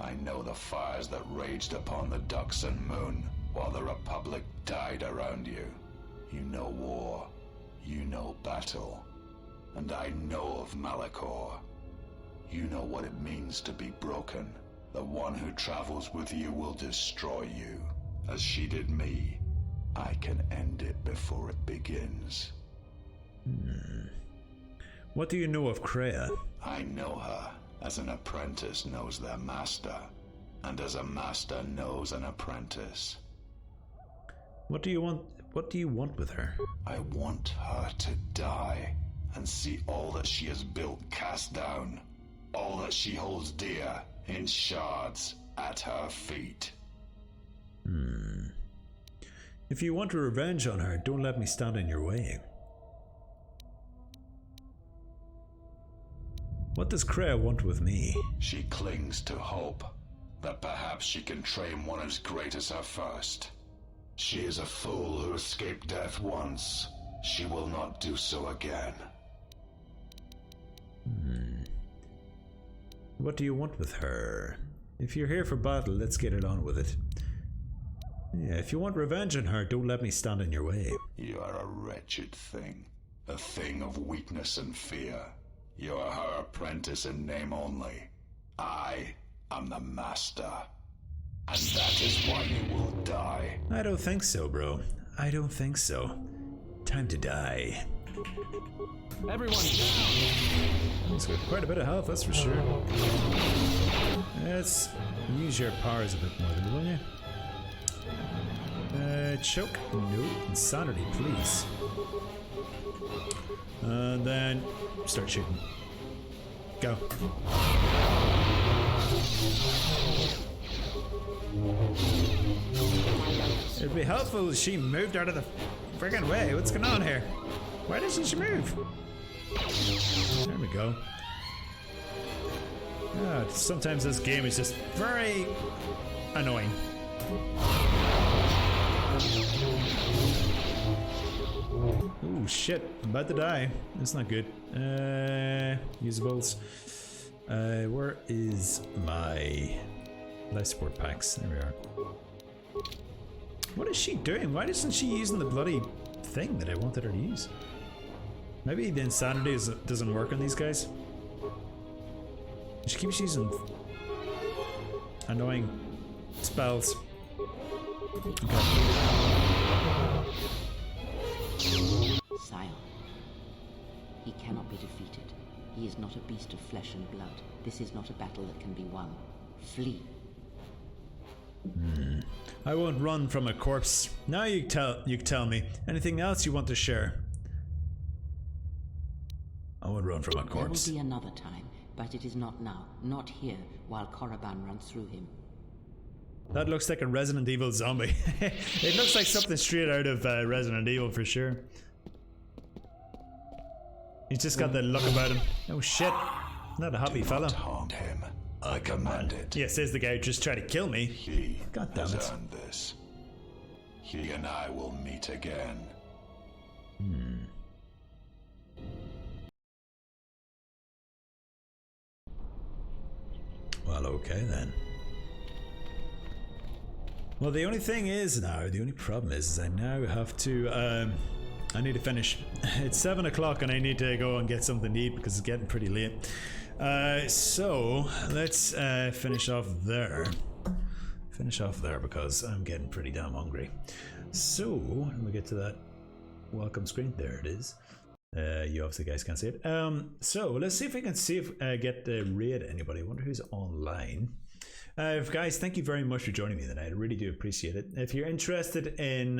Speaker 16: I know the fires that raged upon the Duxon Moon while the Republic died around you. You know war. You know battle. And I know of Malachor. You know what it means to be broken. The one who travels with you will destroy you. As she did me, I can end it before it begins.
Speaker 1: What do you know of Kreia?
Speaker 16: I know her as an apprentice knows their master, and as a master knows an apprentice.
Speaker 1: What do you want? What do you want with her?
Speaker 16: I want her to die and see all that she has built cast down, all that she holds dear in shards at her feet.
Speaker 1: If you want revenge on her, don't let me stand in your way. What does Kreia want with me?
Speaker 16: She clings to hope that perhaps she can train one as great as her first. She is a fool who escaped death once. She will not do so again.
Speaker 1: What do you want with her? If you're here for battle, let's get it on with it. Yeah, if you want revenge on her, don't let me stand in your way.
Speaker 16: You are a wretched thing. A thing of weakness and fear. You are her apprentice in name only. I am the master. And that is why you will die.
Speaker 1: I don't think so, bro. I don't think so. Time to die.
Speaker 2: Everyone down!
Speaker 1: He's got quite a bit of health, that's for sure. Let's use your powers a bit more, then, will you? Choke? No. Insanity, please. And then start shooting. Go. It'd be helpful if she moved out of the friggin' way. What's going on here? Why doesn't she move? There we go. God, sometimes this game is just very annoying. Oh shit, I'm about to die. That's not good. Usables. Where is my life support packs? There we are. What is she doing? Why isn't she using the bloody thing that I wanted her to use? Maybe the insanity doesn't work on these guys. She keeps using annoying spells. Okay.
Speaker 17: Scion. He cannot be defeated. He is not a beast of flesh and blood. This is not a battle that can be won. Flee.
Speaker 1: I won't run from a corpse. Now you tell me. Anything else you want to share? I won't run from a corpse.
Speaker 17: There will be another time, but it is not now. Not here, while Korriban runs through him.
Speaker 1: That looks like a Resident Evil zombie. It looks like something straight out of Resident Evil for sure. He's just got the look about him. Oh shit. Not a happy fella.
Speaker 16: Taunt him. I command it.
Speaker 1: Yeah, says the guy who just tried to kill me.
Speaker 16: He
Speaker 1: God damn
Speaker 16: has
Speaker 1: it.
Speaker 16: earned this. He and I will meet again.
Speaker 1: Well, okay then. Well, the only thing is now, the only problem is I now have to, I need to finish. It's 7 o'clock and I need to go and get something to eat because it's getting pretty late. So, let's finish off there. Finish off there because I'm getting pretty damn hungry. So, let me get to that welcome screen. There it is. You obviously guys can't see it. So, let's see if we can get the raid anybody. I wonder who's online. Guys, thank you very much for joining me tonight. I really do appreciate it. If you're interested in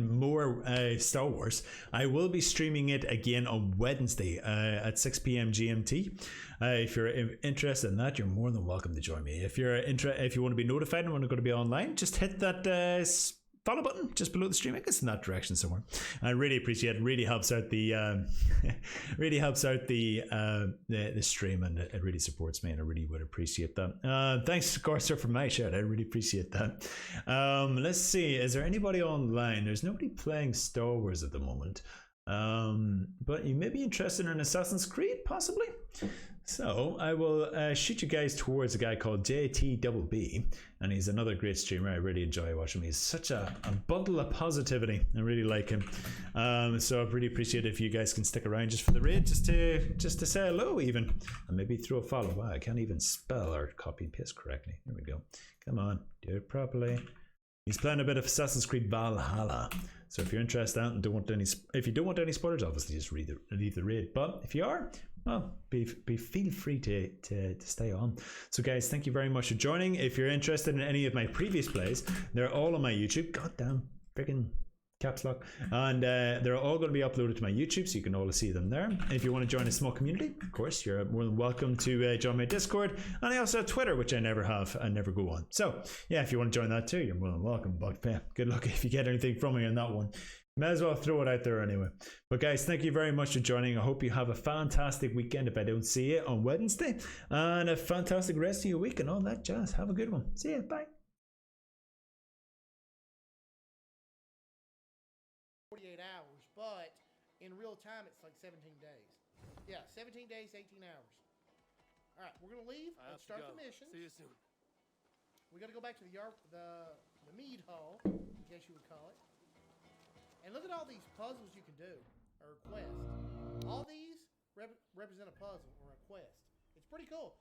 Speaker 1: more Star Wars, I will be streaming it again on Wednesday at 6 p.m. GMT. If you're interested in that, you're more than welcome to join me. If you want to be notified when I'm going to be online, just hit that follow button just below the stream. I guess in that direction somewhere. I really appreciate it. Really helps out the the stream, and it really supports me, and I really would appreciate that. Thanks, Corsair, for my shout. I really appreciate that. Let's see. Is there anybody online? There's nobody playing Star Wars at the moment. But you may be interested in Assassin's Creed, possibly. So I will shoot you guys towards a guy called JTBB, and he's another great streamer. I really enjoy watching him. He's such a bundle of positivity. I really like him. So I really appreciate it if you guys can stick around just for the raid, just to say hello even, and maybe throw a follow. Wow, I can't even spell or copy and paste correctly. There we go. Come on, do it properly. He's playing a bit of Assassin's Creed Valhalla. So if you're interested and if you don't want any spoilers, obviously just leave the raid. But if you are, well, feel free to stay on. So guys, thank you very much for joining. If you're interested in any of my previous plays, they're all on my YouTube. Goddamn freaking caps lock. And they're all going to be uploaded to my YouTube, so you can all see them there. If you want to join a small community, of course, you're more than welcome to join my Discord. And I also have Twitter, which I never have and never go on. So yeah, if you want to join that too, you're more than welcome. But yeah, good luck if you get anything from me on that one. May as well throw it out there anyway. But guys, thank you very much for joining. I hope you have a fantastic weekend if I don't see you on Wednesday, and a fantastic rest of your week and all that jazz. Have a good one. See ya. Bye.
Speaker 8: 48 hours, but in real time, it's like 17 days. Yeah, 17 days, 18 hours. All right, we're gonna leave and start the mission.
Speaker 18: See you soon.
Speaker 8: We gotta go back to the mead hall, I guess you would call it. And look at all these puzzles you can do, or quests. All these represent a puzzle or a quest. It's pretty cool.